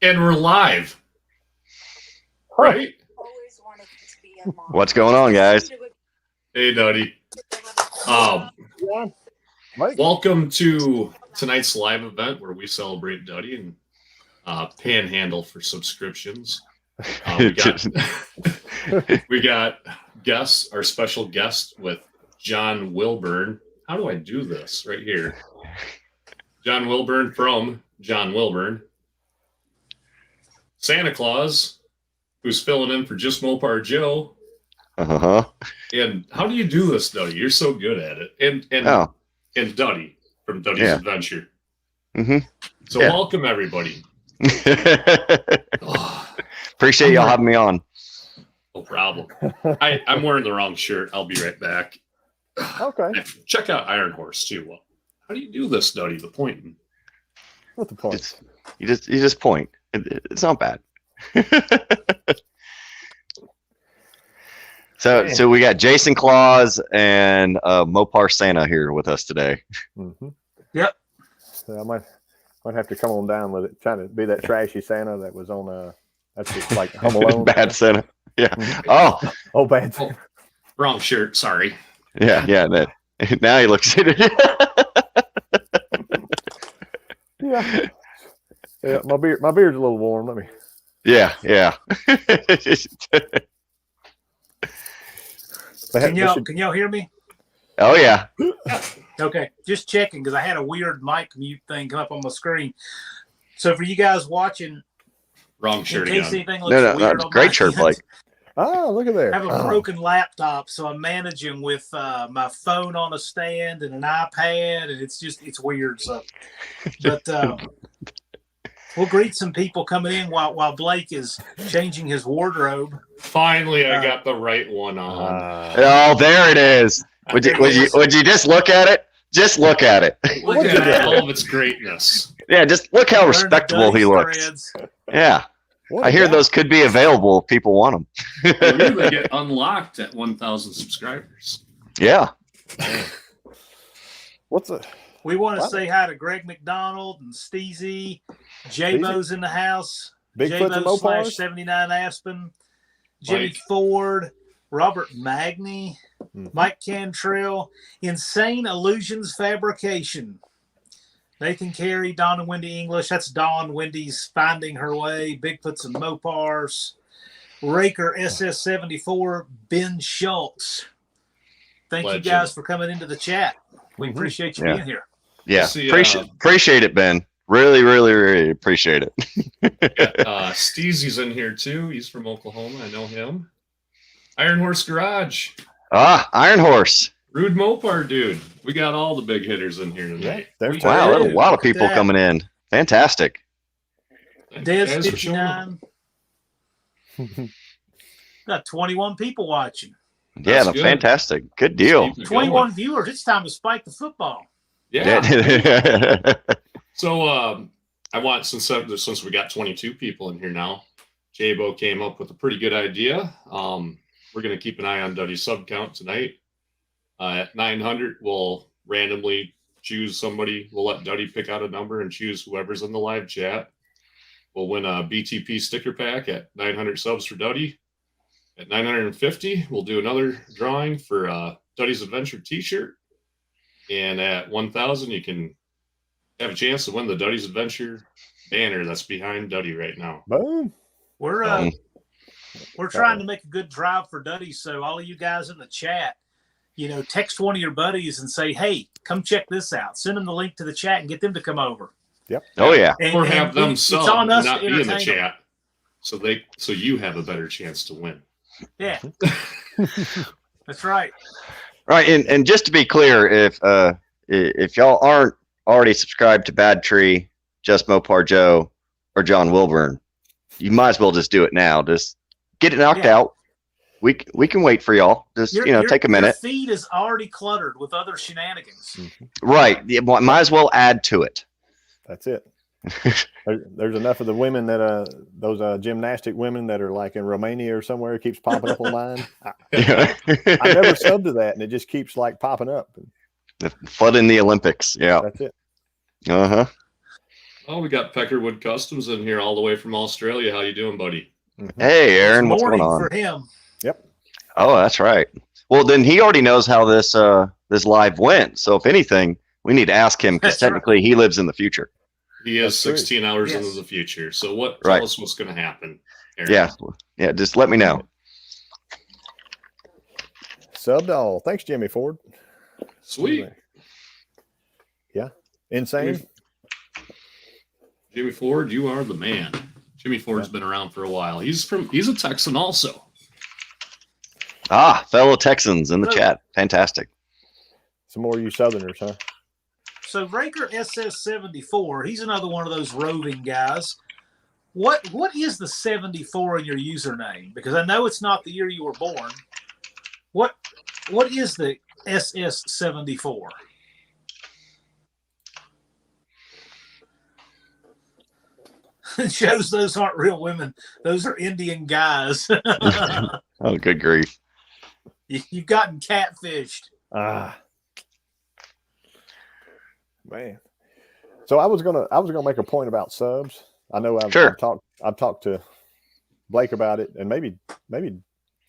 And we're live. Right? What's going on, guys? Hey, Duddie. Welcome to tonight's live event where we celebrate Duddie and panhandle for subscriptions. We got guests, our special guest with John Wilburn. How do I do this right here? John Wilburn from John Wilburn. Santa Claus, who's filling in for just Mopar Joe. Uh-huh. And how do you do this, Duddie? You're so good at it. And Duddie from Duddie's Adventure. Mm-hmm. So welcome, everybody. Appreciate y'all having me on. No problem. I'm wearing the wrong shirt. I'll be right back. Okay. Check out Iron Horse, too. Well, how do you do this, Duddie, the pointing? What's the point? You just point. It's not bad. So we got Jason Claus and Mopar Santa here with us today. Mm-hmm. Yep. So I might have to come on down with it, trying to be that trashy Santa that was on that's just like Home Alone. Bad Santa. Yeah. Mm-hmm. Oh, bad Santa. Wrong shirt. Sorry. Yeah. Now he looks at it. Yeah. My beard's a little warm. Let me. Yeah. Can y'all hear me? Oh yeah. Okay, just checking because I had a weird mic mute thing come up on my screen. So for you guys watching, wrong shirt. In case anything looks No, weird, it's great shirt, Blake. Oh, look at there. I have a broken laptop, so I'm managing with my phone on a stand and an iPad, and it's weird. So, but we'll greet some people coming in while Blake is changing his wardrobe. Finally, I got the right one on. Oh, there it is. Would you just look at it? Just look at it. Look at all of its greatness. Yeah, just look how respectable he looks. Yeah. I hear those could be available if people want them. They really get unlocked at 1,000 subscribers. Yeah. We want to say hi to Greg McDonald and Steezy. J-Bo's in the house. J-Bo / 79 Aspen. Jimmy Ford. Robert Magny. Mike Cantrell. Insane Illusions Fabrication. Nathan Carey, Dawn and Wendy English. That's Dawn. Wendy's finding her way. Bigfoots and Mopars. Raker SS74. Ben Schultz. Thank you guys for coming into the chat. We appreciate you being here. Yeah, appreciate it, Ben. Really, really, really appreciate it. Steezy's in here too. He's from Oklahoma. I know him. Iron Horse Garage. Iron Horse. Rude Mopar dude. We got all the big hitters in here tonight. Wow, a lot of people coming in. Fantastic. Des 59. Got 21 people watching. Yeah, that's fantastic. Good deal. 21 viewers. It's time to spike the football. Yeah. So I want, since we got 22 people in here now, J-Bo came up with a pretty good idea. We're going to keep an eye on Duddie's sub count tonight. At 900, we'll randomly choose somebody. We'll let Duddie pick out a number and choose whoever's in the live chat. We'll win a BTP sticker pack at 900 subs for Duddie. At 950, we'll do another drawing for Duddie's Adventure t-shirt. And at 1,000, you can have a chance to win the Duddie's Adventure banner that's behind Duddie right now. Boom. We're trying to make a good drive for Duddie, so all of you guys in the chat, text one of your buddies and say, hey, come check this out. Send them the link to the chat and get them to come over. Yep. Oh, yeah. Or have them sub and not be in the chat so you have a better chance to win. Yeah. That's right. Right, and just to be clear, if y'all aren't already subscribed to Bad Tree, Just Mopar Joe, or John Wilburn, you might as well just do it now. Just get it knocked out. We can wait for y'all. Just take a minute. Your feed is already cluttered with other shenanigans. Right. Might as well add to it. That's it. There's enough of the women that those gymnastic women that are like in Romania or somewhere keeps popping up on mine. I never subbed to that, and it just keeps like popping up. Flood in the Olympics. Yeah. That's it. Oh, we got Peckerwood Customs in here all the way from Australia. How you doing, buddy? Hey, Aaron, what's going morning on? for him. Yep. Oh, that's right. Well, then he already knows how this this live went. So if anything, we need to ask him because That's right. technically he lives in the future. He is That's true. 16 hours Yes. into the future. So Right. tell us what's going to happen, Aaron. Yeah. Just let me know. Subbed all. Thanks, Jimmy Ford. Sweet. Yeah. Insane. Jimmy Ford, you are the man. Jimmy Ford's been around for a while. He's a Texan also. Ah, fellow Texans in the So- chat. Fantastic. Some more of you Southerners, huh? So Raker SS74, he's another one of those roving guys. What is the 74 in your username? Because I know it's not the year you were born. What is the SS74? It shows those aren't real women. Those are Indian guys. Oh, good grief. You've gotten catfished. Ah, man. So I was gonna make a point about subs. I know I've talked to Blake about it, and maybe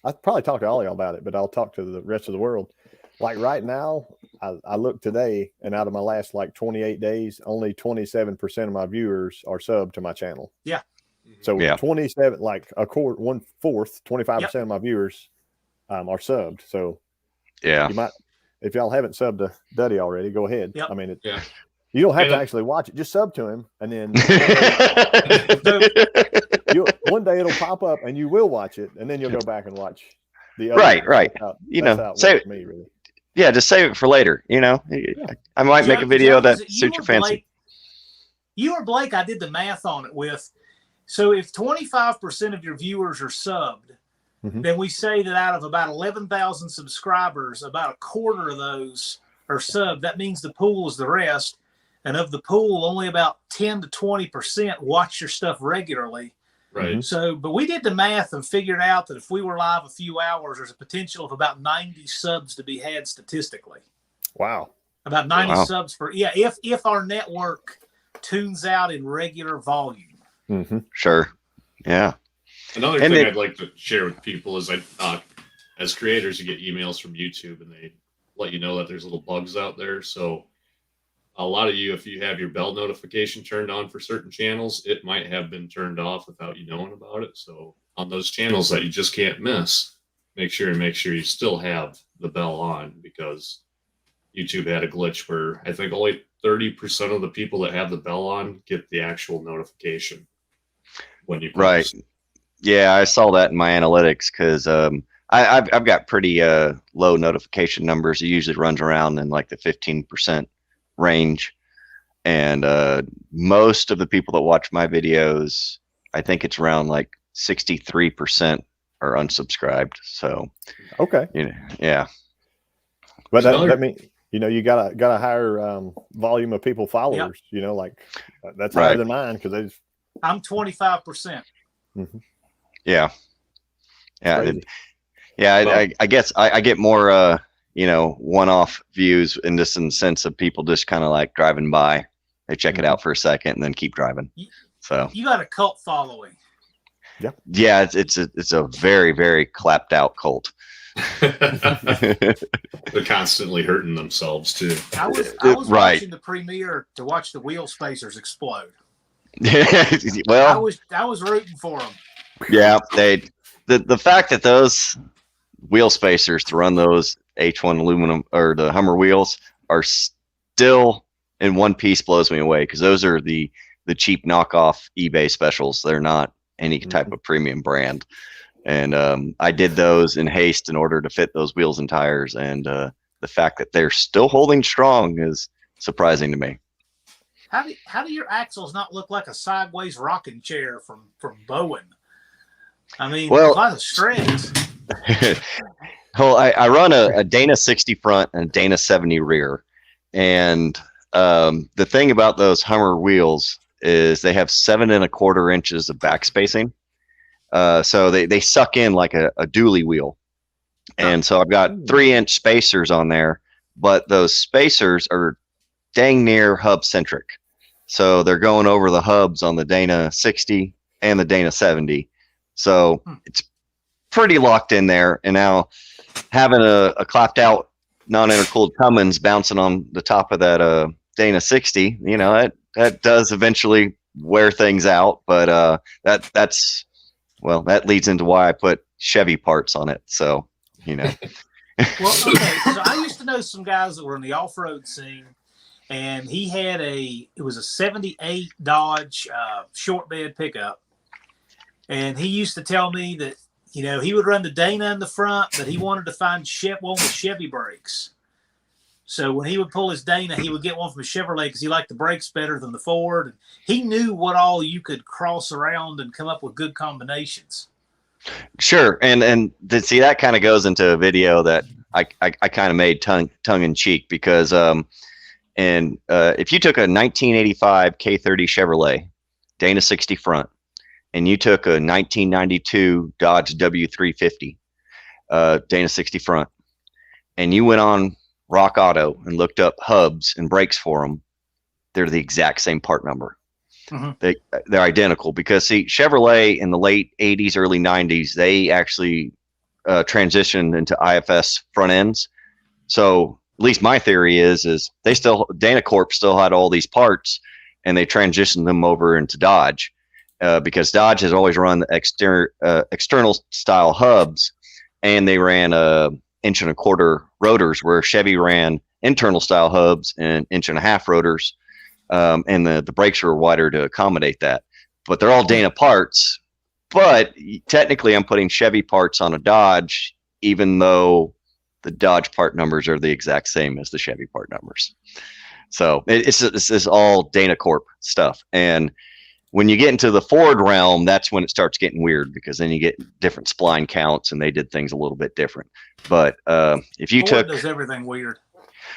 I probably talked to all y'all about it, but I'll talk to the rest of the world. Like right now, I looked today, and out of my last like 28 days, only 27% of my viewers are subbed to my channel. Yeah. So Yeah. 27, like a quarter, 1/4, 25% of my viewers are subbed. So Yeah. you might, if y'all haven't subbed to Duddie already, go ahead. Yep. I mean, Yeah. you don't have Yeah. to actually watch it; just sub to him, and then one day it'll pop up, and you will watch it, and then you'll go back and watch the other. Right, right. That's how, You that's know, how it say- works for me, really. Yeah, just save it for later. You know, I might make a video that suits your fancy. You or Blake, I did the math on it with. So if 25% of your viewers are subbed, Mhm. then we say that out of about 11,000 subscribers, about a quarter of those are subbed. That means the pool is the rest. And of the pool, only about 10 to 20% watch your stuff regularly. Right. So, but we did the math and figured out that if we were live a few hours, there's a potential of about 90 subs to be had statistically. Wow. About 90 Wow. subs per, yeah, if our network tunes out in regular volume. Mm-hmm. Sure. Yeah. Another And thing it- I'd like to share with people is as creators, you get emails from YouTube and they let you know that there's little bugs out there. So a lot of you, if you have your bell notification turned on for certain channels, it might have been turned off without you knowing about it. So on those channels that you just can't miss, make sure you still have the bell on, because YouTube had a glitch where I think only 30% of the people that have the bell on get the actual notification when you post. Right. Yeah, I saw that in my analytics because I've got pretty low notification numbers. It usually runs around in like the 15% range, and most of the people that watch my videos, I think it's around like 63% are unsubscribed. So Okay. yeah. But Another- that means, you got a higher volume of people followers, like that's higher Right. than mine because they just, I'm 25%. Yeah. crazy. I guess I get more one-off views in this, in the sense of people just kind of like driving by, they check it out for a second and then keep driving. So You got a cult following. yeah, it's a very, very clapped out cult. They're constantly hurting themselves too. I was Right. watching the premiere to watch the wheel spacers explode. Well, I was rooting for them. yeah, the fact that those wheel spacers to run those H1 aluminum or the Hummer wheels are still in one piece blows me away, because those are the cheap knockoff eBay specials. They're not any type of premium brand. And I did those in haste in order to fit those wheels and tires, and the fact that they're still holding strong is surprising to me. How do your axles not look like a sideways rocking chair from Bowen? I mean, Well- a lot of strings. Well, I run a Dana 60 front and a Dana 70 rear, and the thing about those Hummer wheels is they have 7 1/4 inches of back spacing, so they suck in like a dually wheel, and so I've got 3-inch spacers on there, but those spacers are dang near hub centric. So they're going over the hubs on the Dana 60 and the Dana 70. So it's pretty locked in there. And now having a clapped out non-intercooled Cummins bouncing on the top of that Dana 60, that does eventually wear things out. But that leads into why I put Chevy parts on it. So, Well, okay. So I used to know some guys that were in the off-road scene, and he had it was a 78 Dodge short bed pickup. And he used to tell me that, he would run the Dana in the front, but he wanted to find one with Chevy brakes. So when he would pull his Dana, he would get one from a Chevrolet because he liked the brakes better than the Ford. And he knew what all you could cross around and come up with good combinations. Sure. And see, that kind of goes into a video that I kind of made tongue in cheek because if you took a 1985 K30 Chevrolet Dana 60 front and you took a 1992 Dodge W350 Dana 60 front and you went on Rock Auto and looked up hubs and brakes for them, they're the exact same part number. Mm-hmm. They're identical because see, Chevrolet in the late 80s, early 90s, they actually transitioned into IFS front ends. So at least my theory is Dana Corp still had all these parts and they transitioned them over into Dodge because Dodge has always run the external style hubs and they ran 1.25 inch rotors where Chevy ran internal style hubs and 1.5 inch rotors. And the brakes are wider to accommodate that, but they're all Dana parts. But technically, I'm putting Chevy parts on a Dodge, even though the Dodge part numbers are the exact same as the Chevy part numbers. So it's all Dana Corp stuff. And when you get into the Ford realm, that's when it starts getting weird because then you get different spline counts, and they did things a little bit different. But if you Ford does everything weird.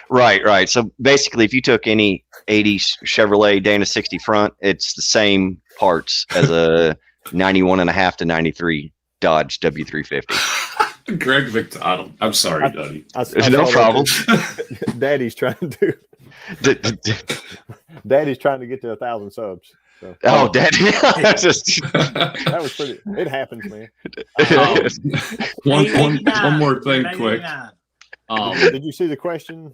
Right. So basically, if you took any 80s Chevrolet Dana 60 front, it's the same parts as a 91.5 to 93 Dodge W350. Greg McDonald. I'm sorry, Duddie. There's no problem. Daddy's trying to get to 1,000 subs. So. Oh, Daddy! That was pretty. It happens, man. One more thing, quick. Did you see the question?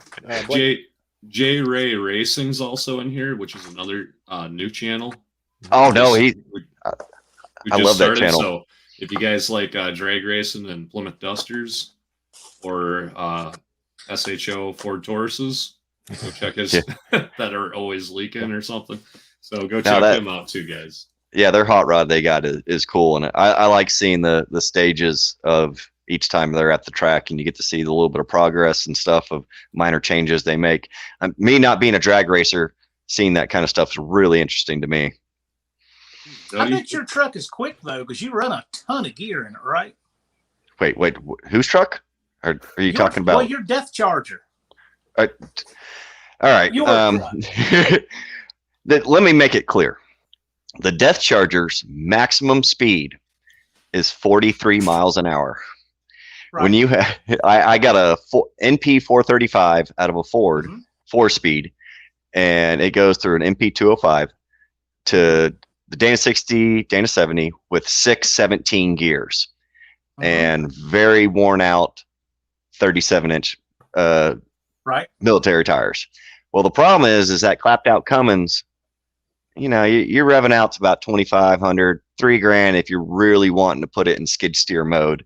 J Ray Racing's also in here, which is another new channel. Oh no, we I love that channel. So if you guys like drag racing and Plymouth Dusters or SHO Ford Tauruses, go check his that are always leaking or something. So go check them out too, guys. Yeah, their hot rod they got is cool, and I like seeing the stages of each time they're at the track, and you get to see the little bit of progress and stuff of minor changes they make. Me not being a drag racer, seeing that kind of stuff is really interesting to me. I bet your truck is quick though, because you run a ton of gear in it, right? Wait, whose truck? Are you talking about? Well, your Death Charger. All right. Let me make it clear. The Death Charger's maximum speed is 43 miles an hour. Right. When you have, I got a NP 435 out of a Ford 4-speed, and it goes through an MP 205 to the Dana 60, Dana 70 with 617 gears and very worn out 37-inch military tires. Well, the problem is that clapped out Cummins, you're revving out to about 2,500, $3,000 if you're really wanting to put it in skid steer mode.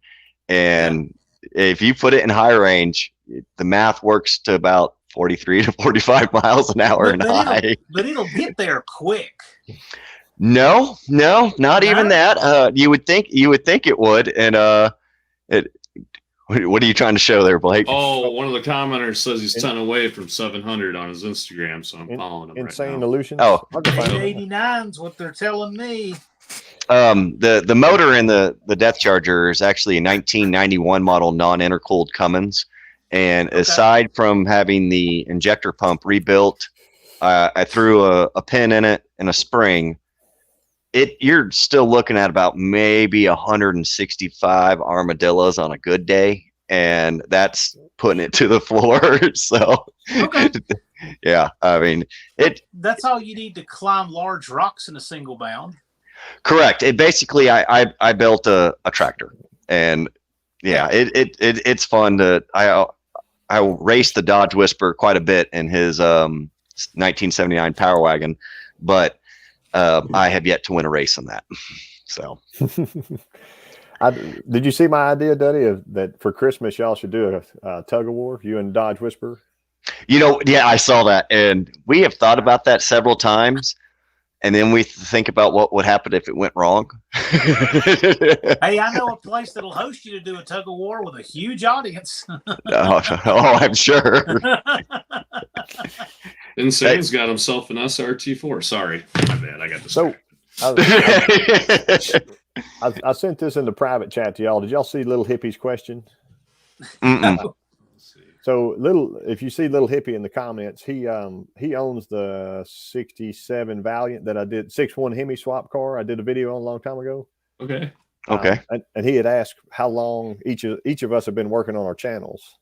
And if you put it in high range, the math works to about 43 to 45 miles an hour but it'll get there quick. No, not even that. You would think it would. And what are you trying to show there, Blake? Oh, one of the commenters says he's 10 away from 700 on his Instagram, so I'm following him. Insane right now. Illusions. Oh, 89 is what they're telling me. The motor in the Death Charger is actually a 1991 model non-intercooled Cummins, and aside from having the injector pump rebuilt, I threw a pin in it and a spring. You're still looking at about maybe 165 armadillos on a good day, and that's putting it to the floor. So, Okay. yeah, I mean, That's all you need to climb large rocks in a single bound. Correct. It basically, I built a tractor, and yeah, it's fun to I raced the Dodge Whisper quite a bit in his 1979 Power Wagon, but I have yet to win a race in that. So, did you see my idea, Duddie, that for Christmas y'all should do a tug of war, you and Dodge Whisper? Yeah, I saw that, and we have thought about that several times, and then we think about what would happen if it went wrong. Hey, I know a place that'll host you to do a tug of war with a huge audience. I'm sure. Insane's got himself an SRT4. Sorry, my bad. I got this. So, I sent this in the private chat to y'all. Did y'all see Little Hippie's question? So if you see Little Hippie in the comments, he owns the 67 Valiant that I did 6.1 Hemi swap car. I did a video on a long time ago. Okay. And he had asked how long each of us have been working on our channels.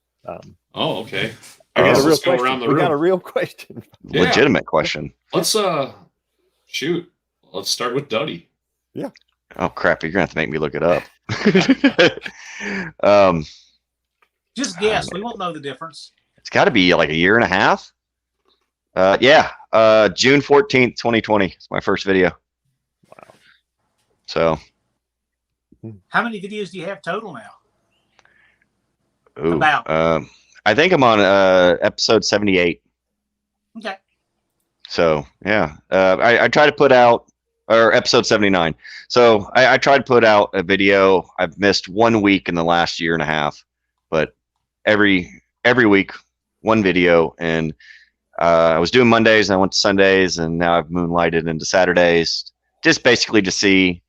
Okay. I guess let's go around the room. We got a real question. Yeah. Legitimate question. Let's shoot. Let's start with Duddie. Yeah. Oh crap! You're gonna have to make me look it up. Just guess. We won't know the difference. It's got to be like a year and a half. Yeah. June 14th, 2020. It's my first video. Wow. So. How many videos do you have total now? Ooh, About. I think I'm on episode 78. Okay. So yeah, I try to put out, or episode 79. So I tried to put out a video. I've missed 1 week in the last year and a half, but every week one video. And I was doing Mondays and I went to Sundays, and now I've moonlighted into Saturdays, just basically to see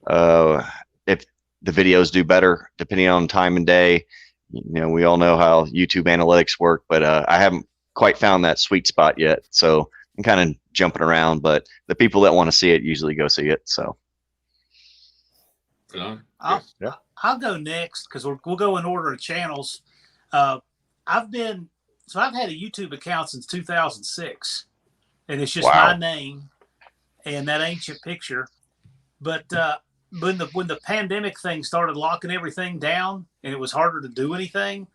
if the videos do better depending on time and day. We all know how YouTube analytics work, but I haven't quite found that sweet spot yet. So I'm kind of jumping around, but the people that want to see it usually go see it. So I'll go next because we'll go in order of channels. I've had a YouTube account since 2006, and it's just my name and that ancient picture. But when the pandemic thing started locking everything down and it was harder to do anything,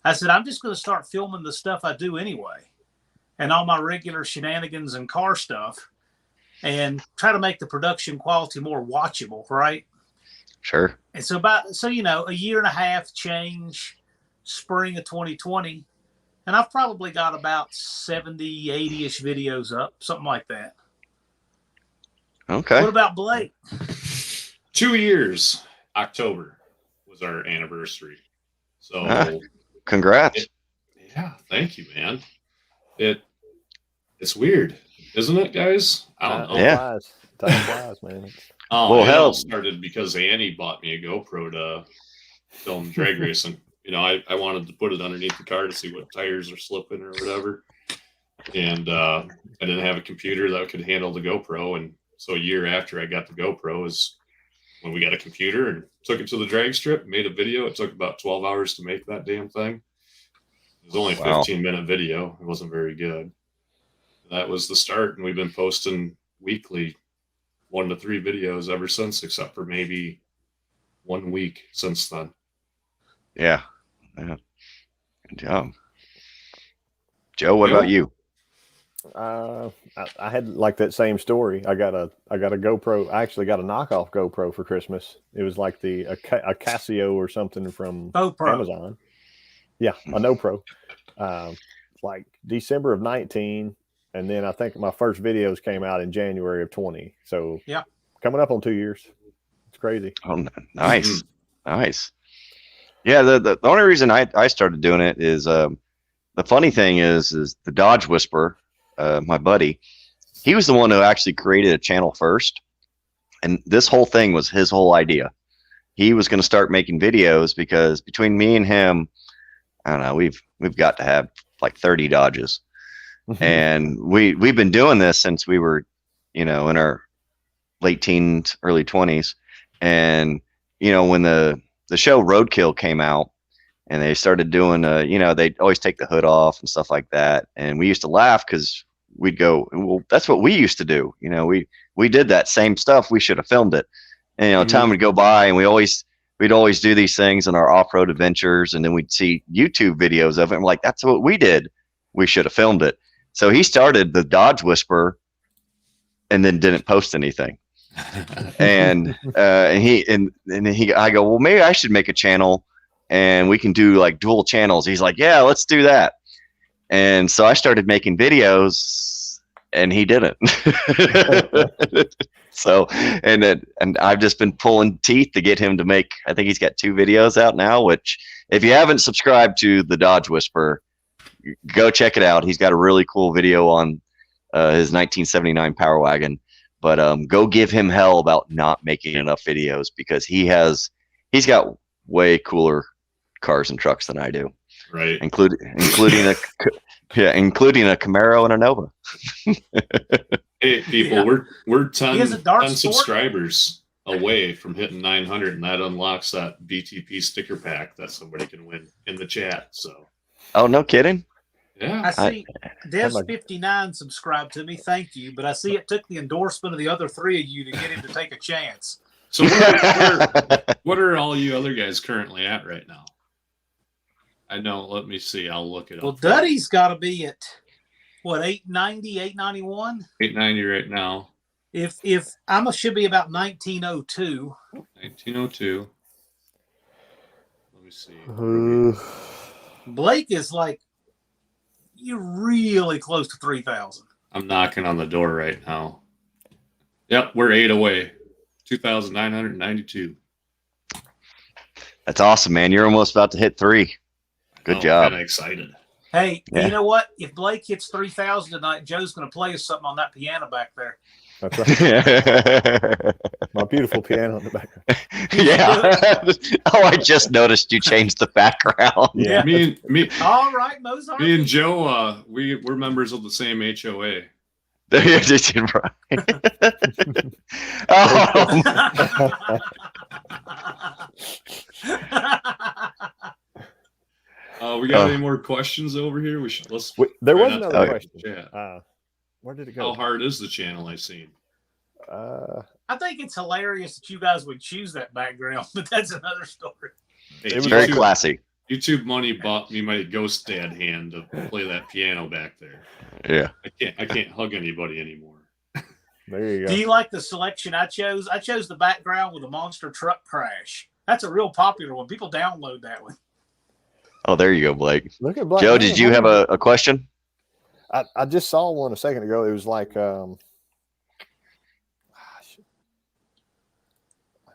I said, I'm just going to start filming the stuff I do anyway, and all my regular shenanigans and car stuff, and try to make the production quality more watchable, right? Sure. And so a year and a half change, spring of 2020, and I've probably got about 70, 80-ish videos up, something like that. Okay. What about Blake? 2 years. October was our anniversary. So congrats. Yeah, thank you, man. It's weird, isn't it, guys? I don't know. Yeah. Time flies, man. Well, hell, started because Annie bought me a GoPro to film drag racing. I wanted to put it underneath the car to see what tires are slipping or whatever. And I didn't have a computer that could handle the GoPro. And so a year after I got the GoPro is when we got a computer and took it to the drag strip, made a video. It took about 12 hours to make that damn thing. It was only a 15-minute video. It wasn't very good. That was the start. And we've been posting weekly 1 to 3 videos ever since, except for maybe 1 week since then. Yeah. Good job. Joe, what about you? I had like that same story. I got a GoPro. I actually got a knockoff GoPro for Christmas. It was like a Casio or something from Amazon. Yeah, a No Pro. Like December of 19, and then I think my first videos came out in January of 20. So yeah, coming up on 2 years. It's crazy. Oh, nice, nice. Yeah, the only reason I started doing it is the funny thing is the Dodge Whisperer, my buddy, he was the one who actually created a channel first, and this whole thing was his whole idea. He was going to start making videos because between me and him, I don't know, we've got to have like 30 Dodges, and we've been doing this since we were, in our late teens, early 20s, and when the show Roadkill came out, and they started doing, they'd always take the hood off and stuff like that. And we used to laugh because we'd go, well, that's what we used to do. We did that same stuff. We should have filmed it. And, time would go by, and we'd always do these things in our off-road adventures, and then we'd see YouTube videos of it. And we're like, that's what we did. We should have filmed it. So he started the Dodge Whisperer and then didn't post anything. And I go, well, maybe I should make a channel and we can do like dual channels. He's like, yeah, let's do that. And so I started making videos and he didn't. So, and I've just been pulling teeth to get him to make, I think he's got 2 videos out now, which if you haven't subscribed to the Dodge Whisperer, go check it out. He's got a really cool video on his 1979 Power Wagon, but go give him hell about not making enough videos, because he's got way cooler cars and trucks than I do. Right. Including a Camaro and a Nova. Hey, people, we're 10 Sport subscribers away from hitting 900, and that unlocks that BTP sticker pack that somebody can win in the chat. So. Oh, no kidding. Yeah. I see Devs59 subscribed to me. Thank you. But I see it took the endorsement of the other 3 of you to get him to take a chance. So what are all you other guys currently at right now? I know. Let me see. I'll look it up. Well, Duddie's got to be at, what, 890, 891? 890 right now. If should be about 1902. 1902. Let me see. Blake is like, you're really close to 3,000. I'm knocking on the door right now. Yep, we're 8 away. 2,992. That's awesome, man. You're almost about to hit 3. Good job. I'm kind of excited. Hey, You know what? If Blake hits 3,000 tonight, Joe's going to play us something on that piano back there. That's right. My beautiful piano in the background. Yeah. Oh, I just noticed you changed the background. Yeah. Me. All right, Mozart. Me and Joe, we're members of the same HOA. We got any more questions over here? There was another question. Yeah. Where did it go? How hard is the channel I've seen? I think it's hilarious that you guys would choose that background, but that's another story. Hey, it was very classy. YouTube money bought me my ghost dad hand to play that piano back there. Yeah. I can't hug anybody anymore. There you go. Do you like the selection I chose? I chose the background with a monster truck crash. That's a real popular one. People download that one. Oh, there you go, Blake. Look at Blake. Joe, did you have a question? I just saw one a second ago. It was like, how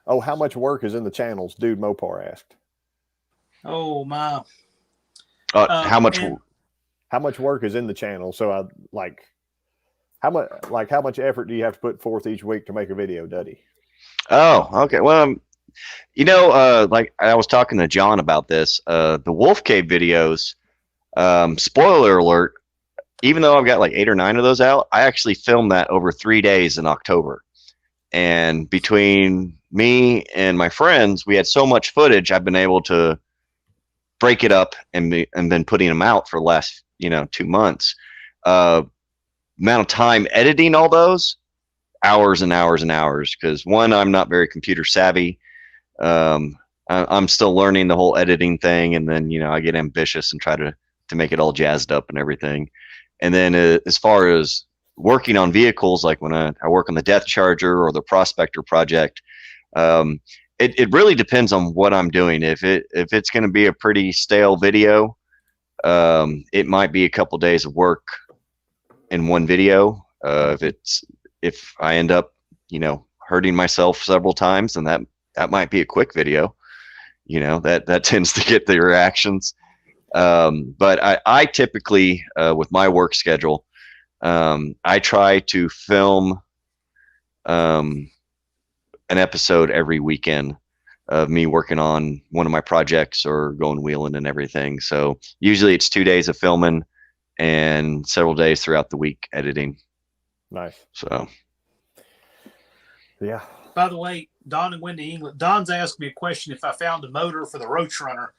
much work is in the channels? Dude Mopar asked. Oh my! How much work is in the channel? So how much effort do you have to put forth each week to make a video, Duddie? Oh, okay. Well, like I was talking to John about this. The Wolf Cave videos. Spoiler alert. Even though I've got like 8 or 9 of those out, I actually filmed that over 3 days in October. And between me and my friends, we had so much footage, I've been able to break it up and been putting them out for the last, 2 months. Amount of time editing all those, hours and hours and hours. Because one, I'm not very computer savvy. I'm still learning the whole editing thing. And then, I get ambitious and try to make it all jazzed up and everything. And then as far as working on vehicles, like when I work on the Death Charger or the Prospector project, it really depends on what I'm doing. If it's going to be a pretty stale video, it might be a couple days of work in one video. If I end up, hurting myself several times, then that might be a quick video. That tends to get the reactions. But I typically, with my work schedule, I try to film an episode every weekend of me working on one of my projects or going wheeling and everything. So usually it's 2 days of filming and several days throughout the week editing. Nice. So, yeah. By the way, Don and Wendy England, Don's asked me a question if I found a motor for the Roach Runner.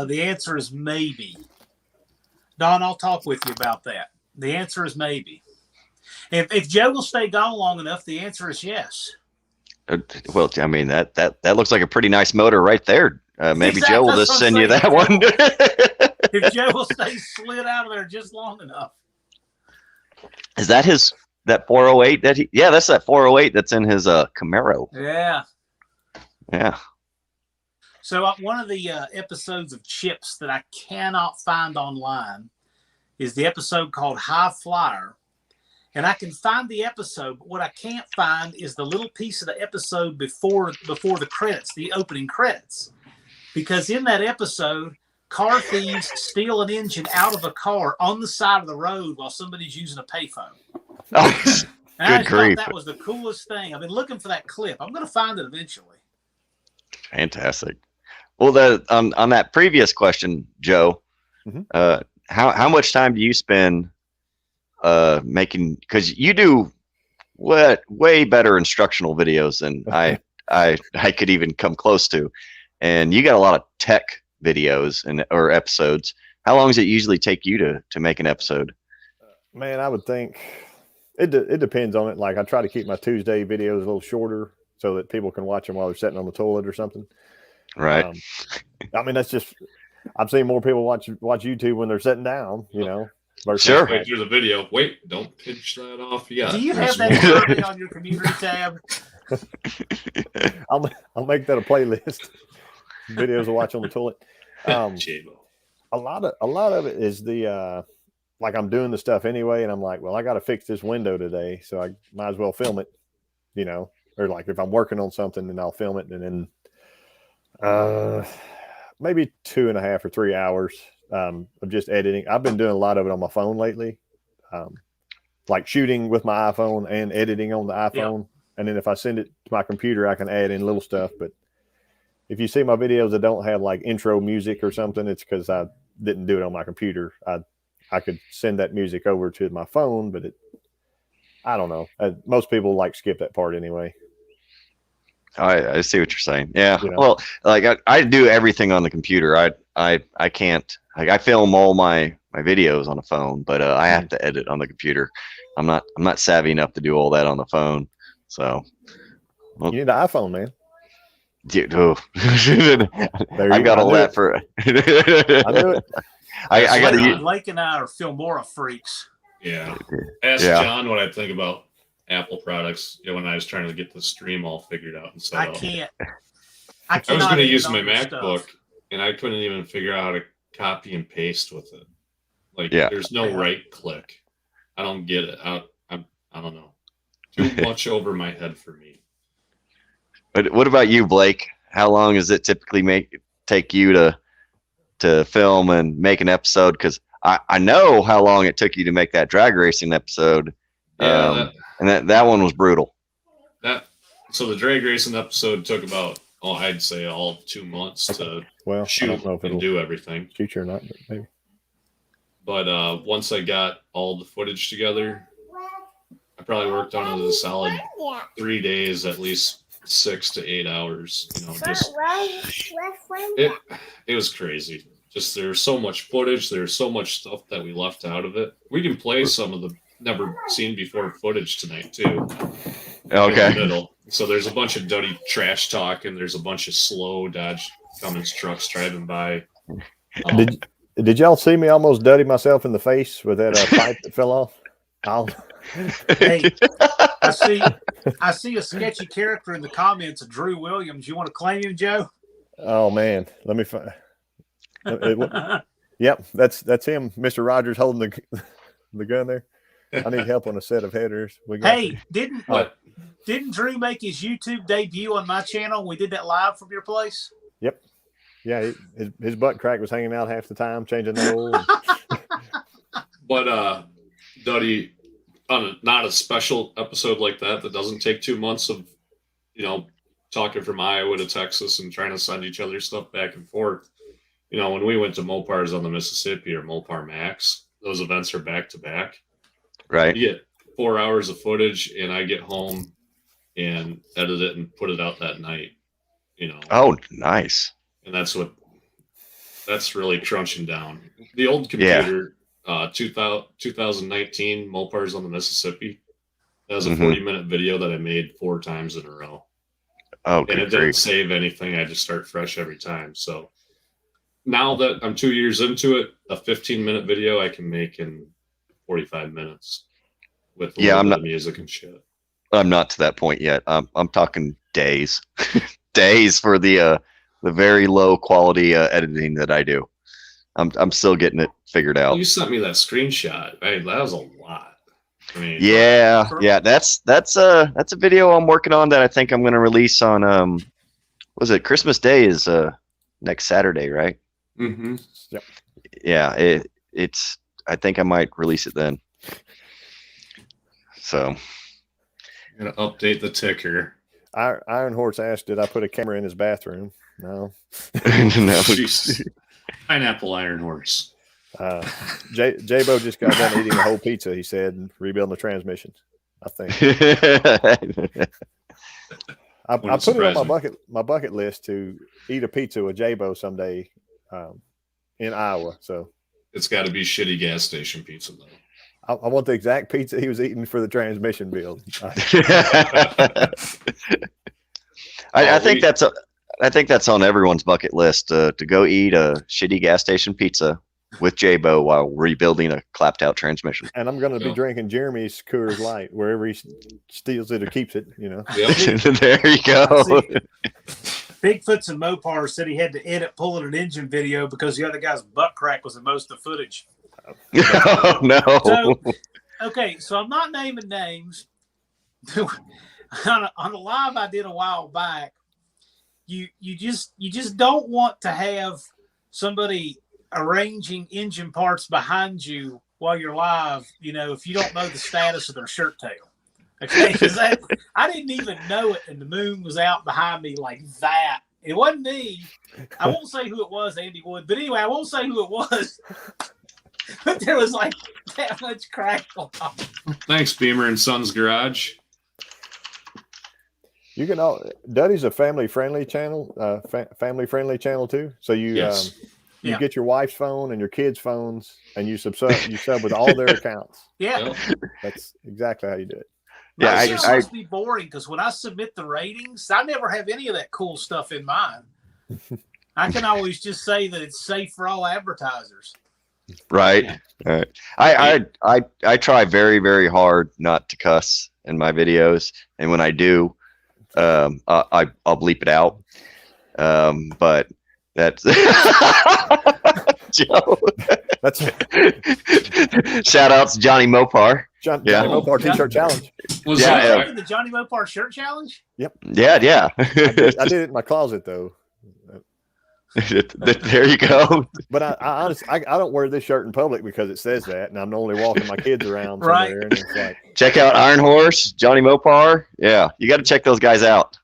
The answer is maybe. Don, I'll talk with you about that. The answer is maybe. If Joe will stay gone long enough, the answer is yes. Well, I mean, that looks like a pretty nice motor right there. Maybe Exactly, Joe will that's just what I'm send you saying. that one. If Joe will stay slid out of there just long enough. Is that that 408 that's that 408 that's in his Camaro. Yeah. Yeah. So one of the episodes of Chips that I cannot find online is the episode called High Flyer. And I can find the episode, but what I can't find is the little piece of the episode before the credits, the opening credits. Because in that episode, car thieves steal an engine out of a car on the side of the road while somebody's using a payphone. Oh, and I good just grief. thought that was the coolest thing. I've been looking for that clip. I'm going to find it eventually. Fantastic. Well, on that previous question, Joe, how much time do you spend making? Because you do way better instructional videos than I could even come close to, and you got a lot of tech videos or episodes. How long does it usually take you to make an episode? Man, I would think it depends on it. Like I try to keep my Tuesday videos a little shorter so that people can watch them while they're sitting on the toilet or something. Right. I mean, that's just, I've seen more people watch YouTube when they're sitting down, you know. Sure. Wait through the video. Wait, don't pinch that off yet. Do you have that survey on your community tab? I'll make that a playlist. Videos to watch on the toilet. A lot of it is the like I'm doing the stuff anyway, and I'm like, well, I got to fix this window today, so I might as well film it, you know. Or like if I'm working on something, then I'll film it, and then maybe 2.5 or 3 hours of just editing. I've been doing a lot of it on my phone lately, like shooting with my iPhone and editing on the iPhone. And then if I send it to my computer, I can add in little stuff. But if you see my videos that don't have like intro music or something, it's because I didn't do it on my computer. I could send that music over to my phone, but I don't know. Most people like skip that part anyway. I see what you're saying. Yeah. You know? Well, like I do everything on the computer. I can't. Like I film all my videos on the phone, but I have to edit on the computer. I'm not savvy enough to do all that on the phone. So you need an iPhone, man. Dude, I've got all that for. I knew it. I got to. Blake and I are Filmora freaks. Yeah. Ask John what I think about Apple products. You know, when I was trying to get the stream all figured out and set I up. can't. I was going to use my MacBook, and I couldn't even figure out how to copy and paste with it. Like, there's no right click. I don't get it. I don't know. Too much over my head for me. But what about you, Blake? How long does it typically take you to film and make an episode? Because I know how long it took you to make that drag racing episode. Yeah, and that one was brutal. So the drag racing episode took about, I'd say all 2 months to shoot and do everything. Future or not, but maybe. But once I got all the footage together, I probably worked on it a solid 3 days, at least 6 to 8 hours. You know, just it was crazy. Just there's so much footage. There's so much stuff that we left out of it. We can play some of the never seen before footage tonight too. Okay. In the middle. So there's a bunch of Duddie trash talk, and there's a bunch of slow Dodge Cummins trucks driving by. Did y'all see me almost Duddie myself in the face with that pipe that fell off? Hey, I see a sketchy character in the comments of Drew Williams. You want to claim him, Joe? Oh man, let me find. Yep, that's him, Mr. Rogers, holding the gun there. I need help on a set of headers. Didn't Drew make his YouTube debut on my channel? We did that live from your place. Yep. Yeah, his butt crack was hanging out half the time, changing the oil. But Duddie, on not a special episode like that doesn't take 2 months of, talking from Iowa to Texas and trying to send each other stuff back and forth. When we went to Mopars on the Mississippi or Mopar Max, those events are back to back. Right. You get 4 hours of footage, and I get home and edit it and put it out that night. Oh, nice. And that's That's really crunching down. The old computer, 2019 Mopars on the Mississippi. That was a 40-minute video that I made 4 times in a row. Oh, and it didn't save anything. I just start fresh every time. So now that I'm 2 years into it, a 15-minute video I can make in 45 minutes with a little bit of music and shit. I'm not to that point yet. I'm talking days, days for the very low quality editing that I do. I'm still getting it figured out. Well, you sent me that screenshot. That was a lot. I mean, that's a video I'm working on that I think I'm going to release on was it Christmas Day is next Saturday, right? Mm-hmm. Yep. Yeah, it's I think I might release it then. So I'm gonna update the ticker. Iron Horse asked, did I put a camera in his bathroom? No. No. Pineapple Iron Horse. J-Bo just got done eating a whole pizza, he said, and rebuilding the transmission, I think. I put it on my bucket list to eat a pizza with J-Bo someday in Iowa. So it's got to be shitty gas station pizza, though. I want the exact pizza he was eating for the transmission build. I think that's on everyone's bucket list to go eat a shitty gas station pizza with J-Bo while rebuilding a clapped out transmission. And I'm going to be drinking Jeremy's Coors Light wherever he steals it or keeps it, you know. Yep. There you go. Bigfoots and Mopar said he had to edit pulling an engine video because the other guy's butt crack was the most of the footage. Oh, no. So, okay, so I'm not naming names. on a live I did a while back, you just don't want to have somebody arranging engine parts behind you while you're live, you know, if you don't know the status of their shirt tail. Okay, because I didn't even know it, and the moon was out behind me like that. It wasn't me. I won't say who it was, Andy Wood, but anyway, I won't say who it was. But there was like that much crack on. Thanks, Beamer and Sons Garage. You can Duddie's a family-friendly channel, family-friendly channel too. So you get your wife's phone and your kids' phones, and you sub with all their accounts. Yeah, that's exactly how you do it. Yeah, it must be boring because when I submit the ratings, I never have any of that cool stuff in mind. I can always just say that it's safe for all advertisers. Right. All right. I try very, very hard not to cuss in my videos, and when I do, I'll bleep it out. But that's Joe. That's shout outs to Johnny Mopar. Johnny Mopar T-shirt challenge. Was the Johnny Mopar shirt challenge? Yep. Yeah. I did it in my closet though. There you go. But I honestly, I don't wear this shirt in public because it says that, and I'm only walking my kids around right. somewhere. And it's like, check out Iron Horse, Johnny Mopar. Yeah, you got to check those guys out.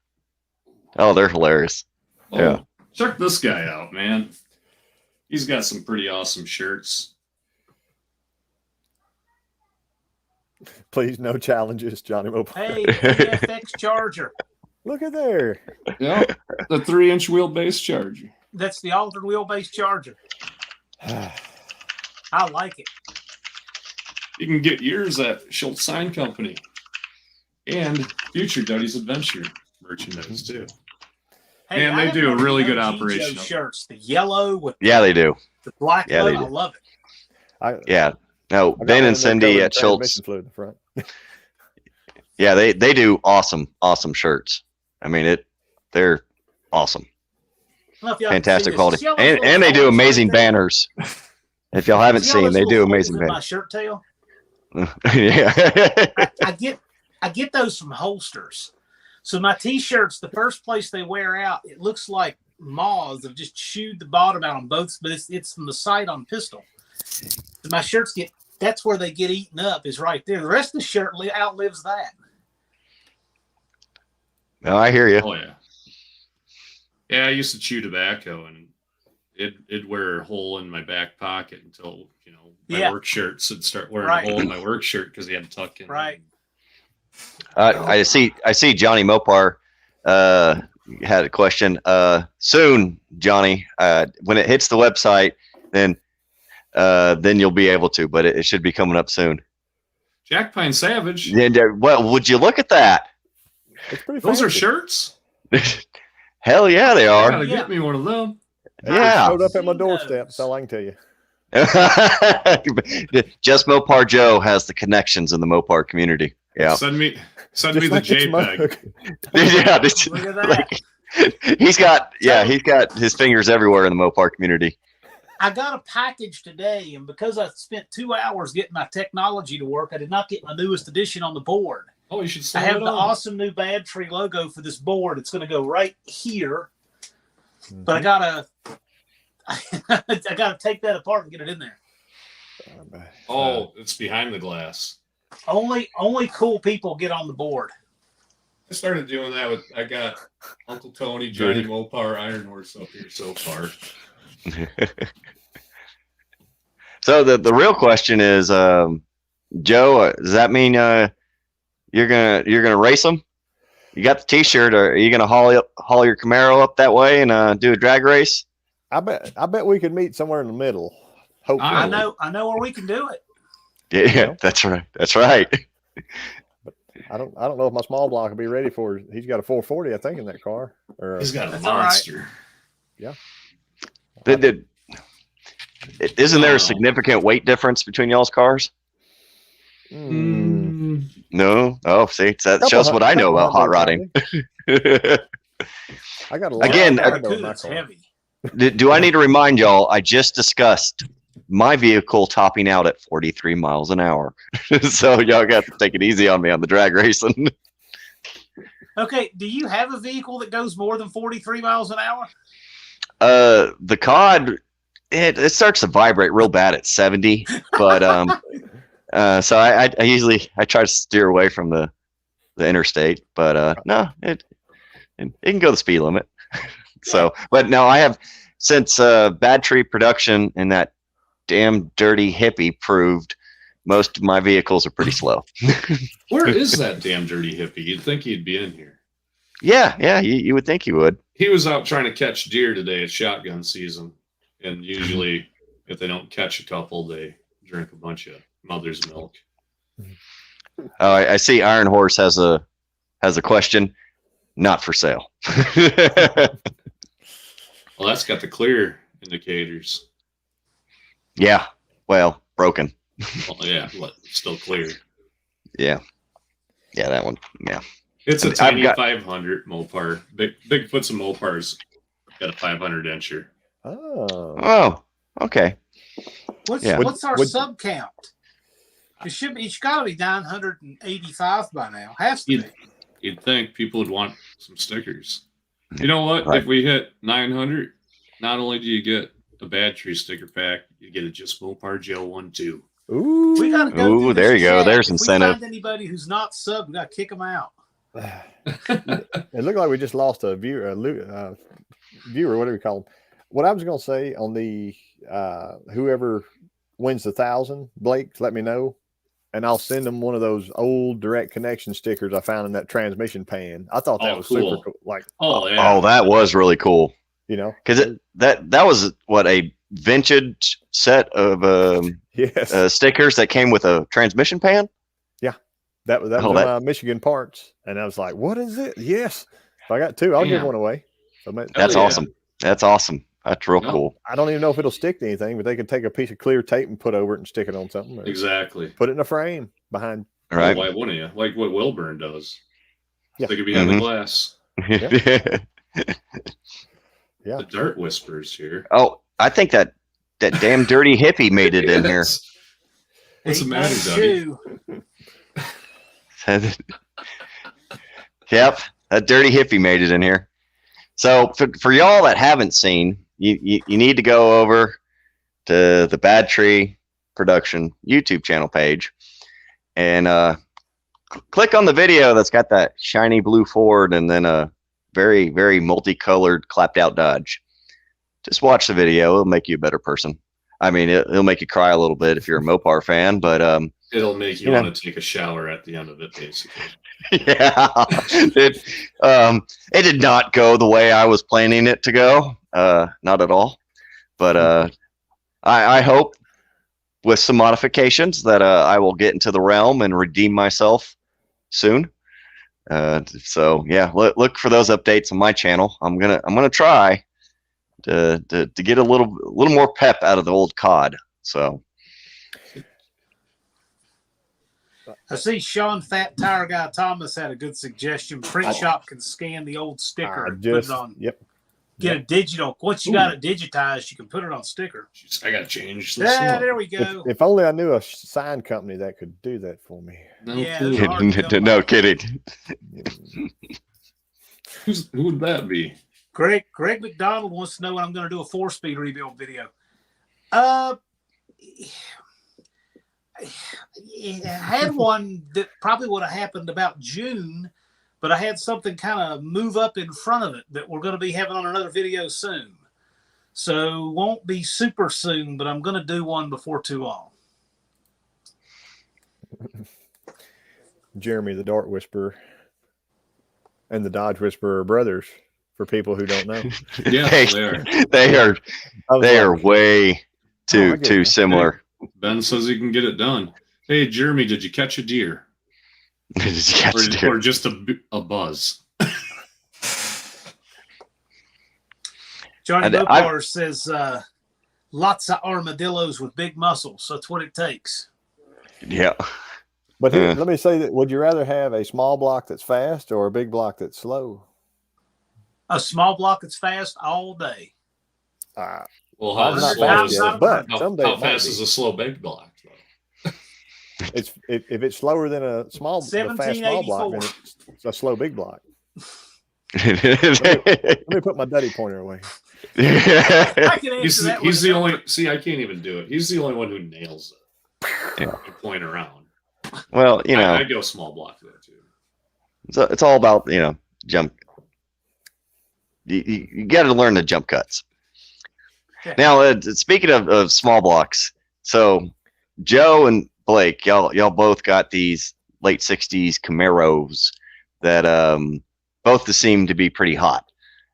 Oh, they're hilarious. Yeah. Check this guy out, man. He's got some pretty awesome shirts. Please, no challenges, Johnny Mopar. Hey, AFX Charger. Look at there. Yeah, the 3-inch wheelbase Charger. That's the altered wheelbase Charger. I like it. You can get yours at Schultz Sign Company and Future Duddie's Adventure merchandise too. Hey, and they do a really good operation. Shirts, the yellow with they do. The black logo. I love it. No, Ben and Cindy at Schultz. Yeah, they do awesome shirts. I mean they're awesome. Fantastic quality. And they do amazing banners. If y'all haven't seen, they do amazing banners. My shirt tail. Yeah. I get those from holsters. So my t-shirts, the first place they wear out, it looks like moths have just chewed the bottom out on both, but it's from the sight on pistol. So my shirts that's where they get eaten up, is right there. The rest of the shirt outlives that. No, I hear you. Oh yeah. Yeah, I used to chew tobacco, and it'd wear a hole in my back pocket until my work shirts would start wearing a hole in my work shirt because he had to tuck in. Right. I see Johnny Mopar had a question. Soon, Johnny, when it hits the website, then you'll be able to, but it should be coming up soon. Jack Pine Savage. And, well, would you look at that? It's pretty Those fancy. are shirts. Hell yeah, they I are. gotta get me one of them. Yeah. Showed up at my Seen doorstep. those. That's all I can tell you. Just Mopar Joe has the connections in the Mopar community. Yeah. Send me Just the like it's JPEG. Yeah. This, Look at that. he's got his fingers everywhere in the Mopar community. I got a package today, and because I spent 2 hours getting my technology to work, I did not get my newest edition on the board. Oh, you should I send have it the on. awesome new Bad Tree logo for this board. It's going to go right here, Mm-hmm. but I gotta take that apart and get it in there. Oh, it's behind the glass. Only cool people get on the board. I started doing that I got Uncle Tony, Johnny Mopar, Iron Horse up here so far. So the real question is, Joe, does that mean you're gonna race them? You got the T-shirt. Or are you gonna haul your Camaro up that way and do a drag race? I bet we could meet somewhere in the middle. Hopefully. I know where we can do it. Yeah, that's right. That's right. I don't know if my small block will be ready for it. He's got a 440, I think, in that car. Or He's got a That's all right. monster. Isn't there a significant weight difference between y'all's cars? No. Oh, see, that shows what I know about hot rodding. I got a lot Again, of cargo in my Barracuda's car. heavy. Do I need to remind y'all? I just discussed my vehicle topping out at 43 miles an hour. So y'all got to take it easy on me on the drag racing. Okay, do you have a vehicle that goes more than 43 miles an hour? The COD, it starts to vibrate real bad at 70, but so I usually try to steer away from the interstate, but no, it can go the speed limit. So, but no, I have since Bad Tree production and that damn dirty hippie proved most of my vehicles are pretty slow. Where is that damn dirty hippie? You'd think he'd be in here. Yeah, you would think he would. He was out trying to catch deer today at shotgun season. And usually, if they don't catch a couple, they drink a bunch of mother's milk. Oh, I see. Iron Horse has a question. Not for sale. Well, that's got the clear indicators. Yeah. Well, broken. Well, yeah, still clear. Yeah, that one. Yeah. It's a I've tiny got- 500 Mopar. Bigfoot's and Mopar's got a 500 incher. Oh. Okay. What's our sub count? It's got to be 985 by now. Has to be. You'd think people would want some stickers. You know what? Right. If we hit 900, not only do you get a Bad Tree sticker pack, you get a Just Mopar Joe one too. Ooh. We got to go. Ooh, through there this you go. chat. There's If incentive. we find anybody who's not sub, we got to kick them out. It looked like we just lost a viewer, whatever you call him. What I was going to say on the whoever wins the 1,000, Blake, let me know, and I'll send them one of those old direct connection stickers I found in that transmission pan. I thought that Oh, was cool. super cool. Like, Oh yeah. Oh, that was really cool. you know, Because that was what a vintage set of yes, stickers that came with a transmission pan. that was Oh, in Michigan parts, and I was like, "What is it?" Yes, if I got two, I'll give Damn. one away. So That's yeah. awesome. That's awesome. That's real No. cool. I don't even know if it'll stick to anything, but they could take a piece of clear tape and put over it and stick it on something, or Exactly. put it in a frame behind. All right. Why wouldn't you? Like what Wilburn does. Yeah. They could be behind Mhm. the glass. Yeah. The Dirt Whispers here. Oh, I think that damn dirty hippie made it in here. What's the matter, Duddie? 892. Yep, that dirty hippie made it in here. So for y'all that haven't seen, you need to go over to the Bad Tree Production YouTube channel page and click on the video that's got that shiny blue Ford and then a very, very multicolored clapped out Dodge. Just watch the video. It'll make you a better person. I mean, it'll make you cry a little bit if you're a Mopar fan, but It'll make you Yeah. want to take a shower at the end of it, basically. Yeah, it did not go the way I was planning it to go. Not at all. But I hope with some modifications that I will get into the realm and redeem myself soon. So yeah, look for those updates on my channel. I'm gonna try to get a little more pep out of the old COD. So I see Sean Fat Tire Guy Thomas had a good suggestion. Print shop can scan the old sticker and put it on. Yep. Get a digital. Once you got it digitized, you can put it on sticker. I got to change this. Yeah, there we go. If only I knew a sign company that could do that for me. No Yeah, clue. it's hard to come no by. kidding. Who would that be? Greg McDonald wants to know when I'm going to do a 4-speed rebuild video. I had one that probably would have happened about June, but I had something kind of move up in front of it that we're going to be having on another video soon. So won't be super soon, but I'm going to do one before too long. Jeremy the Dart Whisperer and the Dodge Whisperer are brothers, for people who don't know. Yeah, they are way too similar. Ben says he can get it done. Hey, Jeremy, did you catch a deer? Or just a buzz? Johnny Mopar says lots of armadillos with big muscles. That's what it takes. Yeah. But here, let me say that, would you rather have a small block that's fast or a big block that's slow? A small block that's fast all day. Well, how fast is a slow big block? If it's slower than a fast small block, then it's a slow big block. Let me put my Duddie pointer away. I can answer that. He's the only. See, I can't even do it. He's the only one who nails it. Yeah. Point around. Well, I go small block there too. It's all about jump. You got to learn the jump cuts. Yeah. Now, speaking of small blocks, so Joe and Blake, y'all both got these late '60s Camaros that both seem to be pretty hot.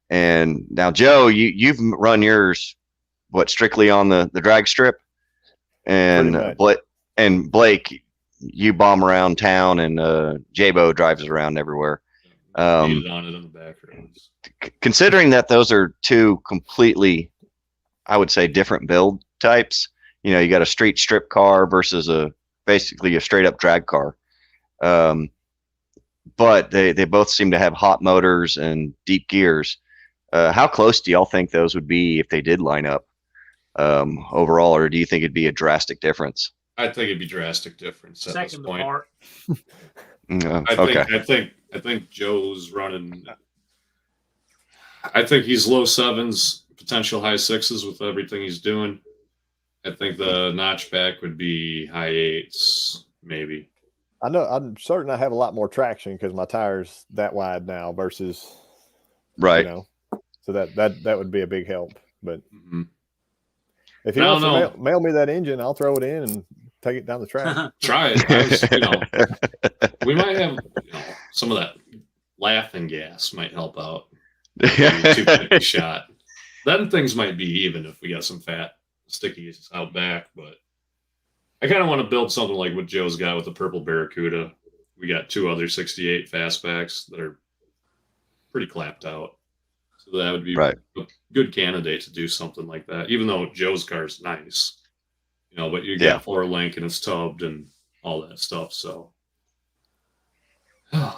And now, Joe, you've run yours strictly on the drag strip, and Blake, you bomb around town, and J-Bo drives around everywhere. On it in the back roads. Considering that those are two completely, I would say, different build types. You got a street strip car versus basically a straight up drag car. But they both seem to have hot motors and deep gears. How close do y'all think those would be if they did line up overall, or do you think it'd be a drastic difference? I think it'd be drastic difference at this point. Okay. I think Joe's running. I think he's low 7s, potential high 6s with everything he's doing. I think the notchback would be high 8s, maybe. I know. I'm certain I have a lot more traction because my tire's that wide now versus right. So that would be a big help. But if he wants to mail me that engine, I'll throw it in and take it down the track. Try it. We might have some of that laughing gas might help out. 250 shot. Then things might be even if we got some fat stickies out back. But I kind of want to build something like what Joe's got with the Purple Barracuda. We got 2 other 68 fastbacks that are pretty clapped out. So that would be a good candidate to do something like that, even though Joe's car is nice. But you got 4-link and it's tubbed and all that stuff. So,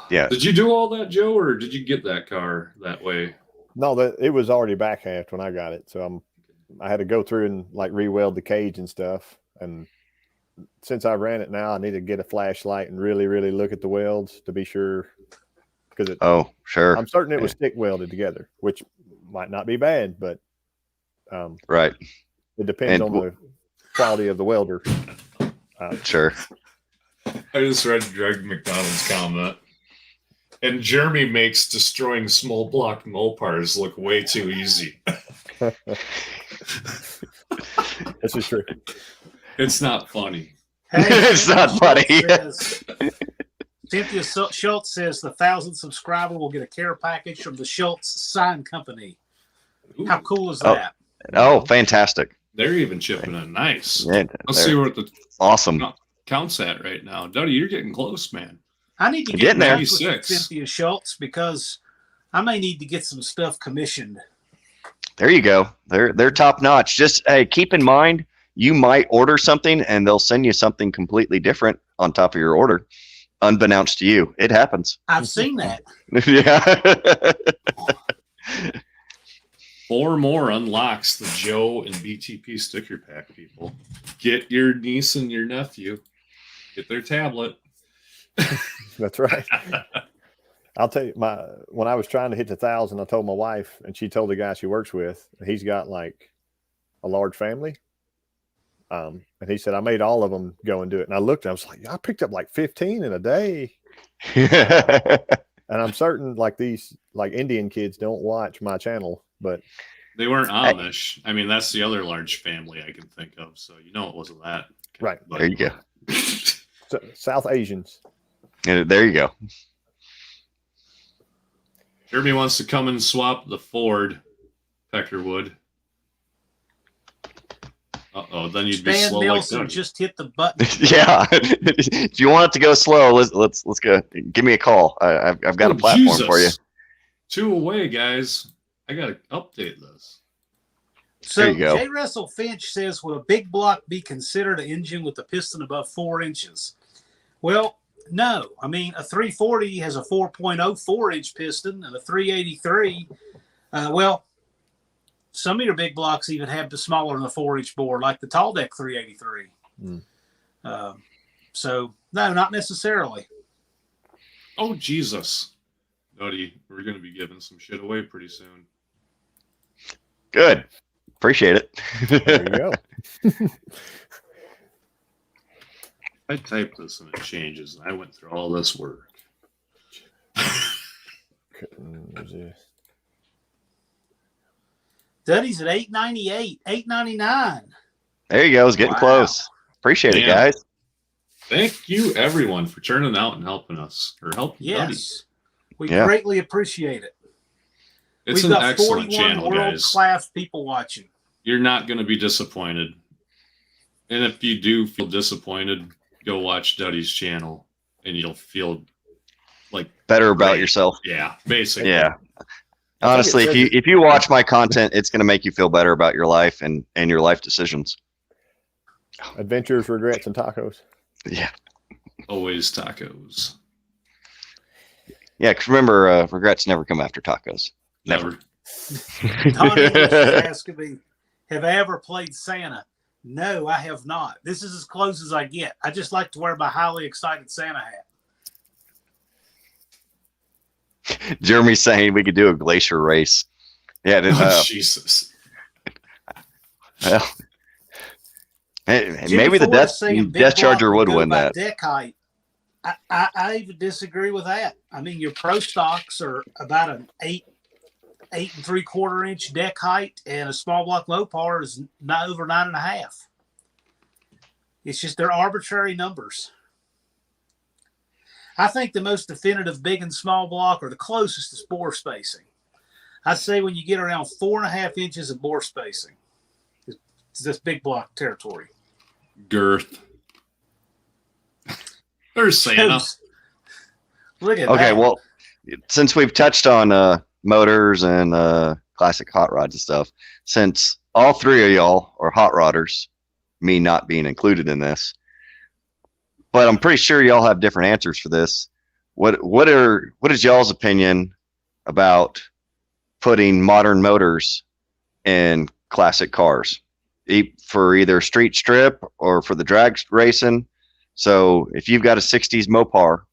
yeah. Did you do all that, Joe, or did you get that car that way? No, it was already back halved when I got it. So I had to go through and re-weld the cage and stuff. And since I ran it now, I need to get a flashlight and really, really look at the welds to be sure. Because sure. I'm certain it was stick welded together, which might not be bad, but right. It depends on the quality of the welder. Sure. I just read Greg McDonald's comment, and Jeremy makes destroying small block Mopars look way too easy. This is true. It's not funny. It's not funny. Cynthia Schultz says the 1,000th subscriber will get a care package from the Schultz Sign Company. Ooh. How cool is that? Oh, fantastic. They're even chipping in. Nice. Yeah, Let's see what the awesome count's at right now. Duddie, you're getting close, man. I need to get in touch with Cynthia Schultz because I may need to get some stuff commissioned. There you go. They're top notch. Just hey, keep in mind you might order something and they'll send you something completely different on top of your order, unbeknownst to you. It happens. I've seen that. Yeah. 4 more unlocks the Joe and BTP sticker pack, people. Get your niece and your nephew. Get their tablet. That's right. I'll tell you, when I was trying to hit the 1,000, I told my wife, and she told the guy she works with, he's got like a large family. And he said, I made all of them go and do it. And I looked, and I was like, I picked up like 15 in a day. And I'm certain like these like Indian kids don't watch my channel, but they weren't Amish. I mean, that's the other large family I can think of. So you know it wasn't that. Right. There you go. South Asians. And there you go. Jeremy wants to come and swap the Ford Peckerwood. Uh-oh, then you'd be slow Nelson like that. Just hit the button. Yeah. If you want it to go slow, let's go. Give me a call. I've got a platform for you. 2 away, guys. I got to update this. So J. Russell Finch says, would a big block be considered an engine with a piston above 4 inches? Well, no. I mean, a 340 has a 4.04-inch piston, and a 383, some of your big blocks even have the smaller than a 4-inch bore, like the Tall Deck 383. So, no, not necessarily. Oh, Jesus. Duddie, we're going to be giving some shit away pretty soon. Good. Appreciate it. There you go. I typed this and it changes, and I went through all this work. Duddie's at $8.98, $8.99. There you go. It's getting close. Appreciate it, guys. Thank you, everyone, for turning out and helping us. Or helping Duddie. We greatly appreciate it. It's We've got an excellent 41 channel, guys. world-class people watching. You're not going to be disappointed. And if you do feel disappointed, go watch Duddie's channel, and you'll feel like better about yourself. Yeah, basically. Yeah. Honestly, if you watch my content, it's going to make you feel better about your life and your life decisions. Adventures, regrets, and tacos. Yeah. Always tacos. Yeah, because remember, regrets never come after tacos. Never. Donnie was asking me, have I ever played Santa? No, I have not. This is as close as I get. I just like to wear my highly excited Santa hat. Jeremy's saying we could do a glacier race. Yeah. Jesus. Well, maybe the Death Charger would win that. Deck height. I even disagree with that. I mean, your pro stocks are about an 8 3/4 inch deck height, and a small block Mopar is not over 9.5. It's just they're arbitrary numbers. I think the most definitive big and small block are the closest to bore spacing. I'd say when you get around 4.5 inches of bore spacing, it's this big block territory. Girth. There's Santa. Look at that. Okay, well, since we've touched on motors and classic hot rods and stuff, since all 3 of y'all are hot rodders, me not being included in this, but I'm pretty sure y'all have different answers for this. What is y'all's opinion about putting modern motors in classic cars for either street strip or for the drag racing? So if you've got a 60s Mopar,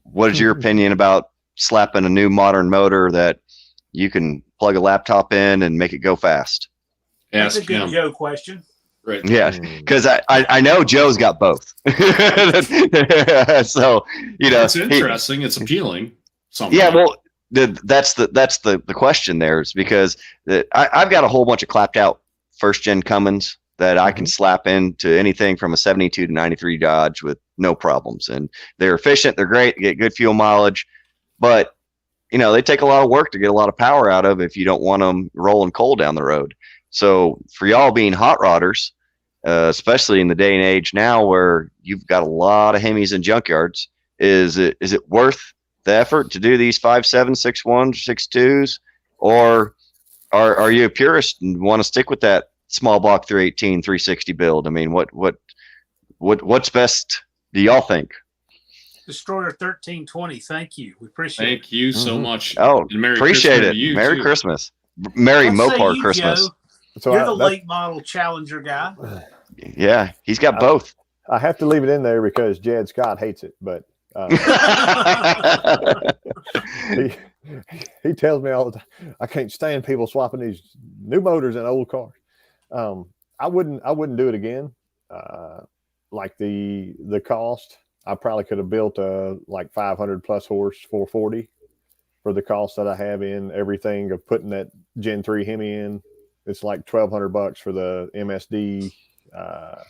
what is your opinion about slapping a new modern motor that you can plug a laptop in and make it go fast? That's a good Joe question. Right. Yeah, because I know Joe's got both. So it's interesting. It's appealing. Somehow. Yeah, well, that's the question there, is because I've got a whole bunch of clapped out first gen Cummins that I can slap into anything from a 72 to 93 Dodge with no problems. And they're efficient. They're great. Get good fuel mileage, but they take a lot of work to get a lot of power out of if you don't want them rolling coal down the road. So for y'all being hot rodders, especially in the day and age now where you've got a lot of Hemis in junkyards, is it worth the effort to do these 5.7, 6.1, 6.2s, or are you a purist and want to stick with that small block 318, 360 build? I mean, what's best? Do y'all think? Destroyer 1320. Thank you. We appreciate it. Thank you so much. Oh, and Merry appreciate Christmas it. to you, Merry too. Christmas. Merry Let's say Mopar you, Christmas. Joe. So You're the late model Challenger guy. Yeah, he's got both. I have to leave it in there because Jed Scott hates it, but he tells me all the time, I can't stand people swapping these new motors in old cars. I wouldn't do it again. Like the cost, I probably could have built a like 500 plus horse 440 for the cost that I have in everything of putting that Gen 3 Hemi in. It's like $1,200 for the MSD. I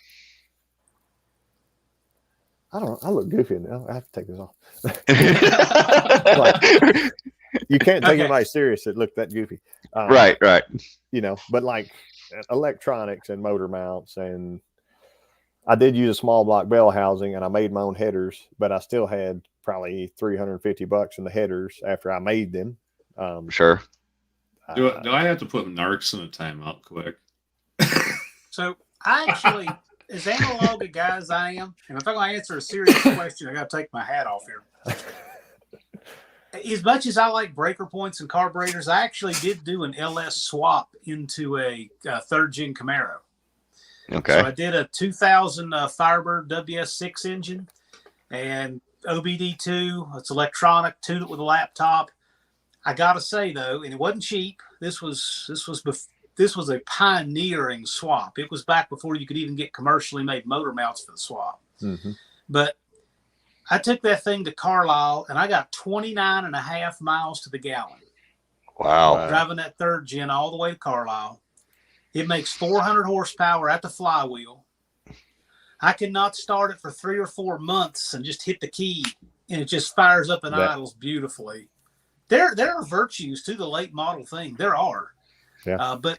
don't know. I look goofy now. I have to take this off. Like, you can't take anybody serious that look that goofy. Right. But like electronics and motor mounts, and I did use a small block bell housing, and I made my own headers, but I still had probably $350 in the headers after I made them. Sure. Do I have to put Narcs in a timeout quick? So I actually, as analog a guy as I am, and if I'm going to answer a serious question, I got to take my hat off here. As much as I like breaker points and carburetors, I actually did do an LS swap into a third gen Camaro. Okay. So I did a 2000 Firebird WS6 engine and OBD2. It's electronic, tuned it with a laptop. I gotta say though, and it wasn't cheap. This was a pioneering swap. It was back before you could even get commercially made motor mounts for the swap. Mm-hmm. But I took that thing to Carlisle and I got 29.5 miles to the gallon. Wow. Driving that third gen all the way to Carlisle. It makes 400 horsepower at the flywheel. I cannot start it for 3 or 4 months and just hit the key and it just fires up and idles beautifully. There are virtues to the late model thing. There are. Yeah. But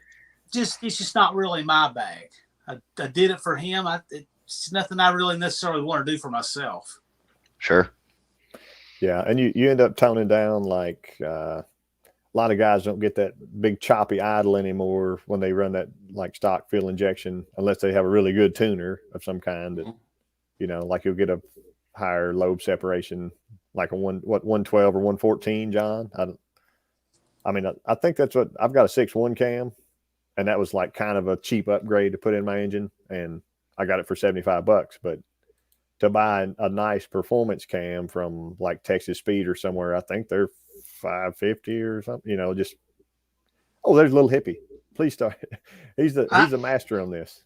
it's just not really my bag. I did it for him. It's nothing I really necessarily want to do for myself. Sure. Yeah. And you end up toning down like a lot of guys don't get that big choppy idle anymore when they run that like stock fuel injection, unless they have a really good tuner of some kind that, like you'll get a higher lobe separation, like a 112 or 114, John. I think that's what I've got, a 6.1 cam, and that was like kind of a cheap upgrade to put in my engine, and I got it for $75. But to buy a nice performance cam from like Texas Speed or somewhere, I think they're $550 or something. There's little hippie. Please start. He's the master on this.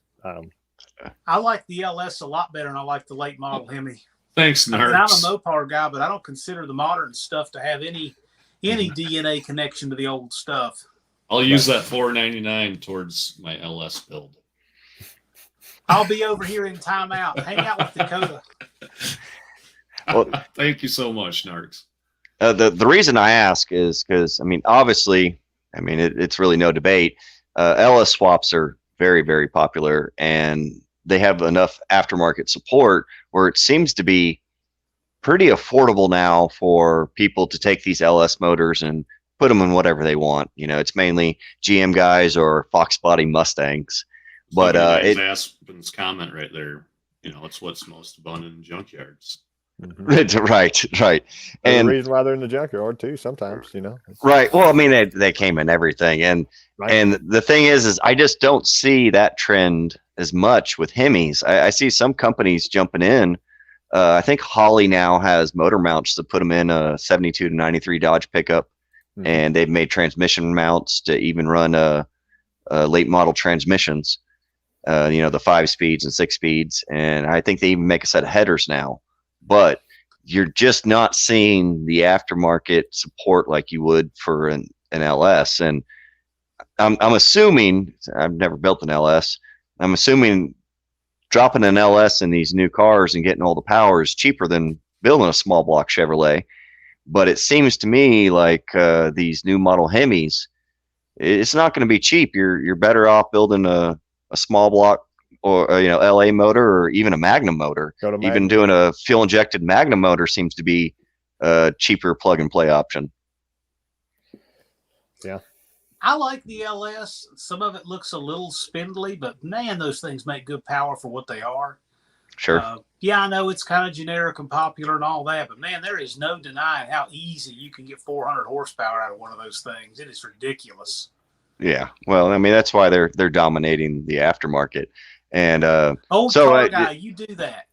I like the LS a lot better than I like the late model Hemi. Thanks, Narcs. I'm a Mopar guy, but I don't consider the modern stuff to have any DNA connection to the old stuff. I'll use that $4.99 towards my LS build. I'll be over here in timeout. Hang out with Dakota. Well, thank you so much, Narcs. The reason I ask is because, obviously, it's really no debate. LS swaps are very, very popular, and they have enough aftermarket support where it seems to be pretty affordable now for people to take these LS motors and put them in whatever they want. It's mainly GM guys or Fox Body Mustangs. But Aspen's comment right there, it's what's most abundant in junkyards. Mm-hmm. Right. And the reason why they're in the junkyard too, sometimes, Right. Well, they came in everything. And the thing is I just don't see that trend as much with Hemis. I see some companies jumping in. I think Holley now has motor mounts to put them in a 72 to 93 Dodge pickup. Mm-hmm. And they've made transmission mounts to even run late model transmissions, the 5 speeds and 6 speeds. And I think they even make a set of headers now. But you're just not seeing the aftermarket support like you would for an LS. And I'm assuming, I've never built an LS, I'm assuming dropping an LS in these new cars and getting all the power is cheaper than building a small block Chevrolet. But it seems to me like these new model Hemis, it's not going to be cheap. You're better off building a small block or LA motor or even a Magnum motor. Even doing a fuel injected Magnum motor seems to be a cheaper plug and play option. Yeah. I like the LS. Some of it looks a little spindly, but man, those things make good power for what they are. Sure. Yeah, I know it's kind of generic and popular and all that, but man, there is no denying how easy you can get 400 horsepower out of one of those things. It is ridiculous. Yeah. Well, I mean, that's why they're dominating the aftermarket. And old car guy, you do that.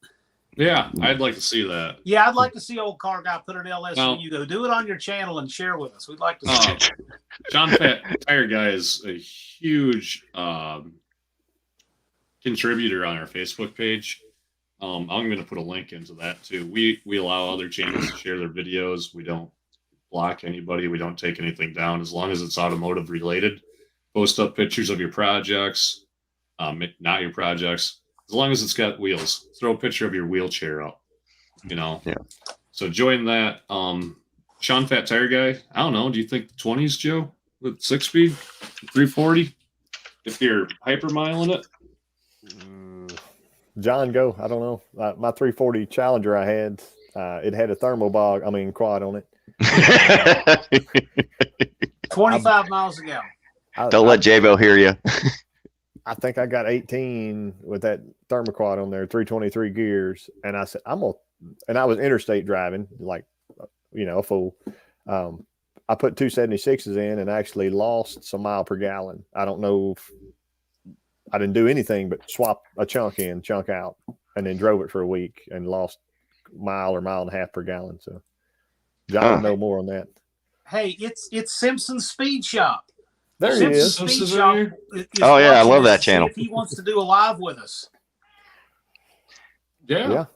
Yeah, I'd like to see that. Yeah, I'd like to see old car guy put an LS in you, though. Do it on your channel and share with us. We'd like to see it. John Fat Tire Guy is a huge contributor on our Facebook page. I'm going to put a link into that too. We allow other channels to share their videos. We don't block anybody. We don't take anything down as long as it's automotive related. Post up pictures of your projects, not your projects. As long as it's got wheels, throw a picture of your wheelchair up. Yeah. So join that. Sean Fat Tire Guy. I don't know. Do you think 20s, Joe, with 6-speed, 340? If you're hyper miling it. John, go. I don't know. My 340 Challenger I had, it had a quad on it. 25 miles a gallon. Don't let J-Bo hear you. I think I got 18 with that thermoquad on there, 323 gears. And I said, and I was interstate driving, like, a fool. I put 276s in and actually lost some mile per gallon. I don't know if I didn't do anything but swap a chunk in, chunk out, and then drove it for a week and lost mile or mile and a half per gallon. So John will know more on that. Hey, it's Simpson's Speed Shop. There he is. Speed Shop is oh yeah, I love that channel. If he wants to do a live with us. Yeah.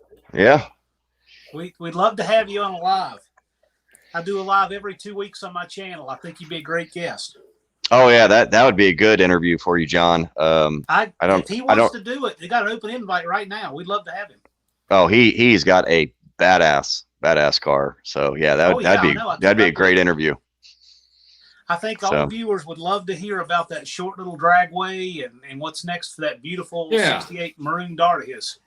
We'd love to have you on a live. I do a live every 2 weeks on my channel. I think you'd be a great guest. Oh yeah, that would be a good interview for you, John. If he wants to do it, they got an open invite right now. We'd love to have him. Oh, he's got a badass car. So yeah, that'd be a great interview. I think all the viewers would love to hear about that short little dragway and what's next for that beautiful 68 maroon Dart of his.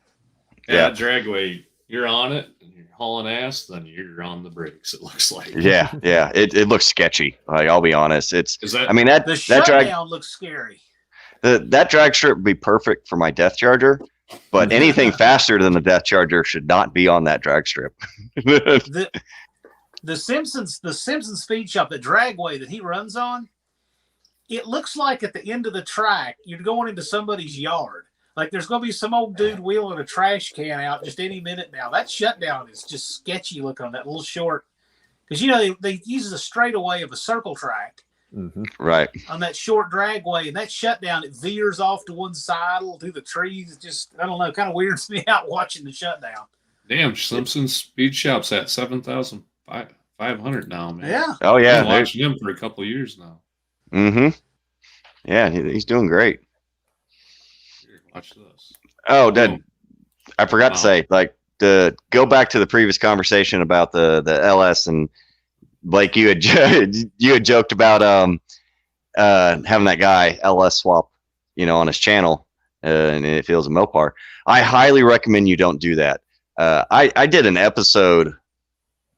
Yeah, dragway. You're on it, and you're hauling ass, then you're on the brakes, it looks like. Yeah. It looks sketchy. Like, I'll be honest. The shutdown looks scary. That drag strip would be perfect for my Death Charger, but anything faster than the Death Charger should not be on that drag strip. The Simpsons Speed Shop, the dragway that he runs on, it looks like at the end of the track, you're going into somebody's yard. Like there's going to be some old dude wheeling a trash can out just any minute now. That shutdown is just sketchy looking on that little short. Because, they use the straightaway of a circle track. Mm-hmm. Right. On that short dragway. And that shutdown, it veers off to one side through the trees. Just, I don't know, kind of weirds me out watching the shutdown. Damn, Simpsons Speed Shop's at 7,500 now, man. Yeah. Oh, yeah. I've been watching him for a couple of years now. Mm-hmm. Yeah, he's doing great. Watch this. Oh, I forgot to say, go back to the previous conversation about the LS, and Blake, you had joked about having that guy LS swap, on his channel, and if it was a Mopar. I highly recommend you don't do that. I did an episode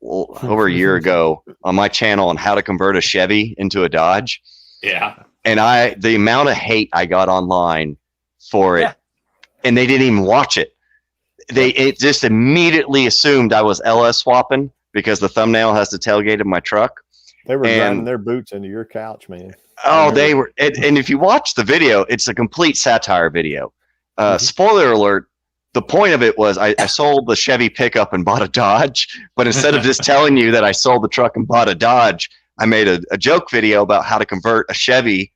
over a year ago on my channel on how to convert a Chevy into a Dodge. Yeah. And the amount of hate I got online for it, and they didn't even watch it. It just immediately assumed I was LS swapping because the thumbnail has the tailgate of my truck. They were driving their boots into your couch, man. Oh, they were. And if you watch the video, it's a complete satire video. Spoiler alert. The point of it was I sold the Chevy pickup and bought a Dodge, but instead of just telling you that I sold the truck and bought a Dodge, I made a joke video about how to convert a Chevy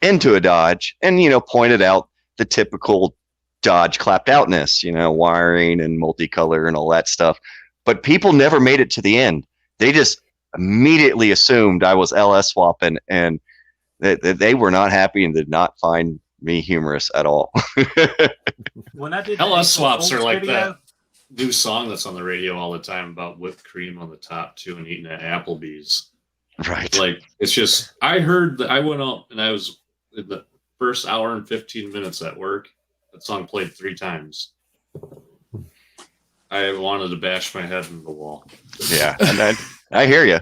into a Dodge and, pointed out the typical Dodge clapped outness, wiring and multicolor and all that stuff. But people never made it to the end. They just immediately assumed I was LS swapping, and they were not happy and did not find me humorous at all. When I did LS swaps are like video, that new song that's on the radio all the time about whipped cream on the top too and eating at Applebee's. Right. Like, it's just, I heard that I went out and I was in the first hour and 15 minutes at work. That song played 3 times. I wanted to bash my head into the wall. Yeah, and I hear you.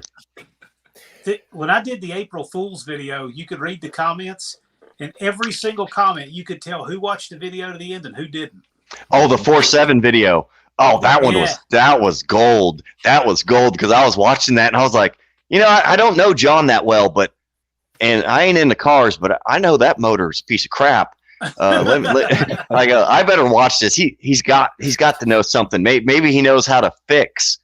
When I did the April Fool's video, you could read the comments, and every single comment you could tell who watched the video to the end and who didn't. Oh, the 4-7 video. Oh, that one was gold. That was gold because I was watching that and I was like, I don't know John that well, and I ain't into cars, but I know that motor's a piece of crap. I better watch this. He's got to know something. Maybe he knows how to fix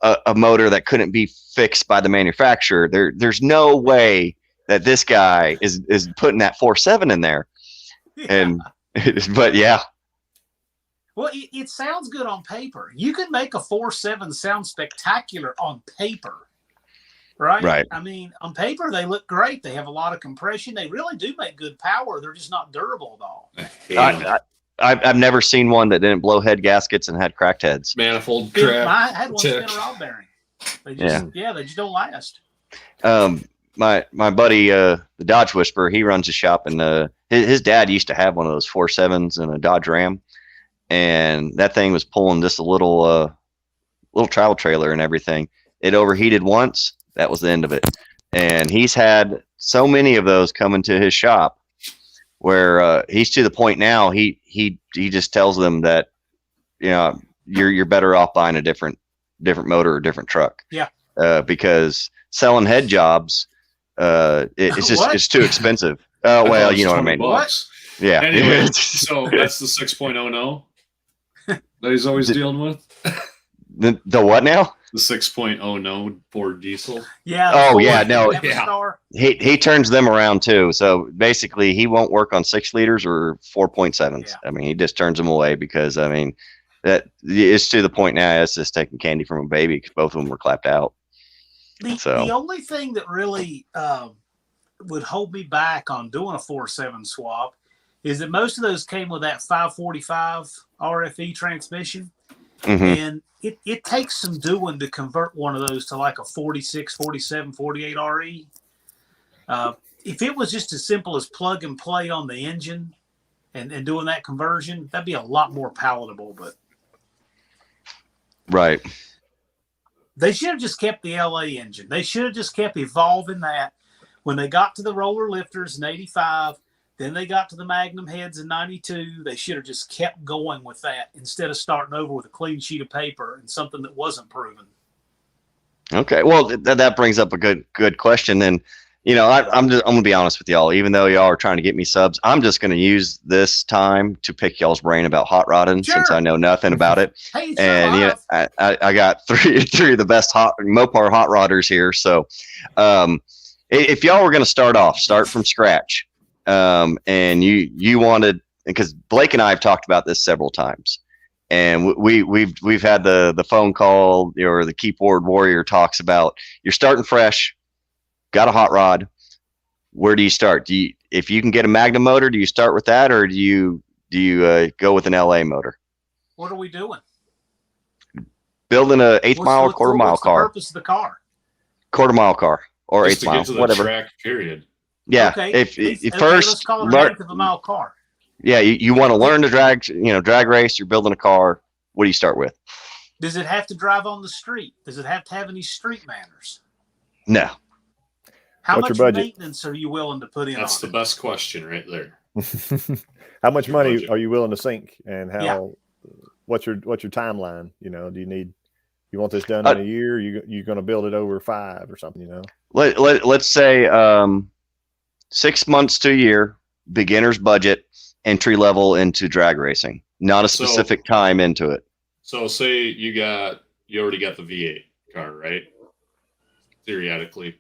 a motor that couldn't be fixed by the manufacturer. There's no way that this guy is putting that 4.7 in there. Yeah. But yeah. Well, it sounds good on paper. You can make a 4.7 sound spectacular on paper, right? Right. I mean, on paper, they look great. They have a lot of compression. They really do make good power. They're just not durable at all. I've never seen one that didn't blow head gaskets and had cracked heads. Manifold crap. I had one spin a rod bearing. They just don't last. My buddy, the Dodge Whisperer, he runs a shop, and his dad used to have one of those 4.7s and a Dodge Ram. And that thing was pulling just a little travel trailer and everything. It overheated once. That was the end of it. And he's had so many of those come into his shop where he's to the point now. He just tells them that, you're better off buying a different motor or different truck. Yeah. Because selling head jobs, it's too expensive. Well, you know what I mean. Bucks. Yeah. Anyway, so that's the 6.0 no that he's always dealing with. The what now? The 6.0 no Ford diesel. Yeah. Oh yeah, no. Yeah. He turns them around too. So basically, he won't work on 6 liters or 4.7s. Yeah. I mean, he just turns them away because that it's to the point now. It's just taking candy from a baby because both of them were clapped out. The only thing that really would hold me back on doing a 4.7 swap is that most of those came with that 545 RFE transmission. Mm-hmm. And it takes some doing to convert one of those to like a 46, 47, 48 RE. If it was just as simple as plug and play on the engine and doing that conversion, that'd be a lot more palatable. But right. They should have just kept the LA engine. They should have just kept evolving that. When they got to the roller lifters in 85, then they got to the Magnum heads in 92. They should have just kept going with that instead of starting over with a clean sheet of paper and something that wasn't proven. Okay, well that brings up a good question. And I'm gonna be honest with y'all. Even though y'all are trying to get me subs, I'm just gonna use this time to pick y'all's brain about hot rodding since I know nothing about it. Hey, and I got three of the best Mopar hot rodders here. So, if y'all were gonna start from scratch. And you wanted, because Blake and I have talked about this several times, and we've had the phone call or the keyboard warrior talks about you're starting fresh, got a hot rod. Where do you start? If you can get a Magnum motor, do you start with that, or do you go with an LA motor? What are we doing? Building a eighth-mile, quarter-mile car. What's the purpose of the car? Quarter-mile car or just eighth-mile, whatever. Track, period. Yeah. Okay. If first, let's call it an eighth of a mile car. Yeah, you want to learn to drag race. You're building a car. What do you start with? Does it have to drive on the street? Does it have to have any street manners? No. How What's much your budget? maintenance are you willing to put in? That's the best question right there. How much money budget? are you willing to sink, and what's your timeline? You want this done in a year? You're going to build it over 5 or something? Let's say 6 months to a year, beginner's budget, entry level into drag racing. Not a specific time into it. So say you already got the V8 car, right? Theoretically.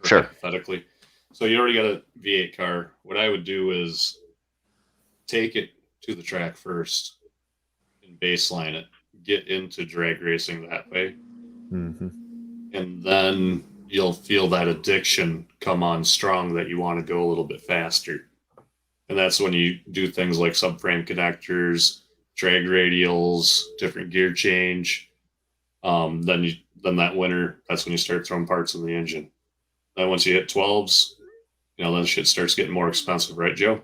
Sure. Hypothetically. So you already got a V8 car. What I would do is take it to the track first and baseline it. Get into drag racing that way. Mm-hmm. And then you'll feel that addiction come on strong that you want to go a little bit faster. And that's when you do things like subframe connectors, drag radials, different gear change. Then that winter, that's when you start throwing parts in the engine. Then once you hit 12s, then shit starts getting more expensive, right, Joe?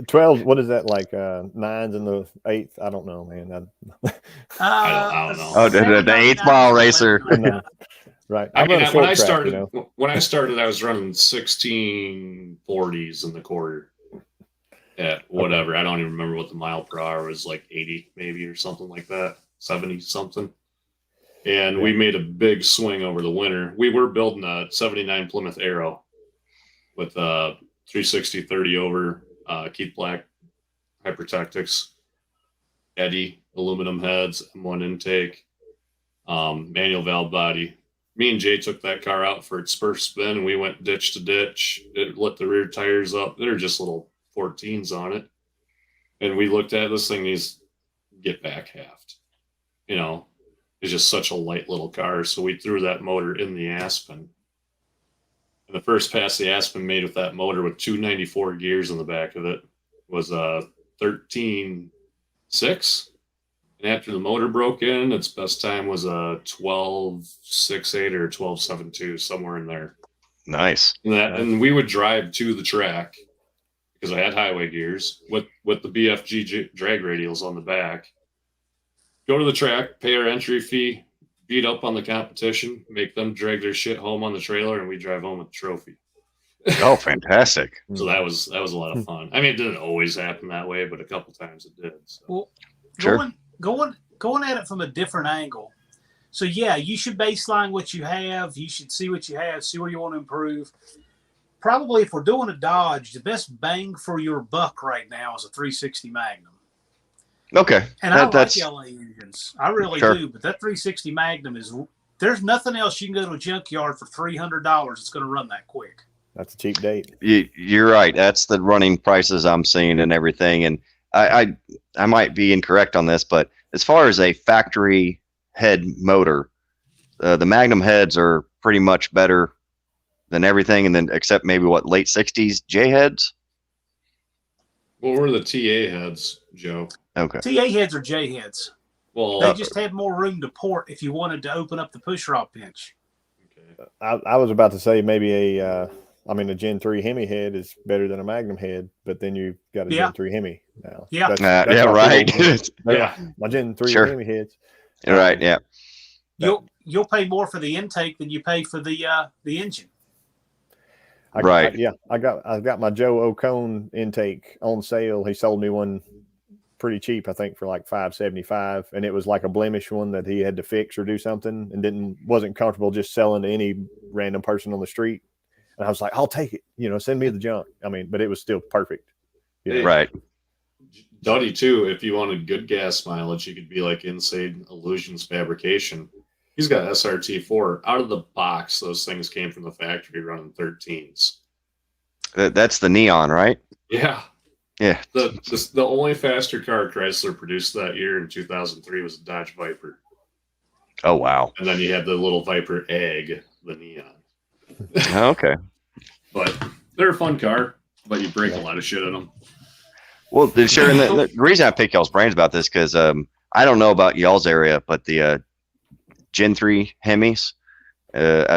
12, what is that, like 9s in the 8th? I don't know, man. I don't know. Oh, the 8th mile racer. No. Right. I mean, when I track, started, I was running 1640s in the quarter at whatever. Okay. I don't even remember what the mile per hour was, like 80 maybe or something like that, 70 something. And we made a big swing over the winter. We were building a 79 Plymouth Arrow with 360 30 over Keith Black Hypertactics, Eddie aluminum heads, M1 intake, manual valve body. Me and Jay took that car out for its first spin, and we went ditch to ditch. It lit the rear tires up. They're just little 14s on it. And we looked at this thing, these get back halved. It's just such a light little car. So we threw that motor in the Aspen. And the first pass the Aspen made with that motor with 294 gears in the back of it was 13.6. And after the motor broke in, its best time was a 12.68 or 12.72, somewhere in there. Nice. And we would drive to the track because I had highway gears with the BFG drag radials on the back. Go to the track, pay our entry fee, beat up on the competition, make them drag their shit home on the trailer, and we drive home with the trophy. Oh, fantastic! So that was a lot of fun. I mean, it didn't always happen that way, but a couple times it did. So. Well, sure. Going at it from a different angle. So yeah, you should baseline what you have. You should see what you have, see where you want to improve. Probably if we're doing a Dodge, the best bang for your buck right now is a 360 Magnum. Okay. And I like LA engines. I really do. But that 360 Magnum there's nothing else you can go to a junkyard for $300 that's going to run that quick. That's a cheap date. You're right. That's the running prices I'm seeing and everything. And I might be incorrect on this, but as far as a factory head motor, the Magnum heads are pretty much better than everything. And then except maybe late 60s J heads. What were the TA heads, Joe? Okay. TA heads are J heads. Well, they just had more room to port if you wanted to open up the push rod pinch. Okay. I was about to say maybe a Gen 3 Hemi head is better than a Magnum head, but then you've got a Gen 3 Hemi now. Yeah. That's right. My Gen 3 Hemi heads. Right. Yeah. You'll pay more for the intake than you pay for the engine. I got my Joe O'Cone intake on sale. He sold me one pretty cheap, I think, for like $575, and it was like a blemish one that he had to fix or do something, and wasn't comfortable just selling to any random person on the street. And I was like, I'll take it. Send me the junk. I mean, but it was still perfect. Right. Duddie too. If you wanted good gas mileage, you could be like Insane Illusions Fabrication. He's got SRT4 out of the box. Those things came from the factory running 13s. That's the neon, right? Yeah. Yeah. The only faster car Chrysler produced that year in 2003 was a Dodge Viper. Oh, wow. And then you had the little Viper Egg, the neon. Okay. But they're a fun car, but you break a lot of shit in them. Well, sure. And the reason I pick y'all's brains about this, because I don't know about y'all's area, but the Gen 3 Hemis,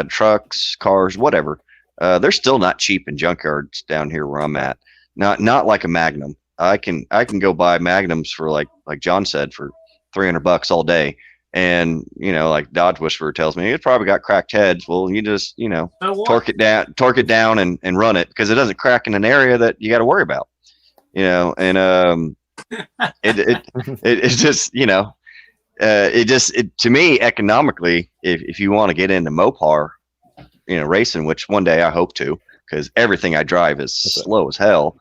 trucks, cars, whatever, they're still not cheap in junkyards down here where I'm at. Not like a Magnum. I can go buy Magnums for like John said for $300 all day, and like Dodge Whisperer tells me it's probably got cracked heads. Well, you just torque it down and run it, because it doesn't crack in an area that you got to worry about. And it's just to me economically, if you want to get into Mopar, racing, which one day I hope to, because everything I drive is slow as hell.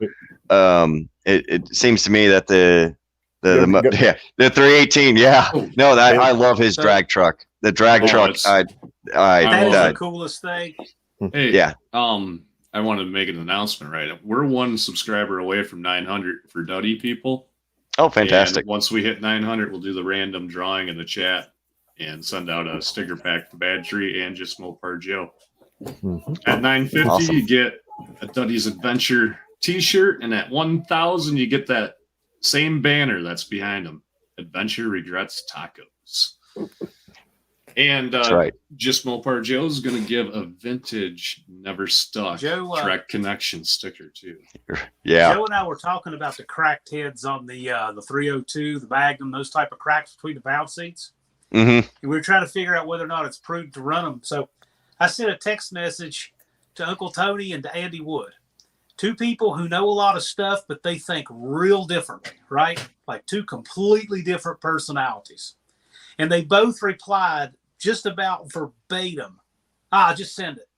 It seems to me that the 318, yeah. No, I love his drag truck. The drag truck, that is the coolest thing. Hey, yeah. I want to make an announcement, right? We're one subscriber away from 900 for Duddie people. Oh, fantastic. And once we hit 900, we'll do the random drawing in the chat and send out a sticker pack to Bad Tree and just Mopar Joe. Mm-hmm. At 950, awesome. You get a Duddie's Adventure t-shirt, and at 1,000 you get that same banner that's behind them. Adventure Regrets Tacos. And That's right. Just Mopar Joe's going to give a vintage Never Stuck Direct Connection sticker too. Yeah. Joe and I were talking about the cracked heads on the 302, the Magnum, those type of cracks between the valve seats. Mm-hmm. And we were trying to figure out whether or not it's prudent to run them. So I sent a text message to Uncle Tony and to Andy Wood, two people who know a lot of stuff, but they think real differently, right? Like two completely different personalities. And they both replied just about verbatim, just send it.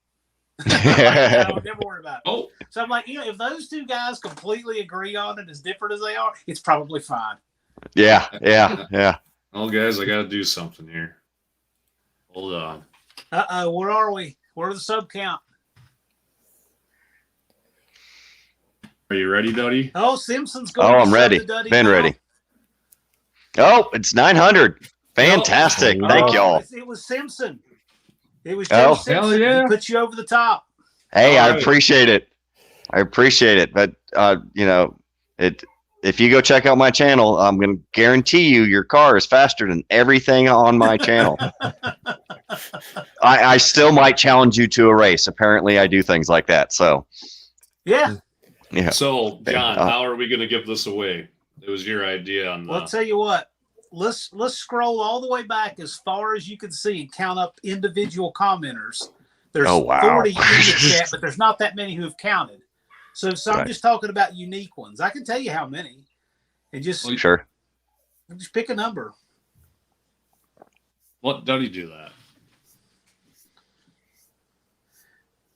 No, never worry about it. Oh. So I'm like, if those two guys completely agree on it as different as they are, it's probably fine. Yeah. Oh, guys, I got to do something here. Hold on. Uh-oh, where are we? Where's the sub count? Are you ready, Duddie? Oh, Simpson's going. Oh, I'm ready. Been ready. Oh, it's 900. Fantastic. Oh, Thank y'all. It was Simpson. It was Joe Simpson. Hell yeah. He put you over the top. Hey, All I right. appreciate it. But if you go check out my channel, I'm going to guarantee you your car is faster than everything on my channel. I still might challenge you to a race. Apparently, I do things like that. So, Yeah. So, John, how are we going to give this away? It was your idea on the. Well, I'll tell you what. Let's scroll all the way back as far as you can see and count up individual commenters. There's 40 in the chat, but there's not that many who have counted. So I'm just talking about unique ones. I can tell you how many, and just pick a number. Let Duddie do that.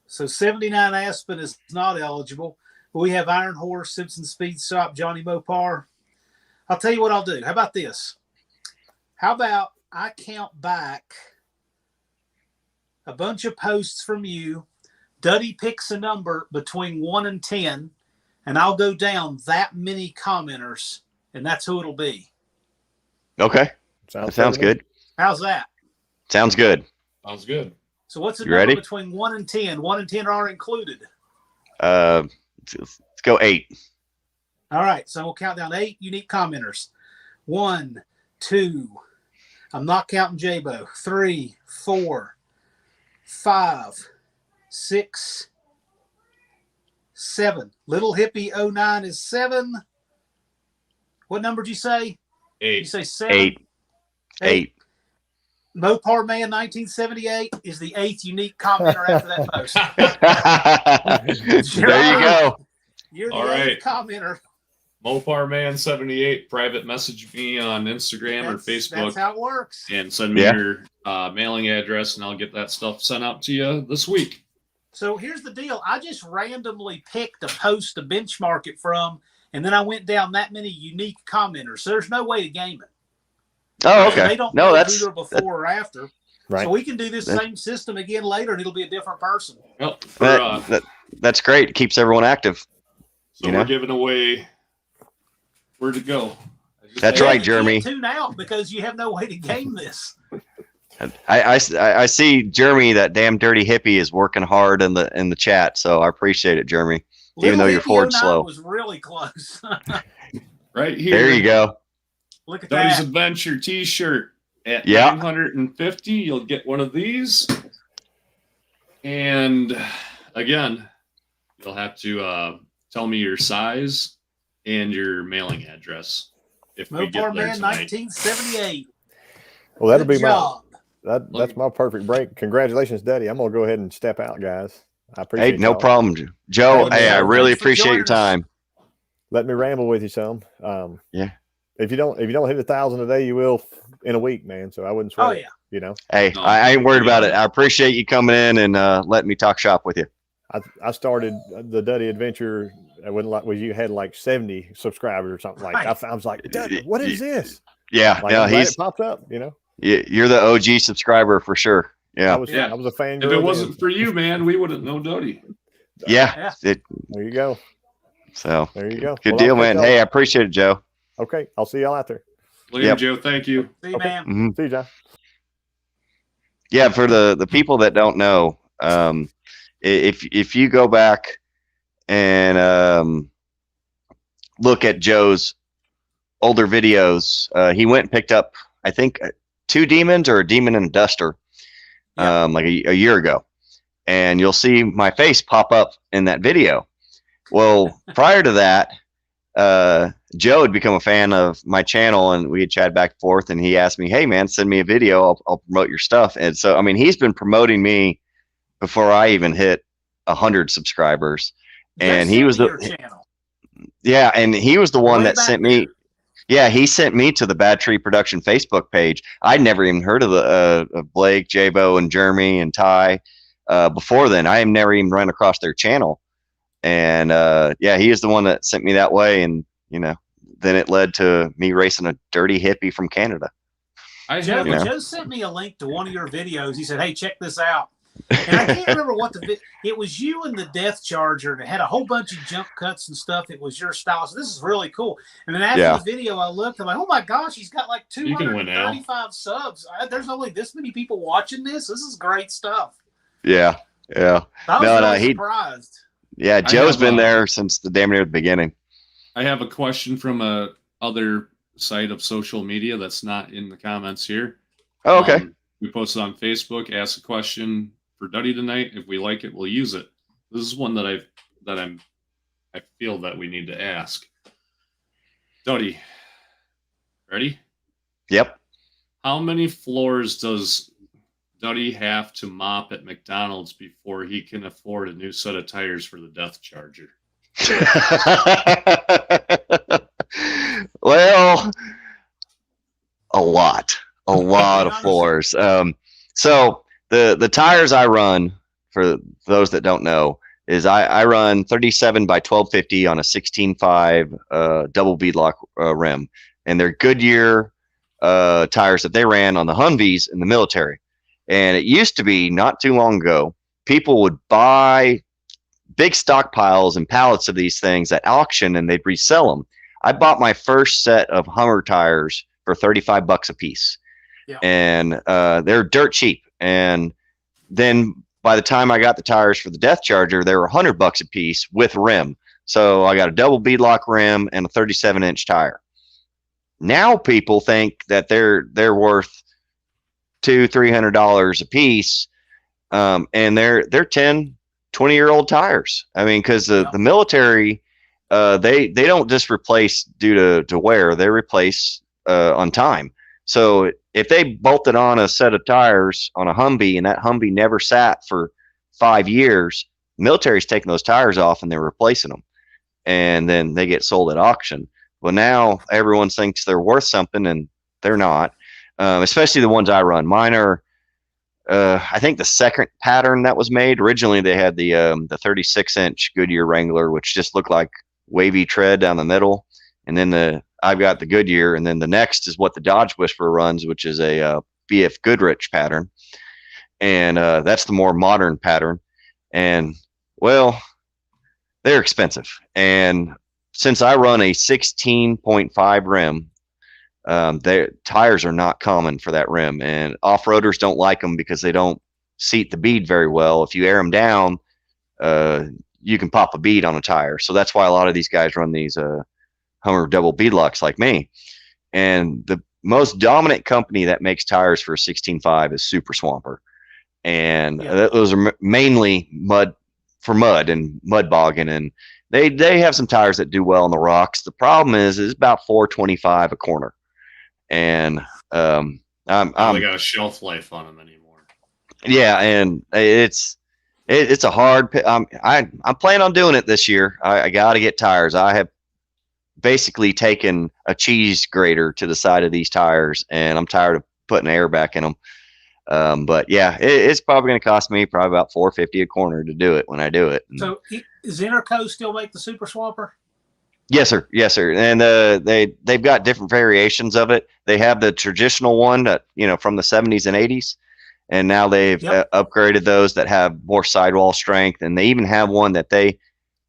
So 79 Aspen is not eligible. But we have Iron Horse, Simpson Speed Shop, Johnny Mopar. I'll tell you what I'll do. How about this? How about I count back a bunch of posts from you. Duddie picks a number between 1 and 10, and I'll go down that many commenters, and that's who it'll be. Okay. Sounds good. How's that? Sounds good. Sounds good. So what's the You number ready? between 1 and 10? 1 and 10 are included. Let's go 8. All right, so we'll count down 8 unique commenters. 1, 2, I'm not counting Jabo. 3, 4, 5, 6, 7. Little Hippie 09 is 7. What number did you say? 8. You say 7? 8. Mopar Man 1978 is the 8th unique commenter after that post. There you go. You're the All 8th right. commenter. Mopar Man 78. Private message me on Instagram or Facebook. That's how it works. And send me your mailing address, and I'll get that stuff sent out to you this week. So here's the deal. I just randomly picked a post to benchmark it from, and then I went down that many unique commenters. So there's no way to game it. Oh, okay. They don't No, know that's either before or after. Right. So we can do this same system again later, and it'll be a different person. Well, that's great. It keeps everyone active. so we're giving away. Where'd it go? That's right, Jeremy. You can't tune out because you have no way to game this. I see Jeremy, that damn dirty hippie, is working hard in the chat. So I appreciate it, Jeremy. Even though your Ford's slow. Was really close. Right here. There you go. Look at Duddie's that. Adventure T-shirt at 950. You'll get one of these. And again, you'll have to tell me your size and your mailing address if we get Mopar there Man tonight. 1978. Well, that'll Good be my job. that's my perfect break. Congratulations, Duddie. I'm gonna go ahead and step out, guys. I appreciate Hey, no y'all. problem, Joe. Hey, Hey, I Joe, really thanks for appreciate your joining us. time. Let me ramble with you some. Yeah. If you don't hit 1,000 a day, you will in a week, man. So I wouldn't sweat. Oh, it, yeah. You know, Hey, No, I ain't worried about it. I appreciate you coming in and letting me talk shop with you. I started the Duddie Adventure when you had like 70 subscribers or something like that. I was like, Duddie, what is this? Yeah, Like, no, I'm glad he's it popped up. You know, you're the OG subscriber for sure. I Yeah, was a fan. If it wasn't for you, man, we wouldn't know Duddie. yeah. There you go. So There you go. good Well, deal, I'll catch man. y'all- Hey, I appreciate it, Joe. Okay, I'll see y'all out there. Later, Yep. Joe. Thank you. See you, Okay. man. Mhm. See you, John. Yeah, for the people that don't know, if you go back and look at Joe's older videos. He went and picked up, I think, 2 demons or a demon and a duster, like a year ago. And you'll see my face pop up in that video. Well, prior to that, Joe had become a fan of my channel, and we had chatted back and forth, and he asked me, hey man, send me a video. I'll promote your stuff. And so, I mean, he's been promoting me before I even hit 100 subscribers. And he was the channel. Yeah, and he was the one that sent me. Yeah, he sent me to the Bad Tree Production Facebook page. I'd never even heard of the Blake, Jabo, and Jeremy and Ty before then. I had never even run across their channel. And yeah, he is the one that sent me that way. And, you know, then it led to me racing a dirty hippie from Canada. Joe sent me a link to one of your videos. He said, hey, check this out. And I can't remember what it was. You and the Death Charger, and it had a whole bunch of jump cuts and stuff. It was your style. So this is really cool. And then after the video, I looked, I'm like, oh my gosh, he's got like 235 subs. There's only this many people watching this. This is great stuff. Yeah. I was really surprised. Yeah, Joe's been there since the damn near the beginning. I have a question from a other site of social media that's not in the comments here. Oh, okay. We posted on Facebook. Ask a question for Duddie tonight. If we like it, we'll use it. This is one that I feel that we need to ask. Duddie, ready? Yep. How many floors does Duddie have to mop at McDonald's before he can afford a new set of tires for the Death Charger? Well, a lot of floors. So the tires I run, for those that don't know, is I run 37 by 1250 on a 16.5 double beadlock rim, and they're Goodyear tires that they ran on the Humvees in the military. And it used to be, not too long ago, people would buy big stockpiles and pallets of these things at auction, and they'd resell them. I bought my first set of Hummer tires for $35 a piece. Yeah. And they're dirt cheap. And then by the time I got the tires for the Death Charger, they were $100 a piece with rim. So I got a double beadlock rim and a 37-inch tire. Now people think that they're worth $200-$300 a piece, and they're 10, 20-year-old tires. I mean, because the military, they don't just replace due to wear; they replace on time. So if they bolted on a set of tires on a Humvee, and that Humvee never sat for 5 years, the military's taking those tires off and they're replacing them, and then they get sold at auction. Well, now everyone thinks they're worth something, and they're not. Especially the ones I run. Mine are, I think, the second pattern that was made. Originally, they had the 36-inch Goodyear Wrangler, which just looked like wavy tread down the middle. And then I've got the Goodyear, and then the next is what the Dodge Whisperer runs, which is a BF Goodrich pattern. And that's the more modern pattern. And, well, they're expensive. And since I run a 16.5 rim, their tires are not common for that rim, and off-roaders don't like them because they don't seat the bead very well. If you air them down, you can pop a bead on a tire. So that's why a lot of these guys run these Hummer double beadlocks like me. And the most dominant company that makes tires for a 16.5 is Super Swamper, and those are mainly mud and mud bogging, and they have some tires that do well on the rocks. The problem is it's about $425 a corner. And they got a shelf life on them anymore. Yeah, and it's a hard. I'm planning on doing it this year. I got to get tires. I have basically taken a cheese grater to the side of these tires, and I'm tired of putting air back in them. But yeah, it's probably going to cost me probably about $450 a corner to do it when I do it. So does Interco still make the Super Swamper? Yes, sir. Yes, sir. And they've got different variations of it. They have the traditional one that, from the 70s and 80s, and now they've upgraded those that have more sidewall strength. And they even have one that they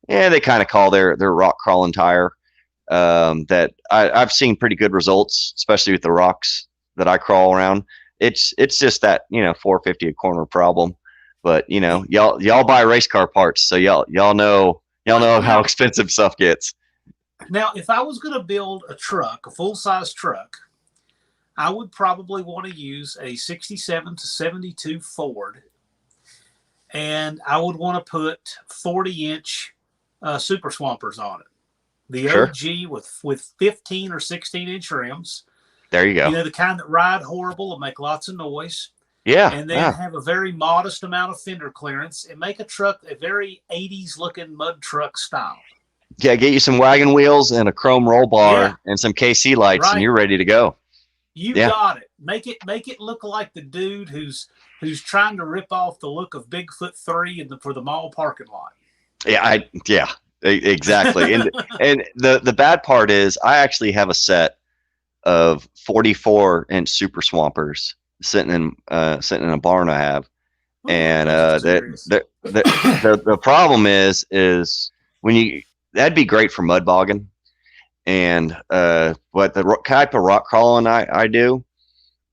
kind of call their rock crawling tire. That I've seen pretty good results, especially with the rocks that I crawl around. It's just that $450 a corner problem. But y'all buy race car parts, so y'all know Y'all know how expensive stuff gets. Now, if I was going to build a truck, a full-size truck, I would probably want to use a 67 to 72 Ford, and I would want to put 40-inch Super Swampers on it. The OG with 15 or 16-inch rims. There you go. You know, the kind that ride horrible and make lots of noise. Yeah. And then have a very modest amount of fender clearance and make a truck a very 80s looking mud truck style. Yeah, get you some wagon wheels and a chrome roll bar and some KC lights, and you're ready to go. You got it. Make it look like the dude who's trying to rip off the look of Bigfoot 3 for the mall parking lot. Yeah, exactly. and the bad part is I actually have a set of 44-inch Super Swampers sitting in a barn I have, and the problem is when that'd be great for mud bogging, and what the type of rock crawling I do,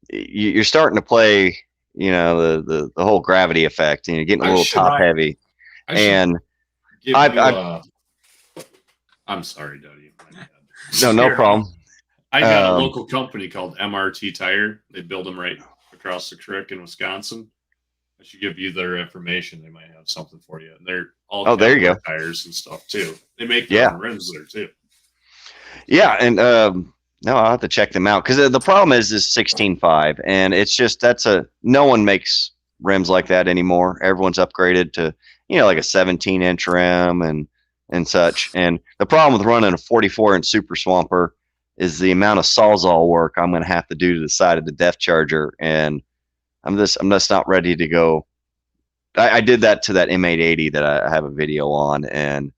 you're starting to play, you know, the whole gravity effect, and you're getting a little top heavy, and I'm sorry, Duddie. No problem. I got a local company called MRT Tire. They build them right across the creek in Wisconsin. I should give you their information. They might have something for you. And they're all there you go. Tires and stuff too. They make their own rims there too. Yeah, and no, I'll have to check them out because the problem is 16.5, and it's just no one makes rims like that anymore. Everyone's upgraded to, you know, like a 17-inch rim and such. And the problem with running a 44-inch Super Swamper is the amount of Sawzall work I'm going to have to do to the side of the Death Charger, and I'm just not ready to go. I did that to that M880 that I have a video on, and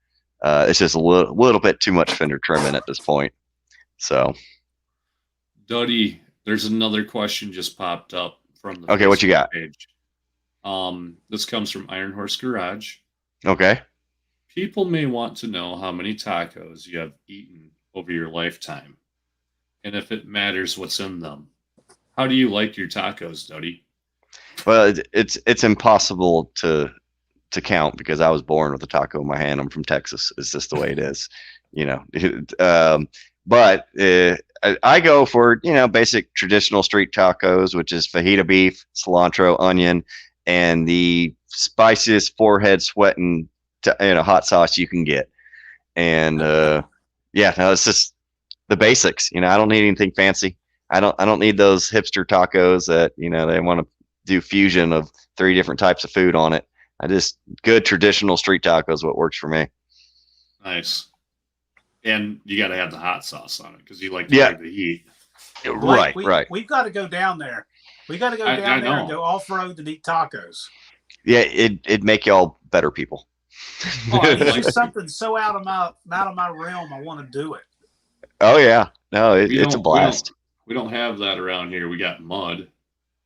it's just a little bit too much fender trimming at this point. So, Duddie, there's another question just popped up from the Facebook what you got? Page. This comes from Iron Horse Garage. Okay. People may want to know how many tacos you have eaten over your lifetime, and if it matters what's in them. How do you like your tacos, Duddie? Well, it's impossible to count because I was born with a taco in my hand. I'm from Texas. It's just the way it is, you know. But I go for, you know, basic traditional street tacos, which is fajita beef, cilantro, onion, and the spiciest forehead sweating hot sauce you can get. And it's just the basics. You know, I don't need anything fancy. I don't need those hipster tacos that, you know, they want to do fusion of 3 different types of food on it. Good traditional street tacos what works for me. Nice. And you got to have the hot sauce on it because you like the heat. Right. We've got to go down there. We got to go down there and go off-road and eat tacos. Yeah, it'd make y'all better people. It's just something so out of my realm. I want to do it. Oh yeah, no, it's a blast. We don't have that around here. We got mud,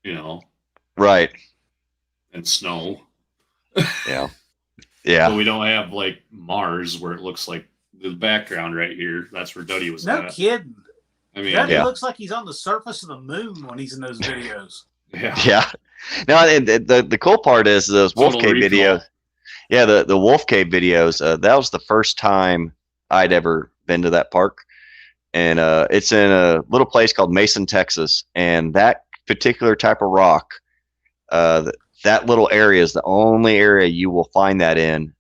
you know. Right. And snow. Yeah. But we don't have like Mars where it looks like the background right here. That's where Duddie was at. No kidding. I mean, Duddie looks like he's on the surface of the moon when he's in those videos. Yeah. Now, the cool part is those Wolf Cave videos. Yeah, the Wolf Cave videos. That was the first time I'd ever been to that park, and it's in a little place called Mason, Texas. And that particular type of rock, that little area is the only area you will find that in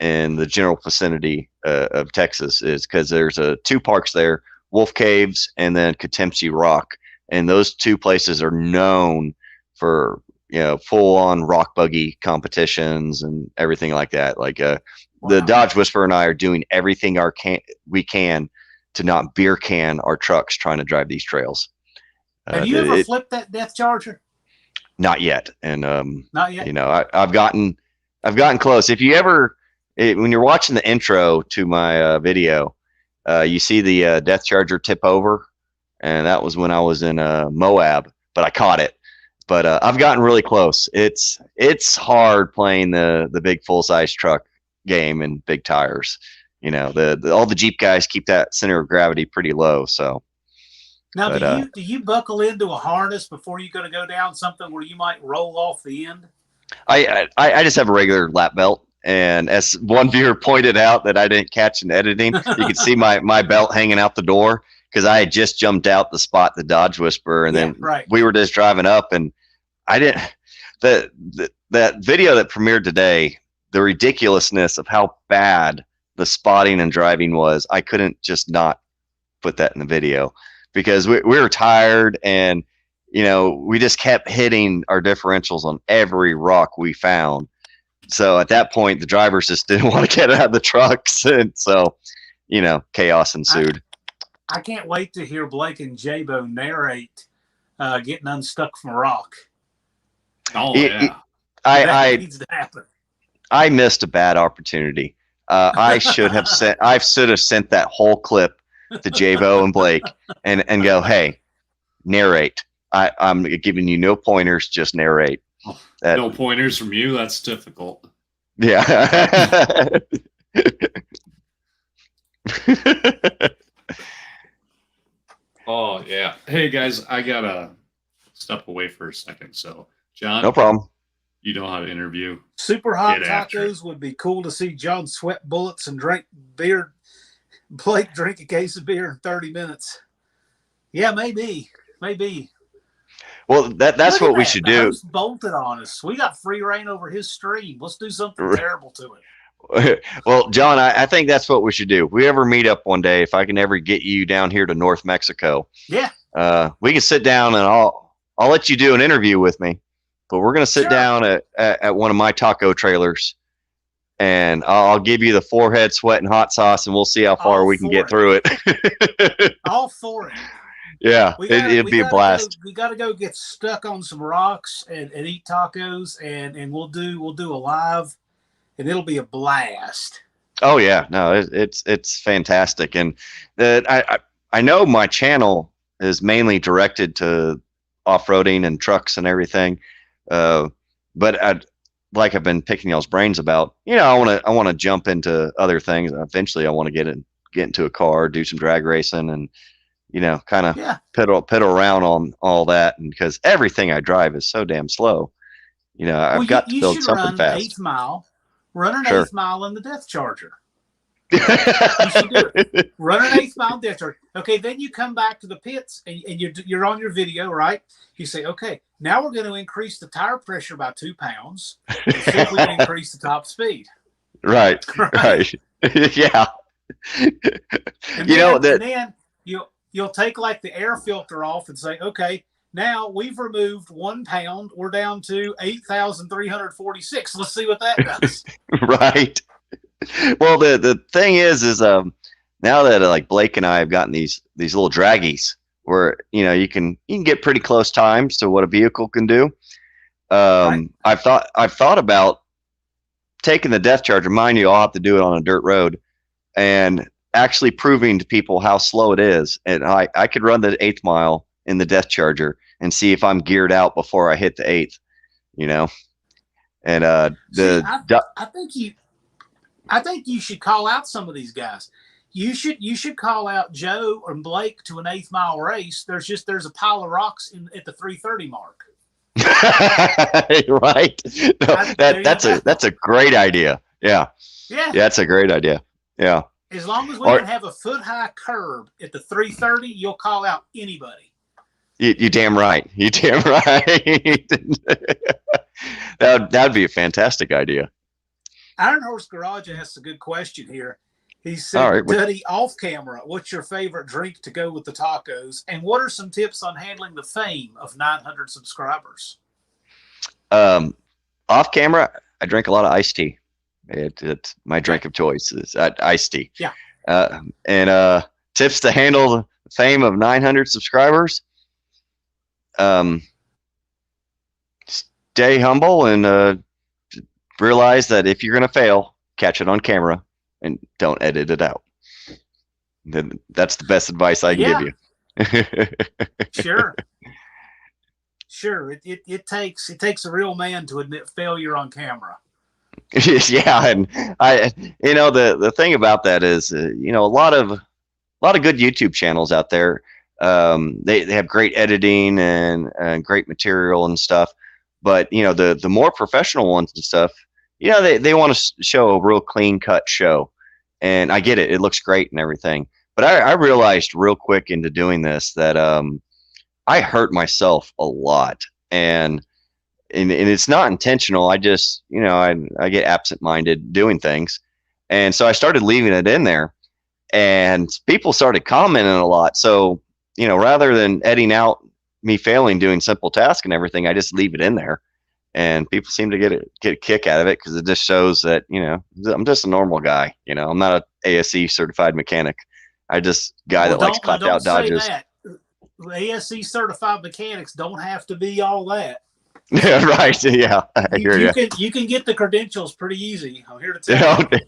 the general vicinity of Texas, is because there's 2 parks there, Wolf Caves and then Katemsi Rock, and those 2 places are known for, you know, full on rock buggy competitions and everything like that. Like the Dodge Whisperer and I are doing everything we can to not beer can our trucks trying to drive these trails. Have you ever flipped that Death Charger? Not yet, and not yet. You know, I've gotten close. If you ever, when you're watching the intro to my video, you see the Death Charger tip over, and that was when I was in Moab, but I caught it. But I've gotten really close. It's hard playing the big full size truck game and big tires. You know, all the Jeep guys keep that center of gravity pretty low. So now, do you buckle into a harness before you're going to go down something where you might roll off the end? I just have a regular lap belt, And as one viewer pointed out that I didn't catch in editing, you could see my belt hanging out the door because I had just jumped out the spot the Dodge Whisperer, and then we were just driving up, and I didn't. That video that premiered today, the ridiculousness of how bad the spotting and driving was, I couldn't just not put that in the video because we were tired, and we just kept hitting our differentials on every rock we found. So at that point, the drivers just didn't want to get out of the trucks, and so chaos ensued. I can't wait to hear Blake and Jabo narrate getting unstuck from a rock. Oh yeah, that needs to happen. I missed a bad opportunity. I should have sent that whole clip to Jabo and Blake and go, hey, narrate. I'm giving you no pointers, just narrate. No pointers from you. That's difficult. Yeah. Oh yeah. Hey guys, I gotta step away for a second. So John, no problem. You know how to interview. Super hot tacos would be cool to see John sweat bullets and drink beer. Blake drink a case of beer in 30 minutes. Yeah, maybe. Well, that's what we should do. He's bolted on us. We got free reign over his stream. Let's do something terrible to it. Well, John, I think that's what we should do. If we ever meet up one day, if I can ever get you down here to North Mexico, we can sit down and I'll let you do an interview with me. But we're gonna sit down at one of my taco trailers, and I'll give you the forehead sweat and hot sauce, and we'll see how far we can get through it. All for it. Yeah, it'd be a blast. We got to go get stuck on some rocks and eat tacos, and we'll do a live, and it'll be a blast. Oh yeah, no, it's fantastic, and I know my channel is mainly directed to off-roading and trucks and everything, but I've been picking y'all's brains about. I want to jump into other things. Eventually, I want to get into a car, do some drag racing, and kind of pedal around on all that. And because everything I drive is so damn slow, I've got to build something fast. Run an eighth mile in the Death Charger. You should do it. Run an eighth mile Death Charger. Okay, then you come back to the pits and you're on your video, right? You say, okay, now we're going to increase the tire pressure by 2 pounds and see if we can increase the top speed. Right. Yeah. And then you'll take like the air filter off and say, okay, now we've removed 1 pound. We're down to 8,346. Let's see what that does. Right. Well, the thing is now that like Blake and I have gotten these little draggies where you can get pretty close times to what a vehicle can do. Right. I've thought about taking the Death Charger. Mind you, I'll have to do it on a dirt road and actually proving to people how slow it is. And I could run the 8th mile in the Death Charger and see if I'm geared out before I hit the 8th. And I think you should call out some of these guys. You should call out Joe and Blake to an 8th mile race. There's a pile of rocks at the 3:30 mark. Right. No, that's a great idea. Yeah. Yeah. That's a great idea. Yeah. As long as we can have a foot-high curb at the 3:30, you'll call out anybody. You damn right. You damn right. That'd be a fantastic idea. Iron Horse Garage asks a good question here. He said, Duddie, off camera, what's your favorite drink to go with the tacos? And what are some tips on handling the fame of 900 subscribers? Off camera, I drink a lot of iced tea. It's my drink of choice is iced tea. Yeah. And tips to handle the fame of 900 subscribers. Stay humble and realize that if you're going to fail, catch it on camera and don't edit it out. Then that's the best advice I can give you. Sure. It takes a real man to admit failure on camera. Yeah, and the thing about that is a lot of good YouTube channels out there. They have great editing and great material and stuff. But the more professional ones and stuff, they want to show a real clean cut show, and I get it. It looks great and everything. But I realized real quick into doing this that I hurt myself a lot, and it's not intentional. I just, I get absent-minded doing things. And so I started leaving it in there, and people started commenting a lot. So, rather than editing out me failing doing simple tasks and everything, I just leave it in there. And people seem to get a kick out of it because it just shows that, I'm just a normal guy. I'm not a ASE certified mechanic. I just guy that likes clapped out dodges. ASE certified mechanics don't have to be all that. Yeah, right. Yeah, I hear you. You can get the credentials pretty easy. I'm here to tell you.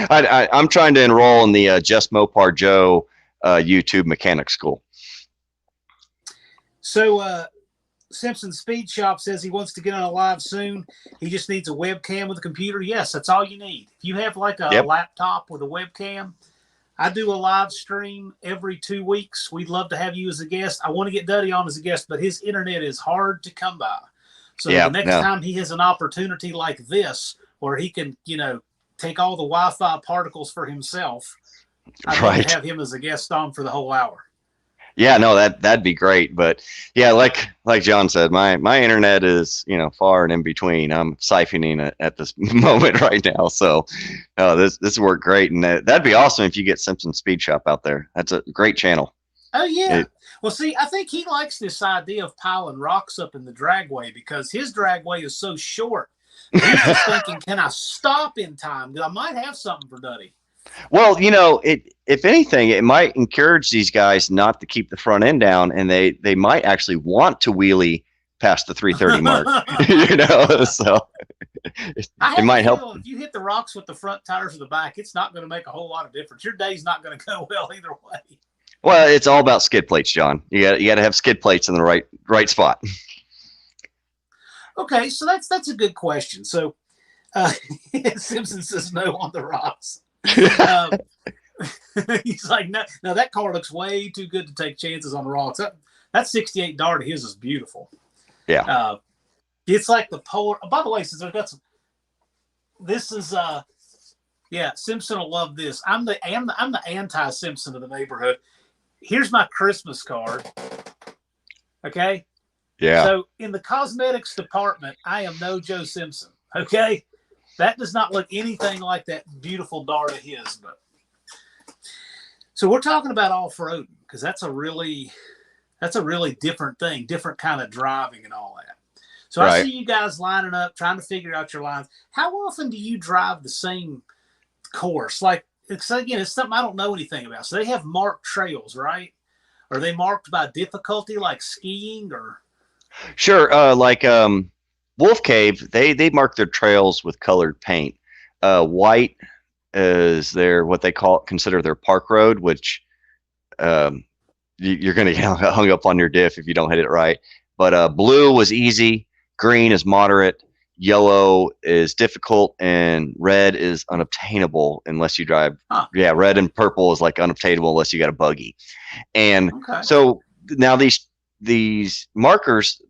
I'm trying to enroll in the Just Mopar Joe YouTube mechanic school. So Simpson Speed Shop says he wants to get on a live soon. He just needs a webcam with a computer. Yes, that's all you need. If you have like a laptop with a webcam, I do a live stream every 2 weeks. We'd love to have you as a guest. I want to get Duddie on as a guest, but his internet is hard to come by. So the next time he has an opportunity like this, where he can, take all the Wi-Fi particles for himself, I'd love to have him as a guest on for the whole hour. Yeah, no, that'd be great. But yeah, like John said, my internet is, far and in between. I'm siphoning it at this moment right now. So this worked great. And that'd be awesome if you get Simpson Speed Shop out there. That's a great channel. Oh, yeah. Well, see, I think he likes this idea of piling rocks up in the dragway because his dragway is so short. He's just thinking, can I stop in time? Because I might have something for Duddie. Well, if anything, it might encourage these guys not to keep the front end down, and they might actually want to wheelie past the 330 mark. So it might help. If you hit the rocks with the front tires or the back, it's not going to make a whole lot of difference. Your day's not going to go well either way. Well, it's all about skid plates, John. You got to have skid plates in the right spot. Okay, so that's a good question. So Simpson says no on the rocks. He's like, no, that car looks way too good to take chances on the rocks. That 68 Dart of his is beautiful. Yeah. It's like the polar. By the way, since I've got some, this is Simpson will love this. I'm the anti-Simpson of the neighborhood. Here's my Christmas card. Okay. Yeah. So in the cosmetics department, I am no Joe Simpson. Okay. That does not look anything like that beautiful Dart of his. But so we're talking about off-roading because that's a really different thing, different kind of driving and all that. So I see you guys lining up, trying to figure out your lines. How often do you drive the same course? It's something I don't know anything about. So they have marked trails, right? Are they marked by difficulty, like skiing or? Sure. Wolf Cave, they mark their trails with colored paint. White is what they consider their park road, which you're going to get hung up on your diff if you don't hit it right. But blue was easy, green is moderate, yellow is difficult, and red is unobtainable unless you drive. Huh. Yeah, red and purple is like unobtainable unless you got a buggy. And so now these markers,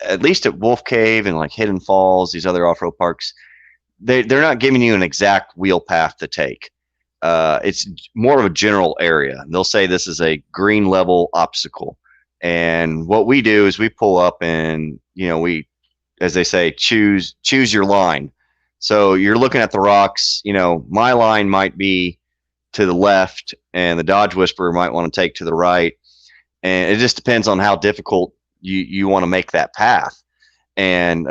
at least at Wolf Cave and like Hidden Falls, these other off-road parks, they're not giving you an exact wheel path to take. It's more of a general area. They'll say this is a green level obstacle. And what we do is we pull up and, we, as they say, choose your line. So you're looking at the rocks, my line might be to the left and the Dodge Whisperer might want to take to the right. And it just depends on how difficult you want to make that path. And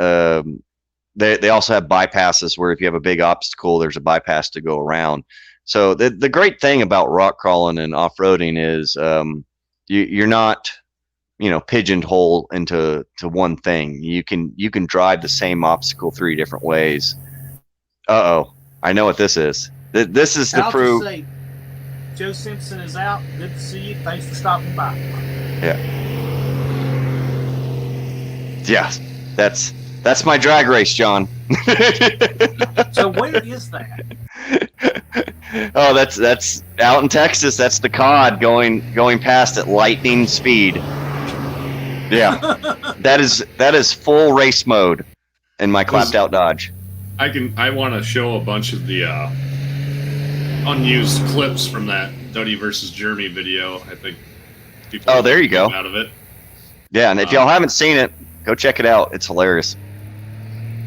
they also have bypasses where if you have a big obstacle, there's a bypass to go around. So the great thing about rock crawling and off-roading is you're not, pigeonholed into one thing. You can drive the same obstacle 3 different ways. I know what this is. This is the proof. Joe Simpson is out. Good to see you. Thanks for stopping by. Yeah, that's my drag race, John. So where is that? Oh, that's out in Texas. That's the COD going past at lightning speed. Yeah, that is full race mode. in my clapped out Dodge. I want to show a bunch of the unused clips from that Duddie versus Jeremy video. I think people. Oh, there you go. Out of it. Yeah, and if y'all haven't seen it, go check it out. It's hilarious.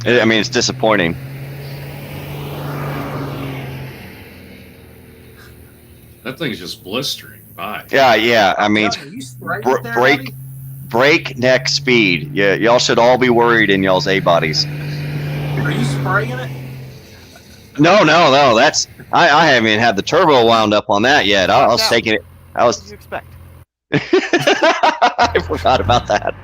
I mean, it's disappointing. That thing's just blistering by. Yeah. I mean, breakneck speed. Yeah, y'all should all be worried in y'all's A bodies. Are you spraying it? No. That's I haven't even had the turbo wound up on that yet. I was taking it. What do you expect? I forgot about that.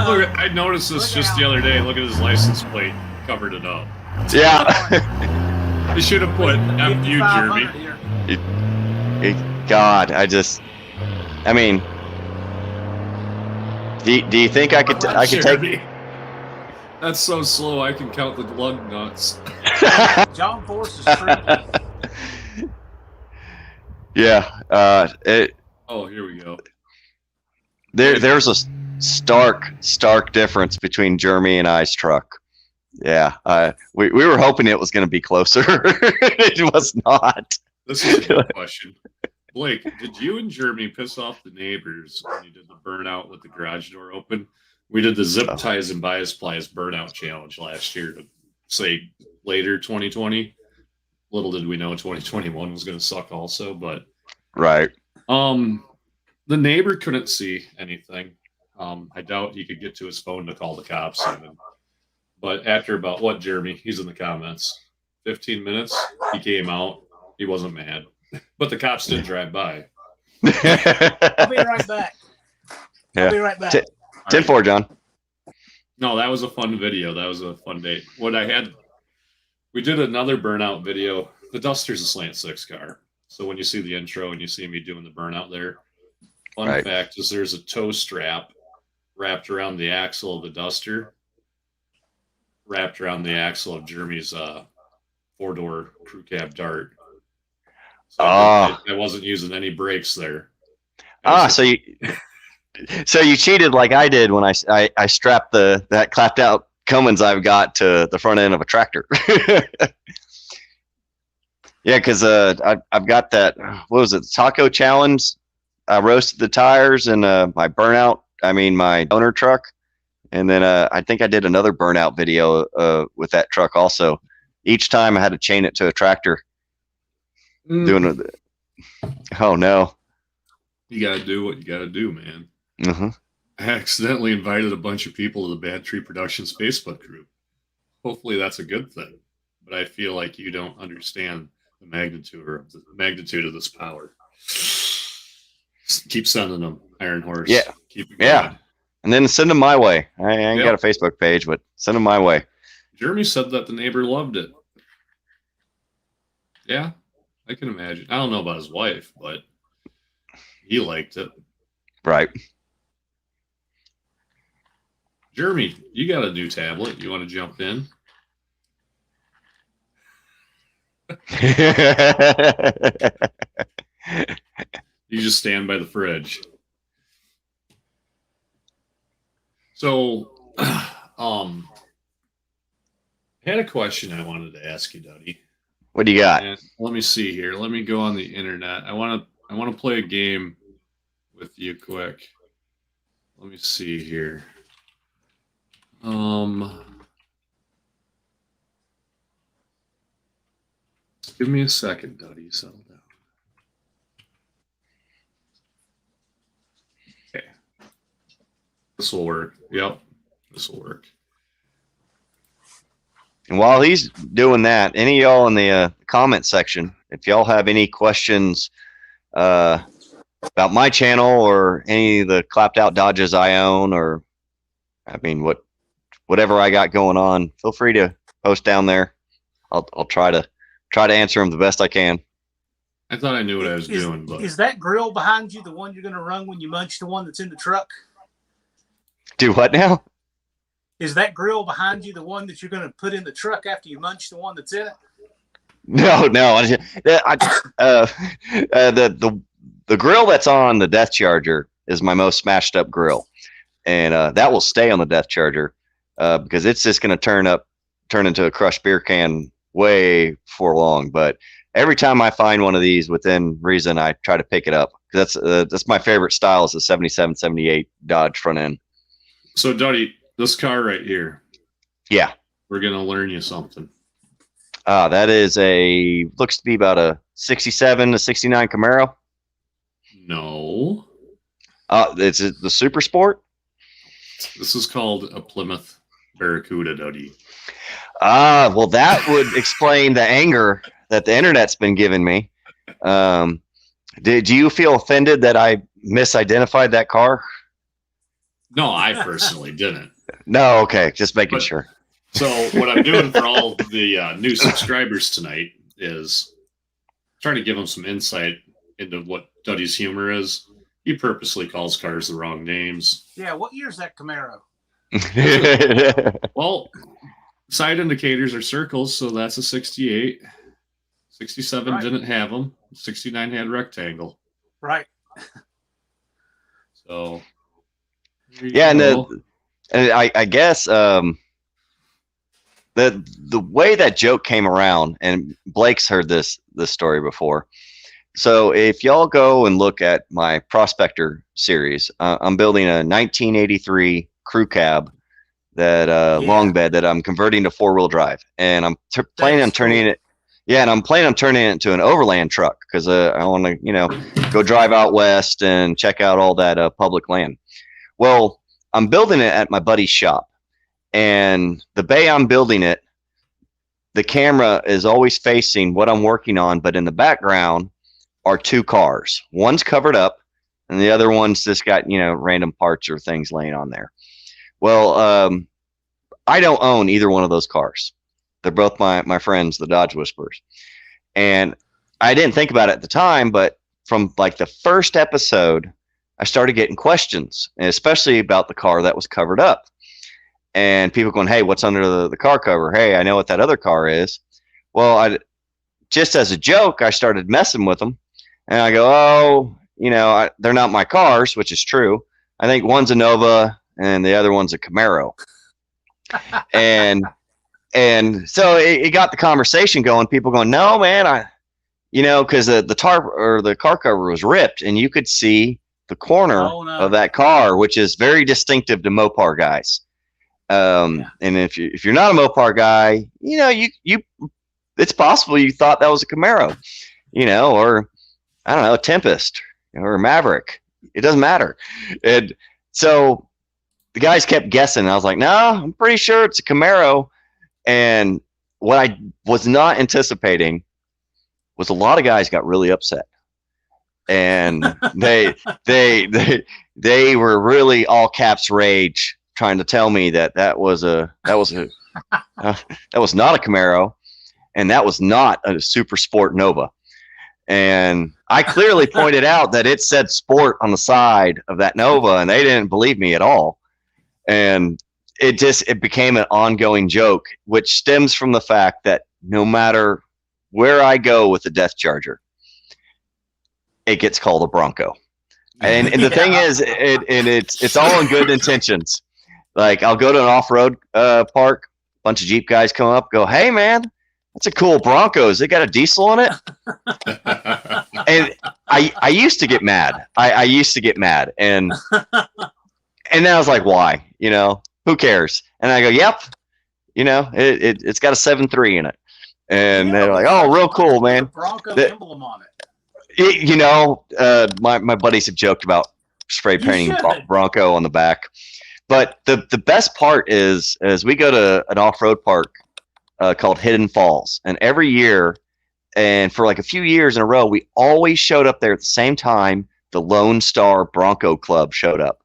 Look, I noticed this just the other day. Look at his license plate, covered it up. Yeah. They should have put F you, Jeremy. God, I mean, do you think I could take? That's so slow. I can count the lug nuts. John Force is tricky. Yeah. Oh, here we go. There's a stark difference between Jeremy and I's truck. Yeah. We were hoping it was going to be closer. It was not. This is a good question. Blake, did you and Jeremy piss off the neighbors when you did the burnout with the garage door open? We did the zip ties and bias plies burnout challenge last year to say later 2020. Little did we know 2021 was going to suck also, but right. The neighbor couldn't see anything. I doubt he could get to his phone to call the cops even. But after about what, Jeremy? He's in the comments. 15 minutes, he came out. He wasn't mad. But the cops did drive by. I'll be right back. I'll be right back. 10-4, John. No, that was a fun video. That was a fun day. We did another burnout video. The Duster's a slant 6 car. So when you see the intro and you see me doing the burnout there, fun fact is there's a tow strap wrapped around the axle of the Duster, wrapped around the axle of Jeremy's 4-door crew cab Dart. So I wasn't using any brakes there. So you cheated like I did when I strapped that clapped out Cummins I've got to the front end of a tractor. Yeah, because I've got that. What was it? Taco challenge. I roasted the tires in my donor truck, and then I think I did another burnout video with that truck also. Each time I had to chain it to a tractor. Oh no! You gotta do what you gotta do, man. Mm-hmm. I accidentally invited a bunch of people to the Bad Tree Productions Facebook group. Hopefully that's a good thing, but I feel like you don't understand the magnitude of this power. Keep sending them, Iron Horse. Yeah, keep it going. And then send them my way. I ain't got a Facebook page, but send them my way. Jeremy said that the neighbor loved it. Yeah, I can imagine. I don't know about his wife, but he liked it. Right. Jeremy, you got a new tablet. You want to jump in? You just stand by the fridge. So, I had a question I wanted to ask you, Duddie. What do you got? And let me see here. Let me go on the internet. I want to play a game with you quick. Let me see here. Give me a second, Duddie. Settle down. Okay. This will work. Yep. This will work. And while he's doing that, any of y'all in the comment section, if y'all have any questions about my channel or any of the clapped out Dodges I own, or whatever I got going on, feel free to post down there. I'll try to answer them the best I can. I thought I knew what I was doing, but is that grill behind you the one you're going to run when you munch the one that's in the truck? Do what now? Is that grill behind you the one that you're going to put in the truck after you munch the one that's in it? No. The grill that's on the Death Charger is my most smashed up grill, and that will stay on the Death Charger. because it's just going to turn into a crushed beer can way before long. But every time I find one of these within reason, I try to pick it up. That's my favorite style is the 77, 78 Dodge front end. So, Duddie, this car right here. Yeah. We're going to learn you something. That is looks to be about a 67 to 69 Camaro. No. It's the Super Sport. This is called a Plymouth Barracuda, Duddie. Well, that would explain the anger that the internet's been giving me. Did you feel offended that I misidentified that car? No, I personally didn't. No, okay, just making sure. So what I'm doing for all the new subscribers tonight is trying to give them some insight into what Duddie's humor is. He purposely calls cars the wrong names. Yeah, what year's that Camaro? Well, side indicators are circles, so that's a 68. 67 right. Didn't have them. 69 had rectangle. Right. So yeah, and I guess the way that joke came around, and Blake's heard this story before. So if y'all go and look at my Prospector series, I'm building a 1983 crew cab that long bed that I'm converting to 4-wheel drive, and I'm planning on turning it. Yeah, and I'm planning on turning it into an overland truck because I want to, go drive out west and check out all that public land. Well, I'm building it at my buddy's shop, and the bay I'm building it, the camera is always facing what I'm working on, but in the background are 2 cars. One's covered up, and the other one's just got, random parts or things laying on there. Well, I don't own either one of those cars. They're both my friends, the Dodge Whisperers. And I didn't think about it at the time, but from like the first episode, I started getting questions, and especially about the car that was covered up. And people going, hey, what's under the car cover? Hey, I know what that other car is. Well, just as a joke, I started messing with them. And I go, they're not my cars, which is true. I think one's a Nova and the other one's a Camaro. And so it got the conversation going. People going, no, man, because the tarp or the car cover was ripped, and you could see the corner of that car, which is very distinctive to Mopar guys. And if you're not a Mopar guy, you it's possible you thought that was a Camaro, or I don't know, a Tempest or a Maverick. It doesn't matter. And so the guys kept guessing. I was like, no, I'm pretty sure it's a Camaro. And what I was not anticipating was a lot of guys got really upset, and they were really all caps rage, trying to tell me that was not a Camaro, and that was not a Super Sport Nova. And I clearly pointed out that it said Sport on the side of that Nova, and they didn't believe me at all. And it became an ongoing joke, which stems from the fact that no matter where I go with the Death Charger, it gets called a Bronco. And the thing is, it's all in good intentions. Like, I'll go to an off-road park, a bunch of Jeep guys come up, go, hey man, that's a cool Bronco. Has it got a diesel in it? And I used to get mad. I used to get mad. And then I was like, why? Who cares? And I go, yep. It's got a 7.3 in it. And they're like, oh, real cool, man. Bronco emblem on it. My buddies have joked about spray painting Bronco on the back. But the best part is we go to an off-road park called Hidden Falls. And every year, and for like a few years in a row, we always showed up there at the same time the Lone Star Bronco Club showed up.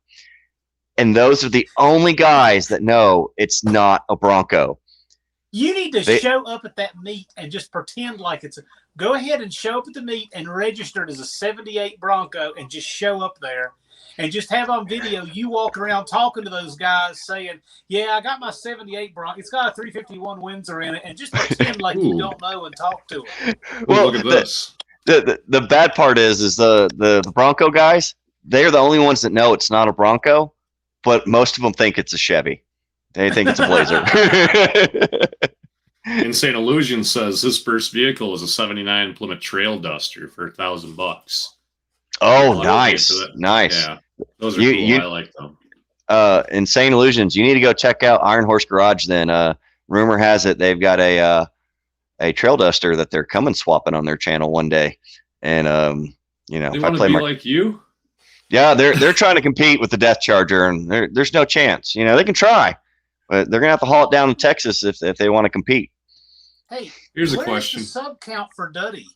And those are the only guys that know it's not a Bronco. You need to show up at that meet and just pretend like go ahead and show up at the meet and register it as a 78 Bronco and just show up there and just have on video you walk around talking to those guys saying, yeah, I got my 78 Bronco. It's got a 351 Windsor in it, and just pretend like you don't know and talk to them. Well, look at this. The bad part is the Bronco guys, they're the only ones that know it's not a Bronco. But most of them think it's a Chevy. They think it's a Blazer. Insane Illusion says his first vehicle was a '79 Plymouth Trail Duster for $1,000. Oh, nice. Yeah, those are cool. I like them. Insane Illusions. You need to go check out Iron Horse Garage. Then, rumor has it they've got a Trail Duster that they're coming swapping on their channel one day. And you know, they if want I play to be like you. Yeah, they're trying to compete with the Death Charger, and there's no chance. You know, they can try, but they're gonna have to haul it down to Texas if they want to compete. Hey, here's a question: the sub count for Duddie?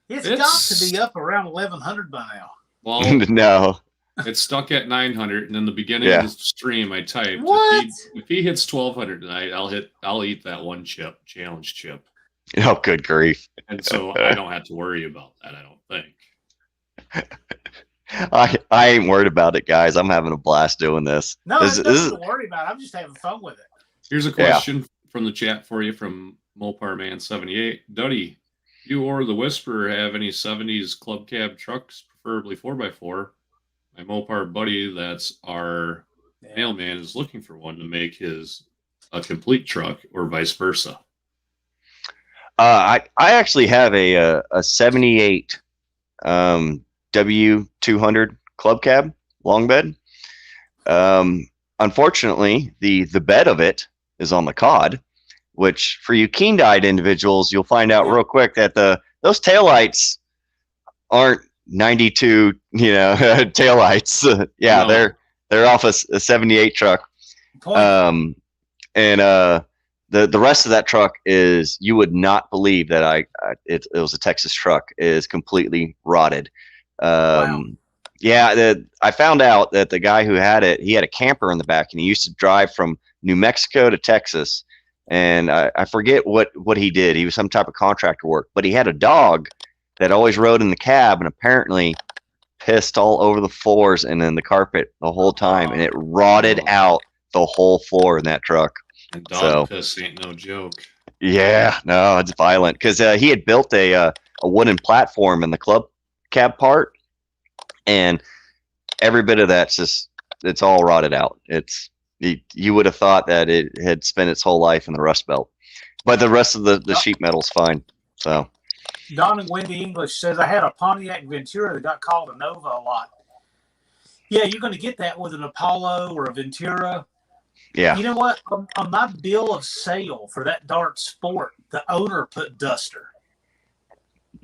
It's got to be up around 1,100 by now. Well, no, it's stuck at 900, and in the beginning of the stream, I typed if he hits 1,200 tonight, I'll eat that one challenge chip. Oh, good grief! And so I don't have to worry about that. I don't think. I ain't worried about it, guys. I'm having a blast doing this. No, there's nothing to worry about. I'm just having fun with it. Here's a question from the chat for you from Mopar Man 78. Duddie, you or the Whisperer have any 70s club cab trucks, preferably 4x4? My Mopar buddy, that's our mailman, is looking for one to make a complete truck, or vice versa. I actually have a 78 W200 club cab long bed. Unfortunately, the bed of it is on the cod, which for you keen-eyed individuals, you'll find out real quick that those taillights aren't 92, taillights. No. They're off a 78 truck. And the rest of that truck is, you would not believe that it was a Texas truck, is completely rotted. Yeah, I found out that the guy who had it, he had a camper in the back, and he used to drive from New Mexico to Texas. And I forget what he did. He was some type of contractor work, but he had a dog that always rode in the cab, and apparently pissed all over the floors and then the carpet the whole time, and it rotted out the whole floor in that truck. And dog piss ain't no joke. Yeah, no, it's violent, because he had built a wooden platform in the club cab part, and every bit of it's all rotted out. You would have thought that it had spent its whole life in the Rust Belt, but the rest of the sheet metal's fine. So Don and Wendy English says, I had a Pontiac Ventura that got called a Nova a lot. Yeah, you're going to get that with an Apollo or a Ventura. Yeah. You know what? On my bill of sale for that Dart Sport, the owner put Duster.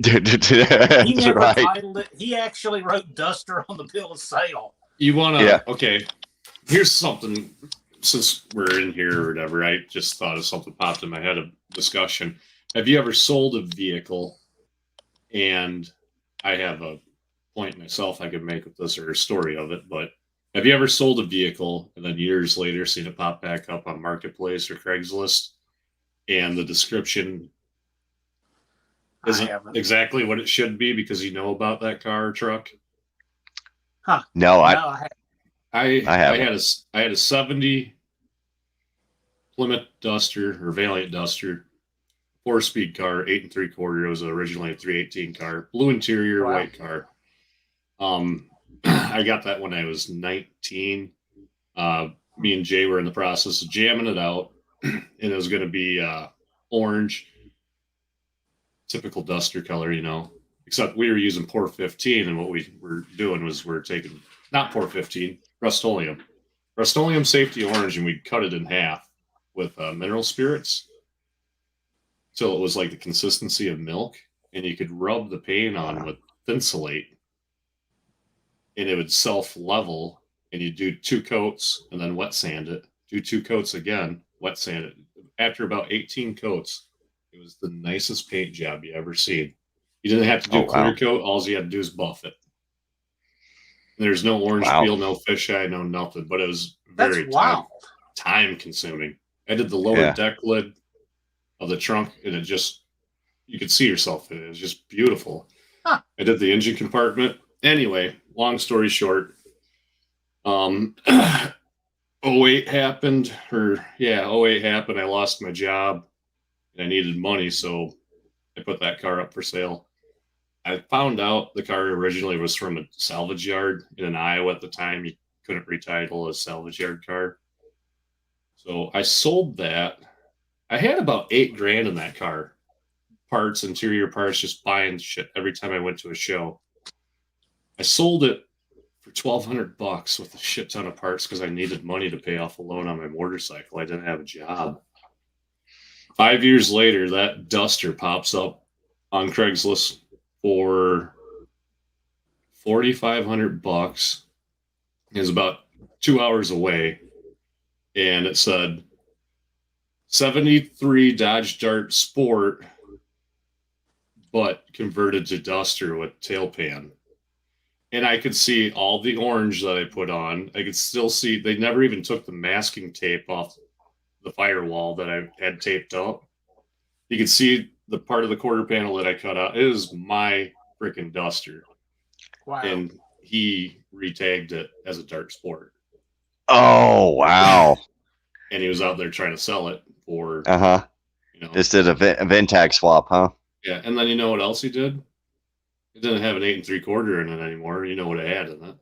He never titled it. He actually wrote Duster on the bill of sale. You want to? Yeah. Okay. Here's something. Since we're in here or whatever, I just thought of something popped in my head of discussion. Have you ever sold a vehicle? And I have a point myself I could make with this, or a story of it, but have you ever sold a vehicle and then years later seen it pop back up on Marketplace or Craigslist, and the description isn't exactly what it should be because you know about that car or truck? Huh? No, I had a 70 Plymouth Duster or Valiant Duster, 4-speed car, 8 3/4. It was originally a 318 car, blue interior, white car. I got that when I was 19. Me and Jay were in the process of jamming it out, and it was going to be orange, typical Duster color, except we were using Por 15, and what we were doing was we're taking, not Por 15, Rust-Oleum safety orange, and we'd cut it in half with mineral spirits till it was like the consistency of milk, and you could rub the paint on with Thinsulate, and it would self-level, and you do 2 coats and then wet sand it, do 2 coats again, wet sand it. After about 18 coats, it was the nicest paint job you ever seen. You didn't have to do clear coat. All you had to do is buff it. There's no orange peel, no fisheye, no nothing, but it was very time consuming. I did the lower deck lid of the trunk, and it just, you could see yourself in it. It was just beautiful. Huh. I did the engine compartment. Anyway, long story short, 08 happened, 08 happened. I lost my job, and I needed money, so I put that car up for sale. I found out the car originally was from a salvage yard in Iowa at the time. You couldn't retitle a salvage yard car. So I sold that. I had about $8,000 in that car. Parts, interior parts, just buying shit every time I went to a show. I sold it for $1,200 with a shit ton of parts because I needed money to pay off a loan on my motorcycle. I didn't have a job. 5 years later, that Duster pops up on Craigslist for $4,500. It was about 2 hours away, and it said 73 Dodge Dart Sport, but converted to Duster with tail pan. And I could see all the orange that I put on. I could still see they never even took the masking tape off the firewall that I had taped up. You could see the part of the quarter panel that I cut out. It was my freaking Duster. Wow. And he retagged it as a Dart Sport. Oh, wow. And he was out there trying to sell it for, Just did a VinTag swap, huh? Yeah. And then you know what else he did? It didn't have an 8 3/4 in it anymore. You know what it had in it?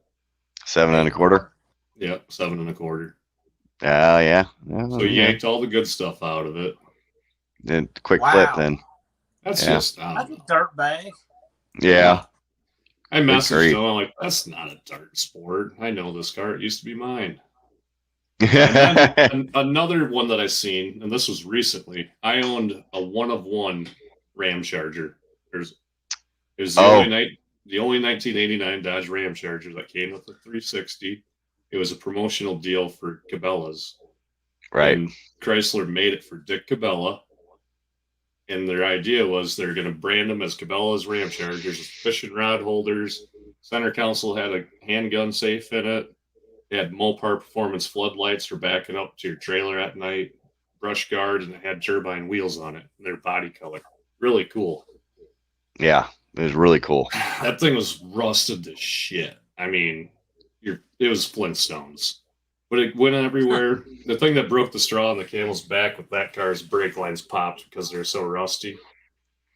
7 1/4. Yep, 7 1/4. Oh, yeah. So he yanked all the good stuff out of it. Then quick flip then. That's just that's a dirt bag. Yeah. I messaged him. I'm like, that's not a Dart Sport. I know this car. It used to be mine. And another one that I seen, and this was recently, I owned a 1-of-1 Ram Charger. It was the only 1989 Dodge Ram Charger that came with a 360. It was a promotional deal for Cabela's. Right. And Chrysler made it for Dick Cabela. And their idea was they're going to brand them as Cabela's Ram Chargers, fishing rod holders. Center console had a handgun safe in it. It had Mopar Performance floodlights for backing up to your trailer at night, brush guard, and it had turbine wheels on it. Their body color. Really cool. Yeah, it was really cool. That thing was rusted to shit. I mean, it was Flintstones. But it went everywhere. The thing that broke the straw on the camel's back with that car's brake lines popped because they're so rusty.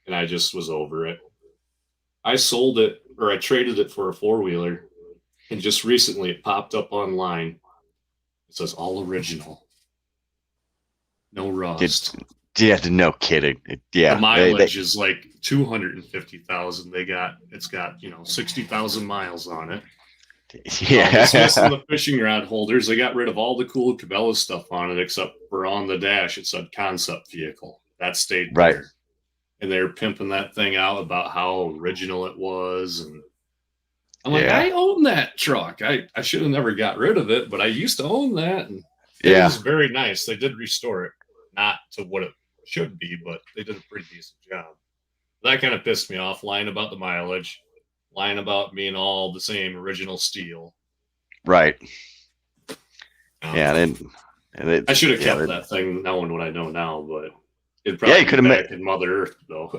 And I just was over it. I sold it, or I traded it for a 4-wheeler. And just recently it popped up online. It says all original. No rust. No kidding. Yeah. The mileage is like 250,000. It's got 60,000 miles on it. Yeah. It's missing the fishing rod holders. They got rid of all the cool Cabela stuff on it, except for on the dash, it said concept vehicle. That stayed right there. And they're pimping that thing out about how original it was. And I'm like, I own that truck. I should have never got rid of it, but I used to own that. And it was very nice. They did restore it, not to what it should be, but they did a pretty decent job. That kind of pissed me off, lying about the mileage. Lying about being all the same original steel. Right. I should have kept that thing knowing what I know now, but it probably could have made in Mother Earth though.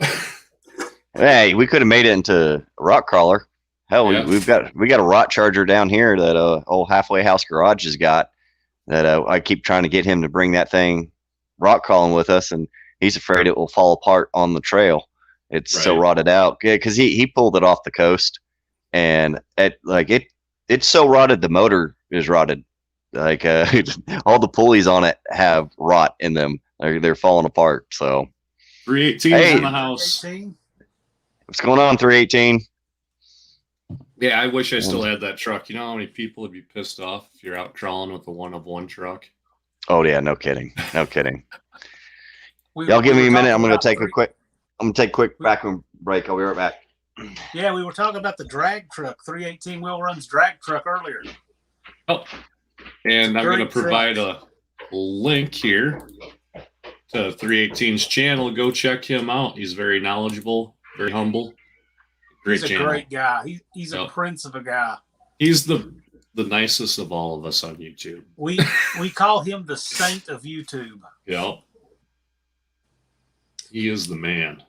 Hey, we could have made it into a rock crawler. Hell, we got a rot charger down here that old halfway house garage has got that I keep trying to get him to bring that thing rock crawling with us, and he's afraid it will fall apart on the trail. It's so rotted out. Yeah, because he pulled it off the coast, and it's so rotted the motor is rotted. Like all the pulleys on it have rot in them. They're falling apart. So 318 in the house. What's going on, 318? Yeah, I wish I still had that truck. You know how many people would be pissed off if you're out crawling with a 1-of-1 truck? Oh yeah, no kidding. Y'all give me a minute. I'm gonna take a quick backroom break. I'll be right back. Yeah, we were talking about the drag truck, 318 Wheel Run's drag truck earlier. Oh, and I'm going to provide a link here to 318's channel. Go check him out. He's very knowledgeable, very humble. He's a great guy. He's a prince of a guy. He's the nicest of all of us on YouTube. We call him the saint of YouTube. Yep. He is the man.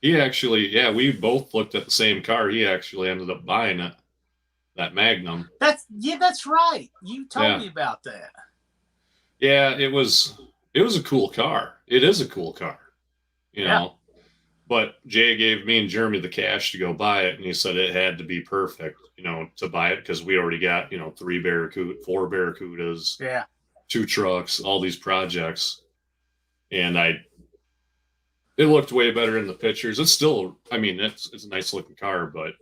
He actually, we both looked at the same car. He actually ended up buying it, that Magnum. That's right. You told me about that. Yeah, it was a cool car. It is a cool car, you know. But Jay gave me and Jeremy the cash to go buy it, and he said it had to be perfect, to buy it because we already got, 4 Barracudas. Yeah. 2 trucks, all these projects. And it looked way better in the pictures. It's still, I mean, it's a nice looking car, but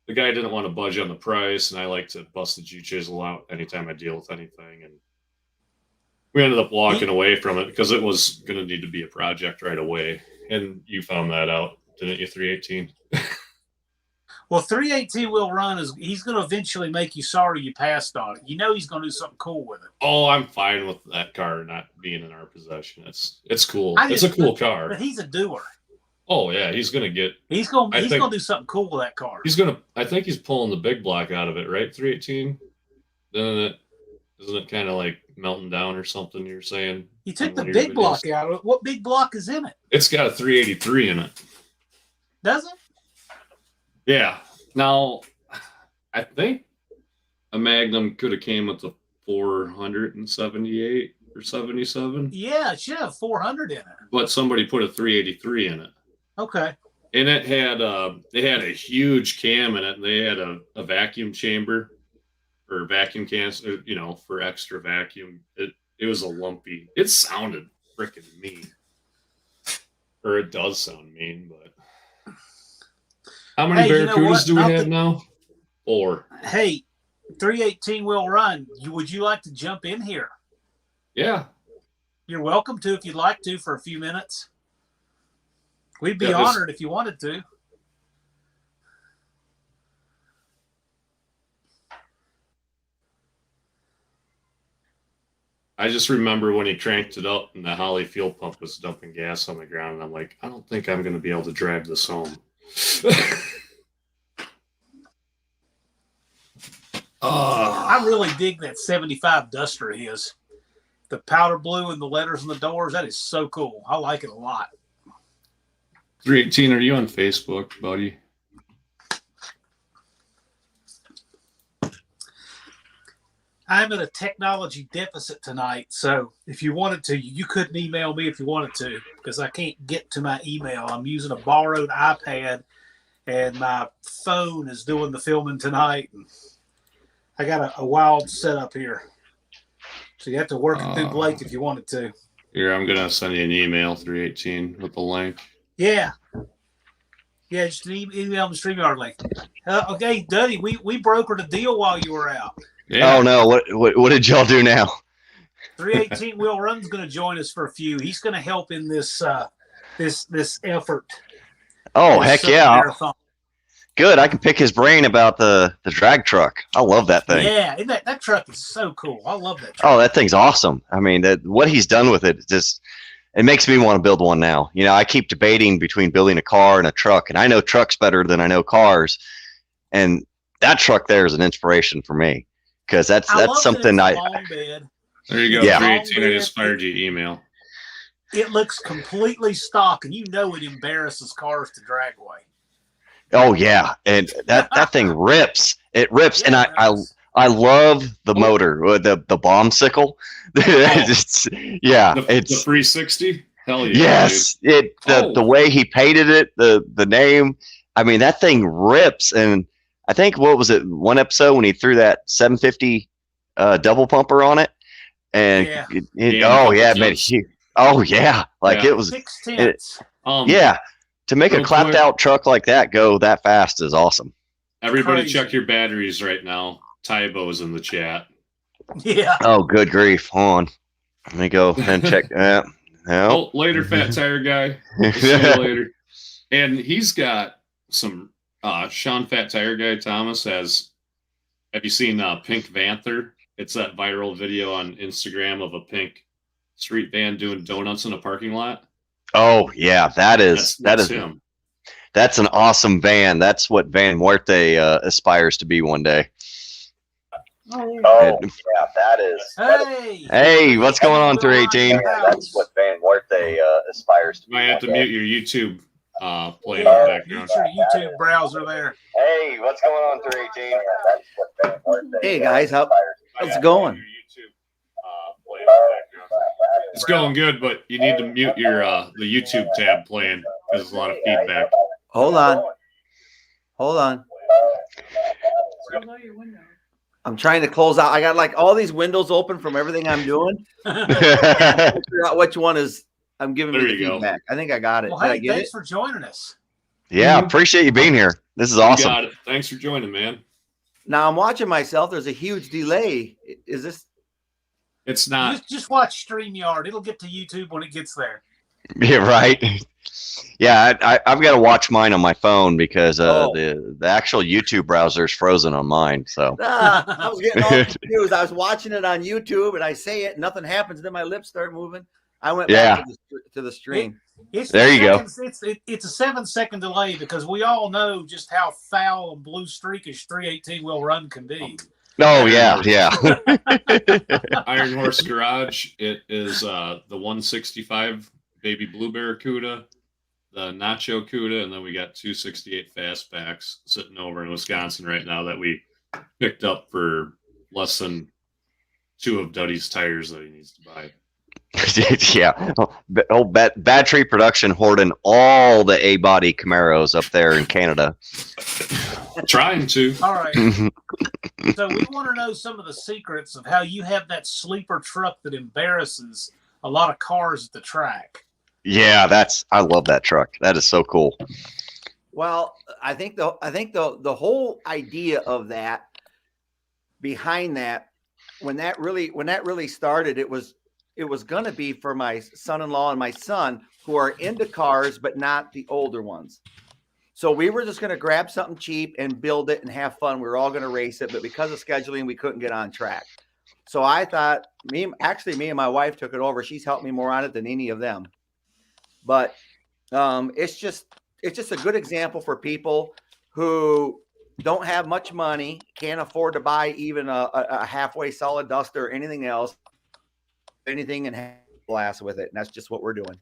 the guy didn't want to budge on the price. And I like to bust the Jew chisel out anytime I deal with anything. And we ended up walking away from it because it was going to need to be a project right away. And you found that out, didn't you, 318? Well, 318 will run he's going to eventually make you sorry you passed on it. You know he's going to do something cool with it. Oh, I'm fine with that car not being in our possession. It's cool. It's a cool car. But he's a doer. Oh yeah, he's going to do something cool with that car. I think he's pulling the big block out of it, right? 318. Isn't it kind of like melting down or something? You're saying he took the big block out of it. What big block is in it? It's got a 383 in it. Does it? Yeah. Now, I think a Magnum could have came with a 478 or 77. Yeah, it should have 400 in it. But somebody put a 383 in it. Okay. And it had a huge cam in it. And they had a vacuum chamber or vacuum canister, for extra vacuum. It was a lumpy. It sounded freaking mean, or it does sound mean, but. How many Barracudas do we have now? 4. Hey, 318 will run. Would you like to jump in here? Yeah. You're welcome to if you'd like to for a few minutes. We'd be honored if you wanted to. I just remember when he cranked it up and the Holly fuel pump was dumping gas on the ground, and I'm like, I don't think I'm going to be able to drive this home. I really dig that 75 Duster of his. The powder blue and the letters on the doors, that is so cool. I like it a lot. 318, are you on Facebook, buddy? I'm in a technology deficit tonight, so if you wanted to, you couldn't email me if you wanted to, because I can't get to my email. I'm using a borrowed iPad, and my phone is doing the filming tonight. And I got a wild setup here, so you have to work it through Blake if you wanted to. Here, I'm gonna send you an email, 318, with the link. Yeah, just email the StreamYard link. Okay, Duddie, we brokered a deal while you were out. Yeah. Oh no! What did y'all do now? 318 Will Run's going to join us for a few. He's going to help in this this effort. Oh heck yeah! Marathon. Good. I can pick his brain about the drag truck. I love that thing. Yeah, that truck is so cool. I love that truck. Oh, that thing's awesome. I mean, what he's done with it it makes me want to build one now. I keep debating between building a car and a truck, and I know trucks better than I know cars, and that truck there is an inspiration for me. Because that's something There you go. Yeah. 318, I just fired you email. It looks completely stock, and it embarrasses cars to drag away. Oh yeah, and that thing rips. It rips, and I love the motor, the bomb sickle. It's the 360. Hell yeah! Yes, the way he painted it, the name. I mean, that thing rips, and I think what was it? One episode when he threw that 750 double pumper on it, and it made it huge. Oh yeah, it was 6/10. To make a clapped out truck like that go that fast is awesome. Everybody, check your batteries right now. Tybo's in the chat. Yeah. Oh, good grief! Hold on, let me go and check that. Oh, later, fat tire guy. We'll see you later. And he's got some. Sean Fat Tire Guy Thomas has. Have you seen Pink Panther? It's that viral video on Instagram of a pink street van doing donuts in a parking lot. Oh yeah, that is him. That's an awesome van. That's what Van Muerte aspires to be one day. Oh yeah, that is. Hey, what's going on, 318? That's what Van Muerte aspires to be. You might have to mute your YouTube play in the background. Use your YouTube browser there. Hey, what's going on, 318? Hey guys, how's it going? It's going good, but you need to mute your the YouTube tab playing because there's a lot of feedback. Hold on. I'm trying to close out. I got like all these windows open from everything I'm doing. Figure out which one is I'm giving There me the you go. feedback. I think I got it. Well, Did I hey, get thanks it? for joining us. Yeah, appreciate you being here. This is You awesome. got it. Thanks for joining, man. Now I'm watching myself. There's a huge delay. Is this? It's not. Just watch StreamYard. It'll get to YouTube when it gets there. Yeah, right. Yeah, I've got to watch mine on my phone because the actual YouTube browser is frozen on mine. So I was getting all confused. I was watching it on YouTube and I say it, nothing happens. Then my lips start moving. I went back to the stream. There you go. It's a 7-second delay because we all know just how foul and blue streakish 318 wheel run can be. Oh yeah. Iron Horse Garage. It is the 165 Baby Blue Barracuda, the Nacho Cuda, and then we got 268 Fastbacks sitting over in Wisconsin right now that we picked up for less than 2 of Duddie's tires that he needs to buy. Yeah. Bad Tree Production hoarding all the A-body Camaros up there in Canada. Trying to. All right. So we want to know some of the secrets of how you have that sleeper truck that embarrasses a lot of cars at the track. Yeah, I love that truck. That is so cool. Well, I think the whole idea of that behind that when that really started, it was going to be for my son-in-law and my son who are into cars but not the older ones. So we were just going to grab something cheap and build it and have fun. We were all going to race it, but because of scheduling, we couldn't get on track. So I thought me and my wife took it over. She's helped me more on it than any of them. But it's just a good example for people who don't have much money, can't afford to buy even a halfway solid duster or anything else, anything, and have blast with it. And that's just what we're doing.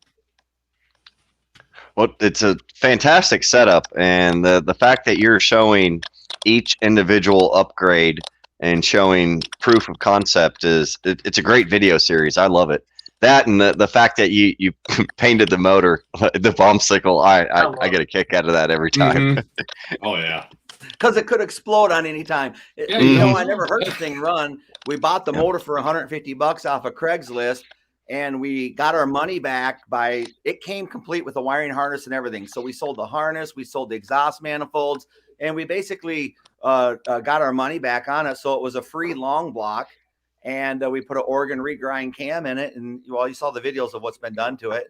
Well, it's a fantastic setup, and the fact that you're showing each individual upgrade and showing proof of concept it's a great video series. I love it. That and the fact that you painted the motor, the bombsicle, I get a kick out of that every time. Mm-hmm. Oh yeah, because it could explode on any time. I never heard the thing run. We bought the motor for $150 off of Craigslist, and we got our money back it came complete with the wiring harness and everything. So we sold the harness, we sold the exhaust manifolds, and we basically got our money back on it. So it was a free long block. And we put an Oregon regrind cam in it, and you saw the videos of what's been done to it,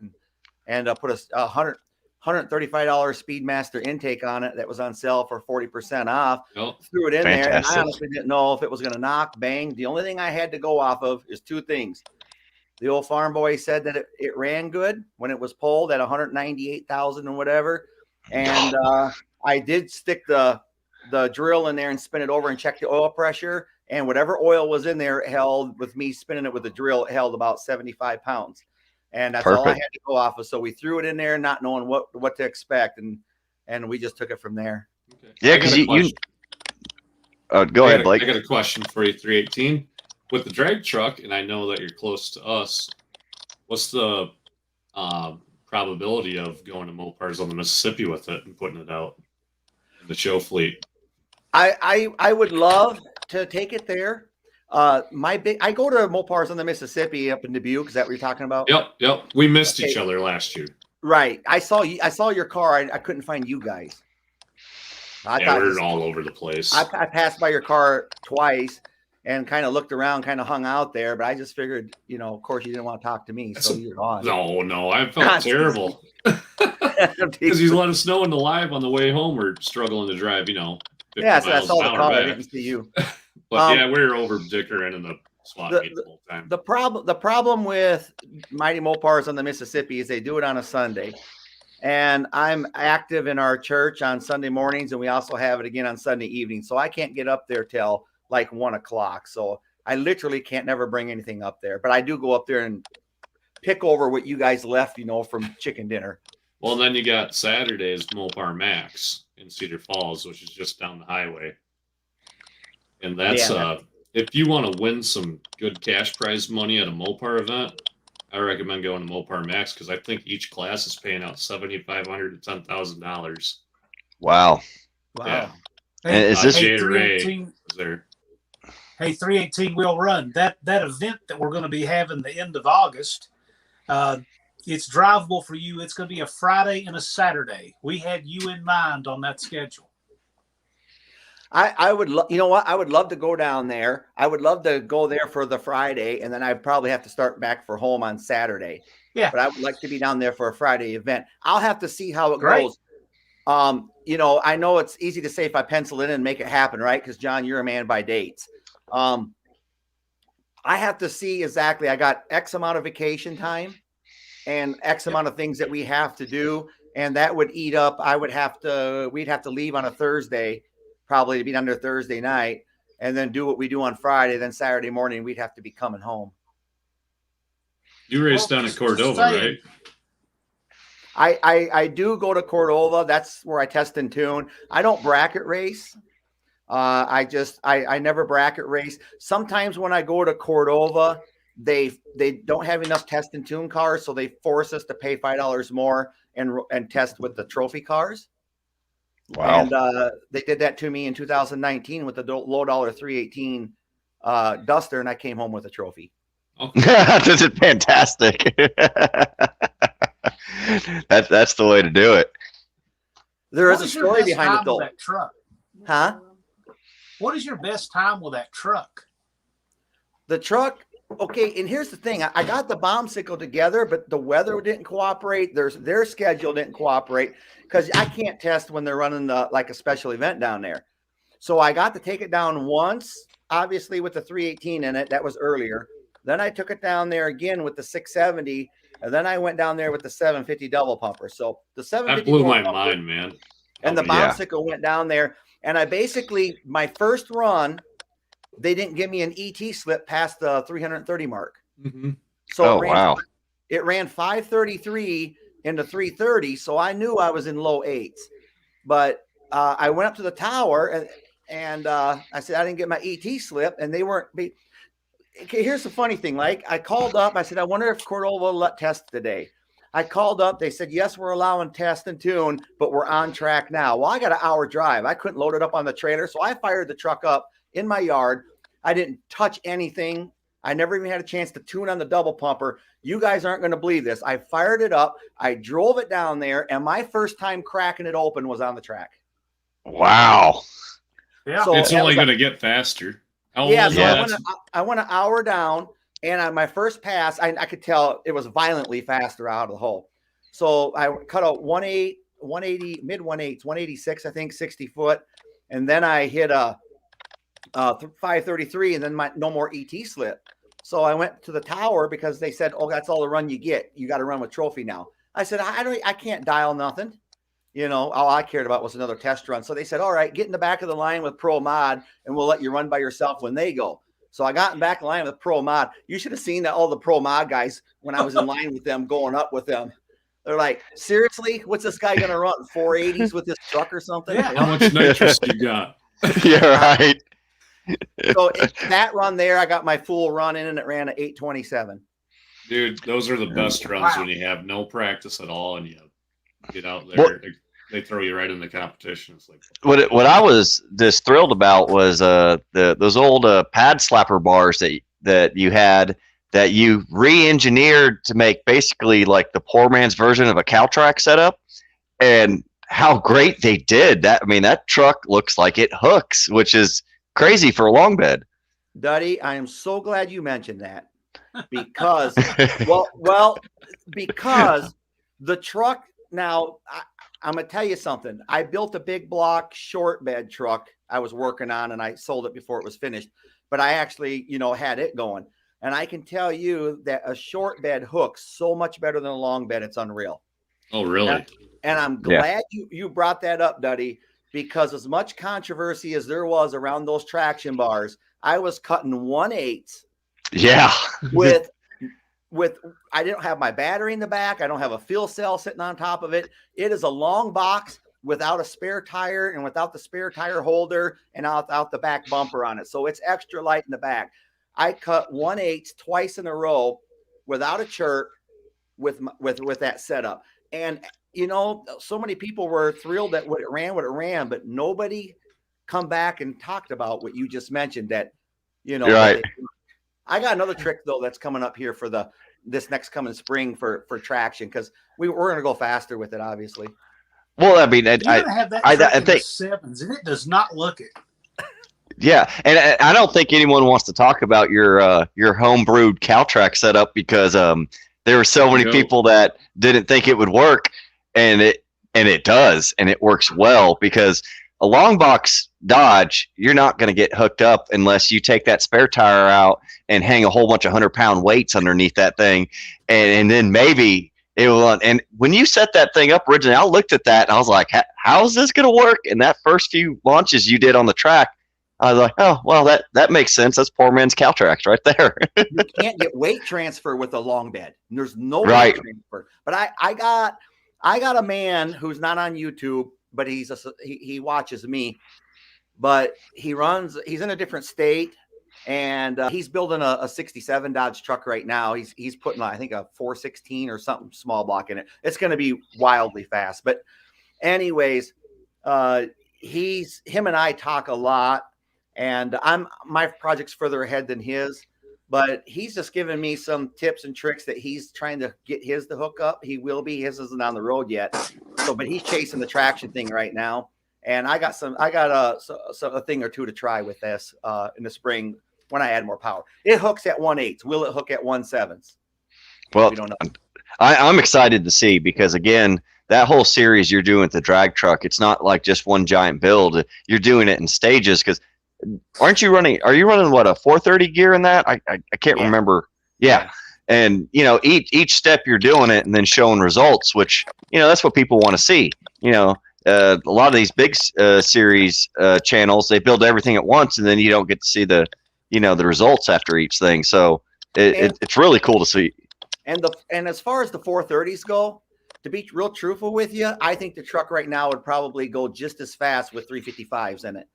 and put a $135 Speedmaster intake on it that was on sale for 40% off. Threw it in there, and I honestly didn't know if it was going to knock, bang. The only thing I had to go off of is 2 things. The old farm boy said that it ran good when it was pulled at 198,000 and whatever, and I did stick the drill in there and spin it over and check the oil pressure. And whatever oil was in there, it held, with me spinning it with the drill, it held about 75 pounds. And that's all I had to go off of. So we threw it in there, not knowing what to expect. And we just took it from there. Okay. Yeah, because you go ahead, Blake. I got a question for you, 318. With the drag truck, and I know that you're close to us, what's the probability of going to Mopars on the Mississippi with it and putting it out in the show fleet? I would love to take it there. I go to Mopars on the Mississippi up in Dubuque. Is that what you're talking about? Yep. We missed each other last year. Right. I saw your car. I couldn't find you guys. We're all over the place. I passed by your car twice and kind of looked around, kind of hung out there, but I just figured, of course you didn't want to talk to me, so you're on. No, I felt terrible. Because you let us know in the live on the way home we're struggling to drive, Yeah, so I saw the car. I didn't see you. But we were over dickering in the swap meet the whole time. The problem with Mighty Mopars on the Mississippi is they do it on a Sunday. And I'm active in our church on Sunday mornings, and we also have it again on Sunday evening. So I can't get up there till like 1 o'clock. So I literally can't never bring anything up there. But I do go up there and pick over what you guys left, from chicken dinner. Well, then you got Saturday's Mopar Max in Cedar Falls, which is just down the highway. And that's if you want to win some good cash prize money at a Mopar event, I recommend going to Mopar Max because I think each class is paying out $7,500 to $10,000. Wow. Yeah. And is this Jay Ray was there? Hey, 318 will run that event that we're going to be having the end of August. It's drivable for you. It's going to be a Friday and a Saturday. We had you in mind on that schedule. I would, you know what? I would love to go down there. I would love to go there for the Friday, and then I'd probably have to start back for home on Saturday. Yeah. But I would like to be down there for a Friday event. I'll have to see how it Great. goes. You know, I know it's easy to say if I pencil in and make it happen, right? Because John, you're a man by dates. I have to see exactly. I got X amount of vacation time and X amount of things that we have to do, and that would eat up. We'd have to leave on a Thursday, probably to be down there Thursday night, and then do what we do on Friday. Then Saturday morning, we'd have to be coming home. You raced down at Cordova, right? I do go to Cordova. That's where I test and tune. I don't bracket race. I never bracket race. Sometimes when I go to Cordova, they don't have enough test and tune cars, so they force us to pay $5 more and test with the trophy cars. Wow. And they did that to me in 2019 with the low dollar 318 Duster, and I came home with a trophy. This is fantastic. That's the way to do it. There is a story behind it, though. That truck? Huh? What is your best time with that truck? The truck. Okay, and here's the thing. I got the bombsicle together, but the weather didn't cooperate. Their schedule didn't cooperate because I can't test when they're running like a special event down there. So I got to take it down once, obviously with the 318 in it. That was earlier. Then I took it down there again with the 670, and then I went down there with the 750 double pumper. So the 750 that blew my mind, man. And the bombsicle went down there, and I basically my first run. They didn't give me an ET slip past the 330 mark. Mm-hmm. So it ran 533 into 330. So I knew I was in low eights, but I went up to the tower and I said, I didn't get my ET slip, and they weren't. Okay, here's the funny thing. Like I called up, I said, I wonder if Cordova will let test today. I called up. They said, yes, we're allowing test and tune, but we're on track now. Well, I got an hour drive. I couldn't load it up on the trailer. So I fired the truck up in my yard. I didn't touch anything. I never even had a chance to tune on the double pumper. You guys aren't going to believe this. I fired it up. I drove it down there, and my first time cracking it open was on the track. Wow. Yeah. So it's only going to get faster. So I went an hour down, and on my first pass, I could tell it was violently faster out of the hole. So I cut out 180, mid 180s, 186, I think, 60 foot. And then I hit a 533, and then no more ET slip. So I went to the tower because they said, oh, that's all the run you get. You got to run with trophy now. I said, I can't dial nothing. You know, all I cared about was another test run. So they said, all right, get in the back of the line with Pro Mod, and we'll let you run by yourself when they go. So I got in back of the line with Pro Mod. You should have seen all the Pro Mod guys when I was in line with them, going up with them. They're like, seriously, what's this guy going to run? 480s with this truck or something? Yeah. How much nitrous you got? Yeah, right. So that run there, I got my full run in, and it ran at 827. Dude, those are the best runs when you have no practice at all and you get out there. They throw you right in the competition. It's like what I was just thrilled about was those old pad slapper bars that you had that you re-engineered to make basically like the poor man's version of a cow track setup, and how great they did that. I mean, that truck looks like it hooks, which is crazy for a long bed. Duddie, I am so glad you mentioned that because, because the truck now. I'm going to tell you something. I built a big block short bed truck I was working on, and I sold it before it was finished. But I actually, had it going. And I can tell you that a short bed hooks so much better than a long bed. It's unreal. Oh, really? And I'm glad you brought that up, Duddie, because as much controversy as there was around those traction bars, I was cutting 1/8. Yeah. with I didn't have my battery in the back. I don't have a fuel cell sitting on top of it. It is a long box without a spare tire and without the spare tire holder and without the back bumper on it. So it's extra light in the back. I cut 1/8 twice in a row without a chirp with that setup. And so many people were thrilled that what it ran, but nobody come back and talked about what you just mentioned, that you know. Right. I got another trick though that's coming up here for this next coming spring for traction, because we're going to go faster with it, obviously. Well, I mean, You're going to have that trick in the sevens, and it does not look it. Yeah, and I don't think anyone wants to talk about your homebrewed Caltrack setup, because there were so many people that didn't think it would work, and it does, and it works well, because a long box Dodge, you're not going to get hooked up unless you take that spare tire out and hang a whole bunch of 100-pound weights underneath that thing, and then maybe it will. And when you set that thing up originally, I looked at that and I was like, how is this going to work? And that first few launches you did on the track, I was like, oh, well, that makes sense. That's poor man's Caltrax right there. You can't get weight transfer with a long bed. There's no Right. weight transfer. But I got a man who's not on YouTube, but he watches me. But he's in a different state, and he's building a 67 Dodge truck right now. He's putting, I think, a 416 or something small block in it. It's going to be wildly fast. But anyways, him and I talk a lot. And my project's further ahead than his, but he's just giving me some tips and tricks that he's trying to get his to hook up. He will be. His isn't on the road yet. But he's chasing the traction thing right now. And I got a thing or two to try with this in the spring when I add more power. It hooks at 1/8. Will it hook at 1/7? Well, we don't know. I'm excited to see, because again, that whole series you're doing with the drag truck, it's not like just one giant build. You're doing it in stages, because are you running what, a 430 gear in that? I can't remember. Yeah. And each step you're doing it and then showing results, which that's what people want to see. A lot of these big series channels, they build everything at once, and then you don't get to see the results after each thing. So it's really cool to see. And as far as the 430s go, to be real truthful with you, I think the truck right now would probably go just as fast with 355s in it.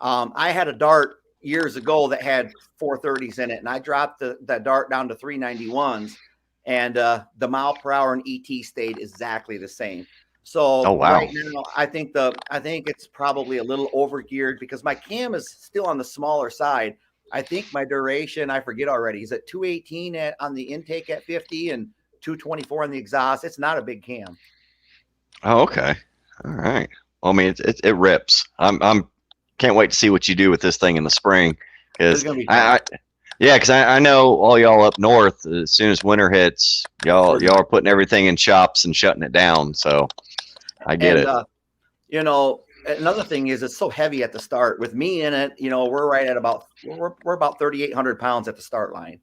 I had a Dart years ago that had 430s in it, and I dropped that Dart down to 391s, and the mile per hour and ET stayed exactly the same. So right now, I think it's probably a little over geared, because my cam is still on the smaller side. I think my duration, I forget already, is at 218 on the intake at 50 and 224 on the exhaust. It's not a big cam. Oh, okay. All right. Well, I mean, it rips. I'm can't wait to see what you do with this thing in the spring, because I know all y'all up north, as soon as winter hits, y'all are putting everything in shops and shutting it down. So I get it. Another thing is, it's so heavy at the start. With me in it, we're right at about 3,800 pounds at the start line.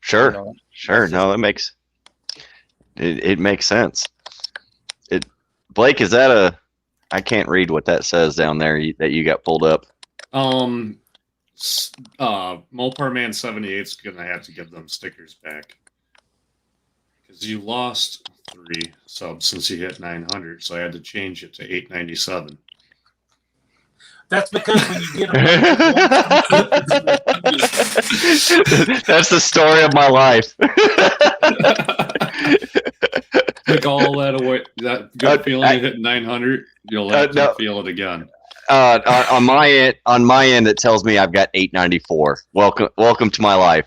Sure. No, it makes sense. Blake, is that I can't read what that says down there that you got pulled up. Mopar Man 78's gonna have to give them stickers back, because you lost 3 subs since you hit 900, so I had to change it to 897. That's because when you get them, that's the story of my life. Take all that away. That good feeling you hit 900, you'll have to feel it again. On my end, it tells me I've got 894. Welcome to my life.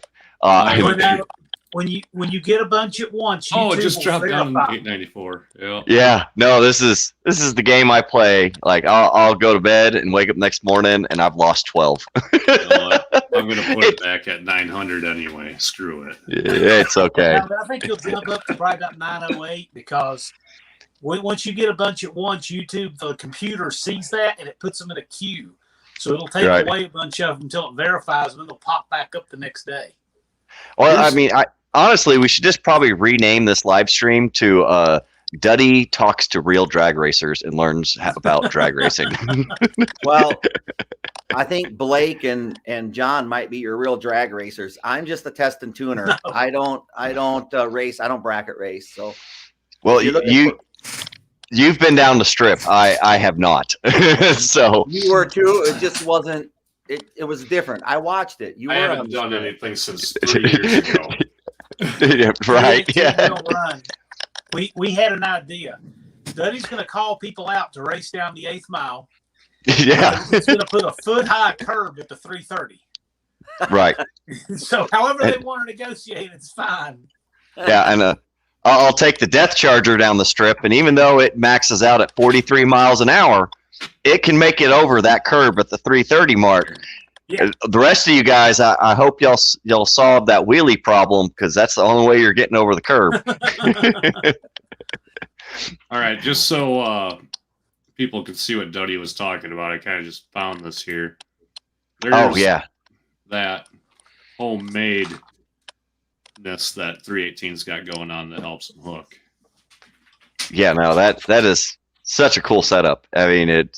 When you get a bunch at once, it just dropped down to 894. Yeah. No, this is the game I play. Like I'll go to bed and wake up next morning and I've lost 12. I'm gonna put it back at 900 anyway. Screw it. Yeah, it's okay. I think you'll jump up to probably about 908, because once you get a bunch at once, the computer sees that and it puts them in a queue. So it'll take away a bunch of them until it verifies them, and they'll pop back up the next day. Well, I mean, honestly, we should just probably rename this live stream to Duddie talks to real drag racers and learns about drag racing. Well, I think Blake and John might be your real drag racers. I'm just a test and tuner. No. I don't race. I don't bracket race. So, well, you've been down the strip. I have not. So you were too. It just wasn't. It was different. I watched it. I haven't done anything since 3 years ago. Right. Yeah. We had an idea. Duddie's going to call people out to race down the 8th mile. Yeah. He's going to put a foot-high curb at the 330. Right. So however they want to negotiate, it's fine. Yeah, and I'll take the Death Charger down the strip, and even though it maxes out at 43 miles an hour, it can make it over that curve at the 330 mark. Yeah. The rest of you guys, I hope y'all solve that wheelie problem, because that's the only way you're getting over the curve. All right, just so people can see what Duddie was talking about, I kind of just found this here. Oh yeah, that homemade ness that 318's got going on that helps them hook. yeah. No, that is such a cool setup. I mean, it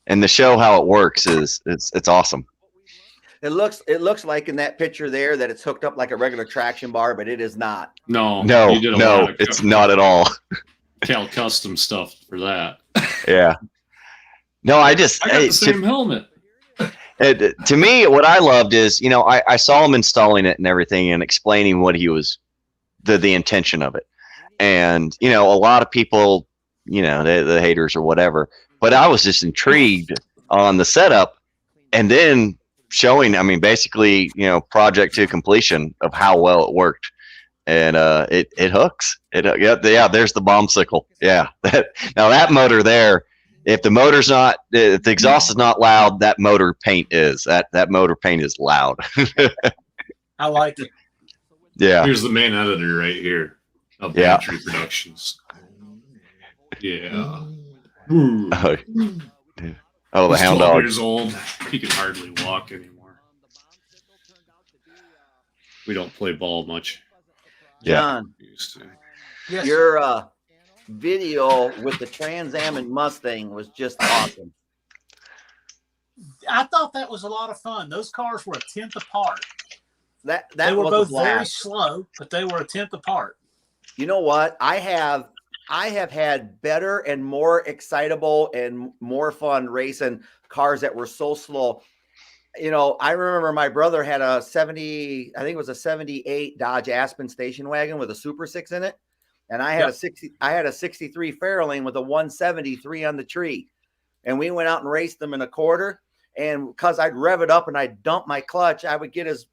and to show how it works it's awesome. It looks like in that picture there that it's hooked up like a regular traction bar, but it is not. No, it's not at all. Cal custom stuff for that. Yeah. No, I got the same helmet. To me, what I loved is, I saw him installing it and everything and explaining what he was, the intention of it. And, a lot of people, the haters or whatever, but I was just intrigued on the setup and then showing, basically, project to completion of how well it worked. And it hooks. Yeah, there's the bombsicle. Yeah. Now that motor there, if the exhaust is not loud, that motor paint is. That motor paint is loud. I like it. Yeah. Here's the main editor right here of Battery Productions. Yeah. Oh, the He's hound 12 dog. years old. He can hardly walk anymore. We don't play ball much. John, Yes. your video with the Trans Am and Mustang was just awesome. I thought that was a lot of fun. Those cars were a tenth apart. They were both very slow, but they were a tenth apart. You know what? I have had better and more excitable and more fun racing cars that were so slow. I remember my brother had a 78 Dodge Aspen station wagon with a Super 6 in it. And I had a 63 Fairlane with a 173 on the tree. And we went out and raced them in a quarter. And because I'd rev it up and I'd dump my clutch, I would get his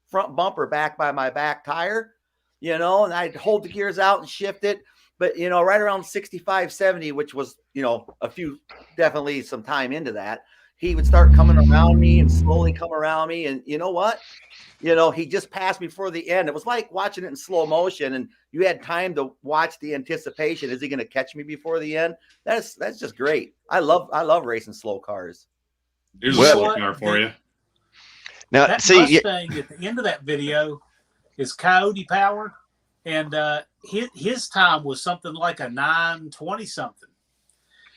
front bumper back by my back tire, and I'd hold the gears out and shift it. But, right around 65, 70, which was, definitely some time into that, he would start coming around me and slowly come around me. And you know what? He just passed me before the end. It was like watching it in slow motion, and you had time to watch the anticipation. Is he going to catch me before the end? That's just great. I love racing slow cars. Here's a slow car for you. Now, that Mustang at the end of that video is Coyote powered, and his time was something like a 920 something.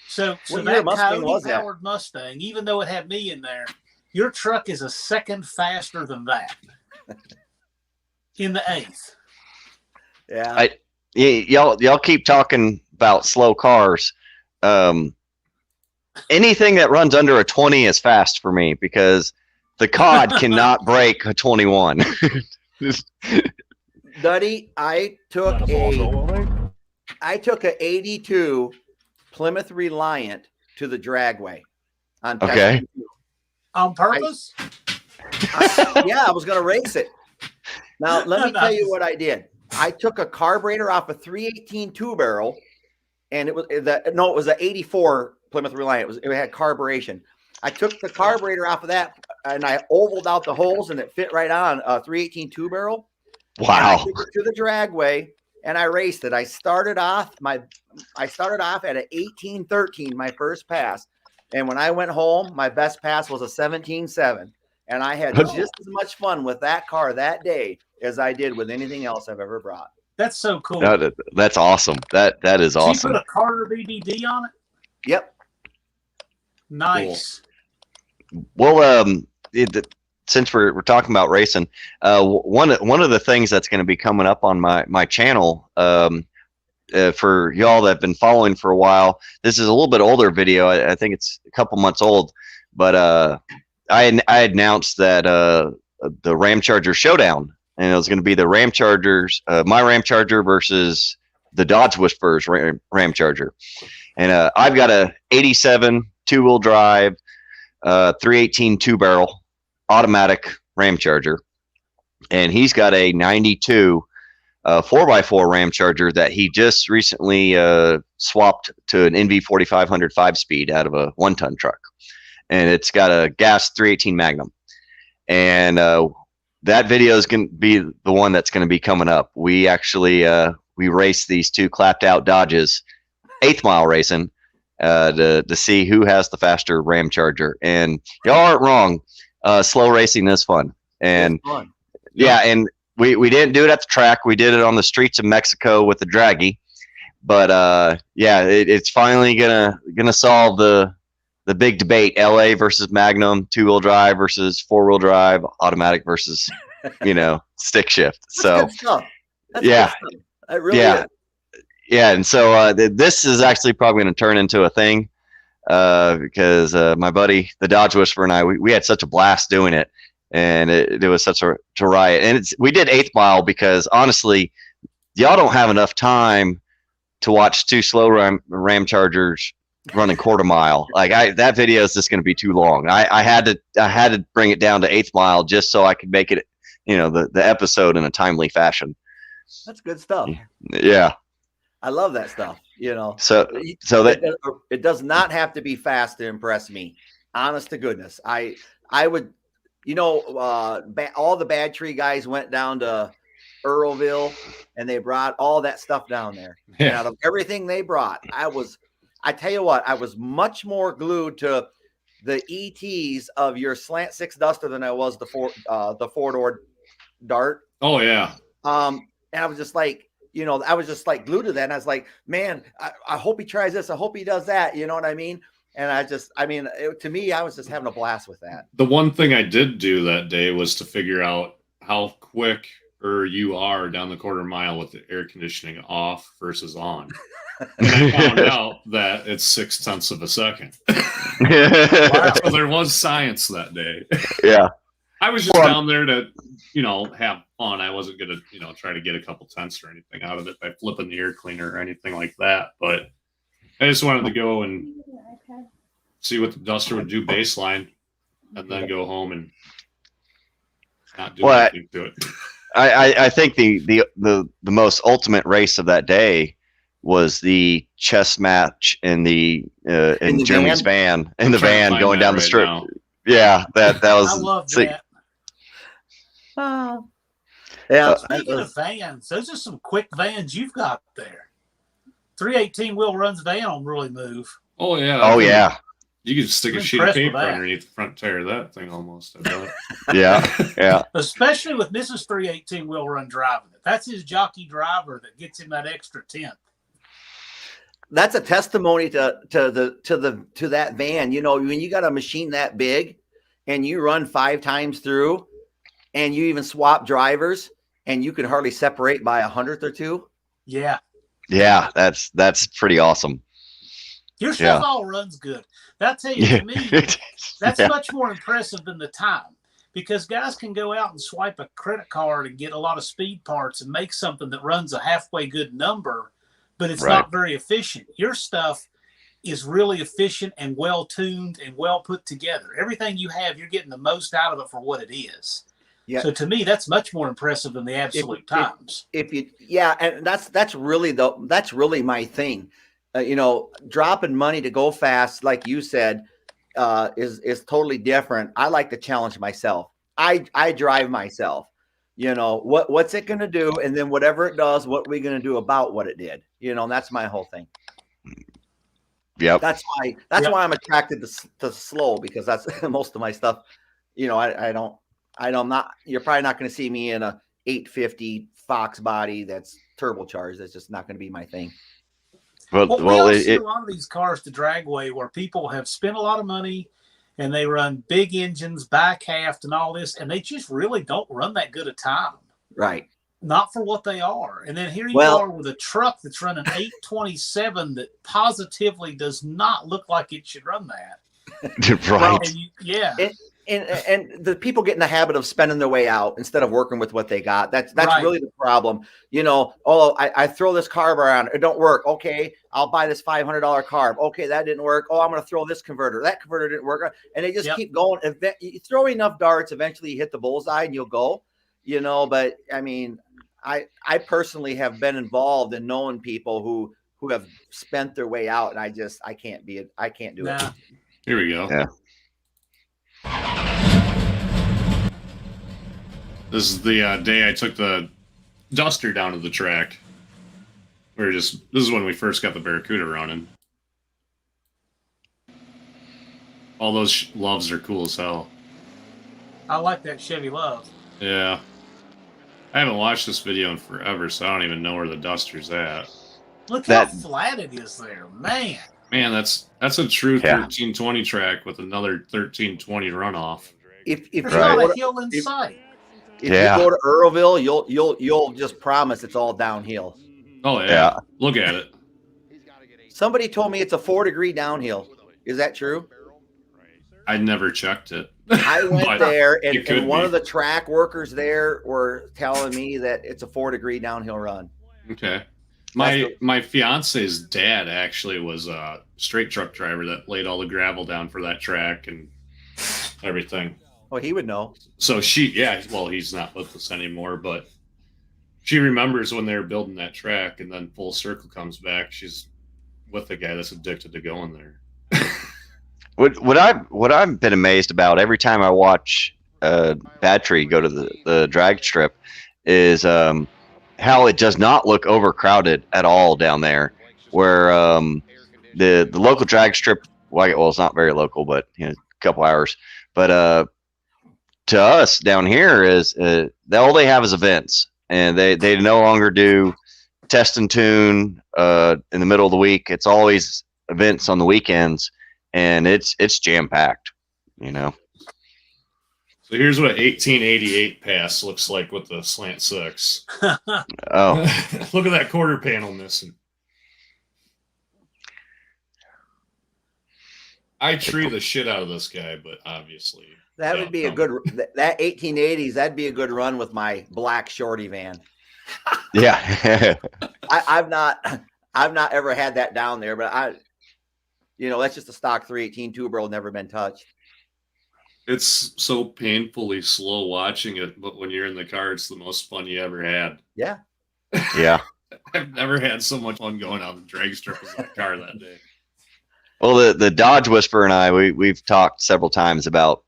So that Coyote powered Mustang, even though it had me in there, your truck is a second faster than that in the eighth. Yeah. Y'all keep talking about slow cars. Anything that runs under a 20 is fast for me, because the COD cannot break a 21. Duddie, I took a 82 Plymouth Reliant to the dragway on okay. On purpose? I was going to race it. Now, let me tell you what I did. I took a carburetor off a 318 two barrel, and it was an 84 Plymouth Reliant. It had carburation. I took the carburetor off of that, and I ovaled out the holes, and it fit right on a 318 two barrel. Wow! I took it to the dragway, and I raced it. I started off at an 1813, my first pass, and when I went home, my best pass was a 17.7, and I had just as much fun with that car that day as I did with anything else I've ever brought. That's so cool. That's awesome. That is awesome. You put a Carter BBD on it? Yep. Nice. Cool. Well, since we're talking about racing, one of the things that's going to be coming up on my channel, for y'all that have been following for a while, this is a little bit older video. I think it's a couple months old, but I announced that the Ram Charger Showdown, and it was going to be the Ram Chargers, my Ram Charger versus the Dodge Whisperers Ram Charger, and I've got a 87 two-wheel drive, 318 two barrel. automatic Ram Charger, and he's got a 92 4x4 Ram Charger that he just recently swapped to an NV 4500 5-speed out of a 1-ton truck, and it's got a gas 318 Magnum, and that video is going to be the one that's going to be coming up. We actually we raced these two clapped out Dodges, 8th mile racing, to see who has the faster Ram Charger. And y'all aren't wrong. Slow racing is fun. And fun. Yeah, and we didn't do it at the track. We did it on the streets of Mexico with the draggy. But yeah, it's finally gonna solve the big debate: LA versus Magnum, 2-wheel drive versus 4-wheel drive, automatic versus stick shift. So That's yeah, it really is. Yeah, and so this is actually probably going to turn into a thing because my buddy, the Dodge Whisperer, and I, we had such a blast doing it, and it was such a riot. And we did 8th mile because honestly, y'all don't have enough time to watch two slow Ram Chargers running quarter mile. Like that video is just going to be too long. I had to bring it down to 8th mile just so I could make it, the episode in a timely fashion. That's good stuff. Yeah. I love that stuff, So that it does not have to be fast to impress me. Honest to goodness. I would, all the Bad Tree guys went down to Earlville and they brought all that stuff down there. Yeah. And out of everything they brought, I tell you what, I was much more glued to the ETs of your Slant 6 Duster than I was the 4-door Dart. Oh yeah. And I was just like, I was just like glued to that. And I was like, man, I hope he tries this. I hope he does that. You know what I mean? And to me, I was just having a blast with that. The one thing I did do that day was to figure out how quick you are down the quarter mile with the air conditioning off versus on. And I found out that it's 0.6 of a second. Wow. So there was science that day. Yeah. I was just down there to, have fun. I wasn't going to, try to get a couple tenths or anything out of it by flipping the air cleaner or anything like that. But I just wanted to go and see what the Duster would do baseline and then go home and not do anything to it. I think the most ultimate race of that day was the chess match in in Jeremy's van, in the van going down the strip. Now. Yeah, that was. I love that. Yeah. Speaking of vans, those are some quick vans you've got there. 318 wheel runs van don't really move. Oh yeah. Oh yeah. You could stick a sheet of paper underneath the front tire of that thing almost. Yeah. Especially with Mrs. 318 wheel run driving it. That's his jockey driver that gets him that extra 10th. That's a testimony to that van. When you got a machine that big and you run 5 times through and you even swap drivers and you can hardly separate by 100th or 2. Yeah. Yeah. That's pretty awesome. Your stuff all runs good. That tell you, to me, that's much more impressive than the time, because guys can go out and swipe a credit card and get a lot of speed parts and make something that runs a halfway good number, but it's not very efficient. Your stuff is really efficient and well tuned and well put together. Everything you have, you're getting the most out of it for what it is. Yeah. So to me, that's much more impressive than the absolute times. And that's really my thing. Dropping money to go fast, like you said, is totally different. I like to challenge myself. I drive myself. What's it going to do? And then whatever it does, what are we going to do about what it did? And that's my whole thing. Yep. That's why I'm attracted to slow, because that's most of my stuff. I'm not, you're probably not going to see me in a 850 Fox body that's turbocharged. That's just not going to be my thing. We all see a lot of these cars to dragway where people have spent a lot of money and they run big engines, back halved and all this, and they just really don't run that good a time. Right. Not for what they are. And then here you are with a truck that's running 827 that positively does not look like it should run that. Right. and the people get in the habit of spending their way out instead of working with what they got. That's Right. really the problem. I throw this carb around, it don't work. Okay, I'll buy this $500 carb. Okay, that didn't work. Oh, I'm going to throw this converter. That converter didn't work, and they just keep going. You throw enough darts, eventually you hit the bullseye and you'll go. But I mean, I personally have been involved in knowing people who have spent their way out, and I can't do it. Here we go. Yeah. This is the day I took the Duster down to the track. This is when we first got the Barracuda running. All those Loves are cool as hell. I like that Chevy Love. Yeah. I haven't watched this video in forever, so I don't even know where the Duster's at. Look how flat it is there, man. Man, that's a true 1320 track with another 1320 runoff. If There's not a hill in sight. If you go to Earlville, you'll just promise it's all downhill. Oh yeah. Look at it. Somebody told me it's a 4-degree downhill. Is that true? I never checked it. I went there, and one of the track workers there were telling me that it's a 4-degree downhill run. Okay. My fiance's dad actually was a straight truck driver that laid all the gravel down for that track and everything. Well, he would know. So he's not with us anymore, but she remembers when they were building that track, and then full circle comes back. She's with the guy that's addicted to going there. What I've been amazed about every time I watch Bad Tree go to the drag strip is how it does not look overcrowded at all down there. Where the local drag strip, well, it's not very local, but a couple hours. But to us down here is all they have is events, and they no longer do test and tune in the middle of the week. It's always events on the weekends. And it's jam packed, So here's what an 1888 pass looks like with the slant 6. Oh, look at that quarter panel missing. I tree the shit out of this guy, but obviously that would be a good. That 1880s, that'd be a good run with my black shorty van. Yeah, I've not ever had that down there, but that's just a stock 318 two-barrel, never been touched. It's so painfully slow watching it, but when you're in the car, it's the most fun you ever had. Yeah. Yeah. I've never had so much fun going out the drag strip as that car that day. Well, the Dodge Whisperer and I, we've talked several times about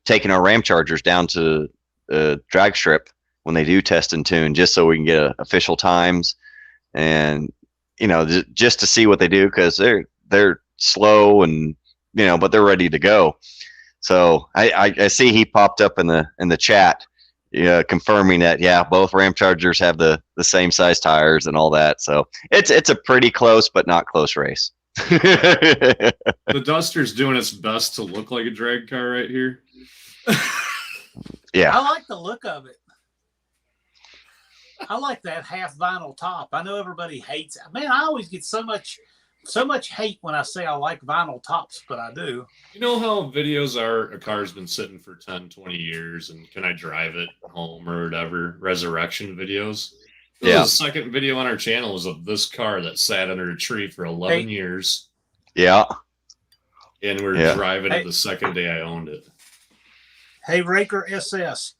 taking our Ram Chargers down to the drag strip when they do test and tune, just so we can get official times and, just to see what they do, because they're slow and but they're ready to go. So I see he popped up in the chat, confirming that both Ram Chargers have the same size tires and all that. So it's a pretty close but not close race. The Duster's doing its best to look like a drag car right here. Yeah, I like the look of it. I like that half vinyl top. I know everybody hates it. Man, I always get so much hate when I say I like vinyl tops, but I do. You know how videos are, a car's been sitting for 10, 20 years, and can I drive it home or whatever? Resurrection videos. The second video on our channel is of this car that sat under a tree for 11 years. Yeah. And we're driving it the second day I owned it. Hey, Raker SS.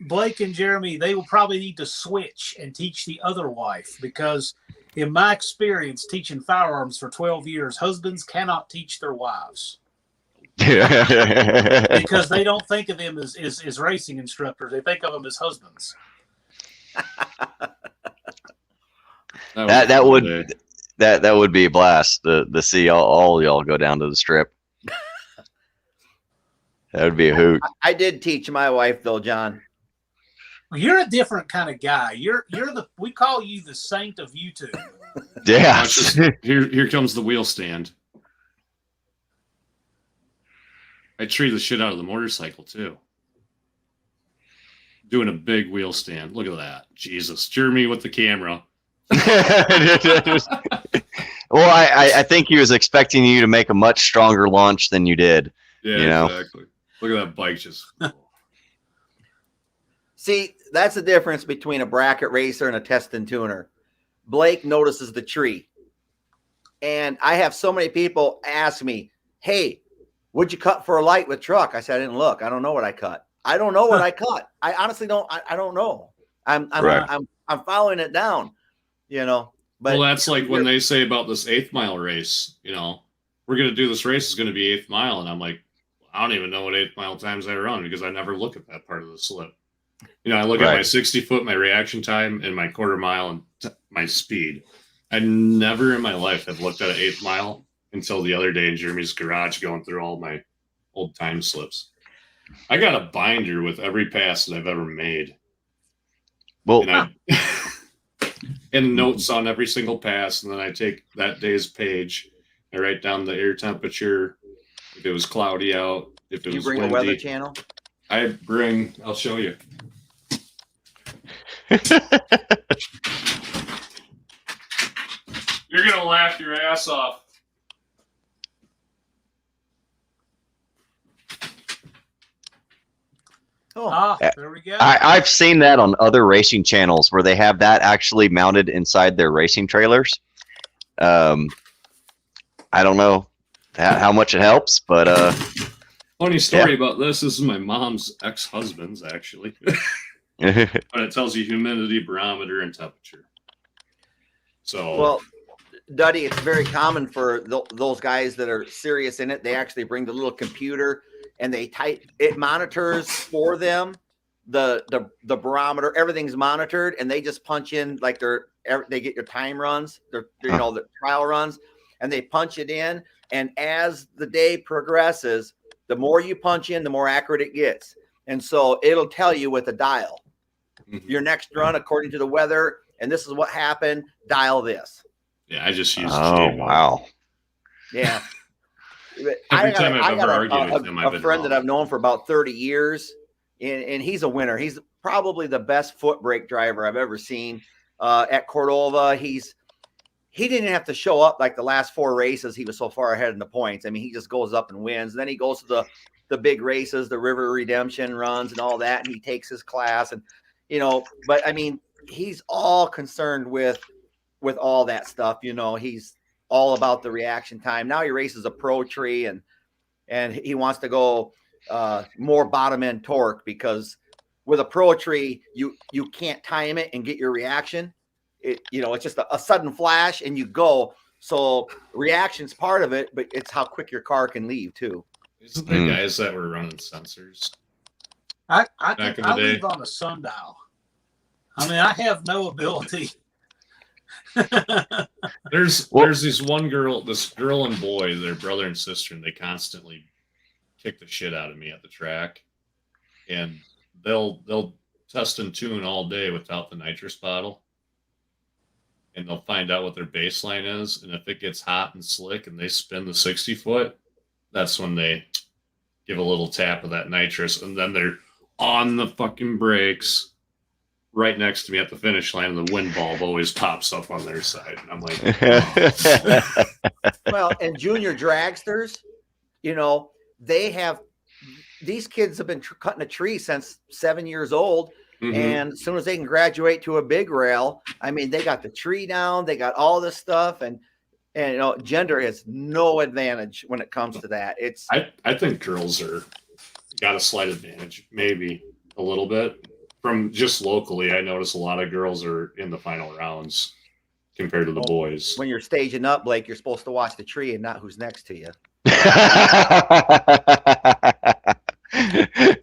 Blake and Jeremy, they will probably need to switch and teach the other wife, because in my experience teaching firearms for 12 years, husbands cannot teach their wives. Because they don't think of them as racing instructors. They think of them as husbands. that would be a blast to see all y'all go down to the strip. That would be a hoot. I did teach my wife though, John. You're a different kind of guy. We call you the saint of YouTube. Yeah. Here comes the wheel stand. I tree the shit out of the motorcycle too. Doing a big wheel stand. Look at that. Jesus. Jeremy with the camera. Well, I think he was expecting you to make a much stronger launch than you did. Yeah, You know? exactly. Look at that bike just. See, that's the difference between a bracket racer and a test and tuner. Blake notices the tree. And I have so many people ask me, hey, what'd you cut for a light with truck? I said, I didn't look. I don't know what I cut. I don't know what I cut. I honestly don't. I don't know. I'm following it down, you know. But Well, that's like when they say about this 8th mile race, you know, we're going to do this race, is going to be 8th mile. And I'm like, I don't even know what 8th mile times I run because I never look at that part of the slip. You know, I look at my 60 foot, my reaction time, and my quarter mile and my speed. I never in my life have looked at an 8th mile until the other day in Jeremy's garage going through all my old time slips. I got a binder with every pass that I've ever made. Well, and notes on every single pass, and then I take that day's page. I write down the air temperature, if it was cloudy out, if it was bring windy. a weather channel? I'll show you. You're gonna laugh your ass off. There we go. I've seen that on other racing channels where they have that actually mounted inside their racing trailers. I don't know how much it helps, but funny story about this. This is my mom's ex-husband's actually, but it tells you humidity, barometer, and temperature. So well, Duddie, it's very common for those guys that are serious in it. They actually bring the little computer and they type. It monitors for them the barometer. Everything's monitored, and they just punch in like they get your time runs, their the trial runs, and they punch it in. And as the day progresses, the more you punch in, the more accurate it gets. And so it'll tell you with a dial your next run according to the weather, and this is what happened. Dial this. Yeah, I just use. Wow. Yeah. Every time I've ever argued with him, I've a friend that I've known for about 30 years, and he's a winner. He's probably the best foot brake driver I've ever seen at Cordova. He didn't have to show up like the last 4 races. He was so far ahead in the points. I mean, he just goes up and wins. And then he goes to the big races, the River Redemption runs and all that, and he takes his class. And, you know, but I mean, he's all concerned with all that stuff. You know, he's all about the reaction time. Now he races a pro tree and he wants to go more bottom end torque, because with a pro tree, you can't time it and get your reaction. It's just a sudden flash and you go. So reaction's part of it, but it's how quick your car can leave too. Isn't there guys that were running sensors? I leave on a sundial. I mean, I have no ability. There's this girl and boy, they're brother and sister, and they constantly kick the shit out of me at the track. And they'll test and tune all day without the nitrous bottle. And they'll find out what their baseline is. And if it gets hot and slick and they spin the 60 foot, that's when they give a little tap of that nitrous. And then they're on the fucking brakes right next to me at the finish line, and the wind bulb always pops up on their side. And I'm like, oh. Well, and junior dragsters, these kids have been cutting a tree since 7 years old. Mm-hmm. And as soon as they can graduate to a big rail, I mean, they got the tree down, they got all this stuff, and gender has no advantage when it comes to that. I think girls got a slight advantage, maybe a little bit. From just locally, I notice a lot of girls are in the final rounds compared to the boys. When you're staging up, Blake, you're supposed to watch the tree and not who's next to you.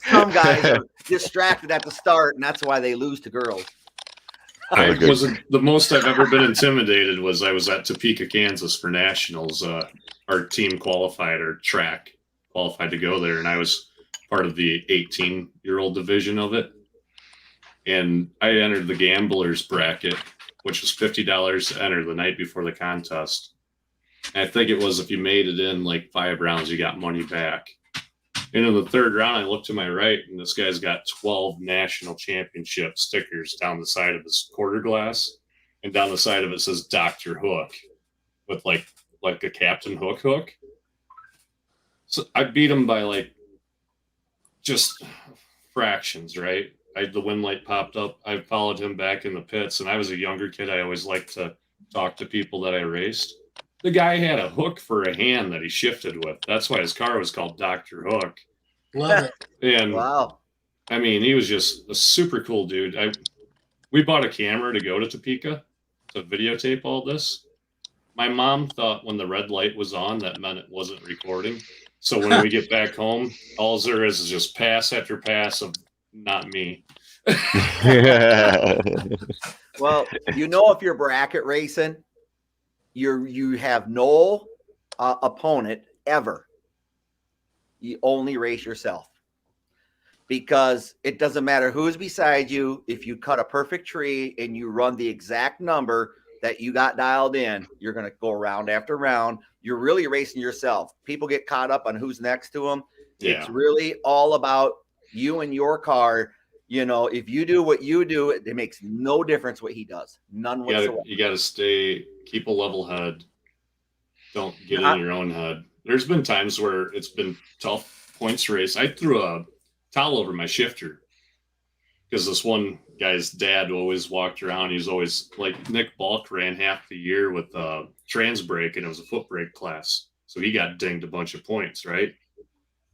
Some guys are distracted at the start, and that's why they lose to girls. The most I've ever been intimidated was I was at Topeka, Kansas for nationals. Our team qualified, or track qualified to go there, and I was part of the 18-year-old division of it. And I entered the gamblers bracket, which was $50 to enter the night before the contest. And I think it was if you made it in like 5 rounds, you got money back. And in the 3rd round, I looked to my right, and this guy's got 12 national championship stickers down the side of his quarter glass. And down the side of it says Dr. Hook with like a Captain Hook. So I beat him by like just fractions, right? The wind light popped up. I followed him back in the pits, and I was a younger kid. I always liked to talk to people that I raced. The guy had a hook for a hand that he shifted with. That's why his car was called Dr. Hook. Love it. And Wow. I mean, he was just a super cool dude. We bought a camera to go to Topeka to videotape all this. My mom thought when the red light was on, that meant it wasn't recording. So when we get back home, all there is just pass after pass of not me. Well, if you're bracket racing, you have no opponent ever. You only race yourself, because it doesn't matter who's beside you. If you cut a perfect tree and you run the exact number that you got dialed in, you're going to go round after round. You're really racing yourself. People get caught up on who's next to them. Yeah. It's really all about you and your car. If you do what you do, it makes no difference what he does. None whatsoever. You got to keep a level head. Don't get in your own head. There's been times where it's been tough points race. I threw a towel over my shifter because this one guy's dad always walked around. He's always like, Nick Balk ran half the year with a trans brake, and it was a foot brake class. So he got dinged a bunch of points, right?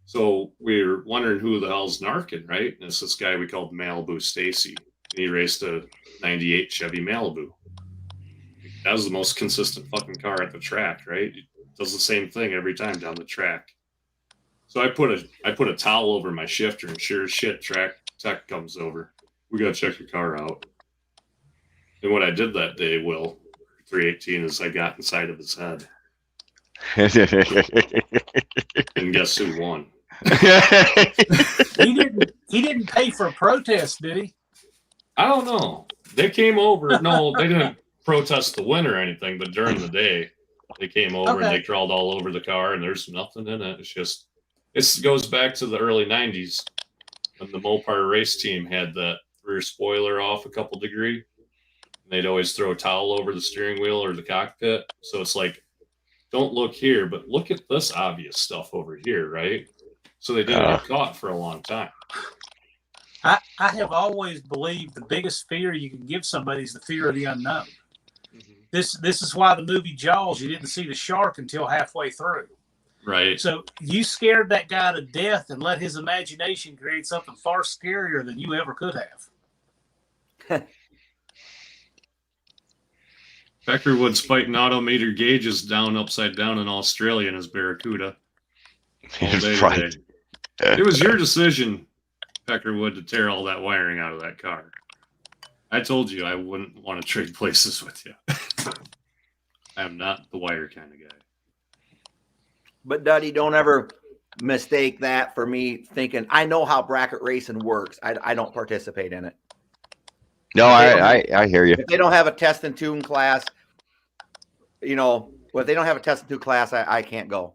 So we were wondering who the hell's narking, right? And it's this guy we called Malibu Stacy. And he raced a 98 Chevy Malibu. That was the most consistent fucking car at the track, right? It does the same thing every time down the track. So I put a towel over my shifter, and sure as shit, track tech comes over. We got to check your car out. And what I did that day, Will, 318, is I got inside of his head. And guess who won? He didn't pay for a protest, did he? I don't know. They came over. No, they didn't protest the win or anything, but during the day, they came over and they crawled all over the car, and there's nothing in it. It's just, it goes back to the early 90s when the Mopar race team had that rear spoiler off a couple degree. And they'd always throw a towel over the steering wheel or the cockpit. So it's like, don't look here, but look at this obvious stuff over here, right? So they didn't get caught for a long time. I have always believed the biggest fear you can give somebody is the fear of the unknown. Mm-hmm. This is why the movie Jaws, you didn't see the shark until halfway through. Right. So you scared that guy to death and let his imagination create something far scarier than you ever could have. Peckerwood's fighting autometer gauges down upside down in Australia in his Barracuda. Right. It was your decision, Peckerwood, to tear all that wiring out of that car. I told you I wouldn't want to trade places with you. I'm not the wire kind of guy. But Duddie, don't ever mistake that for me thinking I know how bracket racing works. I don't participate in it. No, I hear you. If they don't have a test and tune class, if they don't have a test and tune class, I can't go.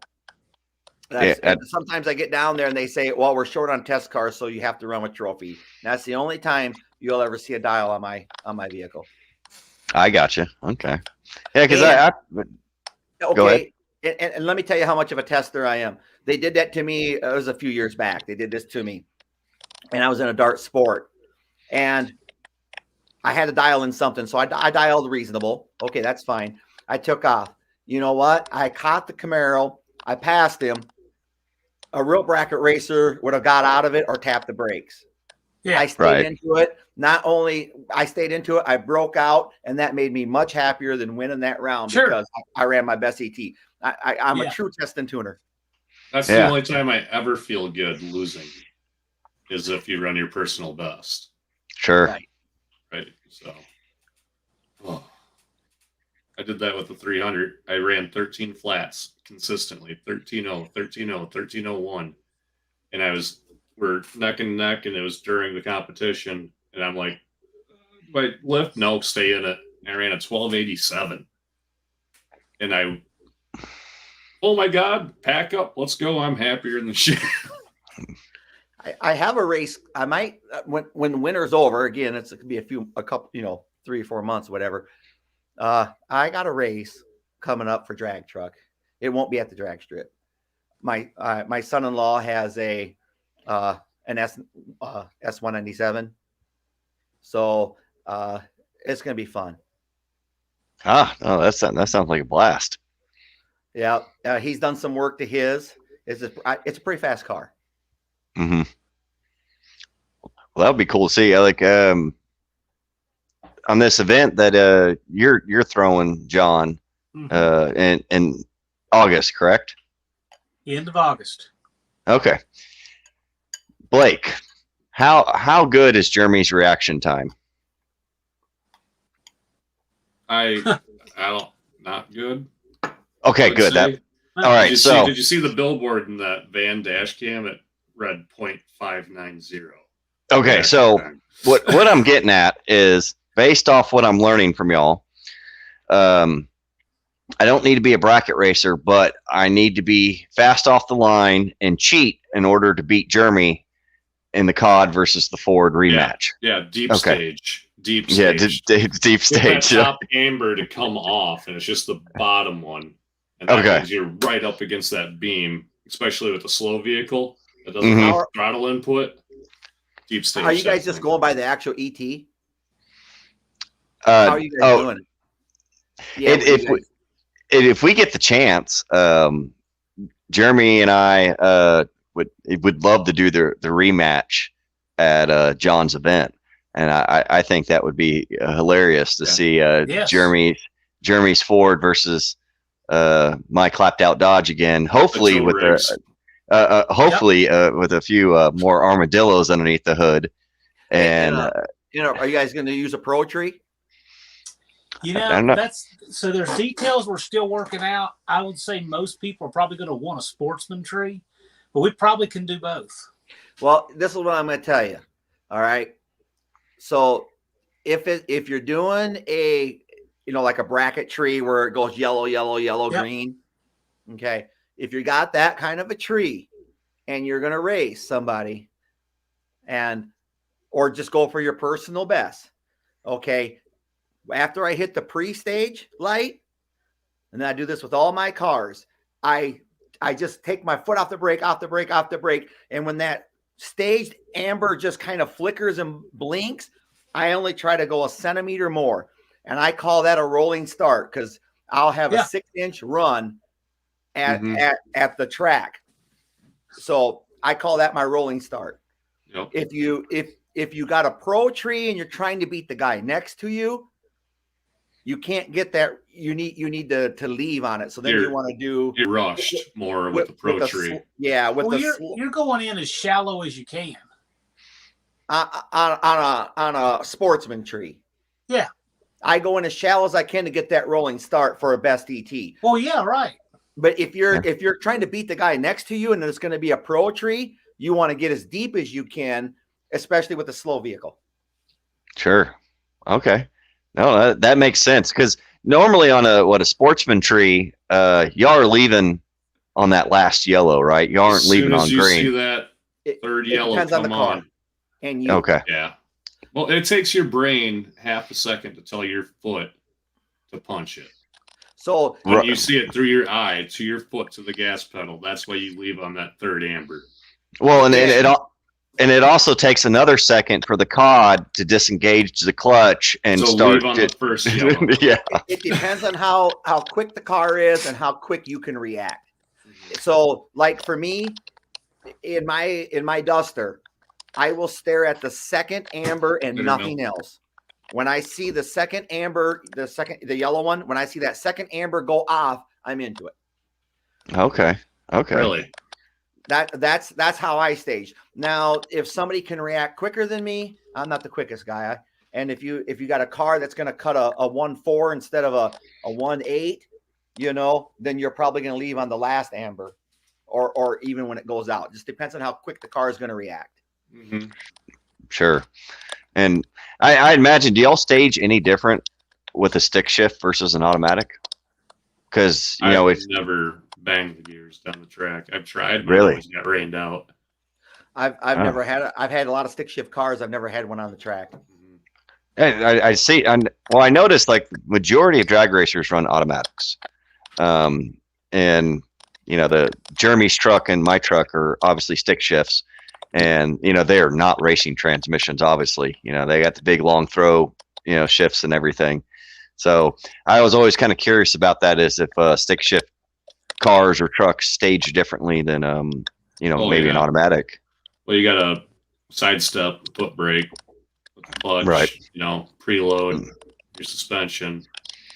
Sometimes I get down there and they say, well, we're short on test cars, so you have to run with trophy. That's the only time you'll ever see a dial on my vehicle. I got you. Okay. Yeah, because go ahead. And let me tell you how much of a tester I am. They did that to me. It was a few years back. They did this to me, and I was in a dart sport, and I had to dial in something. So I dialed reasonable. Okay, that's fine. I took off. You know what? I caught the Camaro. I passed him. A real bracket racer would have got out of it or tapped the brakes. Yeah, I stayed into it. Not only I stayed into it, I broke out, and that made me much happier than winning that round because I ran my best ET. I'm a true test and tuner. That's the only time I ever feel good losing is if you run your personal best. Sure. Right. So I did that with the 300. I ran 13 flats consistently, 13-0, 13-0, 13-01. And we're neck and neck, and it was during the competition. And I'm like, do I lift? No, stay in it. I ran a 1287. And oh my God, pack up, let's go. I'm happier than shit. I have a race. I might, when the winter's over, again, it could be a couple, 3 or 4 months, whatever. I got a race coming up for drag truck. It won't be at the drag strip. my son-in-law has an S197, so it's gonna be fun. No, that sounds like a blast. Yeah, he's done some work to his. It's a pretty fast car. Mm-hmm. Well, that would be cool to see. Like on this event that you're throwing, John, in August, correct? End of August. Okay. Blake, how good is Jeremy's reaction time? I don't not good. Okay, good. That all right. Did you see the billboard in that van dash cam? It read 0.590. Okay, so what I'm getting at is based off what I'm learning from y'all. I don't need to be a bracket racer, but I need to be fast off the line and cheat in order to beat Jeremy in the COD versus the Ford rematch. Yeah, deep stage. Deep stage. Yeah, deep stage. Get that top amber to come off, and it's just the bottom one. And that means you're right up against that beam, especially with a slow vehicle that doesn't have throttle input. Deep stage. Are you guys just going by the actual ET? How are you guys doing it? Yeah, if we get the chance, Jeremy and I would love to do the rematch at John's event, and I think that would be hilarious to see Jeremy's Ford versus my clapped out Dodge again. Hopefully with with a few more armadillos underneath the hood. And are you guys going to use a Pro Tree? So there's details we're still working out. I would say most people are probably going to want a Sportsman tree, but we probably can do both. Well, this is what I'm going to tell you. All right. So if you're doing like a bracket tree where it goes yellow, green. Okay. If you got that kind of a tree and you're going to race somebody or just go for your personal best. Okay. After I hit the pre-stage light, and I do this with all my cars, I just take my foot off the brake. And when that staged amber just kind of flickers and blinks, I only try to go a centimeter more. And I call that a rolling start because I'll have a 6-inch run at the track. So I call that my rolling start. Yep. If you got a Pro Tree and you're trying to beat the guy next to you, you can't get that. You need to leave on it. So then you want to do. You're rushed more with the Pro Tree. You're going in as shallow as you can. On a Sportsman tree. Yeah. I go in as shallow as I can to get that rolling start for a best ET. Well, yeah, right. But if you're trying to beat the guy next to you and it's going to be a Pro Tree, you want to get as deep as you can, especially with a slow vehicle. Sure. Okay. No, that makes sense because normally on a Sportsman tree, y'all are leaving on that last yellow, right? You aren't leaving on green. See that third yellow depends on the car. And yeah. Well, it takes your brain half a second to tell your foot to punch it. So when you see it through your eye to your foot to the gas pedal, that's why you leave on that third amber. Well, and it also takes another second for the COD to disengage the clutch and start on the first yellow. Yeah. It depends on how quick the car is and how quick you can react. So, like for me, in my Duster, I will stare at the second amber and nothing else. When I see the second amber, the yellow one, when I see that second amber go off, I'm into it. Okay. Really? That's how I stage. Now, if somebody can react quicker than me, I'm not the quickest guy. And if you got a car that's going to cut a 1.4 instead of a 1.8, then you're probably going to leave on the last amber, or even when it goes out. It just depends on how quick the car is going to react. Mm-hmm. Sure. And I imagine, do y'all stage any different with a stick shift versus an automatic? Because I've never banged the gears down the track. I've tried, but really? Always got rained out. I've never had I've had a lot of stick shift cars. I've never had one on the track. I see. I noticed like majority of drag racers run automatics, and the Jeremy's truck and my truck are obviously stick shifts, and they are not racing transmissions. Obviously, they got the big long throw, shifts and everything. So I was always kind of curious about that, is if stick shift cars or trucks stage differently than maybe an automatic. Well, you got a sidestep, foot brake, clutch, right? Preload your suspension.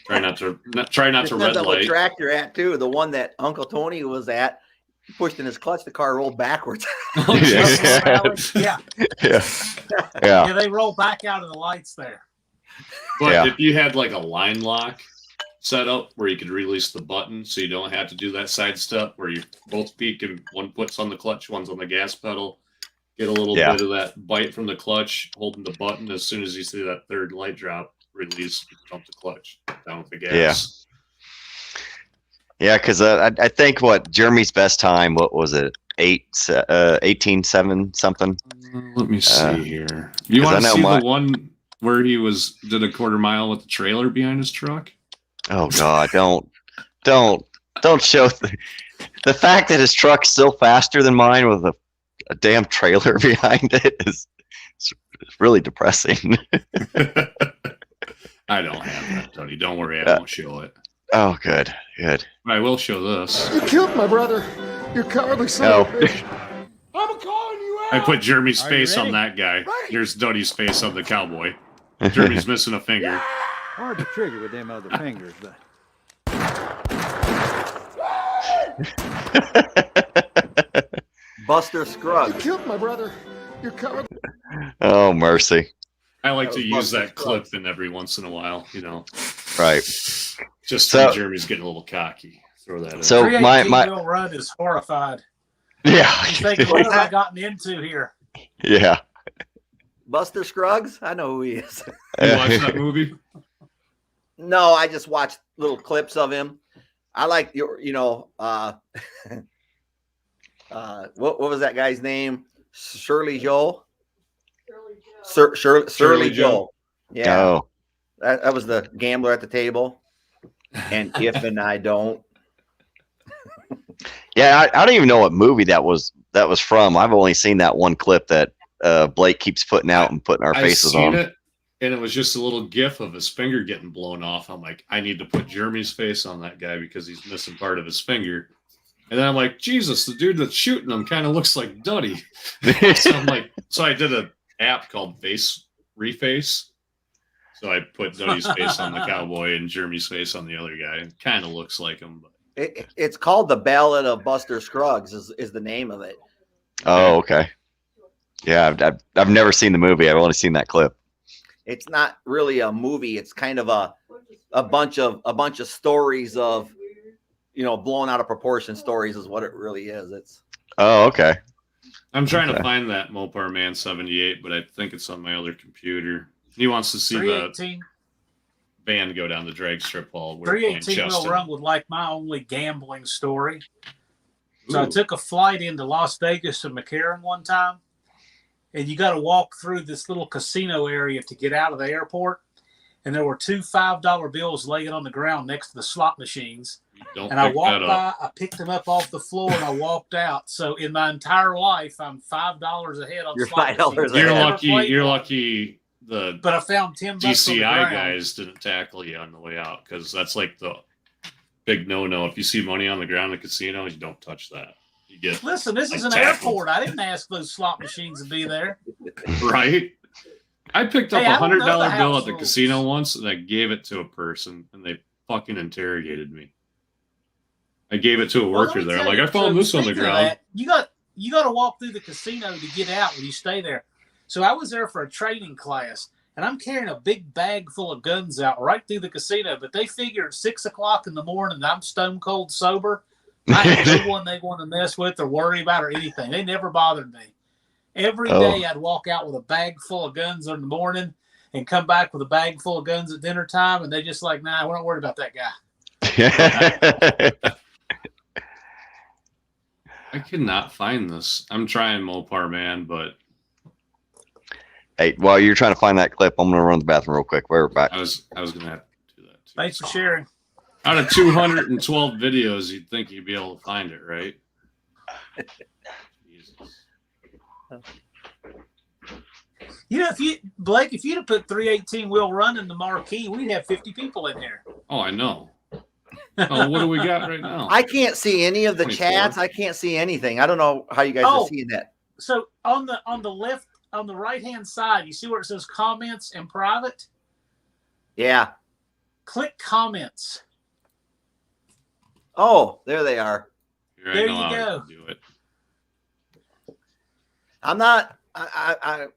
Try not to Depends red on what light. track you're at too. The one that Uncle Tony was at, he pushed in his clutch, the car rolled backwards. Yeah. Yeah. They roll back out of the lights there. But if you had like a line lock set up where you could release the button, so you don't have to do that side step where you both feet can, one foot's on the clutch, one's on the gas pedal. Get a little bit of that bite from the clutch, holding the button. As soon as you see that third light drop, release, dump the clutch down with the gas. Yeah, because I think what Jeremy's best time, what was it, 18.7 something? Let me see here. You want to see the one where he did a quarter mile with the trailer behind his truck? Oh God, don't show the fact that his truck's still faster than mine with a damn trailer behind it is really depressing. I don't have that, Duddie. Don't worry, I won't show it. Oh, good. I will show this. You killed my brother. You cowardly son of a bitch. I'm calling you out. I put Jeremy's face on that guy. Here's Duddie's face on the cowboy. Jeremy's missing a finger. Hard to trigger with them other fingers, but. Buster Scruggs. You killed my brother. You coward. Oh, mercy. I like to use that clip in every once in a while, Right. Just so Jeremy's getting a little cocky. Throw that in. So my Will Run is horrified. Yeah. He's thinking, what have I gotten into here? Yeah. Buster Scruggs? I know who he is. You watch that movie? No, I just watched little clips of him. I like what was that guy's name? Shirley Joe? Shirley Joe. Yeah. Oh. That was the gambler at the table. And if and I don't. Yeah, I don't even know what movie that was from. I've only seen that one clip that Blake keeps putting out and putting our faces on. It, and it was just a little gif of his finger getting blown off. I'm like, I need to put Jeremy's face on that guy because he's missing part of his finger. And then I'm like, Jesus, the dude that's shooting him kind of looks like Duddie. So I did an app called Face Reface. So I put Duddie's face on the cowboy and Jeremy's face on the other guy. It kind of looks like him, but it's called The Ballad of Buster Scruggs is the name of it. Oh, okay. Yeah, I've never seen the movie. I've only seen that clip. It's not really a movie. It's kind of a bunch of stories of, blown out of proportion stories is what it really is. It's. Oh, okay. I'm trying to find that Mopar Man 78, but I think it's on my other computer. He wants to see the band go down the drag strip while we're playing 318 Will Run was like my only gambling story. So I took a flight into Las Vegas to McCarran one time, and you got to walk through this little casino area to get out of the airport. And there were two $5 bills laying on the ground next to the slot machines. And I walked by, I picked them up off the floor, and I walked out. So in my entire life, I'm $5 ahead on slot machines. You're lucky. But I found $10 GCI guys didn't tackle you on the way out, because that's like the big no-no. If you see money on the ground in the casino, you don't touch that. You get Listen, this is an airport. I didn't ask those slot machines to be there. Right? I picked up a $100 bill at the casino once, and I gave it to a person, and they fucking interrogated me. I gave it to a worker there. I'm like, I found this on the ground. You got to walk through the casino to get out when you stay there. So I was there for a training class, and I'm carrying a big bag full of guns out right through the casino. But they figure at 6 o'clock in the morning, I'm stone cold sober. I ain't no one they want to mess with or worry about or anything. They never bothered me. Every day I'd walk out with a bag full of guns in the morning and come back with a bag full of guns at dinner time. And they just like, nah, we're not worried about that guy. I cannot find this. I'm trying Mopar Man, but hey, while you're trying to find that clip, I'm gonna run to the bathroom real quick. We're back. I was gonna have to do that too. Thanks for sharing. Out of 212 videos, you'd think you'd be able to find it, right? Jesus. You know, Blake, if you'd have put 318 Will Run in the marquee, we'd have 50 people in here. Oh, I know. Oh, what do we got right now? I can't see any of the 24. chats. I can't see anything. I don't know how you guys are seeing that. So on the left, on the right-hand side, you see where it says comments and private? Yeah. Click comments. Oh, there they are. Here, There I know you how go. to do it. I'm not. I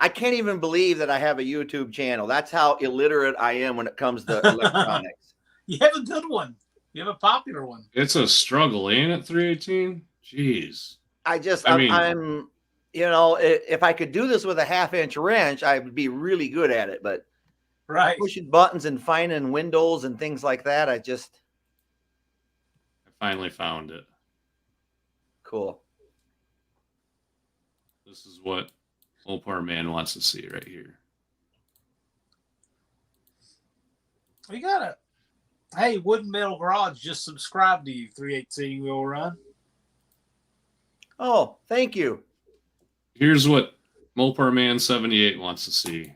can't even believe that I have a YouTube channel. That's how illiterate I am when it comes to electronics. You have a good one. You have a popular one. It's a struggle, ain't it? 318. Jeez. I'm. You know, if I could do this with a 1/2-inch wrench, I would be really good at it. But right, pushing buttons and finding windows and things like that, I finally found it. Cool. This is what Mopar Man wants to see right here. We got it. Hey, Wooden Metal Garage just subscribed to you. 318 Will Run. Oh, thank you. Here's what Mopar Man 78 wants to see.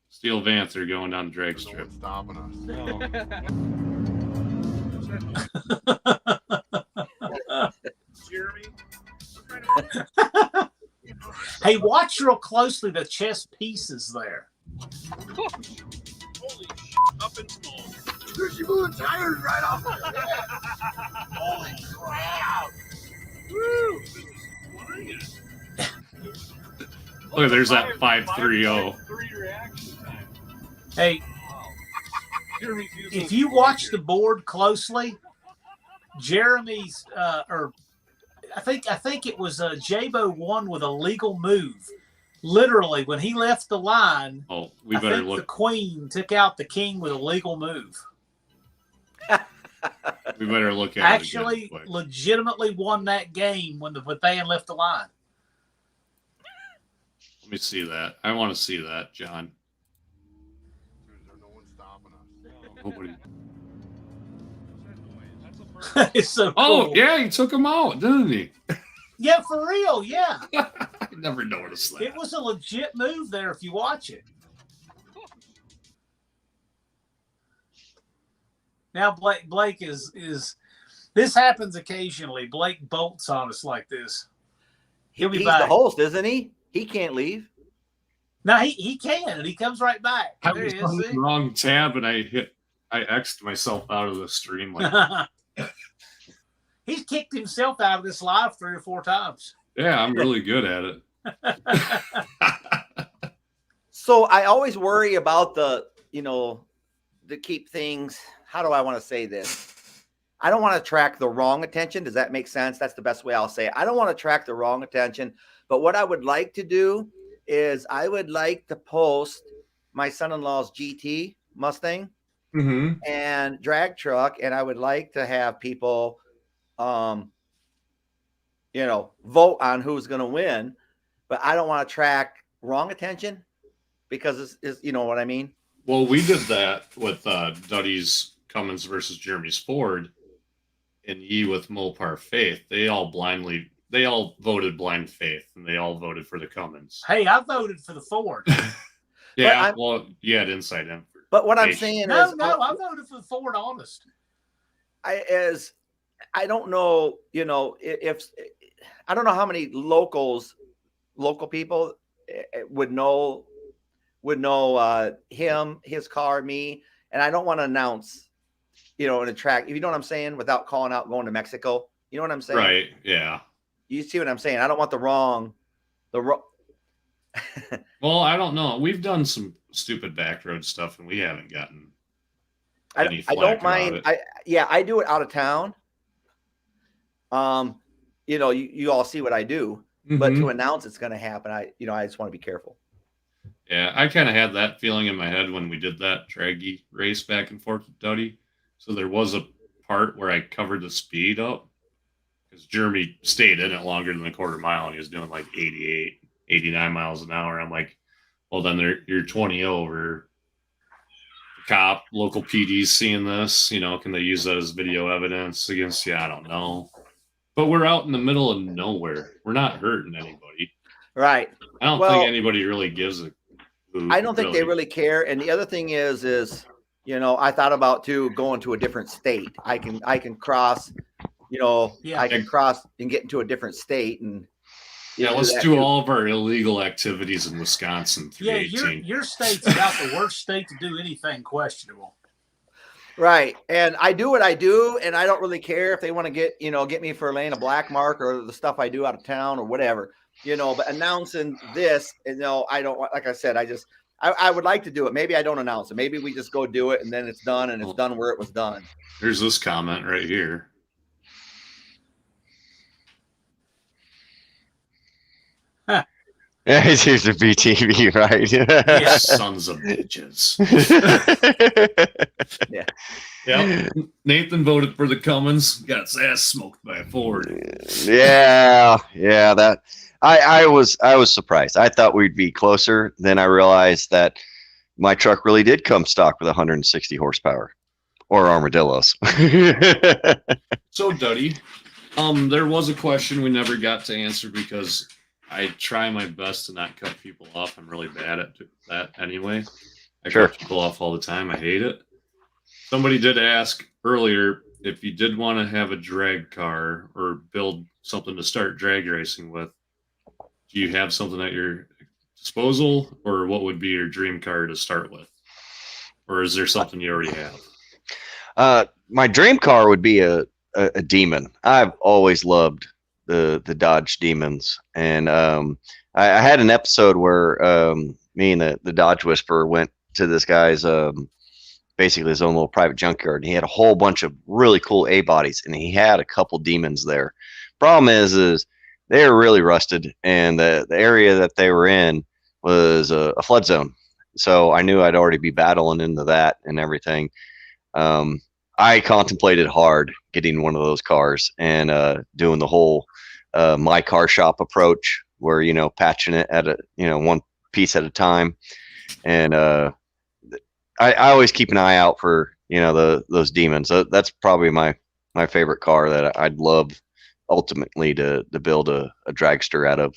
Steel Vanther going down the drag strip. Stopping us. Jeremy. Hey, watch real closely the chess pieces there. Holy up in smoke. She blew the tires right off. Holy crap. Woo. Look, there's that 530. Hey, if you watch the board closely, Jeremy's or I think it was Jabo won with a legal move. Literally, when he left the line, we better look. The queen took out the king with a legal move. We better look at Actually, it again, legitimately won that game when the fan left the line. Let me see that. I want to see that, John. No one's stopping us. Nobody. It's so Oh, cool. yeah, he took him out, didn't he? Yeah, for real. Yeah. I never noticed that. It was a legit move there if you watch it. Now Blake is this happens occasionally. Blake bolts on us like this. He'll be He's back. the host, isn't he? He can't leave. No, he can, and he comes right back. I There was he on is. the wrong tab and I X'd myself out of the stream. Like, He's kicked himself out of this live 3 or 4 times. yeah, I'm really good at it. So I always worry about to keep things. How do I want to say this? I don't want to attract the wrong attention. Does that make sense? That's the best way I'll say it. I don't want to attract the wrong attention. But what I would like to do is I would like to post my son-in-law's GT Mustang and drag truck. And I would like to have people, vote on who's going to win. But I don't want to attract wrong attention because it's you know what I mean? Well, we did that with Duddie's Cummins versus Jeremy's Ford and Ye with Mopar Faith. They all voted blind faith and they all voted for the Cummins. Hey, I voted for the Ford. Yeah, well, you had inside info. But what I'm saying No, is I voted for the Ford, honest. I don't know, if I don't know how many local people would know him, his car, me, and I don't want to announce, and attract, you know what I'm saying, without calling out going to Mexico. You know what I'm saying? Right. Yeah. You see what I'm saying? I don't want the wrong. Well, I don't know. We've done some stupid back road stuff and we haven't gotten any I don't mind. it. I do it out of town. You all see what I do, but to announce it's going to happen, I just want to be careful. Yeah, I kind of had that feeling in my head when we did that draggy race back and forth with Duddie. So there was a part where I covered the speed up because Jeremy stayed in it longer than a quarter mile and he was doing like 88, 89 miles an hour. I'm like, well, then you're 20 over. The cop, local PDs seeing this, you know, can they use that as video evidence against you? I don't know. But we're out in the middle of nowhere. We're not hurting anybody. Right. I don't think anybody really gives a hoot, I don't think they really care. And the other thing is, you know, I thought about too going to a different state. I can cross, you know, I can cross and get into a different state and let's do all of our illegal activities in Wisconsin. Yeah, your state's about the worst state to do anything questionable. Right. And I do what I do, and I don't really care if they want to get me for laying a black mark or the stuff I do out of town or whatever, you know, but announcing this, you know, I don't want, like I said, I would like to do it. Maybe I don't announce it. Maybe we just go do it and then it's done and it's done where it was done. There's this comment right here. It's used to be TV, right? Yeah, sons of bitches. Yeah. Yep. Nathan voted for the Cummins. Got his ass smoked by a Ford. Yeah. That I was surprised. I thought we'd be closer. Then I realized that my truck really did come stock with 160 horsepower, or armadillos. So, Duddie, there was a question we never got to answer because I try my best to not cut people off. I'm really bad at that anyway. I cut people off all the time. I hate it. Somebody did ask earlier if you did want to have a drag car or build something to start drag racing with. Do you have something at your disposal, or what would be your dream car to start with? Or is there something you already have? My dream car would be a Demon. I've always loved the Dodge Demons, and I had an episode where me and the Dodge Whisperer went to this guy's basically his own little private junkyard, and he had a whole bunch of really cool A bodies, and he had a couple Demons there. Problem is they were really rusted, and the area that they were in was a flood zone, so I knew I'd already be battling into that and everything. I contemplated hard getting one of those cars and doing the whole my car shop approach, where, you know, patching it at one piece at a time. And I always keep an eye out for, you know, those Demons. That's probably my favorite car that I'd love ultimately to build a dragster out of.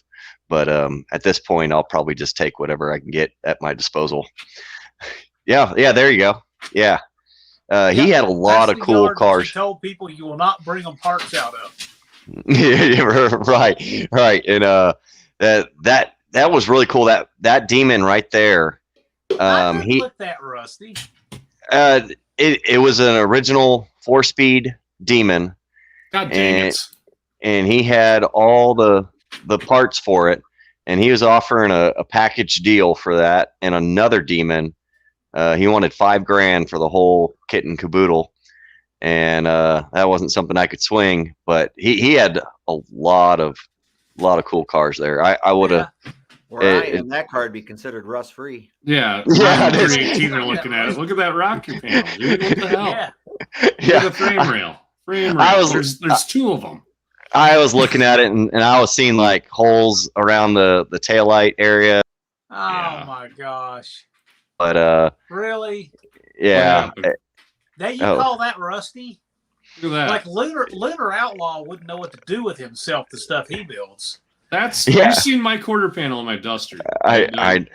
But at this point, I'll probably just take whatever I can get at my disposal. Yeah, there you go. Yeah. He had a lot of cool cars. He told people you will not bring them parts out of. Yeah, right. And that was really cool. That Demon right there. Look that Rusty. It was an original 4-speed Demon. God dang it. And he had all the parts for it, and he was offering a package deal for that and another Demon. He wanted $5,000 for the whole kit and caboodle, and that wasn't something I could swing. But he had a lot of cool cars there. I would have. And that car would be considered rust free. Yeah, 318 are looking at it. Look at that rocker panel, dude. What the hell? Yeah. Look at the frame rail. There's two of them. I was looking at it, and I was seeing like holes around the taillight area. Oh my gosh. But really? Yeah. You call that Rusty? Look at that. Like Lunar Outlaw wouldn't know what to do with himself, the stuff he builds. You've seen my quarter panel in my Duster. I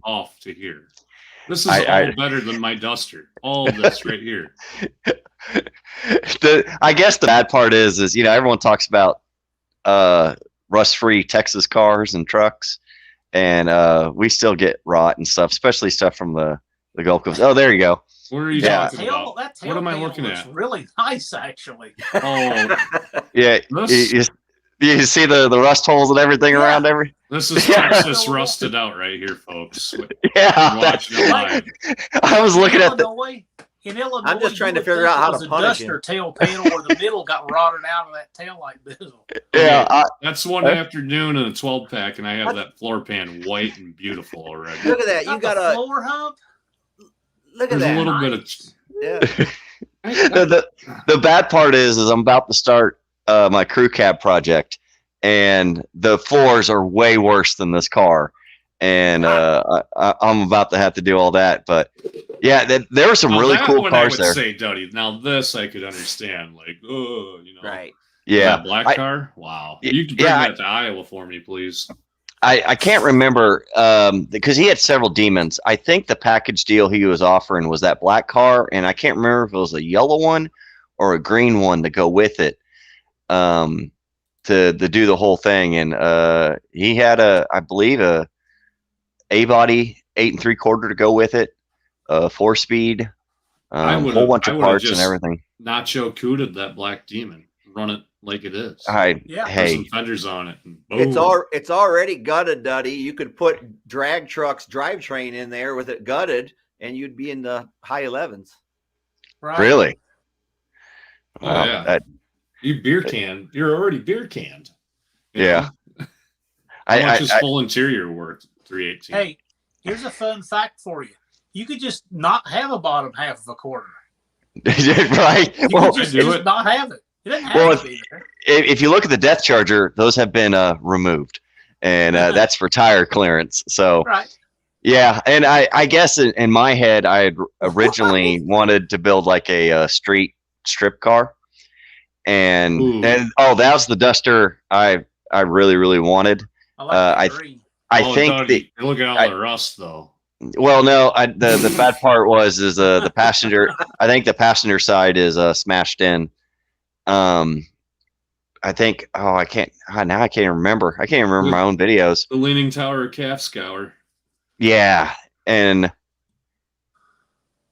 off to here. This is all better than my Duster. All of this right here. I guess the bad part is, you know, everyone talks about rust-free Texas cars and trucks, and we still get rot and stuff, especially stuff from the Gulf Coast. Oh, there you go. What are you talking about? What am I looking at? Really nice, actually. Oh, yeah. You see the rust holes and everything around every. This is Texas rusted out right here, folks. Yeah, I was looking at in Illinois. I'm just trying to figure out how to punish Duster tail panel where the middle got rotted out of that tail light bezel. Yeah, that's one afternoon in a 12-pack, and I have that floor pan white and beautiful already. Look at that! You got a floor hump. Look at There's that! a little bit of. Yeah. The bad part is I'm about to start my crew cab project, and the floors are way worse than this car, and I'm about to have to do all that. But Yeah, there were some Now, really that cool one cars I would there. say, Duddie. Now this I could understand. Like, oh, you know, Right. Yeah, that black car. Wow. You can bring yeah, that to Iowa for me, please. I can't remember because he had several demons. I think the package deal he was offering was that black car, and I can't remember if it was a yellow one or a green one to go with it. To do the whole thing, and he had I believe a body 8 3/4 to go with it, 4-speed, a whole bunch of parts and everything. Nacho cooted that black demon, run it like it is. Yeah. Put Hey, some fenders on it. And boom. It's already gutted, Duddie. You could put drag trucks drivetrain in there with it gutted, and you'd be in the high 11s. Right. really? Oh, Wow, yeah. You're already beer canned. You Yeah. know? How much is I full interior worth? 318. Hey, here's a fun fact for you. You could just not have a bottom half of a quarter. right. You Well, could just do it. not have it. It doesn't have Well, to be there. if you look at the Death Charger, those have been removed, and that's for tire clearance. So Right. yeah, and I guess in my head, I had originally wanted to build like a street strip car, and Ooh. that was the Duster I really wanted. I like that I green. I think Duddie, look at all the rust, though. well, no, the bad part is the passenger. I think the passenger side is smashed in. I think I can't now. I can't remember. I can't remember my own videos. The Leaning Tower of Calf Scour. Yeah, and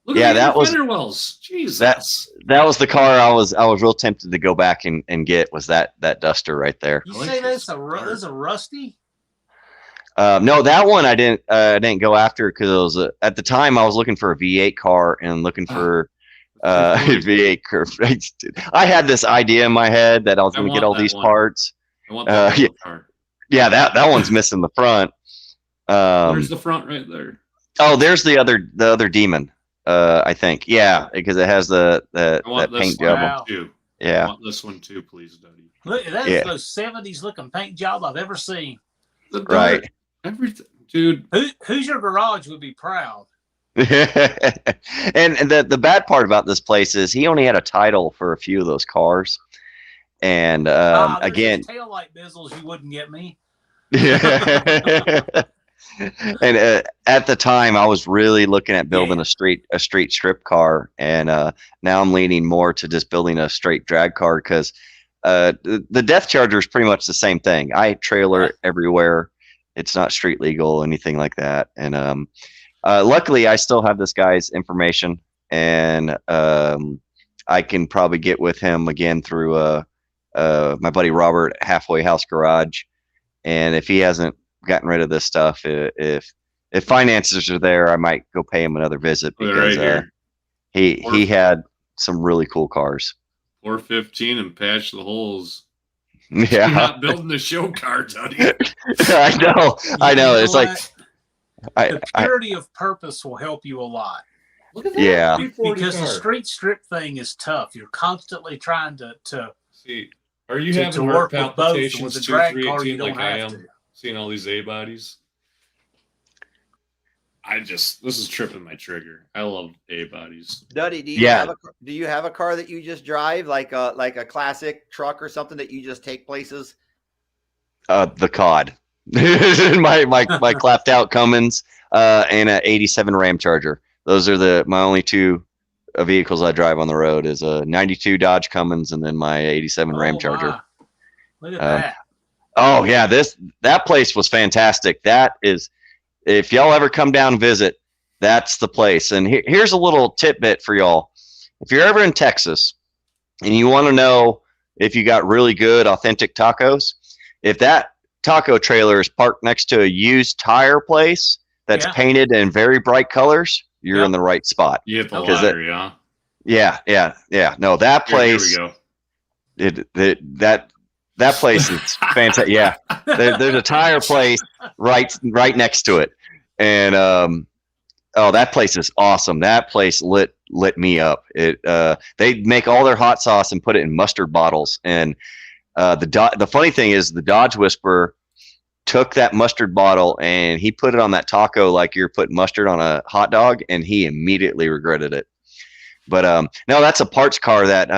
Look Yeah, at the that was- fender wells. Jesus. that was the car I was real tempted to go back and get was that Duster right there. You I like say this that's a rusty? No, that one I didn't go after because it was at the time I was looking for a V8 car and looking for V8 curve. I had this idea in my head that I was I going to get want all that these one. parts. I want that yeah. car. Yeah, that one's missing the front. There's the front right there. Oh, there's the other demon. I think. Yeah, because it has I that want this paint one job. Wow. too. I Yeah. want this one too, please, Duddie. Look, that's Yeah. the most 70s looking paint job I've ever seen. The dark, Right. everything, dude. Who's your garage would be proud? and the bad part about this place is he only had a title for a few of those cars, and There's again, those taillight bezels you wouldn't get me. and at the time I was really looking at building a street strip car, and now I'm leaning more to just building a straight drag car because the Death Charger is pretty much the same thing. I trailer it everywhere. It's not street legal, anything like that, and luckily I still have this guy's information, and I can probably get with him again through my buddy Robert at Halfway House Garage, and if he hasn't gotten rid of this stuff, if finances are there, I might go pay him another visit They're because right here. he had some really cool cars. 415 and patch the holes. You're Yeah, not building the show car, Duddie. I know. You know It's like the purity of purpose will help you a lot. Look at that. Yeah. 340 Because the car. street strip thing is tough. You're constantly trying to See, are you to having work heart with both. With palpitations the too, drag car, you 318 don't like I have am? to. Seeing all these A bodies. This is tripping my trigger. I love A bodies. Duddie, do you have a car that you just drive like a classic truck or something that you just take places? the COD, my clapped out Cummins, and a '87 Ram Charger. Those are my only two vehicles I drive on the road. Is a '92 Dodge Cummins and then my '87 Ram Charger. My. Look at that. Oh yeah, that place was fantastic. That is, if y'all ever come down and visit, that's the place. And here's a little tidbit for y'all. If you're ever in Texas and you want to know if you got really good authentic tacos, if that taco trailer is parked next to a used tire place that's painted in very bright colors, you're in the right spot. You hit the 'Cause lottery, huh? Yeah. No, that place. Here we go. That place is fantastic. Yeah, there's a tire place right next to it, and that place is awesome. That place lit me up. They make all their hot sauce and put it in mustard bottles. And the funny thing is, the Dodge Whisperer took that mustard bottle and he put it on that taco like you're putting mustard on a hot dog, and he immediately regretted it. But no, that's a parts car that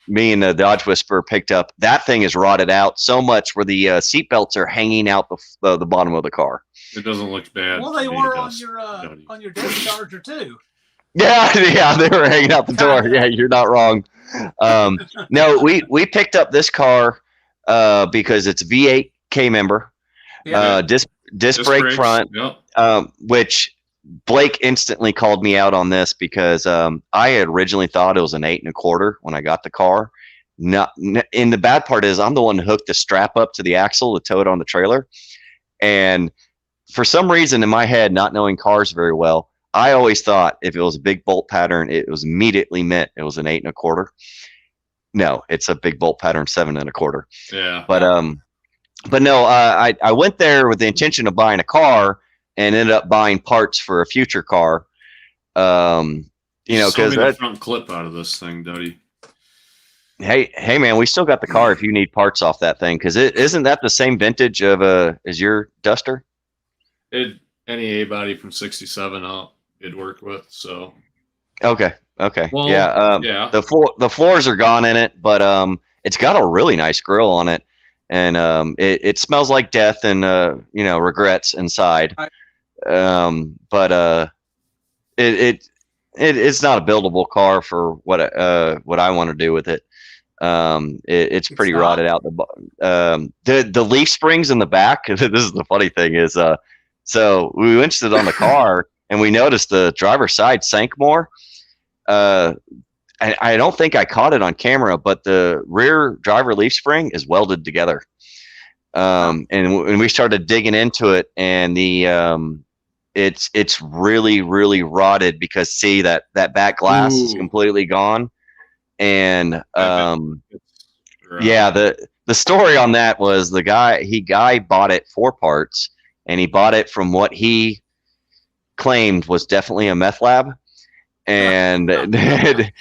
me and the Dodge Whisperer picked up. That thing is rotted out so much where the seat belts are hanging out the bottom of the car. It doesn't look bad. Well, they were on your Duddie Charger too. Yeah, they were hanging out the door. Yeah, you're not wrong. No, we picked up this car because it's a V8 K member, disc brake brakes, front, yep. Which Blake instantly called me out on this because I had originally thought it was an 8 1/4 when I got the car. And the bad part is I'm the one who hooked the strap up to the axle to tow it on the trailer. And for some reason in my head, not knowing cars very well, I always thought if it was a big bolt pattern, it was immediately meant it was an 8 1/4. No, it's a big bolt pattern 7 1/4. Yeah. But no, I went there with the intention of buying a car and ended up buying parts for a future car. Because the front clip out of this thing, Duddie. Hey, man, we still got the car if you need parts off that thing. Because isn't that the same vintage of as your Duster? Any A body from 67 up, it'd work with. So. Okay. Well, yeah. The floors are gone in it, but it's got a really nice grill on it, and it smells like death and regrets inside. But it's not a buildable car for what I want to do with it. It's pretty rotted out. The leaf springs in the back. This is the funny thing is, so we went to sit on the car and we noticed the driver's side sank more. I don't think I caught it on camera, but the rear driver leaf spring is welded together. And when we started digging into it, and it's really, really rotted because that back glass is completely gone. And yeah, the story on that was the guy bought it for parts, and he bought it from what he claimed was definitely a meth lab. And that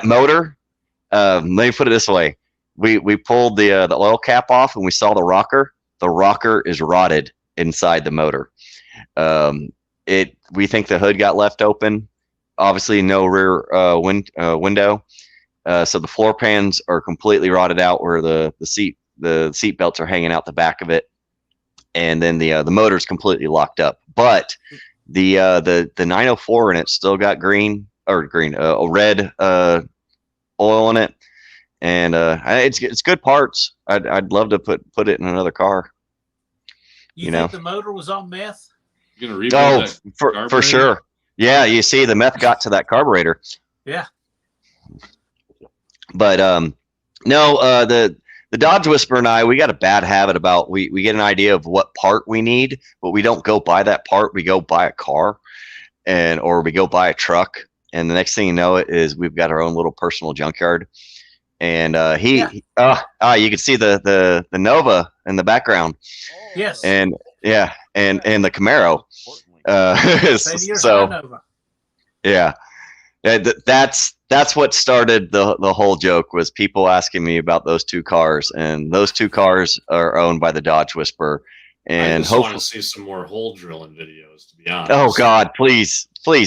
motor, let me put it this way. We pulled the oil cap off and we saw the rocker. The rocker is rotted inside the motor. We think the hood got left open. Obviously no rear window. So the floor pans are completely rotted out where the seat belts are hanging out the back of it. And then the motor's completely locked up. But the 904 in it still got red oil in it, and it's good parts. I'd love to put it in another car. You think the motor was on meth? You're gonna rebuild that for sure. Yeah, you see, the meth got to that carburetor. Yeah. But no, the Dodge Whisperer and I, we got a bad habit about we get an idea of what part we need, but we don't go buy that part. We go buy a car, or we go buy a truck, and the next thing you know it is we've got our own little personal junkyard. And you can see the Nova in the background. Yes. And yeah, and the Camaro. So yeah. That's what started the whole joke, was people asking me about those two cars, and those two cars are owned by the Dodge Whisperer. And I just want to see some more hole drilling videos, to be honest. Oh God, please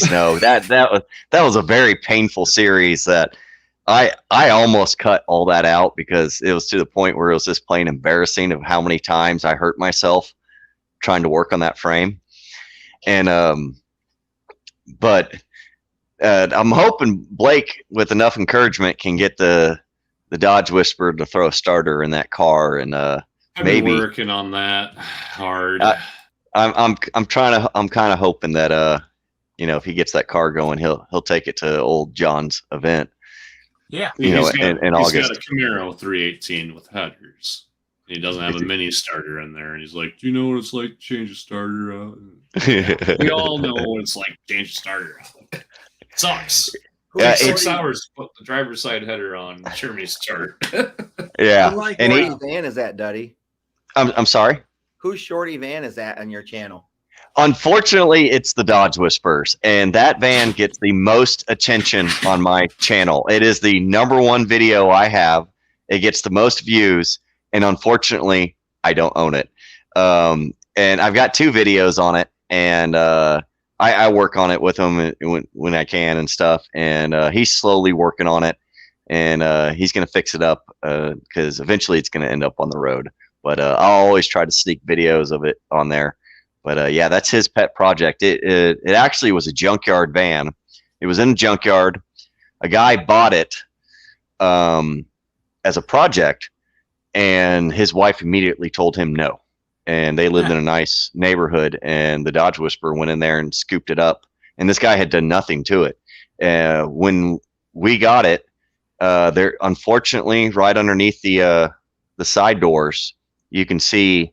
no. that was a very painful series that I almost cut all that out because it was to the point where it was just plain embarrassing of how many times I hurt myself trying to work on that frame. And but I'm hoping Blake, with enough encouragement, can get the Dodge Whisperer to throw a starter in that car, and maybe working on that hard. I'm kind of hoping that if he gets that car going, he'll take it to old John's event. Yeah, in August. He's got a Camaro 318 with headers. He doesn't have a mini starter in there, and he's like, "Do you know what it's like to change a starter out?" We all know what it's like to change a starter out. It sucks. Yeah, 6 hours to put the driver's side header on Jeremy's chart. Yeah, and whose van is that, Duddie? I'm sorry. Whose shorty van is that on your channel? Unfortunately, it's the Dodge Whisperers, and that van gets the most attention on my channel. It is the #1 video I have. It gets the most views, and unfortunately, I don't own it. And I've got 2 videos on it, and I work on it with him when I can and stuff. And he's slowly working on it, and he's going to fix it up because eventually it's going to end up on the road. But I'll always try to sneak videos of it on there. But yeah, that's his pet project. It actually was a junkyard van. It was in a junkyard. A guy bought it as a project, and his wife immediately told him no. And they lived in a nice neighborhood, and the Dodge Whisperer went in there and scooped it up. And this guy had done nothing to it. When we got it, there, unfortunately, right underneath the side doors, you can see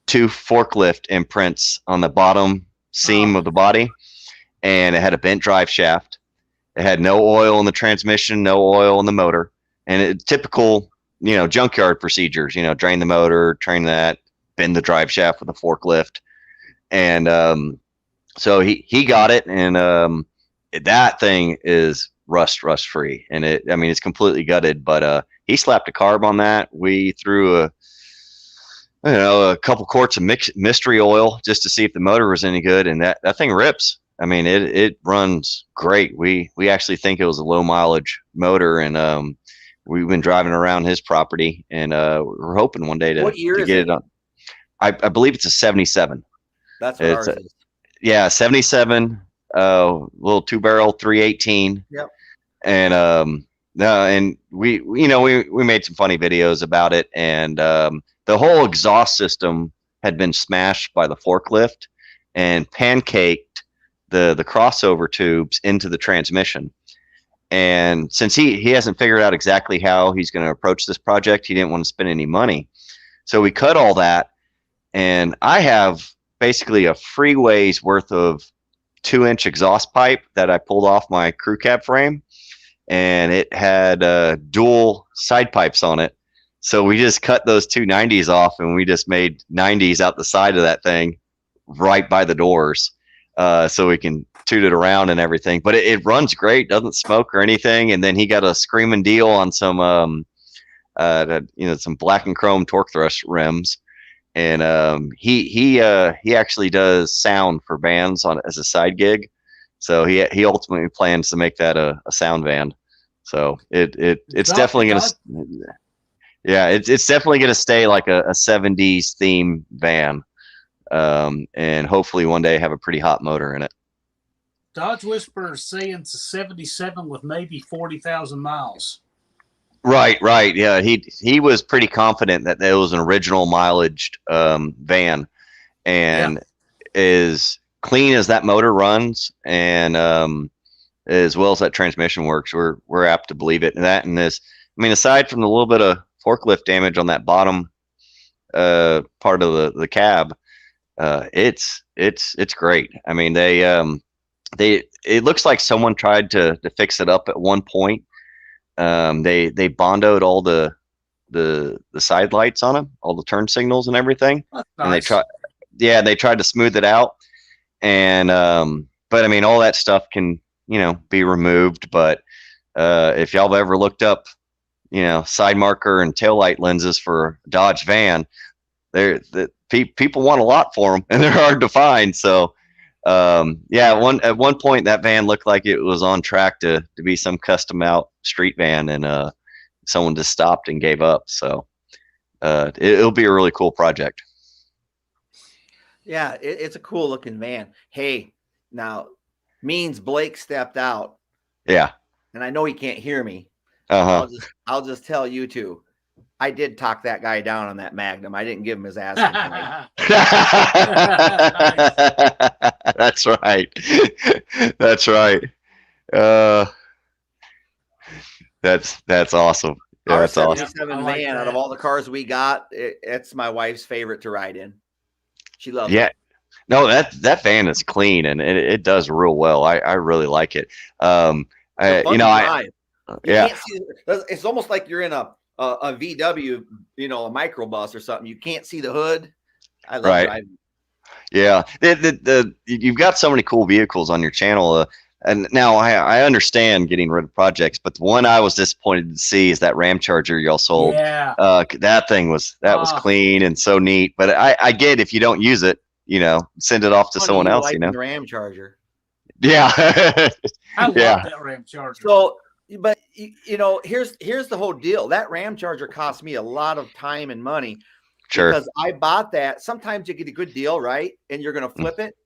2 forklift imprints on the bottom seam of the body, and it had a bent drive shaft. It had no oil in the transmission, no oil in the motor, and typical, junkyard procedures. Drain the motor, train that, bend the drive shaft with a forklift, and so he got it, and that thing is rust free, and it's completely gutted. But he slapped a carb on that. We threw a couple quarts of mystery oil just to see if the motor was any good, and that thing rips. It runs great. We actually think it was a low mileage motor, and we've been driving around his property, and we're hoping one day to get it on. I believe it's a 77. That's what ours is. Yeah, 77, little 2-barrel 318. Yep. And and we made some funny videos about it, and the whole exhaust system had been smashed by the forklift and pancaked the crossover tubes into the transmission. And since he hasn't figured out exactly how he's going to approach this project, he didn't want to spend any money. So we cut all that, and I have basically a freeway's worth of 2-inch exhaust pipe that I pulled off my crew cab frame, and it had dual side pipes on it. So we just cut those 2 90s off, and we just made 90s out the side of that thing right by the doors, so we can toot it around and everything. But it runs great, doesn't smoke or anything. And then he got a screaming deal on some some black and chrome torque thrust rims, and he actually does sound for vans as a side gig. So he ultimately plans to make that a sound van. So it's definitely gonna. Yeah, it's definitely going to stay like a 70s theme van, and hopefully one day have a pretty hot motor in it. Dodge Whisperer is saying it's a 77 with maybe 40,000 miles. Right. Yeah, he was pretty confident that it was an original mileage van, and as clean as that motor runs, and as well as that transmission works, we're apt to believe it. And that, and this, aside from the little bit of forklift damage on that bottom part of the cab, it's great. It looks like someone tried to fix it up at one point. They bondoed all the side lights on them, all the turn signals and everything. That's and nice. they tried to smooth it out, and but all that stuff can be removed. But if y'all have ever looked up side marker and taillight lenses for a Dodge van, people want a lot for them, and they're hard to find. So at one point that van looked like it was on track to be some custom out street van, and someone just stopped and gave up. So it'll be a really cool project. Yeah, it's a cool looking van. Hey, now means Blake stepped out. Yeah. And I know he can't hear me. Uh-huh. I'll just tell you two. I did talk that guy down on that Magnum. I didn't give him his ass. That's right. That's right. That's awesome. Yeah, Our that's awesome. 77 I like van, out that. of all the cars we got, it's my wife's favorite to ride in. She loves Yeah. it. No, that van is clean, and it does real well. I really like it. It's a fun drive. You yeah. can't see, it's almost like you're in a VW, a microbus or something. You can't see the hood. I love driving. Yeah. You've got so many cool vehicles on your channel. And now I understand getting rid of projects, but the one I was disappointed to see is that Ram Charger y'all sold. Yeah. That thing was clean and so neat. But I get if you don't use it, send it off to someone else. The Ram Charger. Yeah. I love that Ram Charger. So, but here's the whole deal. That Ram Charger cost me a lot of time and money. Sure. Because I bought that. Sometimes you get a good deal, right? And you're going to flip it.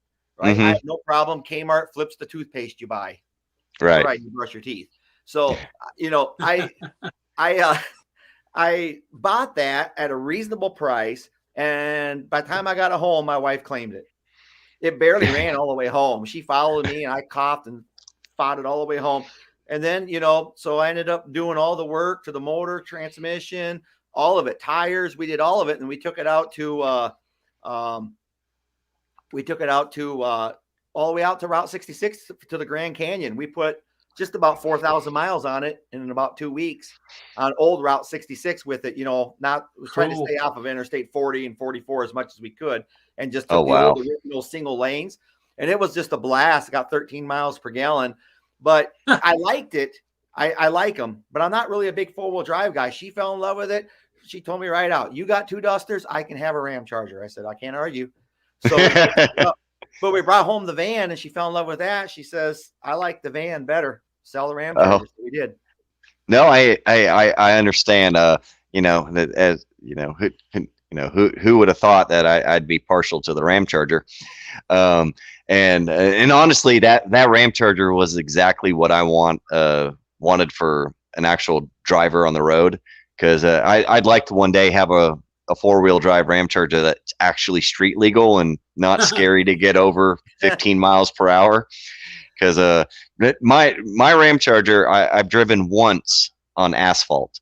Right. Mm-hmm. I have no problem. Kmart flips the toothpaste you buy. Right. Right. You brush your teeth. So, I bought that at a reasonable price. And by the time I got it home, my wife claimed it. It barely ran all the way home. She followed me and I coughed and fought it all the way home. And then, so I ended up doing all the work to the motor, transmission, all of it, tires. We did all of it. And we took it out to, all the way out to Route 66 to the Grand Canyon. We put just about 4,000 miles on it in about 2 weeks on old Route 66 with it, trying to stay off of Interstate 40 and 44 as much as we could. And just took the original single lanes. And it was just a blast. I got 13 miles per gallon, but I liked it. I like them, but I'm not really a big 4-wheel drive guy. She fell in love with it. She told me right out, you got 2 Dusters, I can have a Ram Charger. I said, I can't argue. So, but we brought home the van and she fell in love with that. She says, I like the van better. Sell the Ram Charger. So we did. No, I understand. That as who would have thought that I'd be partial to the Ram Charger, and honestly, that Ram Charger was exactly what I wanted for an actual driver on the road, because I'd like to one day have a 4-wheel drive Ram Charger that's actually street legal and not scary to get over 15 miles per hour. Because my Ram Charger, I've driven once on asphalt,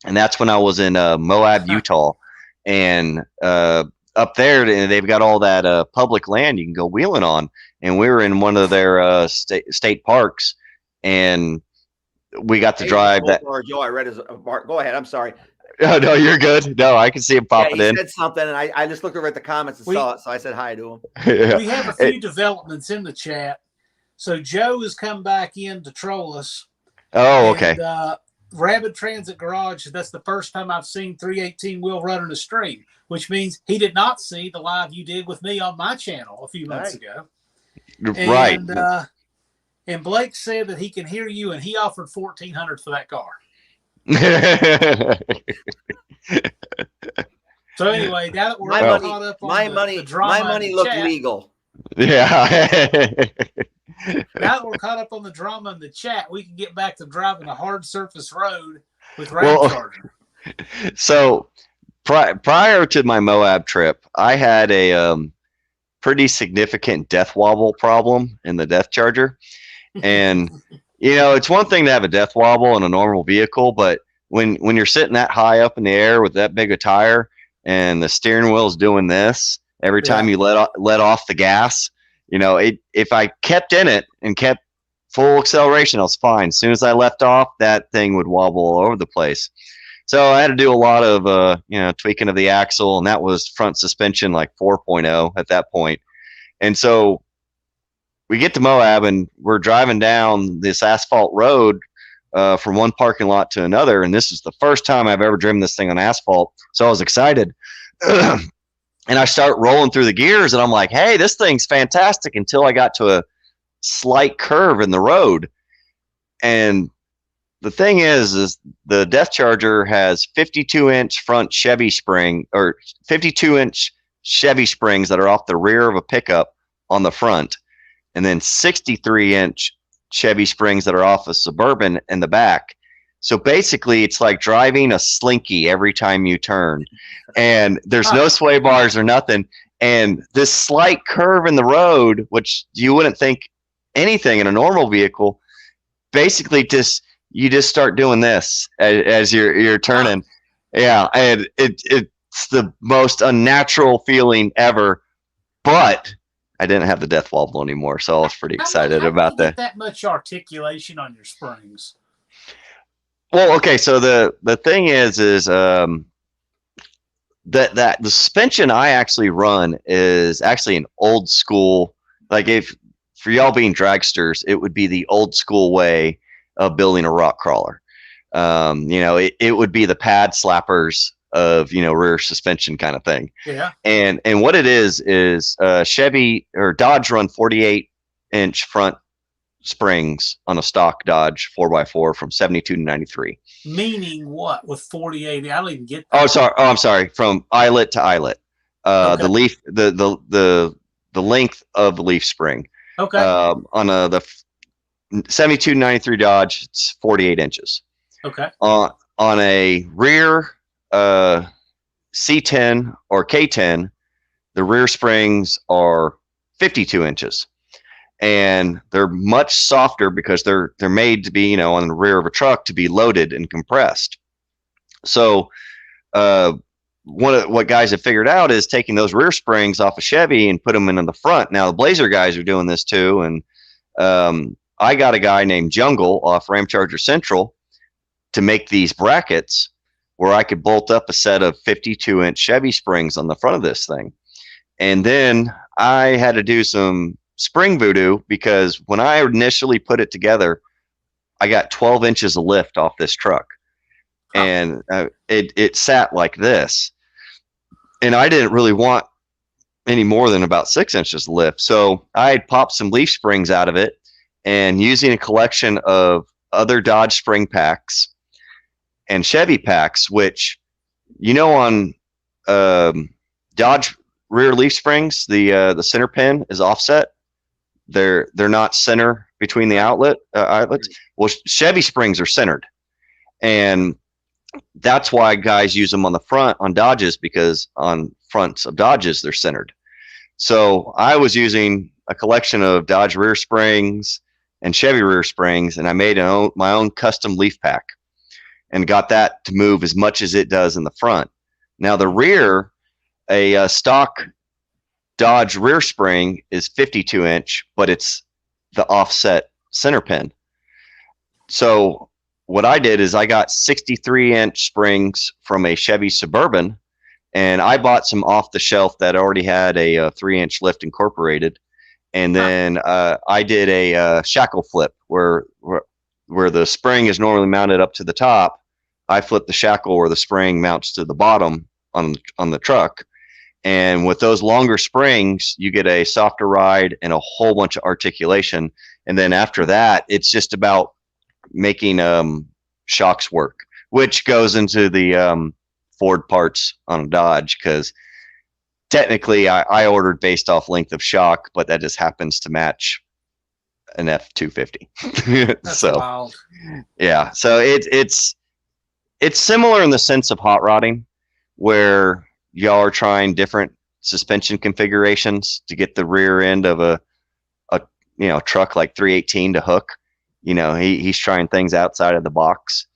and that's when I was in Moab, Utah, and up there they've got all that public land you can go wheeling on, and we were in one of their state parks, and we got to drive that. Joe, I read his go ahead. I'm sorry. Oh, no, you're good. No, I can see him popping in. He said something, and I just looked over at the comments and saw it, so I said hi to him. Yeah. We have a few developments in the chat. So Joe has come back in to troll us. Oh, okay. And, Rabbit Transit Garage, that's the first time I've seen 318 wheel running a stream, which means he did not see the live you did with me on my channel a few months ago. Right. And Blake said that he can hear you, and he offered $1,400 for that car. So anyway, now that we're caught up on my money looked legal. Yeah. Now that we're caught up on the drama in the chat, we can get back to driving a hard surface road with Ram Charger. So prior to my Moab trip, I had a pretty significant death wobble problem in the Death Charger. And, it's one thing to have a death wobble in a normal vehicle, but when you're sitting that high up in the air with that big a tire and the steering wheel's doing this every time you let off the gas, if I kept in it and kept full acceleration, I was fine. As soon as I left off, that thing would wobble all over the place. So I had to do a lot of, tweaking of the axle, and that was front suspension like 4.0 at that point. And so we get to Moab and we're driving down this asphalt road from one parking lot to another. And this is the first time I've ever driven this thing on asphalt. So I was excited. And I start rolling through the gears and I'm like, hey, this thing's fantastic, until I got to a slight curve in the road. And the thing is the Death Charger has 52-inch front Chevy spring, or 52-inch Chevy springs that are off the rear of a pickup on the front, and then 63-inch Chevy springs that are off a Suburban in the back. So basically, it's like driving a Slinky every time you turn, and there's no sway bars or nothing. And this slight curve in the road, which you wouldn't think anything in a normal vehicle, basically you just start doing this as you're turning. Yeah, and it's the most unnatural feeling ever. But I didn't have the death wobble anymore, so I was pretty excited about that. That much articulation on your springs. Well, okay, so the thing is that the suspension I actually run is actually an old school, like if for y'all being dragsters, it would be the old school way of building a rock crawler. It would be the pad slappers of, rear suspension kind of thing. Yeah. And what it is Chevy or Dodge run 48-inch front springs on a stock Dodge 4x4 from 72 to 93. Meaning what with 48? I don't even get that. I'm sorry. From eyelet to eyelet. Okay. The leaf, the length of the leaf spring. Okay. On the 72 to 93 Dodge, it's 48 inches. Okay. On a rear C10 or K10, the rear springs are 52 inches. And they're much softer because they're made to be, on the rear of a truck to be loaded and compressed. So what guys have figured out is taking those rear springs off a Chevy and put them in the front. Now the Blazer guys are doing this too. And I got a guy named Jungle off Ram Charger Central to make these brackets where I could bolt up a set of 52-inch Chevy springs on the front of this thing. And then I had to do some spring voodoo because when I initially put it together, I got 12 inches of lift off this truck. And it sat like this. And I didn't really want any more than about 6 inches lift. So I had popped some leaf springs out of it and using a collection of other Dodge spring packs and Chevy packs, which, on Dodge rear leaf springs, the center pin is offset. They're not center between the outlets. Well, Chevy springs are centered. And that's why guys use them on the front on Dodges, because on fronts of Dodges, they're centered. So I was using a collection of Dodge rear springs and Chevy rear springs, and I made my own custom leaf pack and got that to move as much as it does in the front. Now the rear, a stock Dodge rear spring is 52 inch, but it's the offset center pin. So what I did is I got 63-inch springs from a Chevy Suburban, and I bought some off the shelf that already had a 3-inch lift incorporated. And then I did a shackle flip where the spring is normally mounted up to the top. I flip the shackle where the spring mounts to the bottom on the truck. And with those longer springs, you get a softer ride and a whole bunch of articulation. And then after that, it's just about making shocks work, which goes into the Ford parts on a Dodge, because technically I ordered based off length of shock, but that just happens to match an F-250. That's so wild. Yeah, so it's similar in the sense of hot rodding, where y'all are trying different suspension configurations to get the rear end of a truck like 318 to hook. He's trying things outside of the box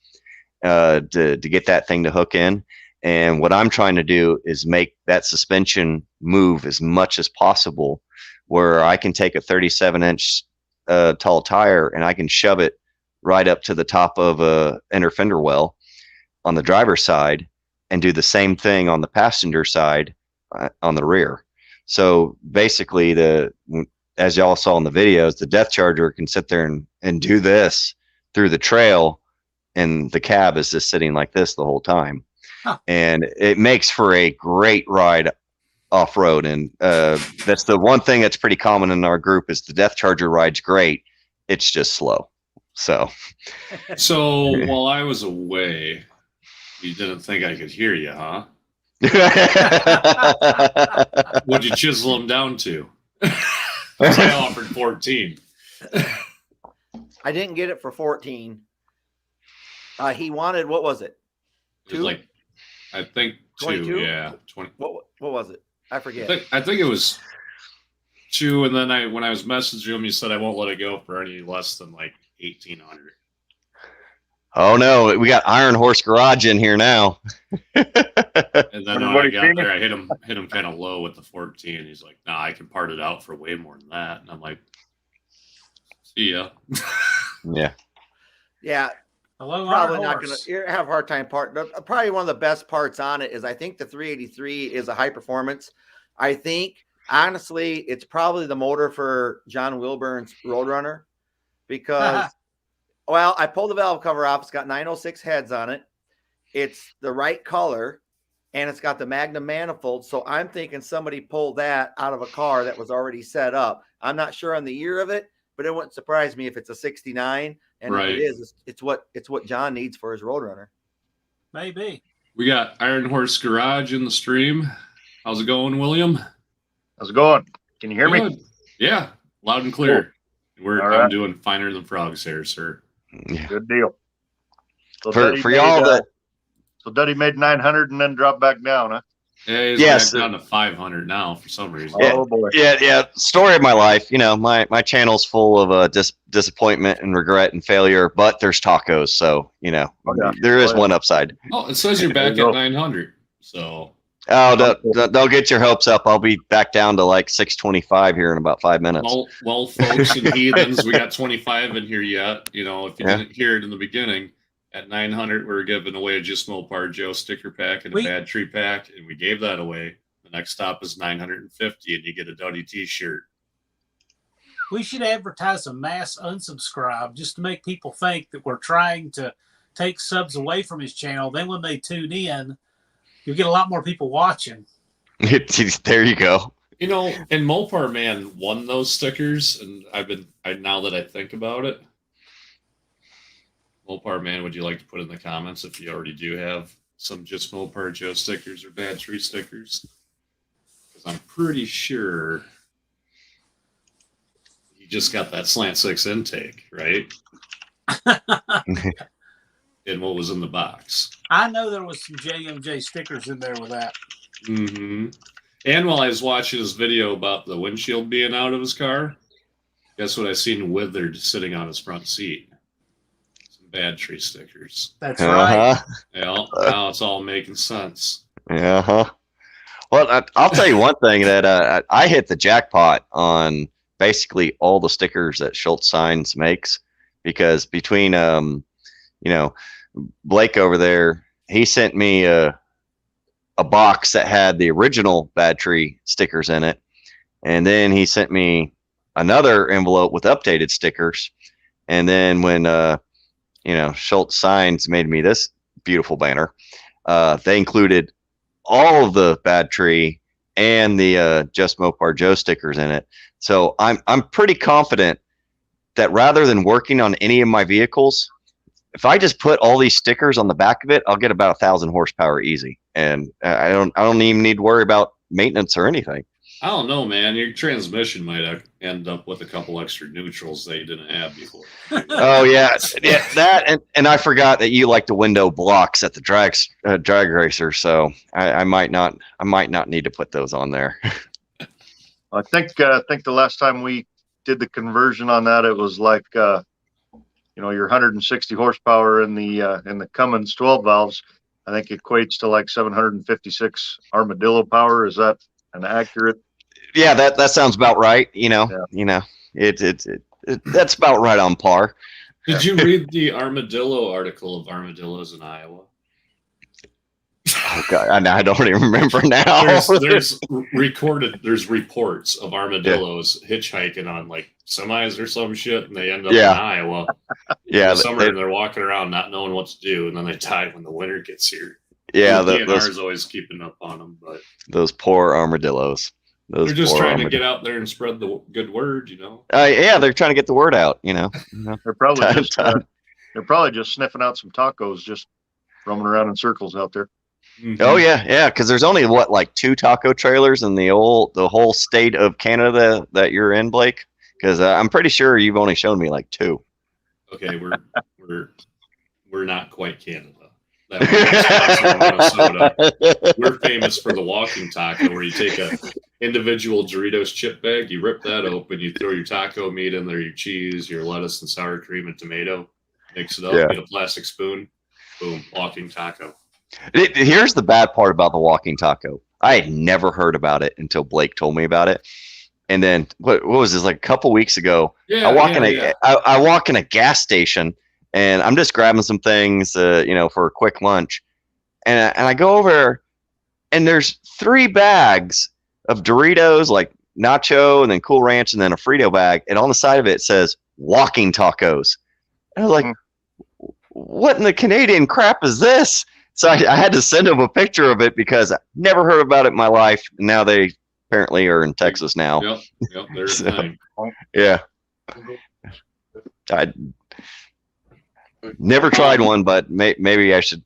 to get that thing to hook in. And what I'm trying to do is make that suspension move as much as possible, where I can take a 37-inch tall tire and I can shove it right up to the top of a inner fender well on the driver's side and do the same thing on the passenger side on the rear. So basically, as y'all saw in the videos, the Death Charger can sit there and do this through the trail, and the cab is just sitting like this the whole time. Huh. And it makes for a great ride off-road. And that's the one thing that's pretty common in our group is the Death Charger ride's great. It's just slow. So while I was away, you didn't think I could hear you, huh? What'd you chisel him down to? I offered 14. I didn't get it for 14. He wanted, what was it? It was I think 22? 2. Yeah, 20. What was it? I forget. I think it was 2, and then when I was messaging him, he said I won't let it go for any less than 1,800. Oh no, we got Iron Horse Garage in here now. And then when I got there, I hit him kind of low with the 14. He's like, "Nah, I can part it out for way more than that." And I'm like, "See ya." Yeah. Yeah. Hello, probably not going to have a hard time probably one of the best parts on it is I think the 383 is a high performance. I think honestly, it's probably the motor for John Wilburn's Roadrunner because, well, I pulled the valve cover off. It's got 906 heads on it. It's the right color, and it's got the Magnum manifold. So I'm thinking somebody pulled that out of a car that was already set up. I'm not sure on the year of it, but it wouldn't surprise me if it's a 69. And if it is, it's what John needs for his Roadrunner. Maybe. We got Iron Horse Garage in the stream. How's it going, William? How's it going? Can you hear me? Yeah, loud and clear. Cool. I'm doing finer than frogs here, sir. Yeah. Good deal. So For y'all that so Duddie made 900 and then dropped back down, huh? Yeah, he's Yes. back down to 500 now for some reason. Yeah. Oh boy. Yeah. Story of my life. You know, my channel's full of disappointment and regret and failure, but there's tacos, so you know there is one upside. Oh, it says you're back at 900. So. Oh, don't get your hopes up. I'll be back down to like 625 here in about 5 minutes. Well, folks and heathens, we got 25 in here yet. You know, if you didn't hear it in the beginning, at 900, we're giving away a Just Mopar Joe sticker pack and a Bad Tree pack, and we gave that away. The next stop is 950, and you get a Duddie T-shirt. We should advertise a mass unsubscribe just to make people think that we're trying to take subs away from his channel. Then when they tune in, you'll get a lot more people watching. There you go. You know, and Mopar Man won those stickers, and now that I think about it, Mopar Man, would you like to put in the comments if you already do have some Just Mopar Joe stickers or Bad Tree stickers? Because I'm pretty sure you just got that Slant 6 intake, right? And what was in the box? I know there was some JMJ stickers in there with that. Mm-hmm. And while I was watching his video about the windshield being out of his car, guess what I seen withered sitting on his front seat? Some Bad Tree stickers. That's right. Yeah, now it's all making sense. Yeah. Well, I'll tell you one thing that I hit the jackpot on basically all the stickers that Schultz Signs makes, because between Blake over there, he sent me a box that had the original Bad Tree stickers in it, and then he sent me another envelope with updated stickers, and then when Schultz Signs made me this beautiful banner, they included all of the Bad Tree and the Just Mopar Joe stickers in it. So I'm pretty confident that rather than working on any of my vehicles, if I just put all these stickers on the back of it, I'll get about 1,000 horsepower easy, and I don't even need to worry about maintenance or anything. I don't know, man. Your transmission might end up with a couple extra neutrals that you didn't have before. Oh yeah, that and I forgot that you like the window blocks at the drag racer, so I might not need to put those on there. I think the last time we did the conversion on that, it was like your 160 horsepower in the Cummins 12 valves, I think equates to like 756 armadillo power. Is that an accurate? Yeah, that sounds about right. That's about right on par. Did you read the armadillo article of armadillos in Iowa? Oh God, I don't even remember now. There's reports of armadillos hitchhiking on like semis or some shit, and they end up in Iowa. Yeah, in the summer, and they're walking around not knowing what to do, and then they die when the winter gets here. Yeah, the DNR is always keeping up on them, but those poor armadillos. They're just trying to get out there and spread the good word, Yeah, they're trying to get the word out. They're probably just sniffing out some tacos, just roaming around in circles out there. Mm-hmm. Oh yeah, because there's only like 2 taco trailers in the whole state of Canada that you're in, Blake. Because I'm pretty sure you've only shown me like 2. Okay, we're not quite Canada. Minnesota. We're famous for the walking taco, where you take a individual Doritos chip bag, you rip that open, you throw your taco meat in there, your cheese, your lettuce and sour cream and tomato, mix it up, get a plastic spoon, boom, walking taco. Here's the bad part about the walking taco. I had never heard about it until Blake told me about it. And then what was this, like a couple weeks ago? I walk in a gas station, and I'm just grabbing some things, for a quick lunch. And I go over, and there's 3 bags of Doritos, like nacho and then Cool Ranch and then a Frito bag, and on the side of it says walking tacos. And I was like, what in the Canadian crap is this? So I had to send him a picture of it because I never heard about it in my life. And now they apparently are in Texas now. Yep. There's So, yeah. I never tried one, but maybe I should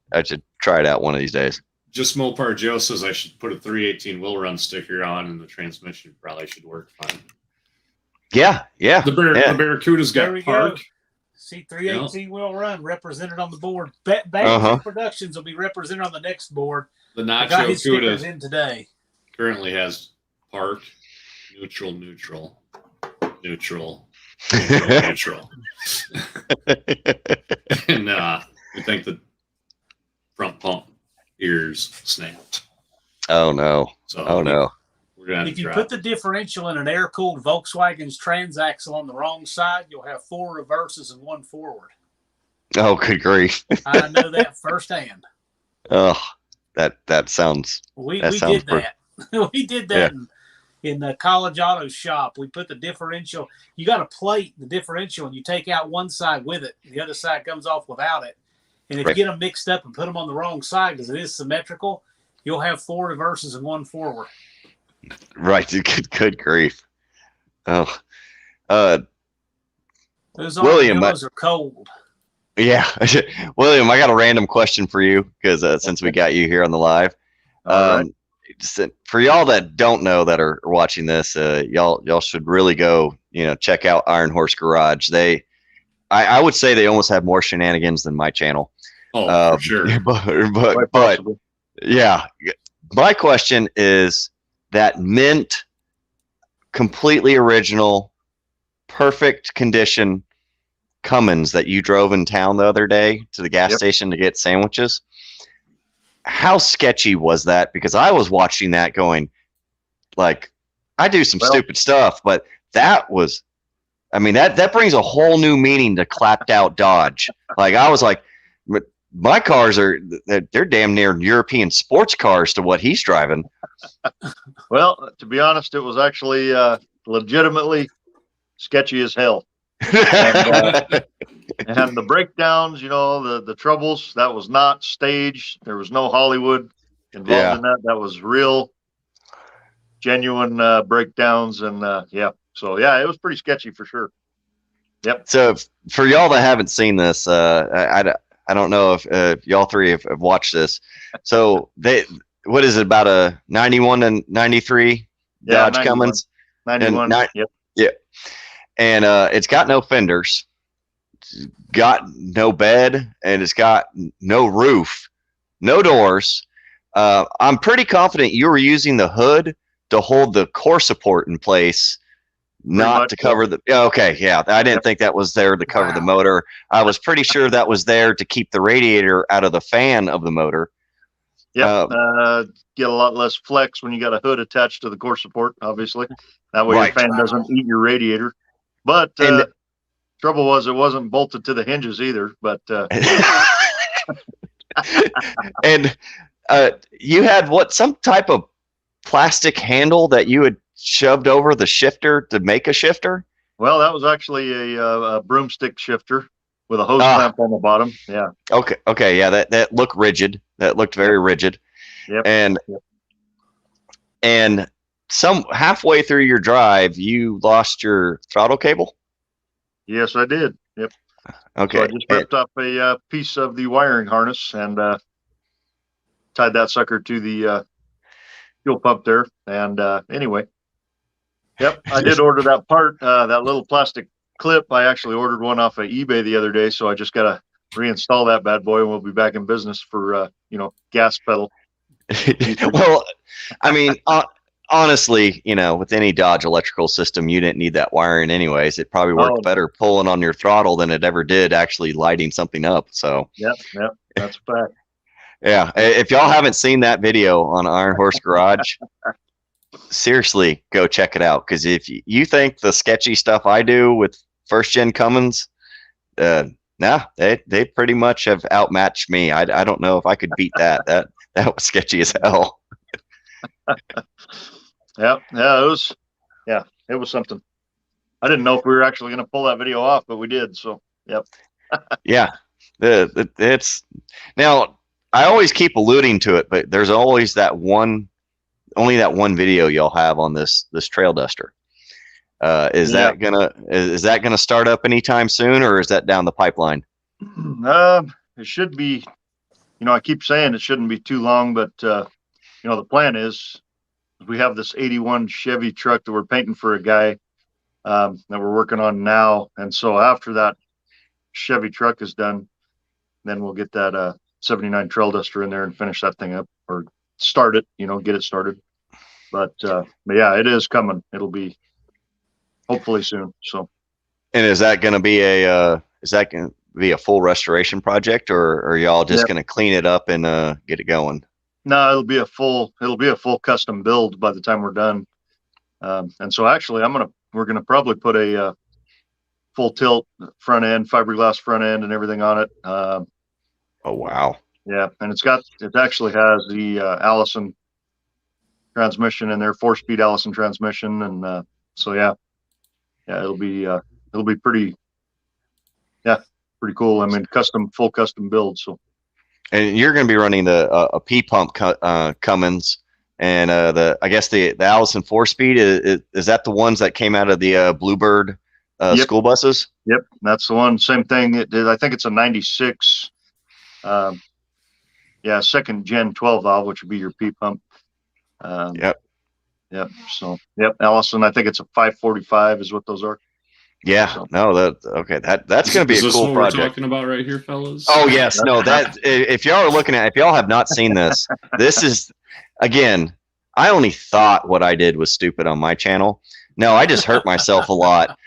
try it out one of these days. Just Mopar Joe says I should put a 318 wheel run sticker on, and the transmission probably should work fine. Yeah. The Barracuda's There got we park. go. See, 318 will run represented on the board. Bad Productions will be represented on the next board. The I got his Nacho stickers Cuda in today. currently has park, neutral, neutral. And we think the front pump ears snapped. Oh no. So we're gonna If you put the differential in an air-cooled Volkswagen's transaxle on the wrong side, you'll have 4 reverses and 1 forward. Oh, good grief. I know that firsthand. Oh, that sounds. We that did sounds that. We did that in the College Auto shop. We put the differential. You got to plate the differential, and you take out one side with it. The other side comes off without it. And if you get them mixed up and put them on the wrong side because it is symmetrical, you'll have 4 reverses and 1 forward. Right. Good grief. Oh. Those William, are cold. Yeah. William, I got a random question for you because since we got you here on the live. Right. For y'all that don't know that are watching this, y'all should really go, check out Iron Horse Garage. I would say they almost have more shenanigans than my channel. Oh, for sure. But yeah, my question is that mint, completely original, perfect condition Cummins that you drove in town the other day to the gas station to get sandwiches. How sketchy was that? Because I was watching that going, like, I do some stupid stuff, but that was, that brings a whole new meaning to clapped out Dodge. Like, I was like, my cars they're damn near European sports cars to what he's driving. Well, to be honest, it was actually legitimately sketchy as hell. And the breakdowns, the troubles, that was not staged. There was no Hollywood involved in that. That was real, genuine breakdowns. And so it was pretty sketchy for sure. Yep. So for y'all that haven't seen this, I don't know if y'all three have watched this. So what is it, about a 91 and 93 Dodge 91. Cummins? 91. Yep. And it's got no fenders, it's got no bed, and it's got no roof, no doors. I'm pretty confident you were using the hood to hold the core support in place, not to cover the. Okay, yeah, I didn't think that was there to cover the motor. I was pretty sure that was there to keep the radiator out of the fan of the motor. Yep. Get a lot less flex when you got a hood attached to the core support, obviously. That way your fan doesn't eat your radiator. But trouble was it wasn't bolted to the hinges either. But and you had some type of plastic handle that you had shoved over the shifter to make a shifter? Well, that was actually a broomstick shifter with a hose clamp on the bottom. Yeah. Okay. Yeah, that looked rigid. That looked very rigid. Yep. And some halfway through your drive, you lost your throttle cable? Yes, I did. Yep. Okay. So I just ripped up a piece of the wiring harness and tied that sucker to the fuel pump there. And anyway, I did order that part, that little plastic clip. I actually ordered one off of eBay the other day, so I just got to reinstall that bad boy, and we'll be back in business for gas pedal. Well, honestly, with any Dodge electrical system, you didn't need that wiring anyways. It probably worked better pulling on your throttle than it ever did actually lighting something up. So yep, that's a fact. Yeah, if y'all haven't seen that video on Iron Horse Garage, seriously, go check it out. Because if you think the sketchy stuff I do with first gen Cummins, they pretty much have outmatched me. I don't know if I could beat that. That was sketchy as hell. It yeah, it was something. I didn't know if we were actually going to pull that video off, but we did. So, yep. Yeah. It's now, I always keep alluding to it, but there's always only that one video y'all have on this trail duster. Is that gonna start up anytime soon, or is that down the pipeline? It should be, I keep saying it shouldn't be too long, but the plan is we have this 81 Chevy truck that we're painting for a guy that we're working on now. And so after that Chevy truck is done, then we'll get that 79 trail duster in there and finish that thing up, or start it, get it started. But yeah, it is coming. It'll be hopefully soon. So, and is that going to be a full restoration project, or are y'all just going to clean it up and get it going? No, it'll be a full custom build by the time we're done. And so actually we're going to probably put a full tilt front end, fiberglass front end and everything on it. Oh, wow. Yeah. And it actually has the Allison transmission in there, 4-speed Allison transmission. And so, yeah, it'll be pretty cool. I mean, full custom build. So, and you're going to be running a P pump Cummins, and I guess the Allison 4-speed is that the ones that came out of the Bluebird school buses? Yep, that's the one. Same thing. I think it's a 96. Second gen 12 valve, which would be your P pump. Yep. So, Allison. I think it's a 545 is what those are. Yeah. So. No. That's going to be a cool project. We're talking about right here, fellas. Oh yes. No. That if y'all are looking at, if y'all have not seen this, this is again. I only thought what I did was stupid on my channel. No, I just hurt myself a lot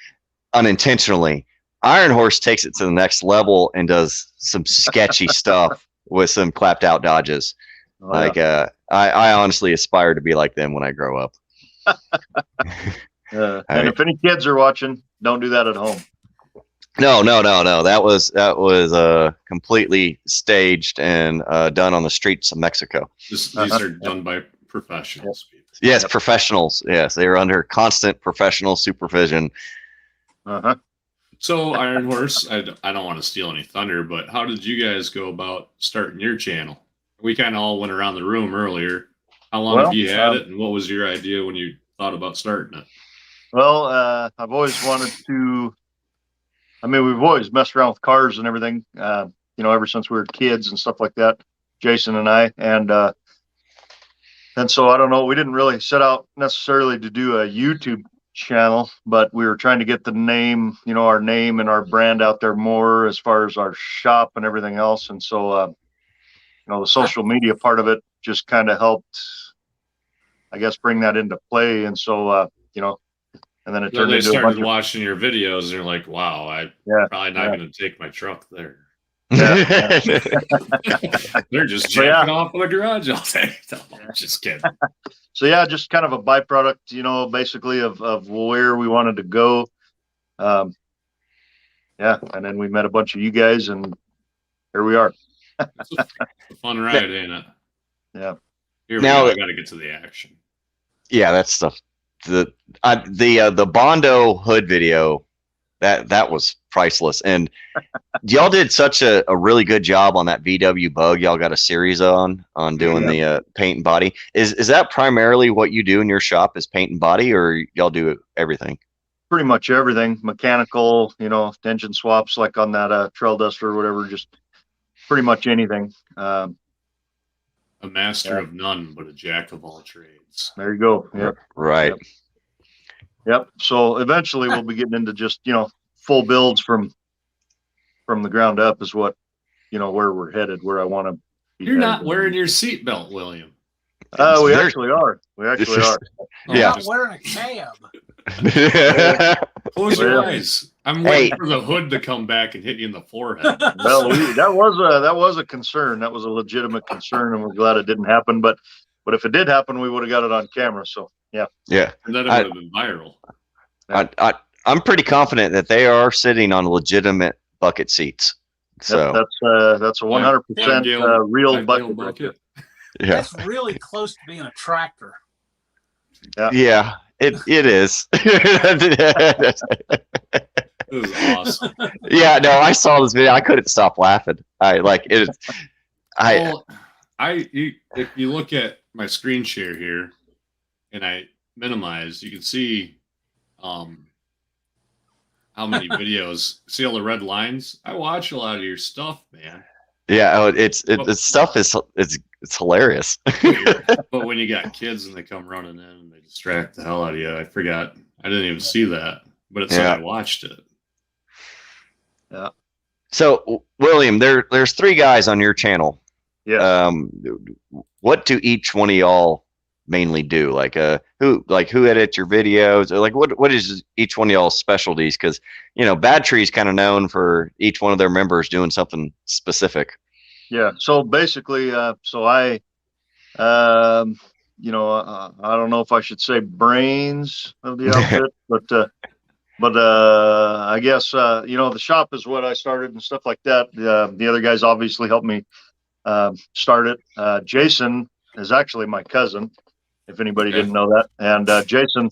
unintentionally. Iron Horse takes it to the next level and does some sketchy stuff with some clapped out dodges. I honestly aspire to be like them when I grow up. And if any kids are watching, don't do that at home. No. That was completely staged and done on the streets of Mexico. These are done by professionals. Yes, professionals. Yes, they are under constant professional supervision. So, Iron Horse, I don't want to steal any thunder, but how did you guys go about starting your channel? We kind of all went around the room earlier. How long have you had it, and what was your idea when you thought about starting it? Well, I've always wanted to. I mean, we've always messed around with cars and everything. Ever since we were kids and stuff like that, Jason and I, and so I don't know. We didn't really set out necessarily to do a YouTube channel, but we were trying to get the name, our name and our brand out there more as far as our shop and everything else. And so, the social media part of it just kind of helped, I guess, bring that into play. And so, and then it turned into started watching your videos and you're like, wow, I'm probably not going to take my truck there. Yeah. They're just jacking off in the garage all day. No, I'm just kidding. So just kind of a byproduct, basically of where we wanted to go. And then we met a bunch of you guys, and here we are. It's a fun ride, ain't it? Yeah. Here we go. I got to get to the action. Yeah, that's stuff. The Bondo hood video, that was priceless, and y'all did such a really good job on that VW Bug. Y'all got a series on doing the paint and body. Is that primarily what you do in your shop, is paint and body, or y'all do everything? Pretty much everything. Mechanical, engine swaps like on that trail duster or whatever, just pretty much anything. A master of none, but a jack of all trades. There you go. Yep. Right. Yep. So eventually we'll be getting into just, full builds from the ground up is what, where we're headed, where I want to be. You're not wearing your seatbelt, William. We actually are. I'm not wearing a cab. Close your eyes. I'm waiting for the hood to come back and hit you in the forehead. Well, that was a concern. That was a legitimate concern, and we're glad it didn't happen. But if it did happen, we would have got it on camera. So yeah. And then it would have been viral. I'm pretty confident that they are sitting on legitimate bucket seats. So that's a 100% real bucket. Yeah. That's really close to being a tractor. Yeah. It is. It was awesome. Yeah, no, I saw this video. I couldn't stop laughing. I like it. Well, if you look at my screen share here, and I minimize, you can see how many videos. See all the red lines? I watch a lot of your stuff, man. Yeah, it's stuff is it's hilarious. But when you got kids and they come running in and they distract the hell out of you, I forgot. I didn't even see that, but it said I watched it. Yeah. So William, there's 3 guys on your channel. Yeah. What do each one of y'all mainly do? Like who edits your videos? Or like what is each one of y'all's specialties? Because Bad Tree's kind of known for each one of their members doing something specific. Yeah. So basically, so I I don't know if I should say brains of the outfit, but I guess the shop is what I started and stuff like that. The other guys obviously helped me start it. Jason is actually my cousin, if anybody didn't know that. And Jason,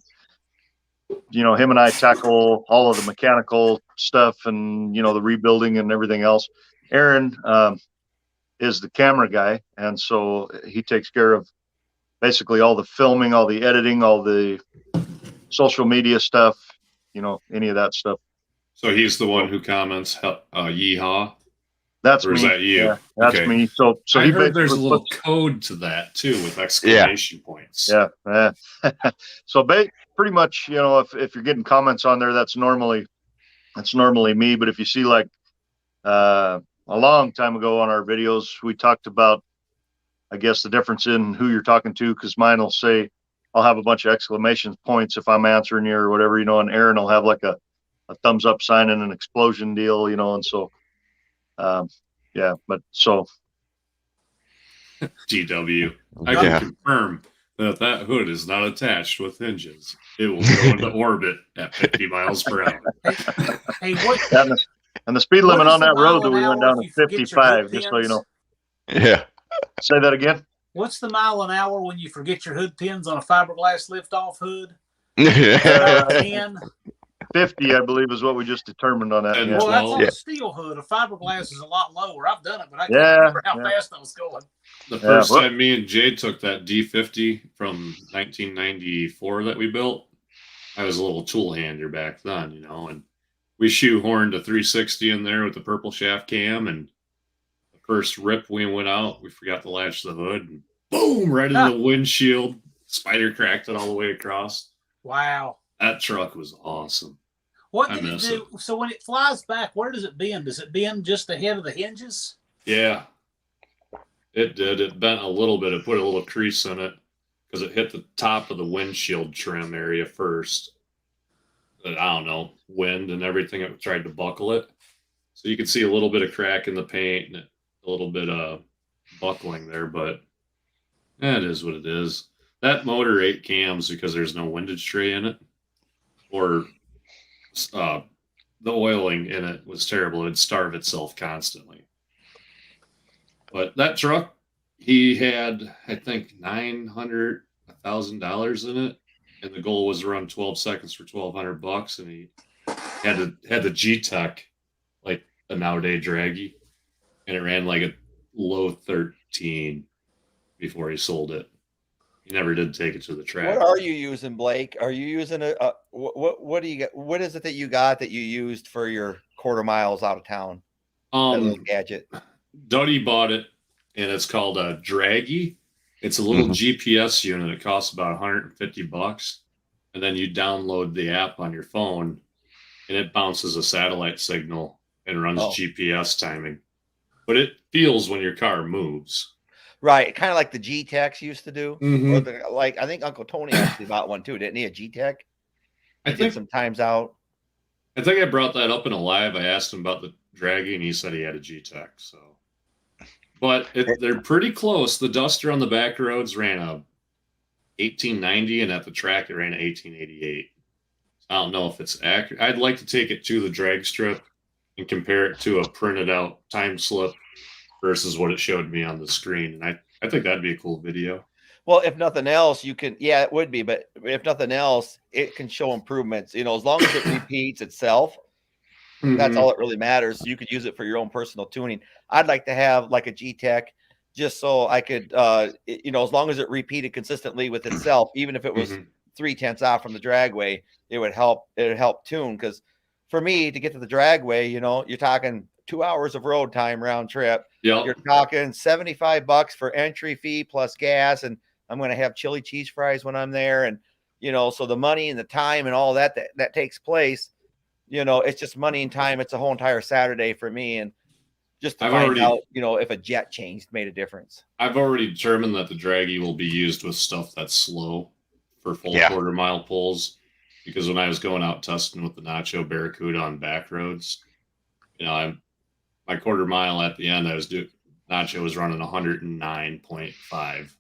him and I tackle all of the mechanical stuff and the rebuilding and everything else. Aaron is the camera guy, and so he takes care of basically all the filming, all the editing, all the social media stuff, any of that stuff. So he's the one who comments yeehaw. That's or me. Is that you? Yeah, that's me. So I he heard there's a basically little code to that too, with exclamation points. Yeah. So pretty much, if you're getting comments on there, that's normally me. But if you see like a long time ago on our videos, we talked about, I guess, the difference in who you're talking to, because mine will say, I'll have a bunch of exclamation points if I'm answering you or whatever, and Aaron will have like a thumbs up sign and an explosion deal, and so, yeah, but so. GW. I can confirm that hood is not attached with hinges. It will go into orbit at 50 miles per hour. Hey, what? And the speed limit on that road that we went down to 55, just so you know. Yeah. Say that again. What's the mile an hour when you forget your hood pins on a fiberglass lift-off hood? 50, I believe, is what we just determined on that. And Yeah. Well, that's on a steel hood. A fiberglass is a lot lower. I've done it, but I can't remember how fast I was going. The first time me and Jay took that D50 from 1994 that we built, I was a little tool hander back then, and we shoehorned a 360 in there with the purple shaft cam, and the first rip we went out, we forgot to latch the hood, and boom, right in the windshield. Spider cracked it all the way across. Wow. That truck was awesome. What did it do? So when it flies back, where does it bend? Does it bend just ahead of the hinges? Yeah, it did. It bent a little bit. It put a little crease in it because it hit the top of the windshield trim area first. But I don't know, wind and everything. It tried to buckle it. So you can see a little bit of crack in the paint and a little bit of buckling there, but it is what it is. That motor 8 cams because there's no windage tray in it, or the oiling in it was terrible. It'd starve itself constantly. But that truck, he had, I think, $900, $1,000 in it, and the goal was to run 12 seconds for $1,200, and he had the G-Tech, like a nowadays draggy, and it ran like a low 13 before he sold it. He never did take it to the track. What are you using, Blake? Are you using what do you get? What is it that you got that you used for your quarter miles out of town? That little gadget. Duddie bought it, and it's called a draggy. It's a little GPS unit. It costs about $150, and then you download the app on your phone, and it bounces a satellite signal and runs GPS timing. But it feels when your car moves. Right, kind of like the G-Techs used to do. Mm-hmm. Or I think Uncle Tony actually bought one too, didn't he? A G-Tech. I think some times out. I think I brought that up in a live. I asked him about the draggy, and he said he had a G-Tech. So, but they're pretty close. The Duster on the back roads ran a 1890, and at the track it ran a 1888. I don't know if it's accurate. I'd like to take it to the drag strip and compare it to a printed out time slip versus what it showed me on the screen. And I think that'd be a cool video. Well, if nothing else, you can, yeah, it would be, but if nothing else, it can show improvements. You know, as long as it repeats itself, that's all that really matters. You could use it for your own personal tuning. I'd like to have like a G-Tech just so I could, you know, as long as it repeated consistently with itself, even if it was 0.3 off from the dragway, it would help tune. Because for me to get to the dragway, you know, you're talking 2 hours of road time round trip. Yep. You're talking $75 for entry fee plus gas, and I'm going to have chili cheese fries when I'm there. And, you know, so the money and the time and all that takes place, you know, it's just money and time. It's a whole entire Saturday for me. And just to find out, you know, if a jet change made a difference. I've already determined that the draggy will be used with stuff that's slow for full quarter mile pulls. Because when I was going out testing with the Nacho Barracuda on back roads, you know, my quarter mile at the end, Nacho was running 109.5.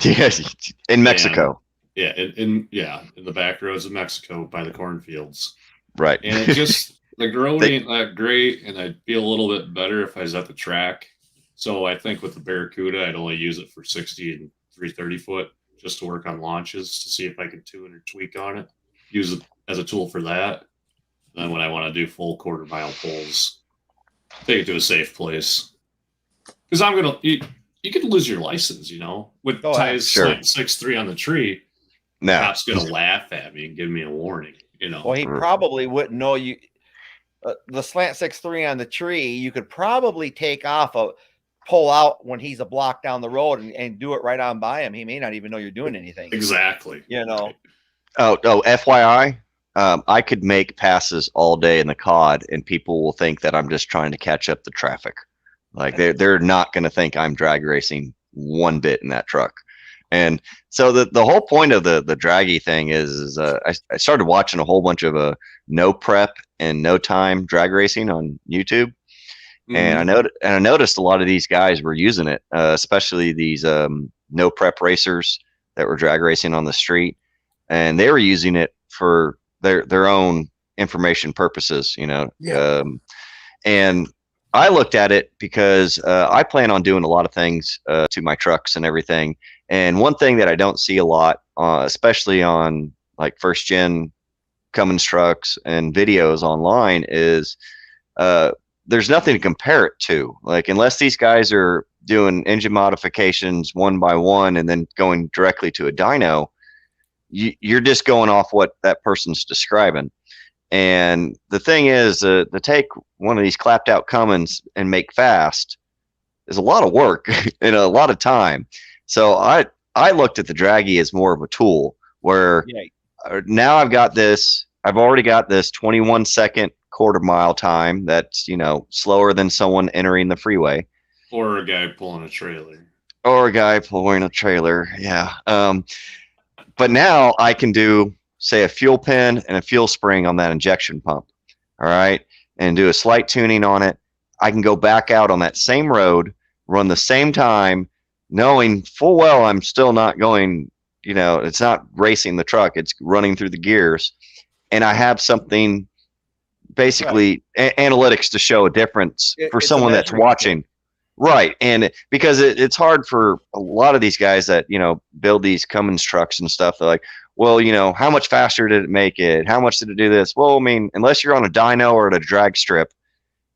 Yes, in Mexico. Yeah, in the back roads of Mexico by the cornfields. Right. And it just, the road ain't that great, and I'd feel a little bit better if I was at the track. So I think with the Barracuda, I'd only use it for 60 and 330 foot just to work on launches to see if I could tune or tweak on it. Use it as a tool for that. And then when I want to do full quarter mile pulls, take it to a safe place. Because you could lose your license, you know, with ties 6'3" on the tree. No, cop's gonna laugh at me and give me a warning. You know, well, he probably wouldn't know you. The slant 6'3" on the tree, you could probably take off pull out when he's a block down the road and do it right on by him. He may not even know you're doing anything. Exactly. You know. Oh, FYI, I could make passes all day in the COD, and people will think that I'm just trying to catch up the traffic. Like they're not going to think I'm drag racing one bit in that truck. And so the whole point of the draggy thing is I started watching a whole bunch of no prep and no time drag racing on YouTube, and I noticed a lot of these guys were using it, especially these no prep racers that were drag racing on the street, and they were using it for their own information purposes, you know. Yeah. And I looked at it because I plan on doing a lot of things to my trucks and everything. And one thing that I don't see a lot, especially on like first gen Cummins trucks and videos online, is there's nothing to compare it to. Like, unless these guys are doing engine modifications one by one and then going directly to a dyno, you're just going off what that person's describing. And the thing is, to take one of these clapped out Cummins and make fast is a lot of work and a lot of time. So I looked at the draggy as more of a tool where now I've already got this 21 second quarter mile time that's, you know, slower than someone entering the freeway. Or a guy pulling a trailer. Yeah. But now I can do, say, a fuel pin and a fuel spring on that injection pump. All right. And do a slight tuning on it. I can go back out on that same road, run the same time, knowing full well I'm still not going, you know, it's not racing the truck, it's running through the gears. And I have something, basically analytics to show a difference for someone that's watching. Right. And because it's hard for a lot of these guys that, you know, build these Cummins trucks and stuff. They're like, well, you know, how much faster did it make it? How much did it do this? Well, I mean, unless you're on a dyno or at a drag strip,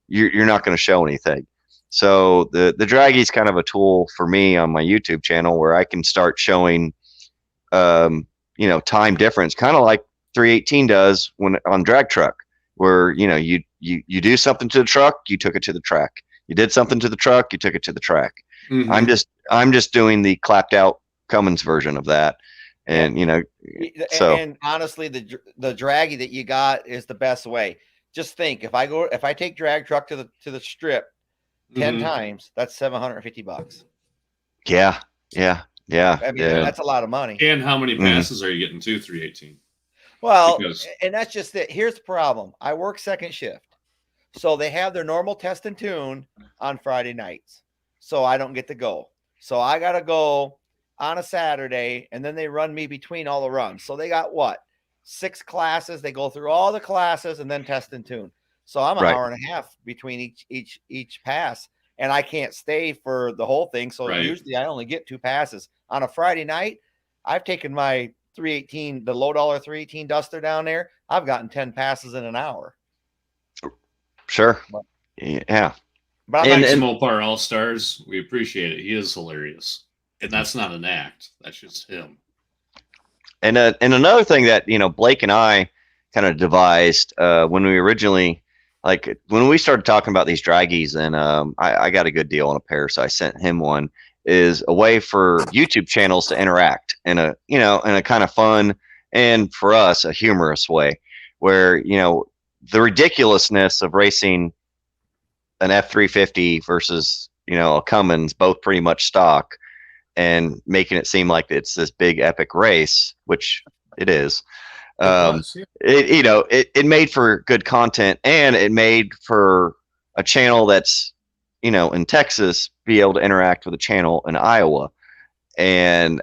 you're not going to show anything. So the draggy is kind of a tool for me on my YouTube channel where I can start showing, you know, time difference, kind of like 318 does when on drag truck, where, you know, you do something to the truck, you took it to the track. You did something to the truck, you took it to the track. I'm just doing the clapped out Cummins version of that. And, you know, and honestly, the draggy that you got is the best way. Just think, if I take drag truck to the strip 10 times, that's $750. Yeah. I mean, that's a lot of money. And how many passes are you getting to 318? Well, and that's just it. Here's the problem. I work second shift. So they have their normal test and tune on Friday nights. So I don't get to go. So I got to go on a Saturday, and then they run me between all the runs. So they got 6 classes. They go through all the classes and then test and tune. So I'm an hour and a half between each pass, and I can't stay for the whole thing. So usually I only get 2 passes. on a Friday night, I've taken my 318, the low dollar 318 Duster down there. I've gotten 10 passes in an hour. Sure. Yeah. But Thanks, Mopar All Stars. We appreciate it. He is hilarious, and that's not an act. That's just him. And another thing that Blake and I kind of devised when we originally, like when we started talking about these draggies, and I got a good deal on a pair, so I sent him one. Is a way for YouTube channels to interact in a in a kind of fun and for us a humorous way, where the ridiculousness of racing an F350 versus a Cummins, both pretty much stock, and making it seem like it's this big epic race, which it is. It made for good content, and it made for a channel that's in Texas be able to interact with a channel in Iowa. And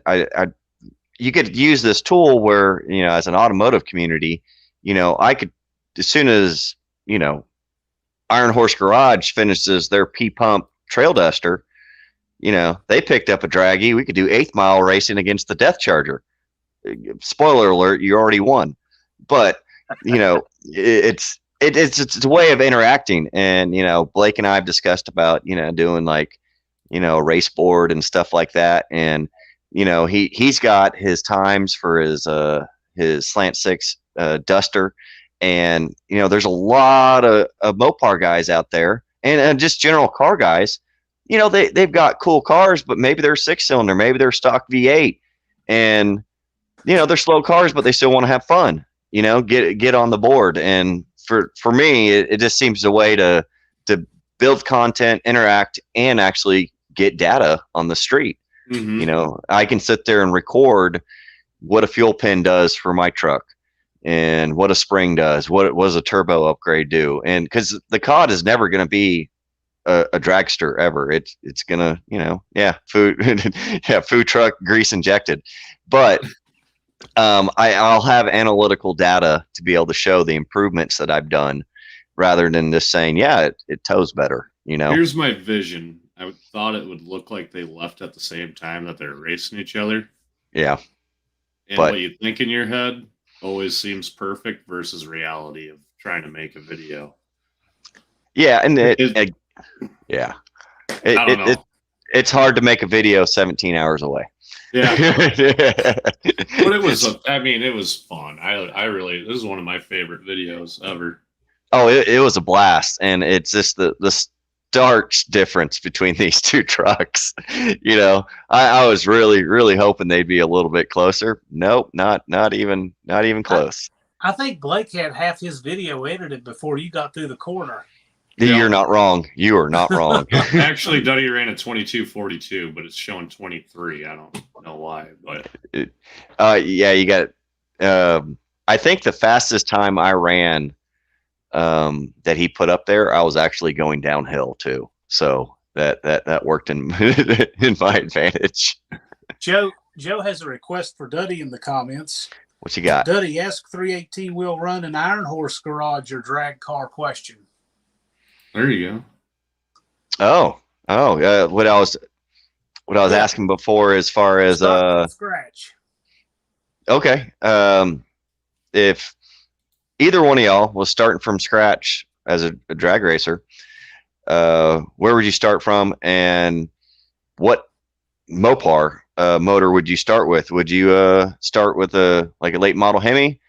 you could use this tool where as an automotive community, I could, as soon as Iron Horse Garage finishes their P-Pump Trail Duster, they picked up a draggy. We could do 8th mile racing against the Death Charger. Spoiler alert, you already won. But it's a way of interacting. And Blake and I have discussed about doing like a race board and stuff like that. And he's got his times for his Slant 6 Duster. And there's a lot of Mopar guys out there, and just general car guys. They've got cool cars, but maybe they're 6-cylinder, maybe they're stock V8, and they're slow cars, but they still want to have fun. Get on the board. And for me, it just seems a way to build content, interact, and actually get data on the street. Mm-hmm. I can sit there and record what a fuel pen does for my truck, and what a spring does, what does a turbo upgrade do. And because the COD is never going to be a dragster ever. It's gonna, food truck grease injected. But I'll have analytical data to be able to show the improvements that I've done, rather than just saying, it tows better. Here's my vision. I thought it would look like they left at the same time that they're racing each other. Yeah. And what you think in your head always seems perfect versus reality of trying to make a video. Yeah, and it's hard to make a video 17 hours away. Yeah. But it was fun. This is one of my favorite videos ever. Oh, it was a blast. And it's just the stark difference between these two trucks. I was really, really hoping they'd be a little bit closer. Nope, not even close. I think Blake had half his video edited before you got through the corner. You're not wrong. You are not wrong. Actually, Duddie ran a 22:42, but it's showing 23. I don't know why, but you got. I think the fastest time I ran that he put up there, I was actually going downhill too. So that worked in in my advantage. Joe has a request for Duddie in the comments. What you got? Duddie, ask 318 will run an Iron Horse Garage or drag car question. There you go. What I was asking before, as far as scratch. Okay. If either one of y'all was starting from scratch as a drag racer, where would you start from, and what Mopar motor would you start with? Would you start with a late model Hemi,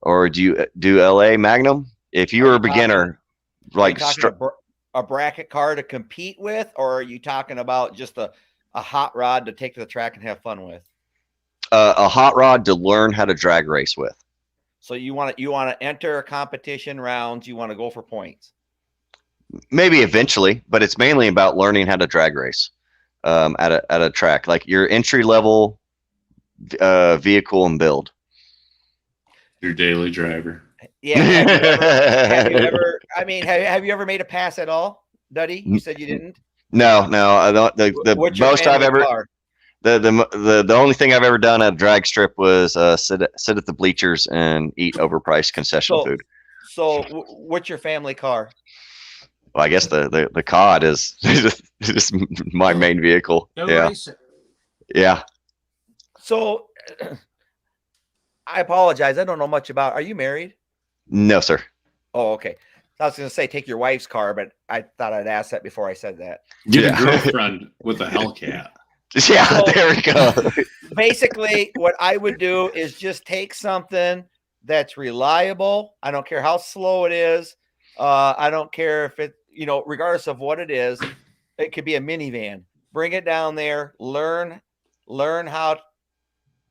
or do you do LA Magnum? If you were a beginner, a bracket car to compete with, or are you talking about just a hot rod to take to the track and have fun with? A hot rod to learn how to drag race with. So you want to enter a competition rounds. You want to go for points. Maybe eventually, but it's mainly about learning how to drag race at a track, like your entry level vehicle and build. Your daily driver. Yeah. Have you ever made a pass at all, Duddie? You said you didn't. No. I don't. The most I've ever. Car? The only thing I've ever done at a drag strip was sit at the bleachers and eat overpriced concession food. So, what's your family car? Well, I guess the COD is my main vehicle. Go race it. Yeah. So I apologize. I don't know much about. Are you married? No, sir. Oh, okay. I was going to say take your wife's car, but I thought I'd ask that before I said that. Get a girlfriend with a Hellcat. Yeah, So, there we go. Basically, what I would do is just take something that's reliable. I don't care how slow it is. I don't care if it, regardless of what it is, it could be a minivan. Bring it down there, learn how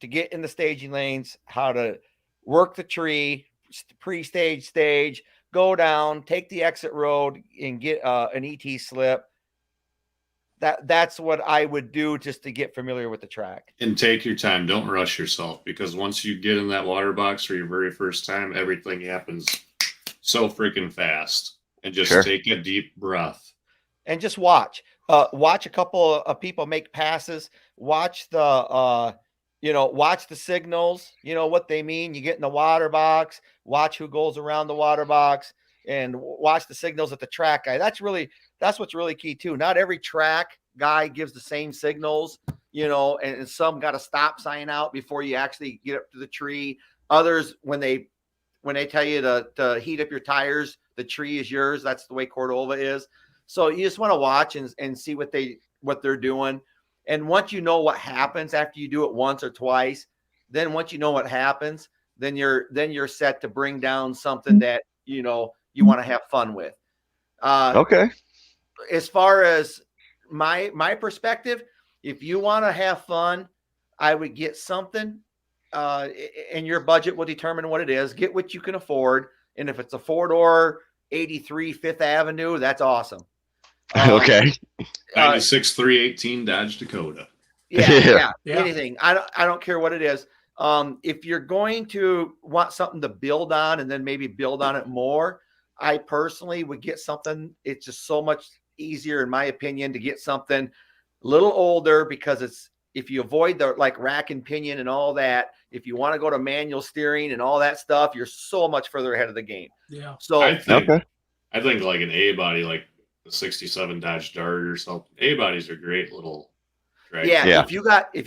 to get in the staging lanes, how to work the tree, pre-stage, stage, go down, take the exit road and get an ET slip. That's what I would do just to get familiar with the track. And take your time. Don't rush yourself, because once you get in that water box for your very first time, everything happens so freaking fast. And just take a deep breath. And just watch. Watch a couple of people make passes. Watch the watch the signals, what they mean. You get in the water box, watch who goes around the water box, and watch the signals at the track guy. That's what's really key too. Not every track guy gives the same signals, and some got a stop sign out before you actually get up to the tree. Others, when they tell you to heat up your tires, the tree is yours. That's the way Cordova is. So you just want to watch and see what they're doing. And once you know what happens after you do it once or twice, then once you know what happens, then you're set to bring down something that you want to have fun with. Okay. As far as my perspective, if you want to have fun, I would get something, and your budget will determine what it is. Get what you can afford, and if it's a 4-door 83 Fifth Avenue, that's awesome. Okay. 96 318 Dodge Dakota. Yeah. Anything. I don't care what it is. If you're going to want something to build on and then maybe build on it more, I personally would get something. It's just so much easier, in my opinion, to get something a little older, because if you avoid the rack and pinion and all that, if you want to go to manual steering and all that stuff, you're so much further ahead of the game. Yeah. So I think like an A body, like the 67 Dodge Dart or something. A bodies are great little. Right? Yeah. If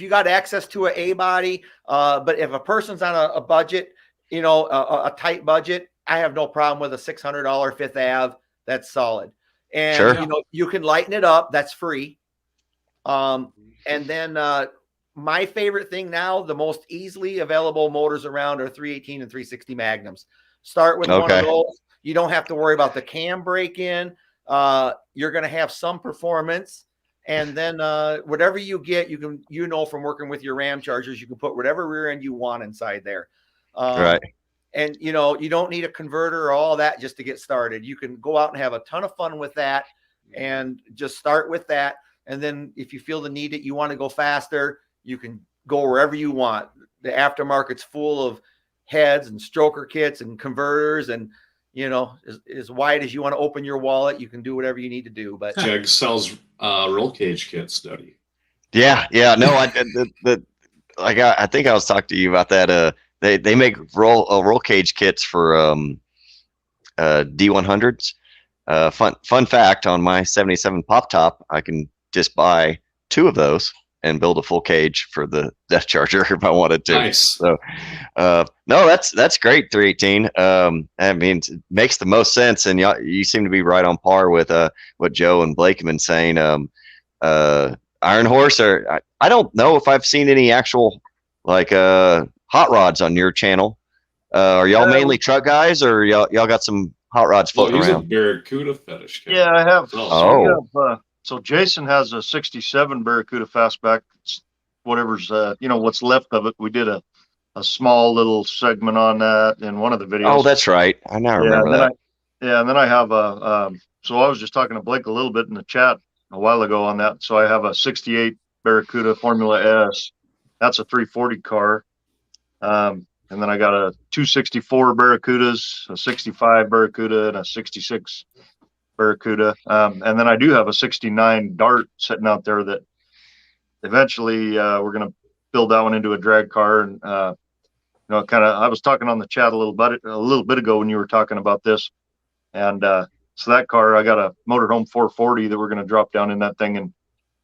you got access to an A body, but if a person's on a budget, a tight budget, I have no problem with a $600 Fifth Ave. That's solid. And you can lighten it up. That's free. And then my favorite thing now, the most easily available motors around are 318 and 360 Magnums. Start with one of those. You don't have to worry about the cam break-in. You're going to have some performance. And then whatever you get, you can, from working with your Ram Chargers, you can put whatever rear end you want inside there. Right. And, you don't need a converter or all that just to get started. You can go out and have a ton of fun with that and just start with that. And then if you feel the need that you want to go faster, you can go wherever you want. The aftermarket's full of heads and stroker kits and converters, and as wide as you want to open your wallet, you can do whatever you need to do. But Jag sells roll cage kits, Duddie. Yeah. No, I think I was talking to you about that. They make roll cage kits for D100s. Fun fact, on my 77 Pop Top, I can just buy 2 of those and build a full cage for the Death Charger if I wanted to. Nice. So, no, that's great. 318. I mean, it makes the most sense, and you seem to be right on par with what Joe and Blake have been saying. Iron Horse, I don't know if I've seen any actual hot rods on your channel. Are y'all mainly truck guys, or y'all got some hot rods floating he's around? A Barracuda fetish guy. Yeah, I have. Oh. So Jason has a 67 Barracuda Fastback. It's whatever's what's left of it. We did a small little segment on that in one of the videos. Oh, that's right. I now remember that. And then I have so I was just talking to Blake a little bit in the chat a while ago on that. So I have a 68 Barracuda Formula S. That's a 340 car. And then I got a 264 Barracudas, a 65 Barracuda, and a 66 Barracuda. And then I do have a 69 Dart sitting out there that eventually we're going to build that one into a drag car. And, I was talking on the chat a little bit ago when you were talking about this. And so that car, I got a motorhome 440 that we're going to drop down in that thing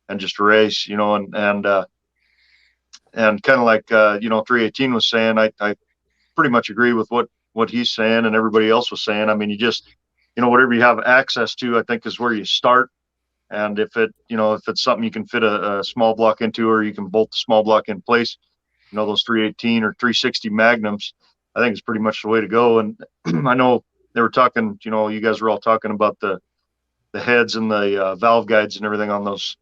and just race, kind of like, 318 was saying, I pretty much agree with what he's saying and everybody else was saying. I mean, you just, whatever you have access to, I think is where you start. And if it's something you can fit a small block into, or you can bolt the small block in place, those 318 or 360 Magnums, I think it's pretty much the way to go. And I know they were talking, you guys were all talking about the heads and the valve guides and everything on those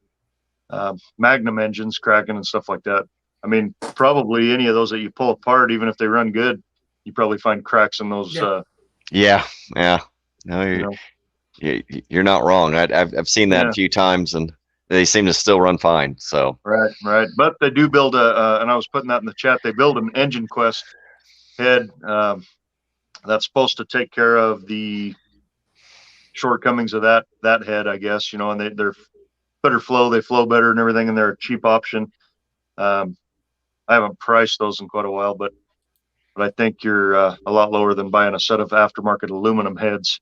Magnum engines cracking and stuff like that. I mean, probably any of those that you pull apart, even if they run good, you probably find cracks in those. Yeah. No, you're not wrong. I've seen that a few times, and they seem to still run fine. So right. But they do build and I was putting that in the chat. They build an Engine Quest head that's supposed to take care of the shortcomings of that head, I guess. And they're better flow. They flow better and everything, and they're a cheap option. I haven't priced those in quite a while, but I think you're a lot lower than buying a set of aftermarket aluminum heads.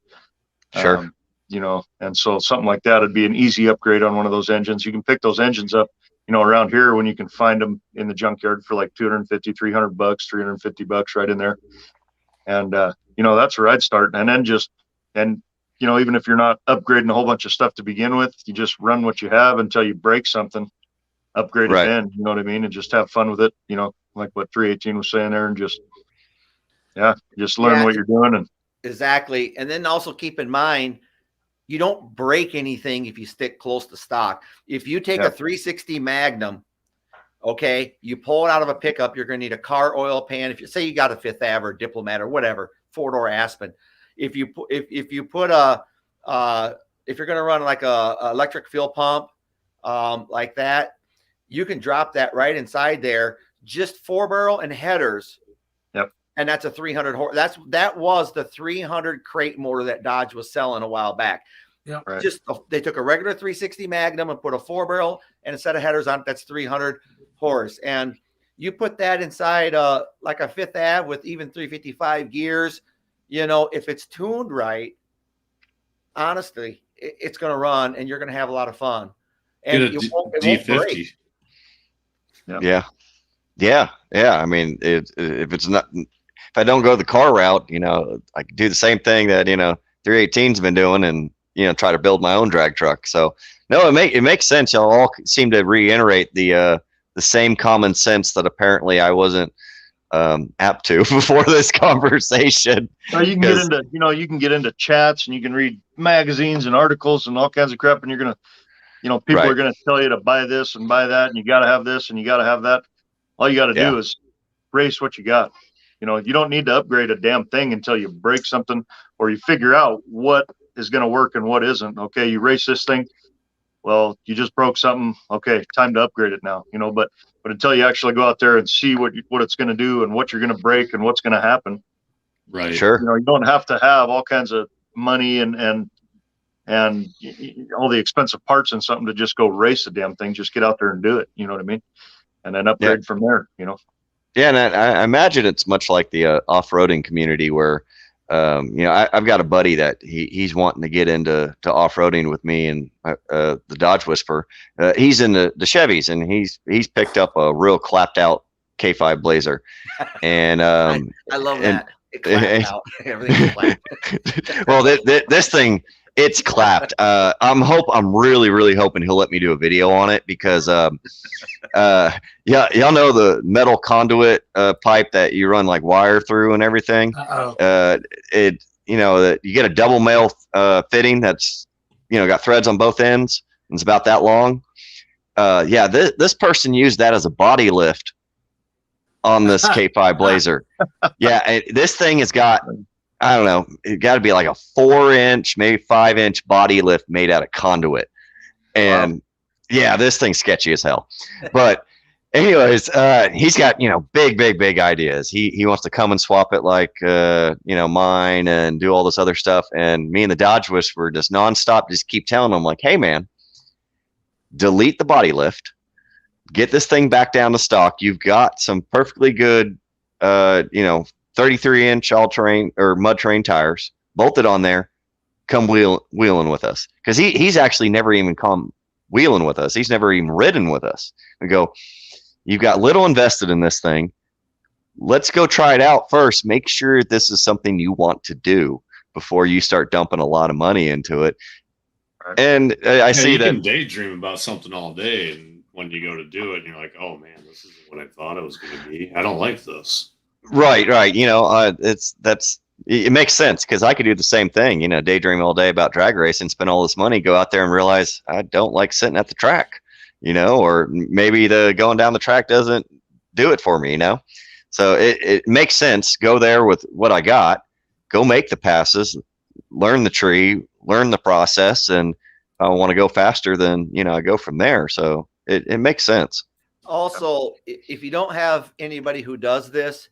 Sure. And so something like that would be an easy upgrade on one of those engines. You can pick those engines up, around here when you can find them in the junkyard for like $250, $300, $350 right in there. And, that's where I'd start. And then even if you're not upgrading a whole bunch of stuff to begin with, you just run what you have until you break something, upgrade it then, you know what I mean? And just have fun with it, like what 318 was saying there, and just learn what you're doing. And exactly. And then also keep in mind, you don't break anything if you stick close to stock. If you take a 360 Magnum, okay, you pull it out of a pickup, you're going to need a car oil pan. If you say you got a Fifth Ave or Diplomat or whatever, 4-door Aspen, if you put if you're going to run like a electric fuel pump like that, you can drop that right inside there. Just 4-barrel and headers. Yep. And that's a 300 horse. That was the 300 crate motor that Dodge was selling a while back. Yeah. Right. They took a regular 360 Magnum and put a 4-barrel and a set of headers on it. That's 300 horse. And you put that inside like a Fifth Ave with even 355 gears, if it's tuned right, honestly, it's going to run and you're going to have a lot of fun. And it won't break. Yeah. I mean, if it's not, if I don't go the car route, I can do the same thing that 318's been doing, and try to build my own drag truck. So no, it makes sense. Y'all all seem to reiterate the same common sense that apparently I wasn't apt to before this conversation. Well, you can get into chats, and you can read magazines and articles and all kinds of crap, and you're gonna people are going to tell you to buy this and buy that, and you got to have this and you got to have that. All you got to do is race what you got. You don't need to upgrade a damn thing until you break something or you figure out what is going to work and what isn't. Okay, you race this thing. Well, you just broke something. Okay, time to upgrade it now. But until you actually go out there and see what it's going to do and what you're going to break and what's going to happen. Right. Sure. You don't have to have all kinds of money and all the expensive parts and something to just go race the damn thing. Just get out there and do it. You know what I mean? And then upgrade from there, Yeah. And I imagine it's much like the off-roading community where, I've got a buddy that he's wanting to get into off-roading with me, and the Dodge Whisperer. He's in the Chevys, and he's picked up a real clapped out K5 Blazer. And I love that. It clapped out. Everything's clapped. Well, this thing, it's clapped. I'm really, really hoping he'll let me do a video on it, because y'all know the metal conduit pipe that you run like wire through and everything. You get a double male fitting that's got threads on both ends, and it's about that long. This person used that as a body lift on this K5 Blazer. This thing has got, I don't know, it got to be like a 4-inch, maybe 5-inch body lift made out of conduit. And this thing's sketchy as hell. But anyways, he's got, big ideas. He wants to come and swap it like, mine, and do all this other stuff. And me and the Dodge Whisperer just nonstop, just keep telling him like, hey man, delete the body lift, get this thing back down to stock. You've got some perfectly good, 33-inch all-terrain or mud-terrain tires bolted on there. Come wheeling with us, because he's actually never even come wheeling with us. He's never even ridden with us. We go, You've got little invested in this thing. Let's go try it out first. Make sure this is something you want to do before you start dumping a lot of money into it. Right. And I see you that can daydream about something all day, and when you go to do it, you're like, "Oh man, this isn't what I thought it was going to be. I don't like this." right. You know, it makes sense because I could do the same thing. You know, daydream all day about drag racing, spend all this money, go out there and realize I don't like sitting at the track. You know, or maybe the going down the track doesn't do it for me. You know, so it makes sense. Go there with what I got. Go make the passes, learn the tree, learn the process, and I want to go faster than, you know, I go from there. So it makes sense. Also, if you don't have anybody who does this,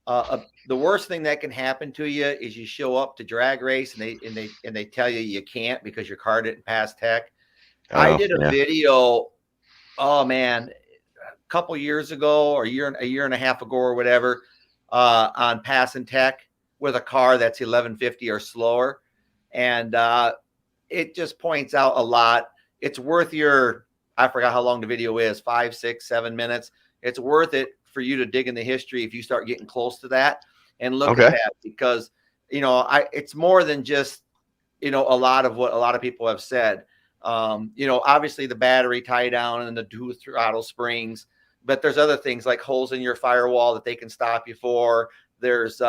the worst thing that can happen to you is you show up to drag race and they tell you can't because your car didn't pass tech. I did a video, oh man, a couple years ago or a year and a half ago or whatever, on passing tech with a car that's 1150 or slower. And it just points out a lot. It's worth I forgot how long the video is, 5, 6, 7 minutes. It's worth it for you to dig in the history if you start getting close to that and look at that, because, you know, it's more than just, you know, a lot of what a lot of people have said. You know, obviously the battery tie down and the dual throttle springs, but there's other things like holes in your firewall that they can stop you for. There's,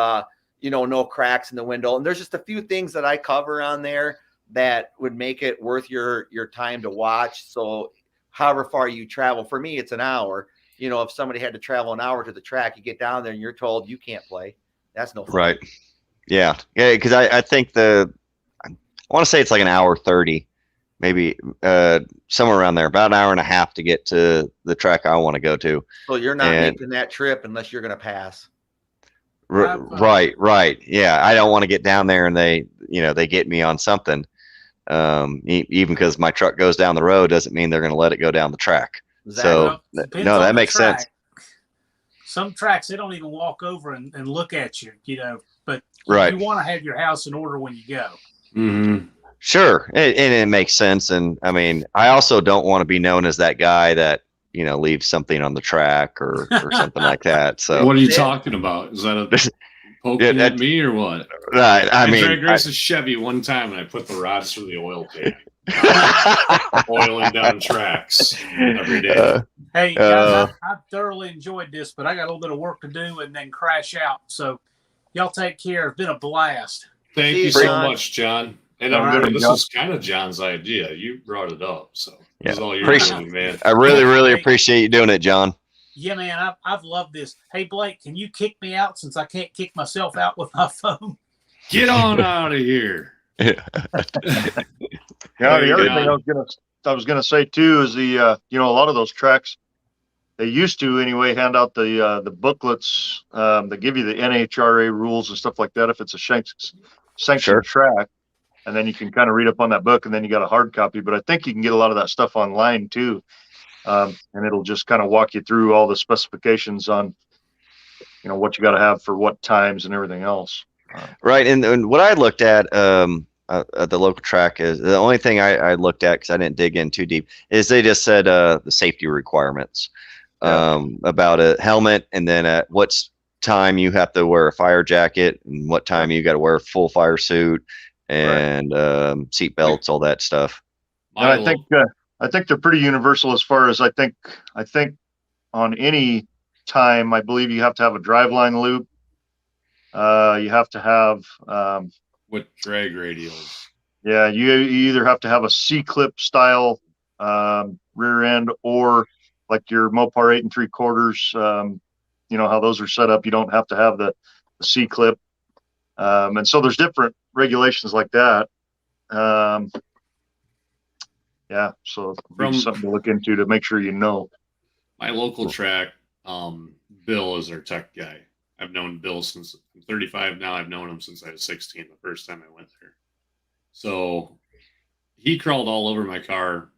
you know, no cracks in the window. And there's just a few things that I cover on there that would make it worth your time to watch. So however far you travel, for me, it's an hour. You know, if somebody had to travel an hour to the track, you get down there and you're told you can't play. That's no fun. Right. Yeah. Because I think I want to say it's like an hour 30, maybe somewhere around there, about an hour and a half to get to the track I want to go to. So you're not making that trip unless you're going to pass. Right. Yeah. I don't want to get down there and they get me on something. Even because my truck goes down the road doesn't mean they're going to let it go down the track. So no, that makes sense. Some tracks, they don't even walk over and look at you, you know, but right. You want to have your house in order when you go. Mm-hmm. Sure. And it makes sense. And I mean, I also don't want to be known as that guy that, you know, leaves something on the track or something like that. So what are you talking about? Is that a poking at me or what? I mean, drag raced a Chevy one time and I put the rods through the oil pan. Oiling down tracks every day. Hey guys, I thoroughly enjoyed this, but I got a little bit of work to do and then crash out. So y'all take care. It's been a blast. Thank you so much, John. And this was kind of John's idea. You brought it up, so this is all you're doing, man. I really appreciate you doing it, John. Yeah, man, I've loved this. Hey, Blake, can you kick me out since I can't kick myself out with my phone? Get on out of here. Yeah, the other thing I was gonna say too is the you know, a lot of those tracks, they used to anyway hand out the booklets that give you the NHRA rules and stuff like that if it's a sanctioned track, and then you can kind of read up on that book, and then you got a hard copy. But I think you can get a lot of that stuff online too, and it'll just kind of walk you through all the specifications on, you know, what you got to have for what times and everything else. Right, and what I looked at the local track is the only thing I looked at, because I didn't dig in too deep, is they just said the safety requirements about a helmet, and then at what time you have to wear a fire jacket, and what time you got to wear a full fire suit and seat belts, all that stuff. And I think they're pretty universal as far as I think on any time, I believe you have to have a driveline loop. You have to have with drag radials. Yeah, you either have to have a C-clip style rear end, or like your Mopar 8 3/4. You know how those are set up. You don't have to have the C-clip, and so there's different regulations like that. Yeah, so something to look into to make sure you know. My local track, Bill is our tech guy. I've known Bill since I'm 35 now. I've known him since I was 16, the first time I went there. So he crawled all over my car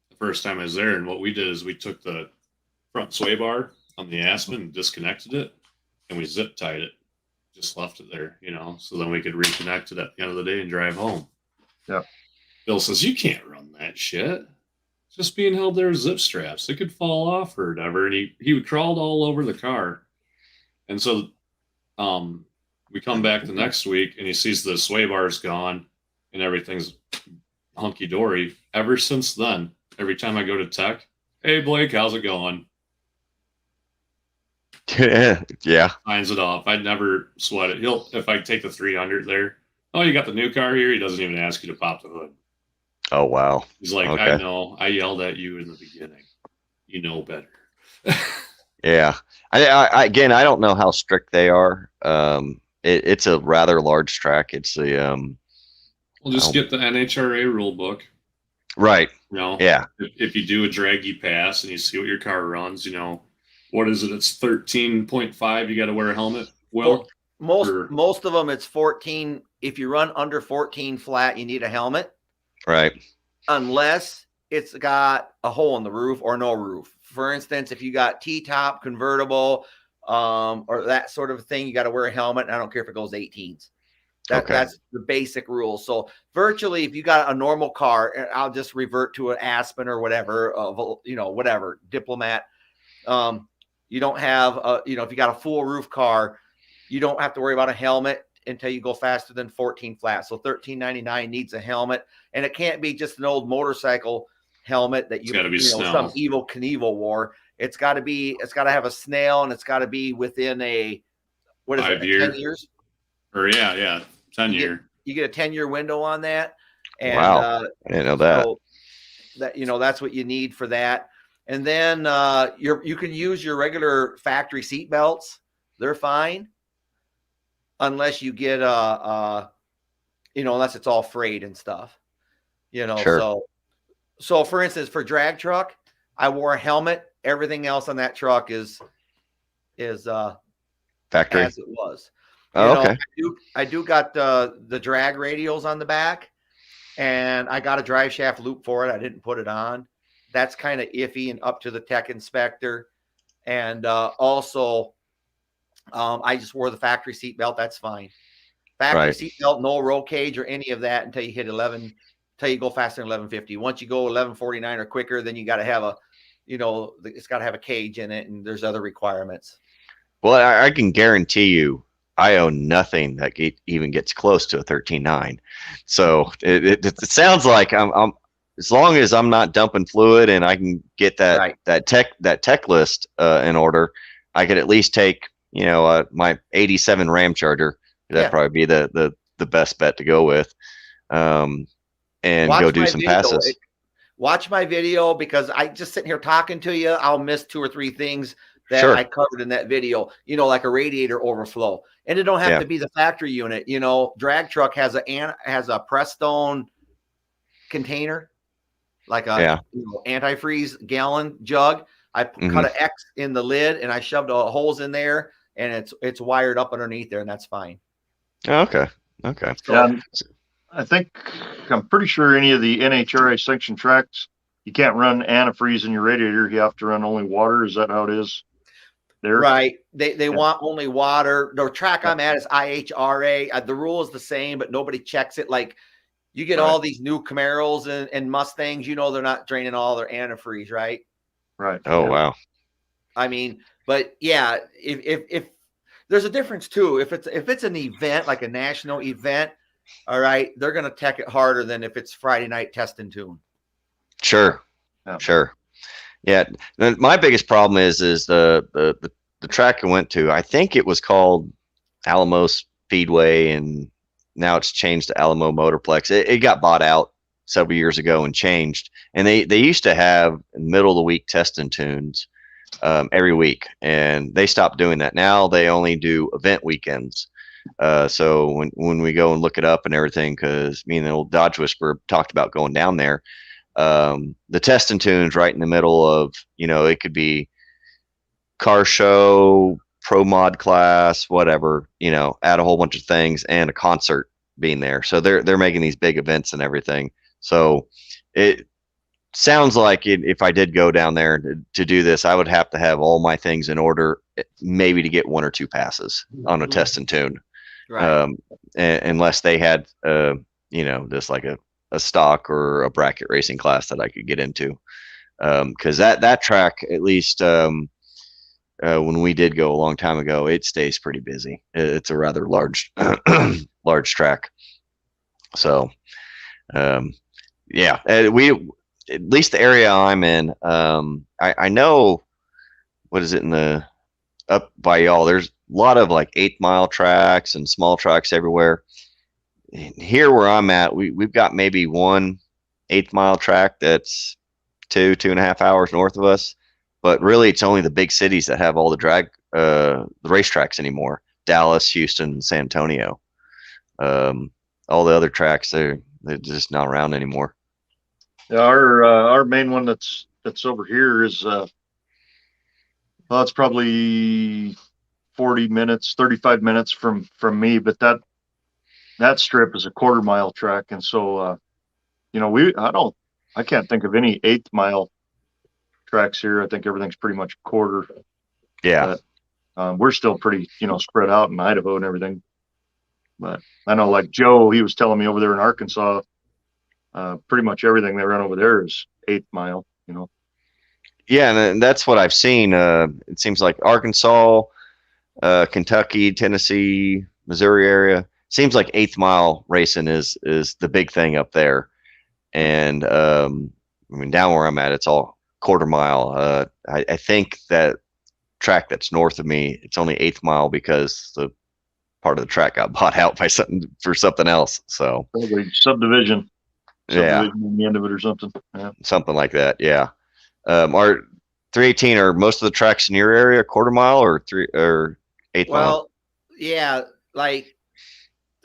the first time I was there. And what we did is we took the front sway bar on the Aspen and disconnected it, and we zip tied it, just left it there, you know, so then we could reconnect it at the end of the day and drive home. Yeah. Bill says, "You can't run that shit." just being held there with zip straps. It could fall off or whatever. And he crawled all over the car. And so we come back the next week and he sees the sway bar's gone and everything's hunky dory. Ever since then, every time I go to tech, hey Blake, how's it going? Yeah. Signs it off. I'd never sweat it. He'll, if I take the 300 there, oh, you got the new car here? He doesn't even ask you to pop the hood. Oh, wow. He's like, Okay. I know. I yelled at you in the beginning. You know better. Yeah. I again, I don't know how strict they are. It's a rather large track. It's a We'll just get the NHRA rule book. right. You know, Yeah. if you do a draggy pass and you see what your car runs, you know, what is it? It's 13.5. You got to wear a helmet. Well, most of them it's 14. If you run under 14 flat, you need a helmet. Right. Unless it's got a hole in the roof or no roof. For instance, if you got T-top convertible or that sort of thing, you got to wear a helmet. And I don't care if it goes 18s. That's the basic rule. So virtually, if you got a normal car, I'll just revert to an Aspen or whatever, whatever Diplomat. You don't have if you got a full roof car, you don't have to worry about a helmet until you go faster than 14 flat. So 1399 needs a helmet, and it can't be just an old motorcycle helmet that you some Evil Knievel wore. It's got to have a snail, and it's got to be within a 10 years. Or 10 year. You get a 10-year window on that. And wow. I didn't know that. So that that's what you need for that. And then you can use your regular factory seat belts. They're fine. Unless you get unless it's all frayed and stuff. Sure. So for instance, for drag truck, I wore a helmet. Everything else on that truck is factory as it was. Okay. I do got the drag radials on the back, and I got a drive shaft loop for it. I didn't put it on. That's kind of iffy and up to the tech inspector. And also, I just wore the factory seat belt. That's fine. Factory seat belt, no roll cage or any of that until you hit 11, until you go faster than 1150. Once you go 1149 or quicker, then you got to have it's got to have a cage in it, and there's other requirements. Well, I can guarantee you, I own nothing that even gets close to a 13.9. So it sounds like I'm as long as I'm not dumping fluid and I can get that tech list in order, I could at least take my 87 Ram Charger. That'd probably be the best bet to go with, and go do some passes. Watch my video, because I just sitting here talking to you, I'll miss 2 or 3 things that I covered in that video. Like a radiator overflow, and it don't have to be the factory unit. Drag truck has a Prestone container, like a antifreeze gallon jug. I cut an X in the lid, and I shoved holes in there, and it's wired up underneath there, and that's fine. Okay. So, I'm pretty sure any of the NHRA sanctioned tracks, you can't run antifreeze in your radiator. You have to run only water. Is that how it is there? Right. They want only water. The track I'm at is IHRA. The rule is the same, but nobody checks it. Like, you get all these new Camaros and Mustangs, they're not draining all their antifreeze, right? Right. Oh, wow. I mean, but yeah, if there's a difference too. If it's an event, like a national event, all right, they're going to tech it harder than if it's Friday night test and tune. Sure. Yeah. Sure. Yeah. My biggest problem is the track I went to, I think it was called Alamo Speedway, and now it's changed to Alamo Motorplex. It got bought out several years ago and changed. And they used to have middle of the week test and tunes every week, and they stopped doing that. Now they only do event weekends. So when we go and look it up and everything, because me and the old Dodge Whisperer talked about going down there, the test and tunes right in the middle of, it could be car show, pro mod class, whatever, add a whole bunch of things, and a concert being there. So they're making these big events and everything. So it sounds like if I did go down there to do this, I would have to have all my things in order, maybe to get 1 or 2 passes on a test and tune. Right. Unless they had, just like a a stock or a bracket racing class that I could get into. Because that track, at least when we did go a long time ago, it stays pretty busy. It's a rather large large track. So yeah, we, at least the area I'm in, I know, what is it, in the up by y'all, there's a lot of like 8-mile tracks and small tracks everywhere. Here where I'm at, we've got maybe one 8-mile track that's 2.5 hours north of us, but really it's only the big cities that have all the the racetracks anymore. Dallas, Houston, San Antonio. All the other tracks, they're just not around anymore. Yeah, our main one that's over here is well, it's probably 40 minutes, 35 minutes from me, but that strip is a 1/4 mile track, and so you know, I can't think of any 8th mile tracks here. I think everything's pretty much 1/4. Yeah. But, we're still pretty, you know, spread out in Idaho and everything. But I know, like Joe, he was telling me over there in Arkansas, pretty much everything they run over there is 8th mile, you know. Yeah, and that's what I've seen. It seems like Arkansas, Kentucky, Tennessee, Missouri area, seems like 8th mile racing is the big thing up there. And I mean, down where I'm at, it's all 1/4 mile. I think that track that's north of me, it's only 8th mile because the part of the track got bought out by something else. So probably subdivision yeah, in the end of it or something. Yeah. Something like that. Yeah. Are 318, are most of the tracks in your area 1/4 mile or 8th mile? Well, yeah, like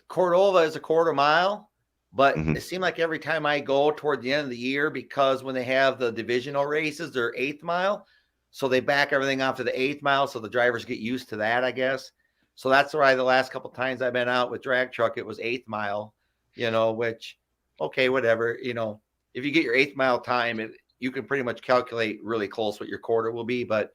Cordova is a 1/4 mile, but it seemed like every time I go toward the end of the year, because when they have the divisional races, they're 8th mile. So they back everything off to the 8th mile. So the drivers get used to that, I guess. So that's why the last couple of times I've been out with drag truck, it was 8th mile, you know, which, okay, whatever, you know, if you get your 8th mile time, you can pretty much calculate really close what your 1/4 will be. But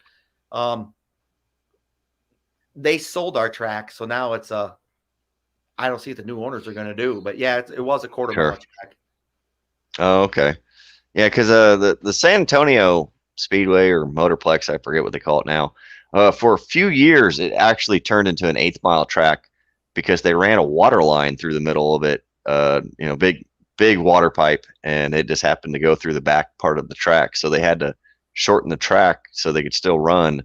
they sold our track. So now it's I don't see what the new owners are going to do, but yeah, it was a 1/4 mile track. Oh, okay. Yeah. Cause the San Antonio Speedway or Motorplex, I forget what they call it now. For a few years, it actually turned into an 8th mile track because they ran a water line through the middle of it. You know, big water pipe, and it just happened to go through the back part of the track. So they had to shorten the track so they could still run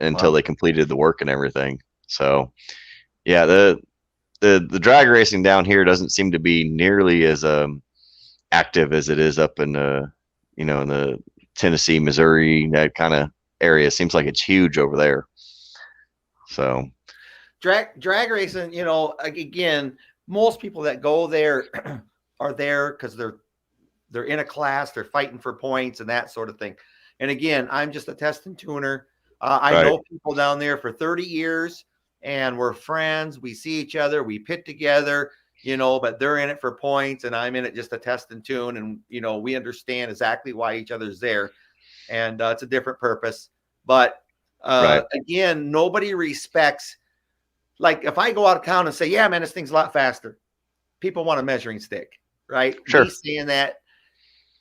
until they completed the work and everything. So yeah, the drag racing down here doesn't seem to be nearly as active as it is up in you know, in the Tennessee, Missouri, that kind of area. Seems like it's huge over there. So drag racing, you know, again, most people that go there are there because they're in a class, they're fighting for points and that sort of thing. And again, I'm just a test and tuner. I know people down there for 30 years, and we're friends. We see each other, we pit together, you know, but they're in it for points and I'm in it just to test and tune. And, you know, we understand exactly why each other's there, and it's a different purpose. But again, nobody respects, like if I go out of town and say, yeah, man, this thing's a lot faster, people want a measuring stick, right? Sure. Me saying that.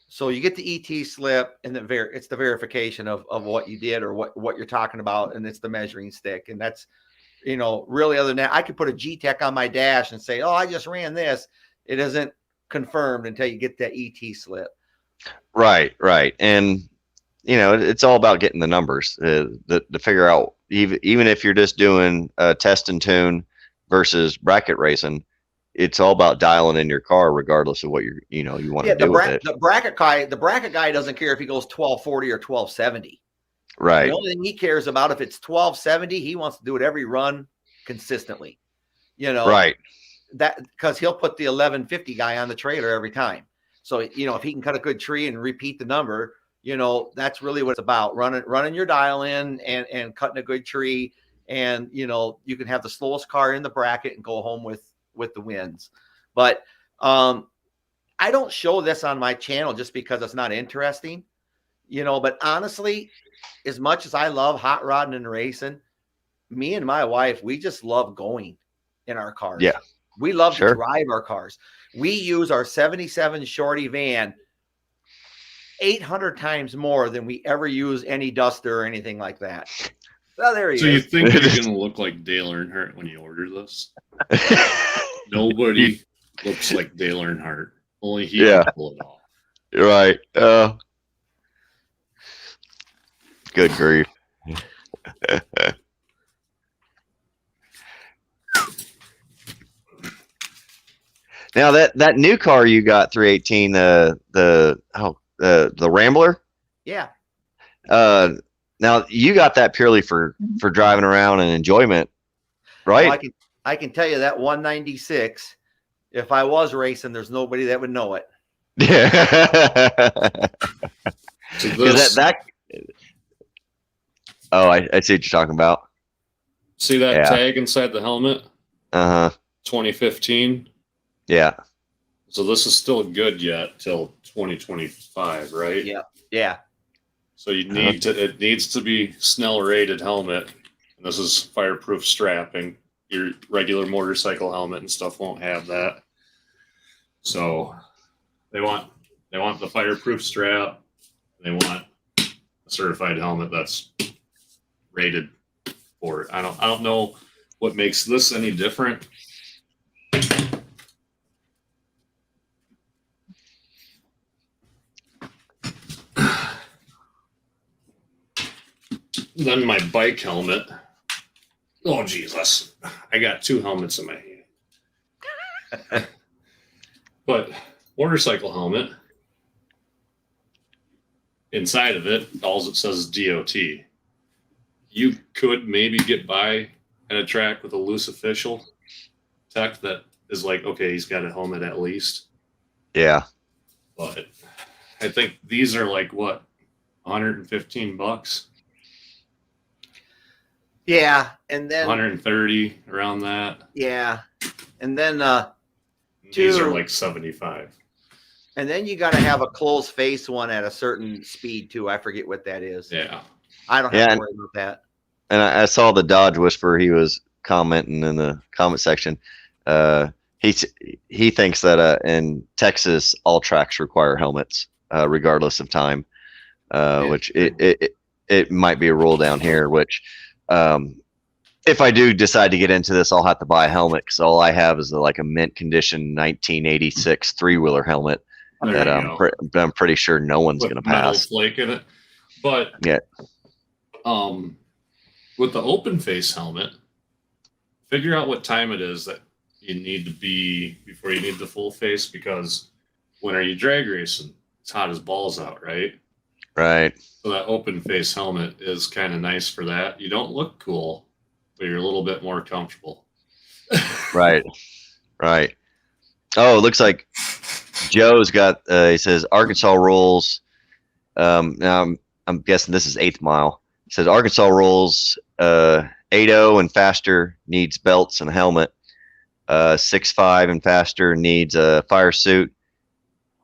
So you get the ET slip, and it's the verification of what you did or what you're talking about, and it's the measuring stick. And that's, you know, really, other than that, I could put a G-Tech on my dash and say, oh, I just ran this. It isn't confirmed until you get that ET slip. Right. And, you know, it's all about getting the numbers to figure out, even if you're just doing test and tune versus bracket racing, it's all about dialing in your car, regardless of what you want to do with it. The bracket guy doesn't care if he goes 1240 or 1270. Right. The only thing he cares about, if it's 1270, he wants to do it every run consistently. You know, right? That because he'll put the 1150 guy on the trailer every time. So, you know, if he can cut a good tree and repeat the number, you know, that's really what it's about. Running your dial in and cutting a good tree, and you know, you can have the slowest car in the bracket and go home with the wins. But I don't show this on my channel just because it's not interesting, you know. But honestly, as much as I love hot rodding and racing, me and my wife, we just love going in our cars. Yeah. We love Sure. to drive our cars. We use our 77 Shorty van 800 times more than we ever use any Duster or anything like that. Well, there he So you is. think you're going to look like Dale Earnhardt when you order this? Nobody looks like Dale Earnhardt. Only he Yeah. can pull it off. Right. Good grief. Now that new car you got, 318, the Rambler. Yeah. Now you got that purely for driving around and enjoyment, right? Well, I can tell you that 196. If I was racing, there's nobody that would know it. Yeah. So this, Oh, I see what you're talking about. see that Yeah. tag inside the helmet? 2015. Yeah. So this is still good yet till 2025, right? Yeah. Yeah. So you need to. It needs to be Snell rated helmet. And this is fireproof strapping. Your regular motorcycle helmet and stuff won't have that. So they want the fireproof strap. They want a certified helmet that's rated for it. I don't know what makes this any different. Then my bike helmet. Oh Jesus! I got two helmets in my hand. But motorcycle helmet. Inside of it, all it says is DOT. You could maybe get by at a track with a loose official tech that is like, okay, he's got a helmet at least. Yeah. But I think these are like what, $115, Yeah. And then 130 around that. yeah. And then These are like 75. and then you got to have a closed face one at a certain speed too. I forget what that is. Yeah. I don't have to worry about that. And I saw the Dodge Whisperer. He was commenting in the comment section. He thinks that in Texas all tracks require helmets regardless of time, which it might be a rule down here. Which if I do decide to get into this, I'll have to buy a helmet because all I have is like a mint condition 1986 3-wheeler helmet that I'm pretty sure no one's going to Metal pass. flake in it. But Yeah. With the open face helmet, figure out what time it is that you need to be before you need the full face, because when are you drag racing? It's hot as balls out, right? Right. So that open face helmet is kind of nice for that. You don't look cool, but you're a little bit more comfortable. Right. Right. Oh, it looks like Joe's got, he says, Arkansas rules. Now I'm guessing this is 8th Mile. He says, Arkansas rules 8.0 and faster needs belts and a helmet. 6.5 and faster needs a fire suit.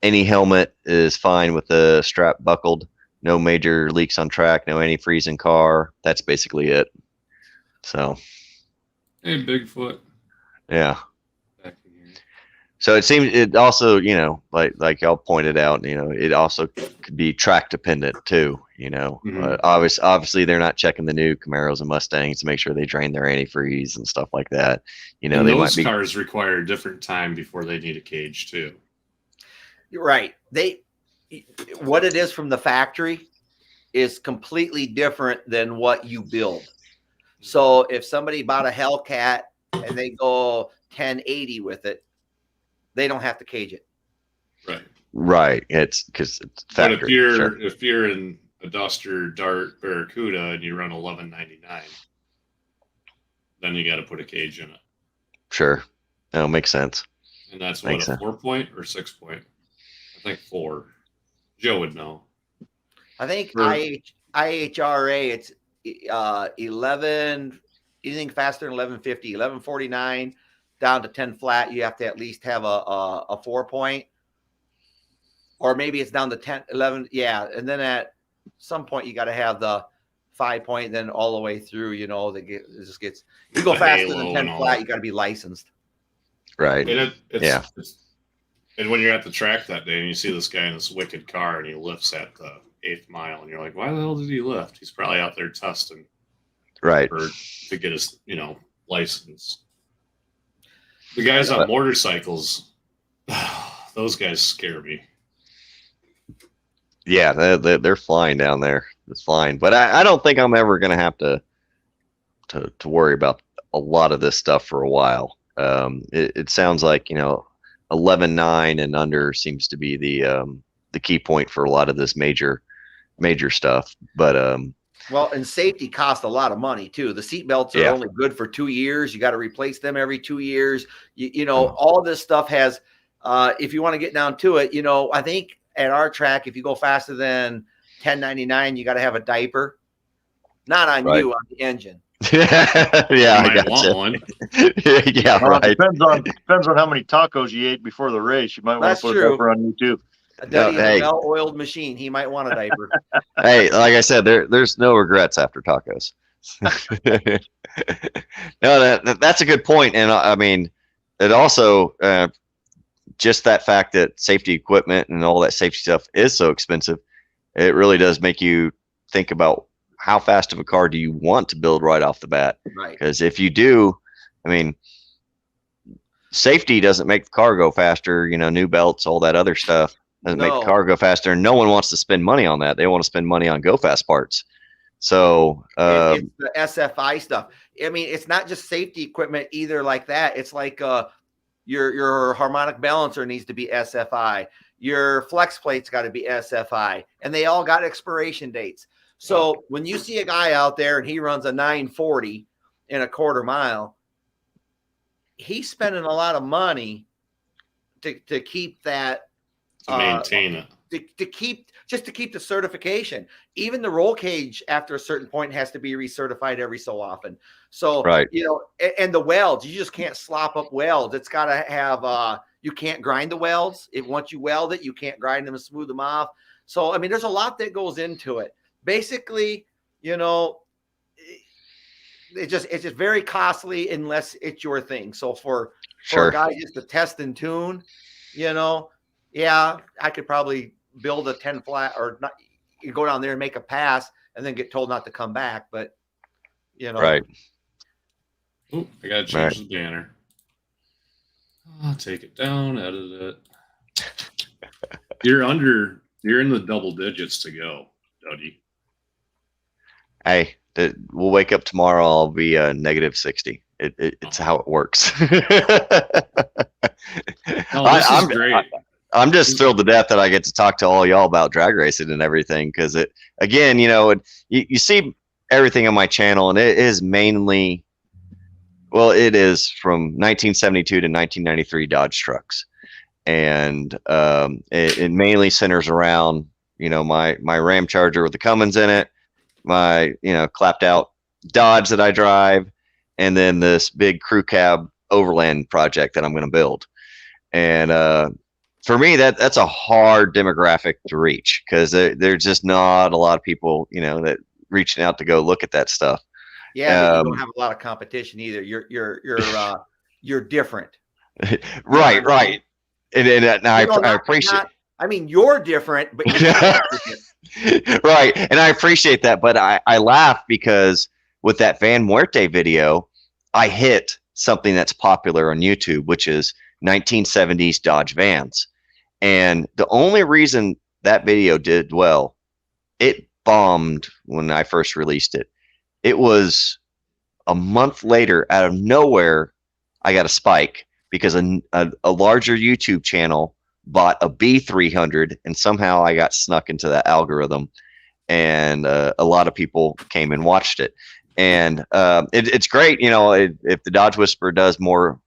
Any helmet is fine with the strap buckled. No major leaks on track. No antifreeze in car. That's basically it. So. Hey, Bigfoot. Yeah. So it seems it also, you know, like y'all pointed out, you know, it also could be track dependent too, you know. Obviously they're not checking the new Camaros and Mustangs to make sure they drain their antifreeze and stuff like that. You know, and they those might be cars require a different time before they need a cage too. You're right. What it is from the factory is completely different than what you build. So if somebody bought a Hellcat and they go 1080 with it, they don't have to cage it. Right. Right. It's because it's factory. But if you're in a Duster, Dart, Barracuda, and you run 1199, then you got to put a cage in it. Sure. No, makes sense. And that's what, a 4-point or 6-point? I think 4. Joe would know. I think IHRA, it's 11, anything faster than 1150, 1149 down to 10 flat. You have to at least have a 4-point, or maybe it's down to 10, 11. Yeah. And then at some point you got to have the 5-point, then all the way through, you know, it just gets, you go faster than 10 flat, you got to be licensed. Right. And Yeah. And when you're at the track that day and you see this guy in this wicked car and he lifts at the 8th mile, and you're like, why the hell did he lift? He's probably out there testing Right. to get his, license. The guys on motorcycles, those guys scare me. Yeah, they're flying down there. It's flying. But I don't think I'm ever going to have to worry about a lot of this stuff for a while. It sounds like, 11.9 and under seems to be the key point for a lot of this major stuff. But well, and safety costs a lot of money too. The seat belts are only good for 2 years. You got to replace them every 2 years. All this stuff has, if you want to get down to it, I think at our track, if you go faster than 10.99, you got to have a diaper. Not on you, on the engine. Yeah, I want one. Yeah, well, right. Depends on how many tacos you ate before the race. You might want to put a diaper on you too. Duddie is a well-oiled machine. He might want a diaper. Hey, like I said, there's no regrets after tacos. No, that's a good point, and I mean, it also just that fact that safety equipment and all that safety stuff is so expensive. It really does make you think about how fast of a car do you want to build right off the bat. Right. Because if you do, I mean, safety doesn't make the car go faster. New belts, all that other stuff doesn't make the car go faster. And no one wants to spend money on that. They want to spend money on go fast parts. So it's the SFI stuff. I mean, it's not just safety equipment either like that. It's like your harmonic balancer needs to be SFI. Your flex plate's got to be SFI. And they all got expiration dates. So when you see a guy out there and he runs a 940 in a quarter mile, he's spending a lot of money to keep that, to maintain it, to keep the certification. Even the roll cage after a certain point has to be recertified every so often. So, and the welds, you just can't slop up welds. It's got to have, you can't grind the welds. Once you weld it, you can't grind them and smooth them off. So, I mean, there's a lot that goes into it. Basically, it's just very costly unless it's your thing. So for a guy just to test and tune, I could probably build a 10 flat or not. You go down there and make a pass and then get told not to come back. But right. Ooh, I gotta change the banner. I'll take it down, edit it. You're in the double digits to go, Duddie. Hey, we'll wake up tomorrow. I'll be negative 60. It's how it works. This is great. I'm just thrilled to death that I get to talk to all y'all about drag racing and everything. Because you see everything on my channel, and it is mainly, it is from 1972 to 1993 Dodge trucks, and it mainly centers around my Ram Charger with the Cummins in it, my clapped out Dodge that I drive, and then this big crew cab overland project that I'm going to build. And for me, that's a hard demographic to reach, because there's just not a lot of people that reaching out to go look at that stuff. Yeah, you don't have a lot of competition either. You're different. Right. And I appreciate. I mean, you're different, but you're not different. Right. And I appreciate that. But I laugh because with that Van Muerte video, I hit something that's popular on YouTube, which is 1970s Dodge vans. And the only reason that video did well, it bombed when I first released it. It was a month later, out of nowhere, I got a spike because a larger YouTube channel bought a B300, and somehow I got snuck into that algorithm, and a lot of people came and watched it. And it's great, if the Dodge Whisperer does more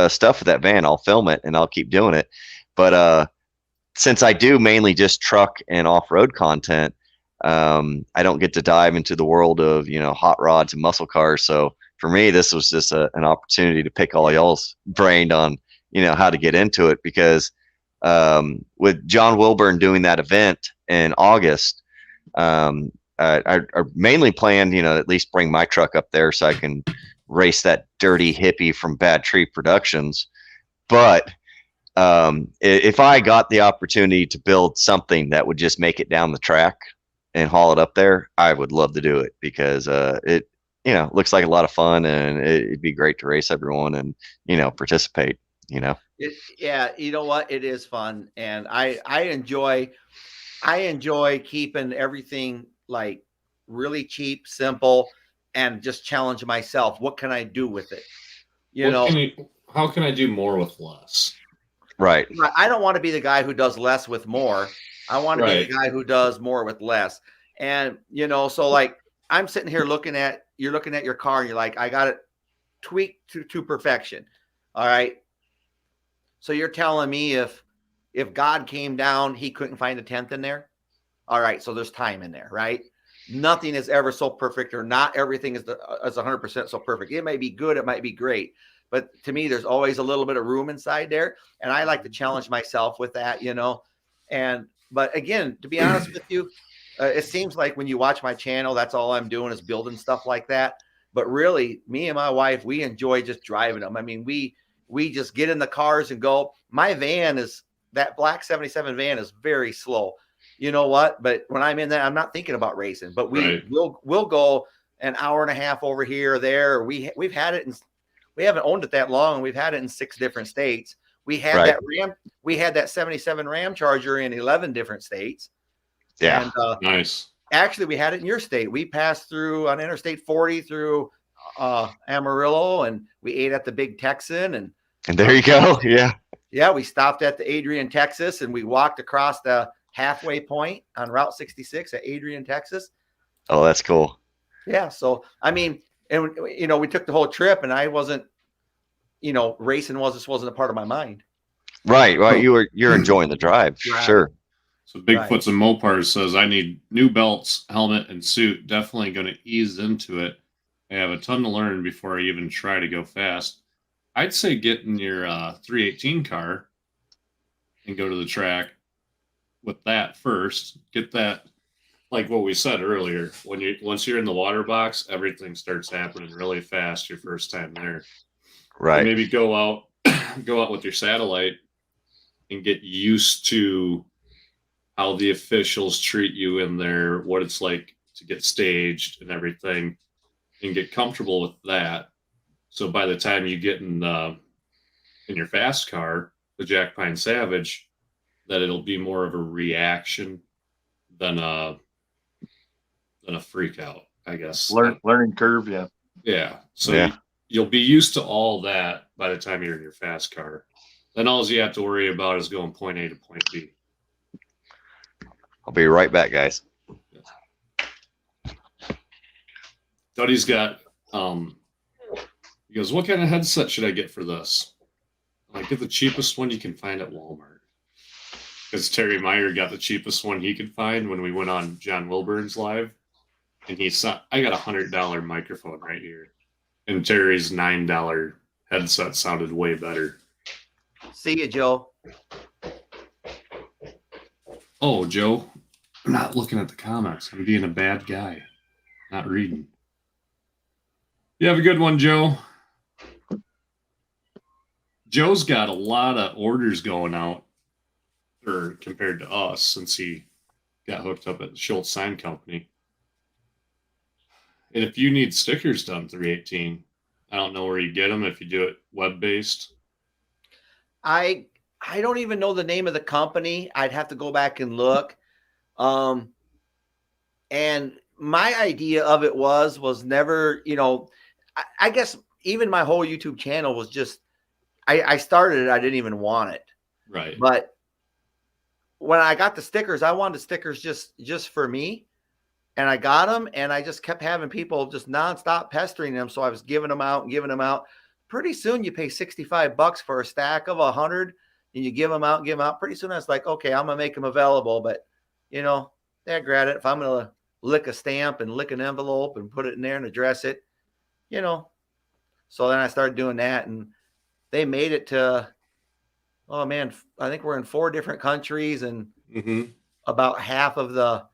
stuff with that van, I'll film it and I'll keep doing it. But since I do mainly just truck and off-road content, I don't get to dive into the world of hot rods and muscle cars. So for me, this was just an opportunity to pick all y'all's brain on how to get into it, because with John Wilburn doing that event in August, I mainly planned at least bring my truck up there so I can race that dirty hippie from Bad Tree Productions. But if I got the opportunity to build something that would just make it down the track and haul it up there, I would love to do it because it looks like a lot of fun, and it'd be great to race everyone and participate. Yeah, you know what? It is fun, and I enjoy keeping everything like really cheap, simple, and just challenge myself. What can I do with it? How can I do more with less? Right. I don't want to be the guy who does less with more. I want to be the guy who does more with less. And so like I'm sitting here looking at your car, and you're like, I got it tweaked to perfection. All right. So you're telling me if God came down, he couldn't find a tenth in there? All right. So there's time in there, right? Nothing is ever so perfect, or not everything is 100% so perfect. It might be good. It might be great. But to me, there's always a little bit of room inside there. And I like to challenge myself with that, but again, to be honest with you, it seems like when you watch my channel, that's all I'm doing is building stuff like that. But really, me and my wife, we enjoy just driving them. I mean, we just get in the cars and go. My van that black 77 van is very slow. You know what? But when I'm in that, I'm not thinking about racing. But we'll go an hour and a half over here or there. We've had it we haven't owned it that long, and we've had it in 6 different states. We had that Ram. We had that 77 Ram Charger in 11 different states. Yeah. And, nice. Actually, we had it in your state. We passed through on Interstate 40 through Amarillo, and we ate at the Big Texan. And there you go. Yeah. Yeah. We stopped at the Adrian, Texas, and we walked across the halfway point on Route 66 at Adrian, Texas. Oh, that's cool. Yeah. So, I mean, and we took the whole trip, and I wasn't, racing wasn't a part of my mind. Right. You're enjoying the drive. Right. Sure. So Bigfoots and Mopars says, I need new belts, helmet, and suit. Definitely going to ease into it. I have a ton to learn before I even try to go fast. I'd say get in your 318 car and go to the track with that first. Get that, like what we said earlier. Once you're in the water box, everything starts happening really fast your first time there. Right. And maybe go out with your satellite and get used to how the officials treat you in there, what it's like to get staged and everything, and get comfortable with that. So by the time you get in your fast car, the Jack Pine Savage, that it'll be more of a reaction than a freak out, I guess. Learning curve, yeah. Yeah. So you'll be used to all that by the time you're in your fast car. Then all you have to worry about is going point A to point B. I'll be right back, guys. Duddie's got, he goes, what kind of headset should I get for this? I get the cheapest one you can find at Walmart. Because Terry Meyer got the cheapest one he could find when we went on John Wilburn's live. And he saw, I got $100 microphone right here. And Terry's $9 headset sounded way better. See you, Joe. Oh, Joe, I'm not looking at the comments. I'm being a bad guy, not reading. You have a good one, Joe. Joe's got a lot of orders going out, or compared to us, since he got hooked up at the Schultz Sign Company. And if you need stickers done 318, I don't know where you get them if you do it web-based. I don't even know the name of the company. I'd have to go back and look. And my idea of it was never, I guess even my whole YouTube channel was just, I started it. I didn't even want it. Right. But when I got the stickers, I wanted stickers just for me. And I got them, and I just kept having people just nonstop pestering them. So I was giving them out and giving them out. Pretty soon you pay $65 for a stack of 100, and you give them out. Pretty soon I was like, okay, I'm going to make them available. But, dad it. If I'm going to lick a stamp and lick an envelope and put it in there and address it, So then I started doing that, and they made it to, oh man, I think we're in 4 different countries, and about half of the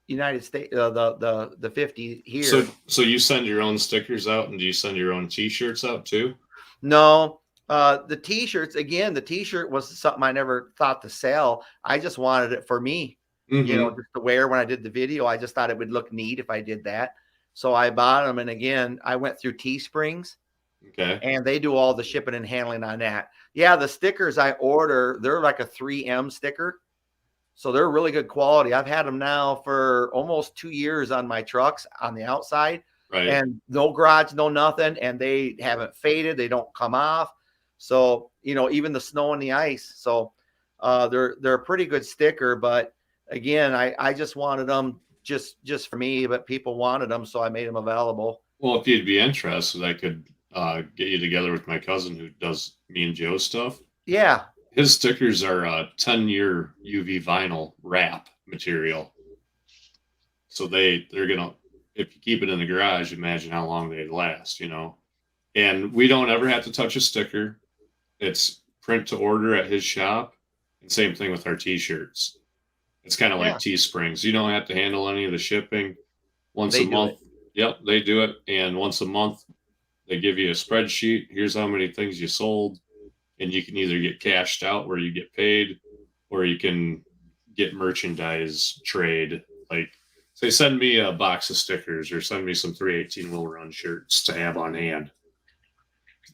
United States, the 50 here. So you send your own stickers out, and do you send your own T-shirts out too? No, The t-shirts, again, the t-shirt was something I never thought to sell. I just wanted it for me, you know, just to wear when I did the video. I just thought it would look neat if I did that. So I bought them. And again, I went through Teesprings. Okay. And they do all the shipping and handling on that. Yeah, the stickers I order, they're like a 3M sticker. So they're really good quality. I've had them now for almost 2 years on my trucks on the outside. Right. And no garage, no nothing. And they haven't faded. They don't come off. So, you know, even the snow and the ice. So they're a pretty good sticker. But again, I just wanted them just for me, but people wanted them. So I made them available. Well, if you'd be interested, I could get you together with my cousin who does me and Joe stuff. Yeah. His stickers are 10-year UV vinyl wrap material. So they're going to, if you keep it in the garage, imagine how long they'd last, you know. And we don't ever have to touch a sticker. It's print to order at his shop. And same thing with our t-shirts. It's kind of like Teesprings. You don't have to handle any of the shipping. Once a month. Yep, they do it. And once a month, they give you a spreadsheet. Here's how many things you sold. And you can either get cashed out where you get paid, or you can get merchandise trade. Like, say, send me a box of stickers or send me some 318 Will Run shirts to have on hand.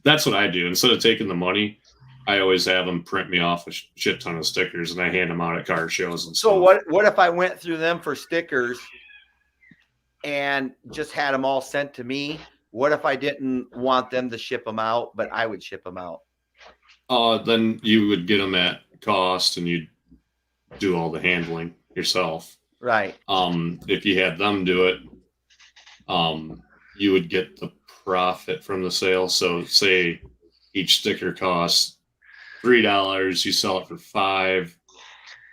That's what I do. Instead of taking the money, I always have them print me off a shit ton of stickers and I hand them out at car shows and stuff. So what if I went through them for stickers and just had them all sent to me? What if I didn't want them to ship them out, but I would ship them out? Then you would get them at cost and you'd do all the handling yourself. Right. If you had them do it, you would get the profit from the sale. So say each sticker costs $3, you sell it for $5,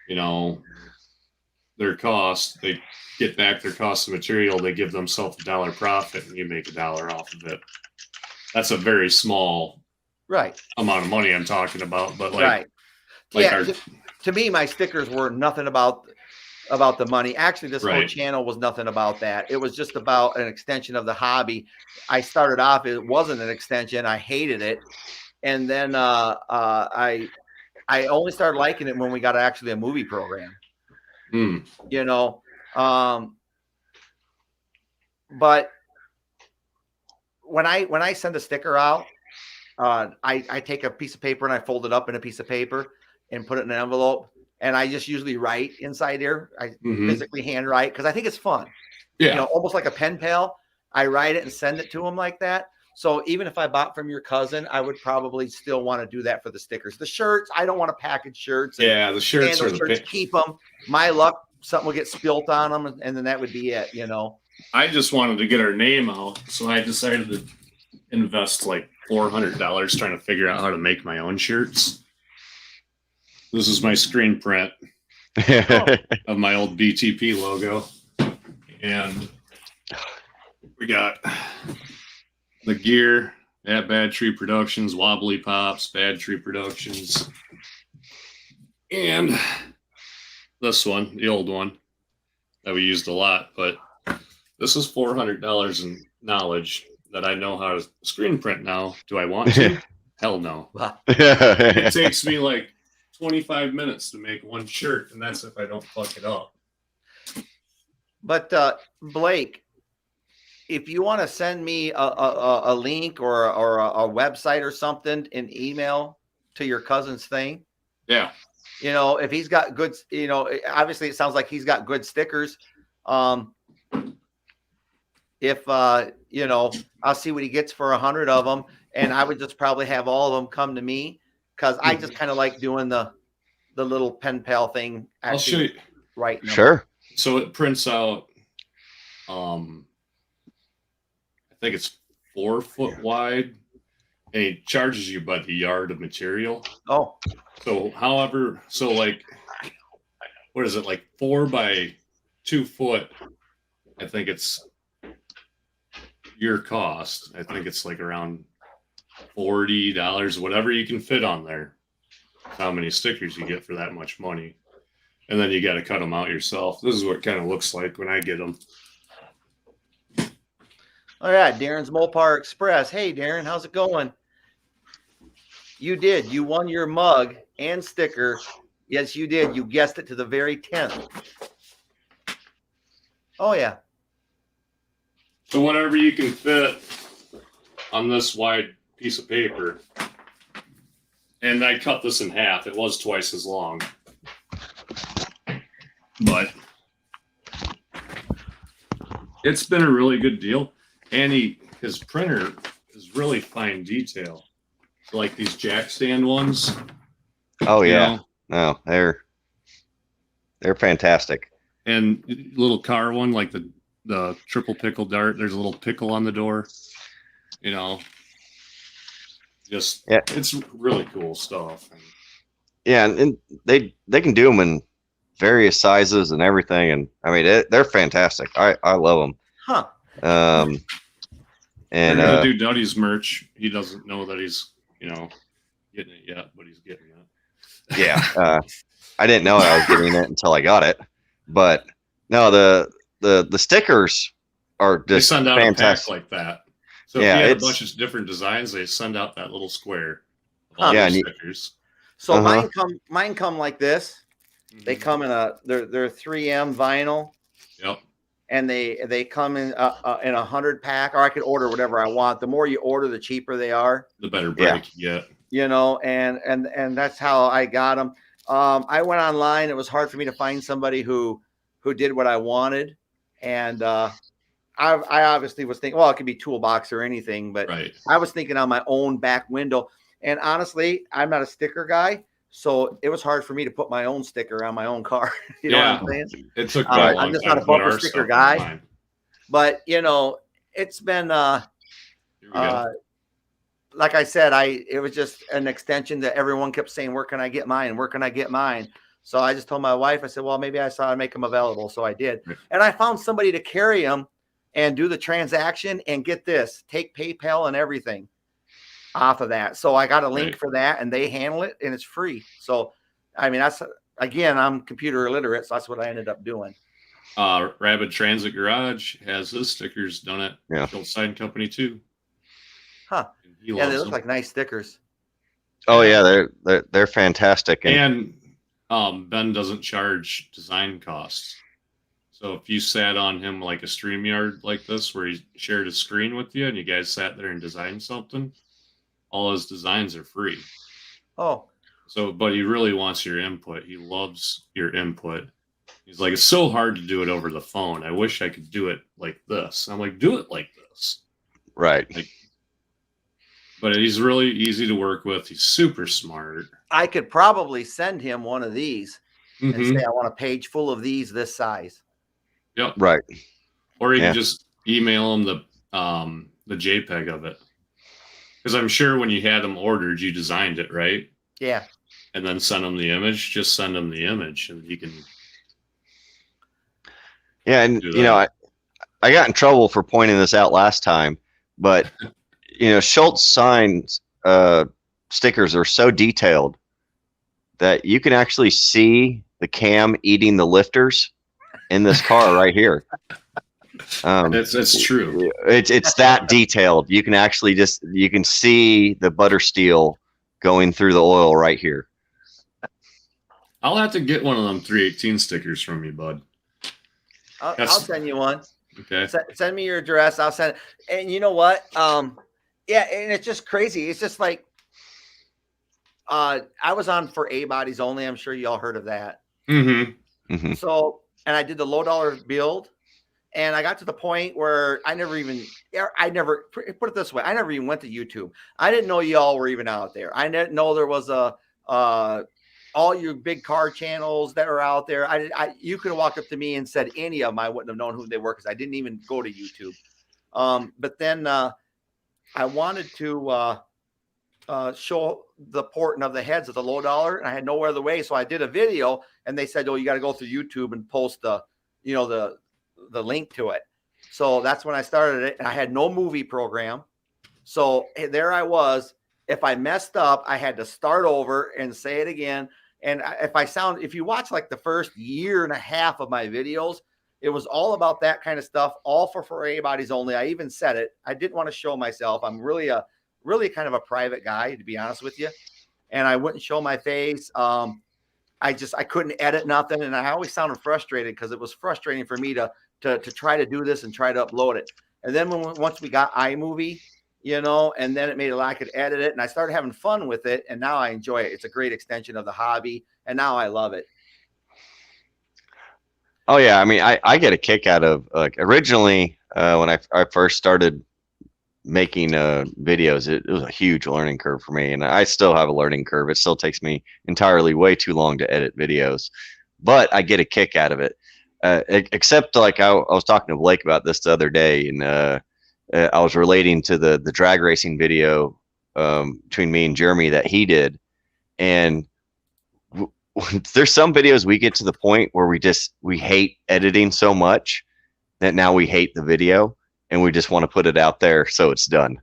you know, their cost, they get back their cost of material, they give themselves $1 profit and you make $1 off of it. That's a very small amount of money I'm talking about, but like, to me, my stickers were nothing about the money. Actually, this whole channel was nothing about that. It was just about an extension of the hobby. I started off, it wasn't an extension. I hated it. And then I only started liking it when we got actually a movie program. You know, but when I send a sticker out, I take a piece of paper and I fold it up in a piece of paper and put it in an envelope. And I just usually write inside there. I physically handwrite because I think it's fun. Yeah. You know, almost like a pen pal. I write it and send it to them like that. So even if I bought from your cousin, I would probably still want to do that for the stickers. The shirts, I don't want to package shirts. Yeah, the shirts are the keep them. My luck, something will get spilt on them, and then that would be it, you know. I just wanted to get our name out, so I decided to invest like $400 trying to figure out how to make my own shirts. This is my screen print of my old BTP logo. And we got the gear at Bad Tree Productions, Wobbly Pops, Bad Tree Productions. And this one, the old one that we used a lot, but this is $400 in knowledge that I know how to screen print now. Do I want to? Hell no. It takes me like 25 minutes to make one shirt, and that's if I don't fuck it up. But Blake, if you want to send me a link or a website or something in email to your cousin's thing, you know, if he's got good, you know, obviously it sounds like he's got good stickers. If you know, I'll see what he gets for 100 of them, and I would just probably have all of them come to me because I just kind of like doing the little pen pal thing. I'll show you. Right now. Sure. So it prints out. I think it's 4 foot wide, and he charges you by the yard of material. Oh. So however, so like, what is it, like 4 by 2 foot? I think it's your cost. I think it's like around $40, whatever you can fit on there. How many stickers you get for that much money. And then you got to cut them out yourself. This is what it kind of looks like when I get them. All right, Darren's Mopar Express. Hey, Darren, how's it going? You did. You won your mug and sticker. Yes, you did. You guessed it to the very 10th. Oh, yeah. So whatever you can fit on this wide piece of paper. And I cut this in half. It was twice as long. But it's been a really good deal. And his printer is really fine detail. So like these jack stand ones. Oh yeah. No, they're fantastic. And little car one, like the triple pickle dart, there's a little pickle on the door. You know. Just it's really cool stuff. Yeah, and they can do them in various sizes and everything, and I mean they're fantastic. I love them. Huh. And we're gonna do Duddie's merch. He doesn't know that he's getting it yet, but he's getting it. Yeah, I didn't know I was getting it until I got it. But no, the stickers are just they send out fantastic. a pack like that. So if you had a bunch of different designs, they send out that little square. Yeah, stickers. So mine come like this. They come in they're 3M vinyl. Yep. And they come in a 100 pack, or I could order whatever I want. The more you order, the cheaper they are. The better break you get. You know, and that's how I got them. I went online. It was hard for me to find somebody who did what I wanted, and I obviously was thinking, well, it could be toolbox or anything, but I was thinking on my own back window. And honestly, I'm not a sticker guy, so it was hard for me to put my own sticker on my own car. You know what I'm saying? It took me a long I'm just time not a bumper sticker guy. But it's been like I said, it was just an extension that everyone kept saying, where can I get mine? Where can I get mine? So I just told my wife, I said, well, maybe I saw I'd make them available. So I did. And I found somebody to carry them and do the transaction, and get this, take PayPal and everything off of that. So I got a link for that, and they handle it, and it's free. So, I mean, again, I'm computer illiterate, so that's what I ended up doing. Rabid Transit Garage has his stickers done at Schultz Sign Company too. Huh. Yeah, they look like nice stickers. Oh yeah, they're fantastic. And Ben doesn't charge design costs. So if you sat on him like a StreamYard like this, where he shared a screen with you and you guys sat there and designed something, all his designs are free. Oh. So, but he really wants your input. He loves your input. He's like, it's so hard to do it over the phone. I wish I could do it like this. I'm like, do it like this. Right. But he's really easy to work with. He's super smart. I could probably send him one of these and say, I want a page full of these this size. Yep. Right. Or you can just email him the JPEG of it. Because I'm sure when you had them ordered, you designed it, right? Yeah. And then send him the image. Just send him the image, and he can. Yeah, and I got in trouble for pointing this out last time, but Schultz signs stickers are so detailed that you can actually see the cam eating the lifters in this car right here. That's true. It's that detailed. You can actually you can see the butter steel going through the oil right here. I'll have to get one of them 318 stickers from you, bud. I'll send you one. Okay. Send me your address. I'll send it. And you know what? Yeah, and it's just crazy. It's just like I was on for A Bodies Only. I'm sure y'all heard of that. Mm-hmm. So, and I did the low dollar build, and I got to the point where I never put it this way. I never even went to YouTube. I didn't know y'all were even out there. I didn't know there was all your big car channels that are out there. You could have walked up to me and said any of them. I wouldn't have known who they were because I didn't even go to YouTube. But then I wanted to show the porting of the heads of the low dollar, and I had no other way. So I did a video, and they said, "Oh, you got to go through YouTube and post the link to it." So that's when I started it, and I had no movie program. So there I was. If I messed up, I had to start over and say it again. And if you watch like the first year and a half of my videos, it was all about that kind of stuff, all for A Bodies Only. I even said it. I didn't want to show myself. I'm really kind of a private guy, to be honest with you. and I wouldn't show my face. I couldn't edit nothing, and I always sounded frustrated because it was frustrating for me to try to do this and try to upload it. And then once we got iMovie, and then it made it I could edit it, and I started having fun with it, and now I enjoy it. It's a great extension of the hobby, and now I love it. Oh yeah, I mean, I get a kick out of like originally when I first started making videos, it was a huge learning curve for me, and I still have a learning curve. It still takes me entirely way too long to edit videos, but I get a kick out of it. Except like I was talking to Blake about this the other day, and I was relating to the drag racing video between me and Jeremy that he did, and there's some videos we get to the point where we hate editing so much that now we hate the video and we just want to put it out there so it's done.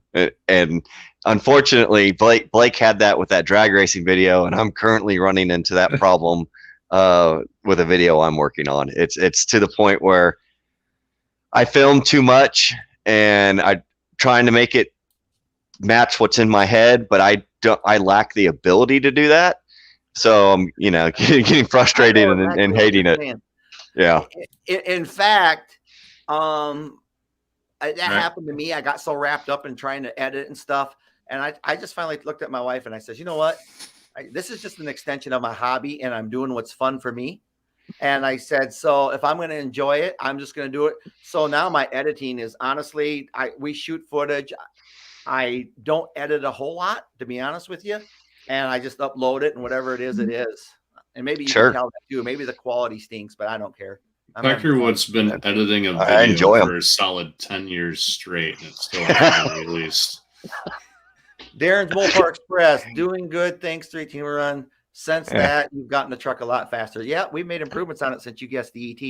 And unfortunately, Blake had that with that drag racing video, and I'm currently running into that problem with a video I'm working on. It's to the point where I film too much and I'm trying to make it match what's in my head, but I lack the ability to do that. So I'm, getting frustrated and hating it. Yeah. In fact, that happened to me. I got so wrapped up in trying to edit and stuff. And I just finally looked at my wife and I said, you know what? This is just an extension of my hobby, and I'm doing what's fun for me. And I said, so if I'm going to enjoy it, I'm just going to do it. So now my editing is honestly, we shoot footage. I don't edit a whole lot, to be honest with you. And I just upload it, and whatever it is, it is. And maybe you can tell that too. Maybe the quality stinks, but I don't care. Peckerwood's been editing a video for a solid 10 years straight, and it's still not released. Darren's Mopar Express doing good. Thanks, 318 run. Since that, you've gotten the truck a lot faster. Yeah, we've made improvements on it since you guessed the ET.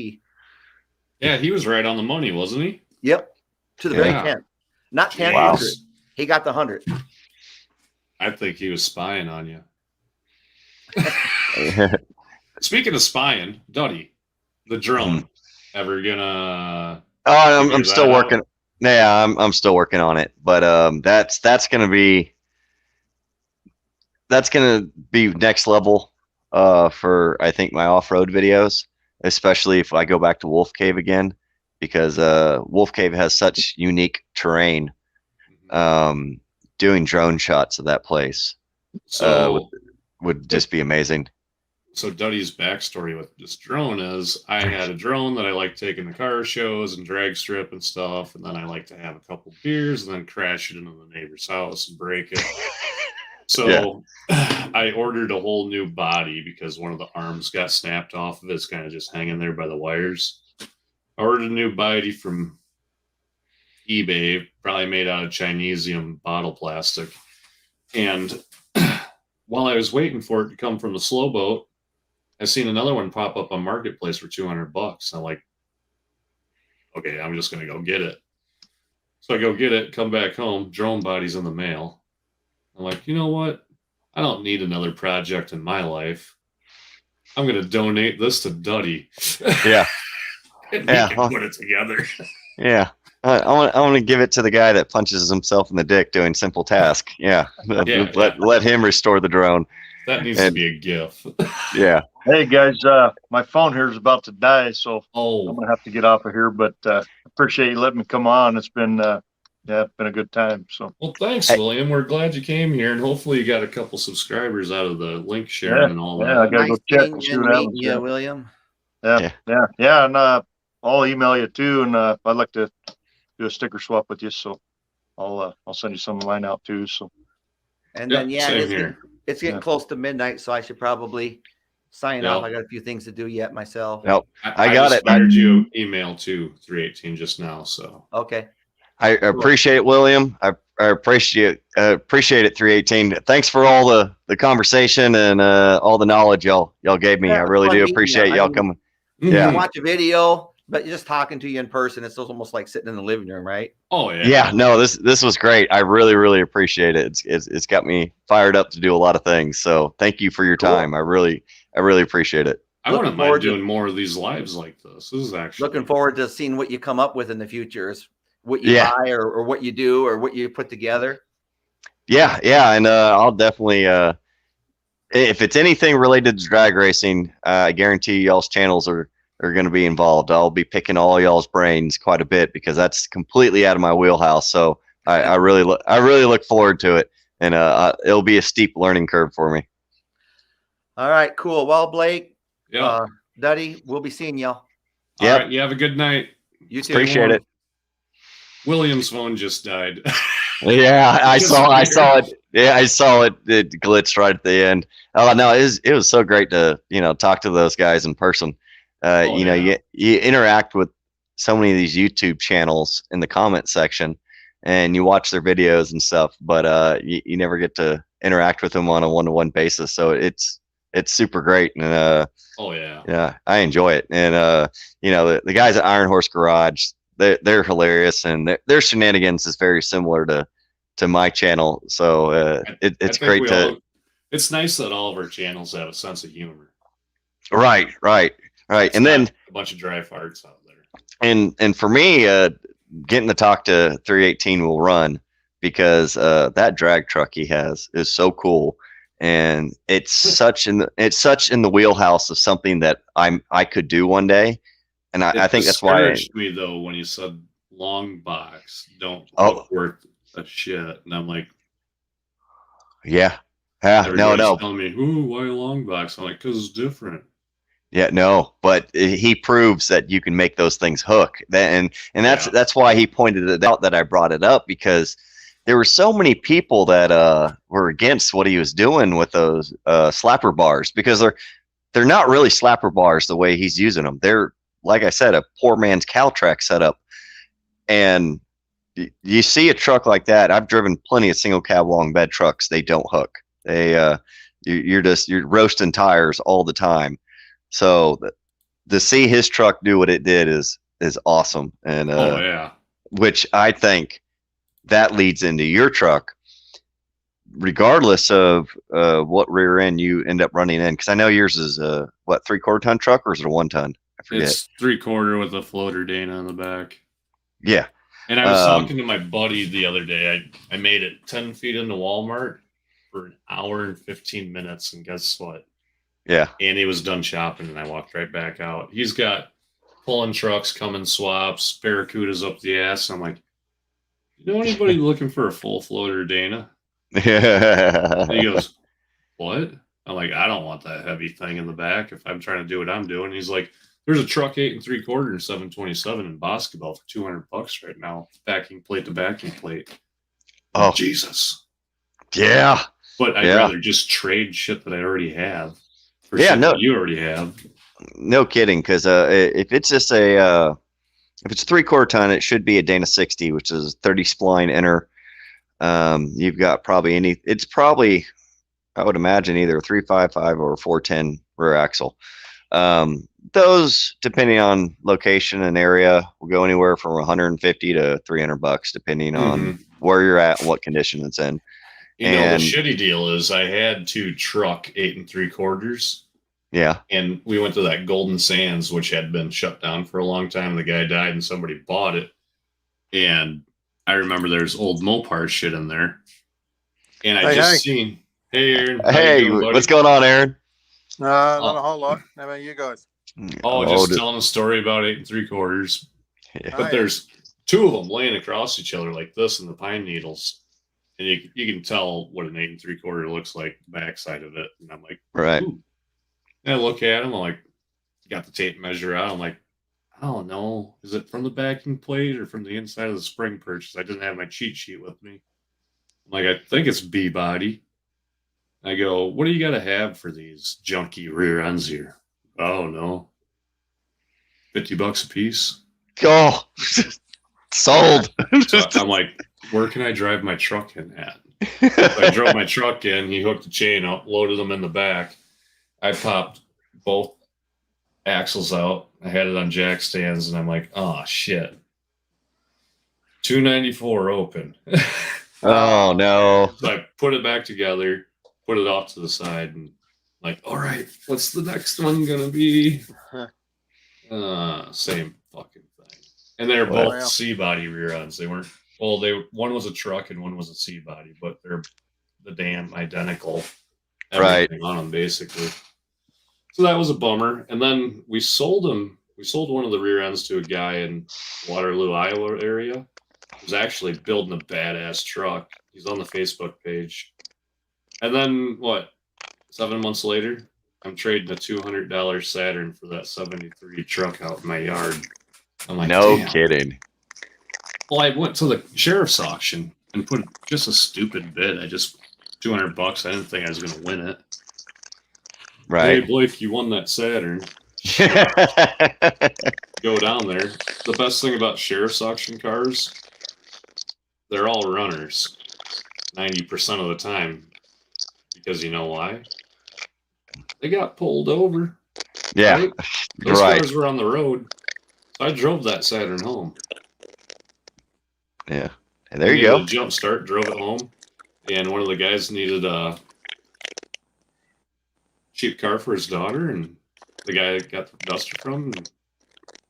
Yeah, he was right on the money, wasn't he? Yep, to the very 10. Not 10. Wow. He got the 100. I think he was spying on you. Speaking of spying, Duddie, the drone, ever gonna? Oh, I'm still working. Yeah, I'm still working on it, but that's gonna be next level for I think my off-road videos, especially if I go back to Wolf Cave again, because Wolf Cave has such unique terrain. Doing drone shots of that place would just be amazing. So Duddie's backstory with this drone is I had a drone that I like taking to car shows and drag strip and stuff, and then I like to have a couple beers and then crash it into the neighbor's house and break it. So I ordered a whole new body because one of the arms got snapped off of it. It's kind of just hanging there by the wires. I ordered a new body from eBay, probably made out of Chinesium bottle plastic. And while I was waiting for it to come from the slow boat, I seen another one pop up on Marketplace for $200. I'm like, okay, I'm just going to go get it. So I go get it, come back home, drone body's in the mail. I'm like, you know what? I don't need another project in my life. I'm going to donate this to Duddie. Yeah. And he can put it together. Yeah. I want to give it to the guy that punches himself in the dick doing simple task. Yeah. Let him restore the drone. That needs to be a GIF. Yeah. Hey guys, my phone here is about to die, so I'm gonna have to get off of here. But appreciate you letting me come on. It's been it's been a good time. So well, thanks, William. We're glad you came here, and hopefully you got a couple subscribers out of the link sharing and all that. Yeah, I gotta go check and see what happens. Yeah, William. Yeah, and I'll email you too, and I'd like to do a sticker swap with you, so I'll send you some of mine out too. So and then it's getting close to midnight, so I should probably sign off. I got a few things to do yet myself. Nope, I got it. I fired you email to 318 just now, so okay. I appreciate it, William. I appreciate it, 318. Thanks for all the conversation and all the knowledge y'all gave me. I really do appreciate y'all coming. Yeah, you watch a video. But just talking to you in person, it's almost like sitting in the living room, right? Oh yeah. Yeah. No, this was great. I really, really appreciate it. It's got me fired up to do a lot of things. So thank you for your time. I really appreciate it. I wouldn't mind doing more of these lives like this. This is actually looking forward to seeing what you come up with in the future. Is what you buy or what you do or what you put together. Yeah, and I'll definitely if it's anything related to drag racing, I guarantee y'all's channels are going to be involved. I'll be picking all y'all's brains quite a bit because that's completely out of my wheelhouse. So I really look forward to it, and it'll be a steep learning curve for me. All right, cool. Well, Blake, Yeah. Duddie, we'll be seeing y'all. Yep. All right. You have a good night. You too. Appreciate it. William's phone just died. Yeah, I saw it. Yeah, I saw it. It glitched right at the end. Oh no, it was so great to talk to those guys in person. You interact with so many of these YouTube channels in the comment section, and you watch their videos and stuff, but you never get to interact with them on a one-to-one basis. So it's super great, and yeah, I enjoy it. And the guys at Iron Horse Garage, they're hilarious, and their shenanigans is very similar to my channel. So it's great it's nice that all of our channels have a sense of humor. Right. It's And then a bunch of dry farts out there. And for me, getting to talk to 318 Will Run, because that drag truck he has is so cool, and it's such in the wheelhouse of something that I could do one day. And I think that's why it discouraged me though when you said long box don't look worth a shit, and I'm like, no. Telling me, ooh, why a long box? I'm like, because it's different. Yeah, no, but he proves that you can make those things hook, and that's why he pointed it out that I brought it up, because there were so many people that were against what he was doing with those slapper bars, because they're not really slapper bars the way he's using them. They're, like I said, a poor man's Caltrack setup. And you see a truck like that. I've driven plenty of single cab long bed trucks. They don't hook. You're roasting tires all the time. So to see his truck do what it did is awesome. And which I think that leads into your truck, regardless of what rear end you end up running in. Because I know yours is a 3/4 ton truck, or is it a 1 ton? I forget. It's 3/4 with a floater Dana in the back. Yeah. And I was talking to my buddy the other day. I made it 10 feet into Walmart for an hour and 15 minutes. And guess what? Yeah. And he was done shopping, and I walked right back out. He's got pulling trucks, coming swaps, Barracudas up the ass. And I'm like, you know anybody looking for a full floater Dana? And he goes, what? I'm like, I don't want that heavy thing in the back if I'm trying to do what I'm doing. He's like, there's a truck 8 3/4 and 727 in Boscobel for $200 right now, backing plate to backing plate. Oh, Jesus. Yeah. But I'd rather just trade shit that I already have for shit that you already have. No kidding, because if it's just if it's 3/4 ton, it should be a Dana 60, which is 30 spline inner. You've got it's probably, I would imagine, either a 355 or a 410 rear axle. Those, depending on location and area, will go anywhere from $150 to $300, depending on where you're at and what condition it's in. The shitty deal is I had to truck 8 3/4. Yeah. And we went to that Golden Sands, which had been shut down for a long time. The guy died and somebody bought it. And I remember there's old Mopar shit in there. And I seen, hey, Aaron. Hey, what's going on, Aaron? Not a whole lot. How about you guys? Just telling a story about 8 3/4. Yeah. But there's 2 of them laying across each other like this in the pine needles. And you can tell what an 8 3/4 looks like, the backside of it. And I'm like, right. Ooh. And I look at him, I'm like, got the tape measure out. I'm like, I don't know. Is it from the backing plate or from the inside of the spring purchase? I didn't have my cheat sheet with me. I'm like, I think it's B body. I go, what do you got to have for these junky rear ends here? Oh, no. $50 a piece. Oh, sold. So I'm like, where can I drive my truck in at? So I drove my truck in. He hooked the chain up, loaded them in the back. I popped both axles out. I had it on jack stands, and I'm like, oh, shit. 294 open. Oh, no. So I put it back together, put it off to the side, and like, all right, what's the next one going to be? Same fucking thing. And they're both C-body rear ends. They weren't, one was a truck and one was a C-body, but they're the damn identical. everything on them basically. So that was a bummer. And then we sold them. We sold one of the rear ends to a guy in Waterloo, Iowa area. He was actually building a badass truck. He's on the Facebook page. And then 7 months later, I'm trading a $200 Saturn for that 73 truck out in my yard. I'm like, no damn. kidding. Well, I went to the sheriff's auction and put just a stupid bid. $200. I didn't think I was going to win it. Right. Hey, Blake, you won that Saturn. Go down there. The best thing about sheriff's auction cars, they're all runners 90% of the time. Because you know why? They got pulled over. Yeah. Right? Those Right. cars were on the road. So I drove that Saturn home. Yeah. And there you go. A jump start, drove it home. And one of the guys needed a cheap car for his daughter, and the guy got the Duster from. And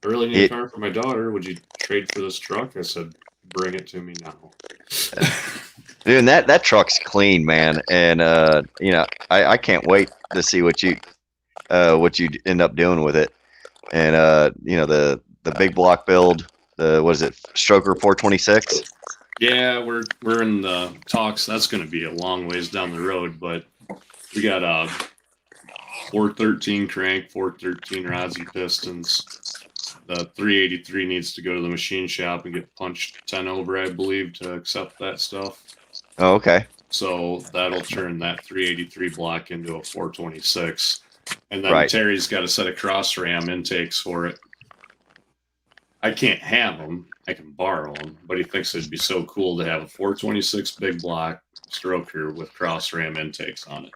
I really need a car for my daughter. Would you trade for this truck? I said, bring it to me now. Dude, and that truck's clean, man. And I can't wait to see what you end up doing with it. And the big block build, what is it, Stroker 426? Yeah, we're in the talks. That's going to be a long ways down the road, but we got 413 crank, 413 rods and pistons. The 383 needs to go to the machine shop and get punched 10 over, I believe, to accept that stuff. Oh, okay. So that'll turn that 383 block into a 426. And then Terry's got a set of cross ram intakes for it. I can't have them. I can borrow them, but he thinks it'd be so cool to have a 426 big block stroker with cross ram intakes on it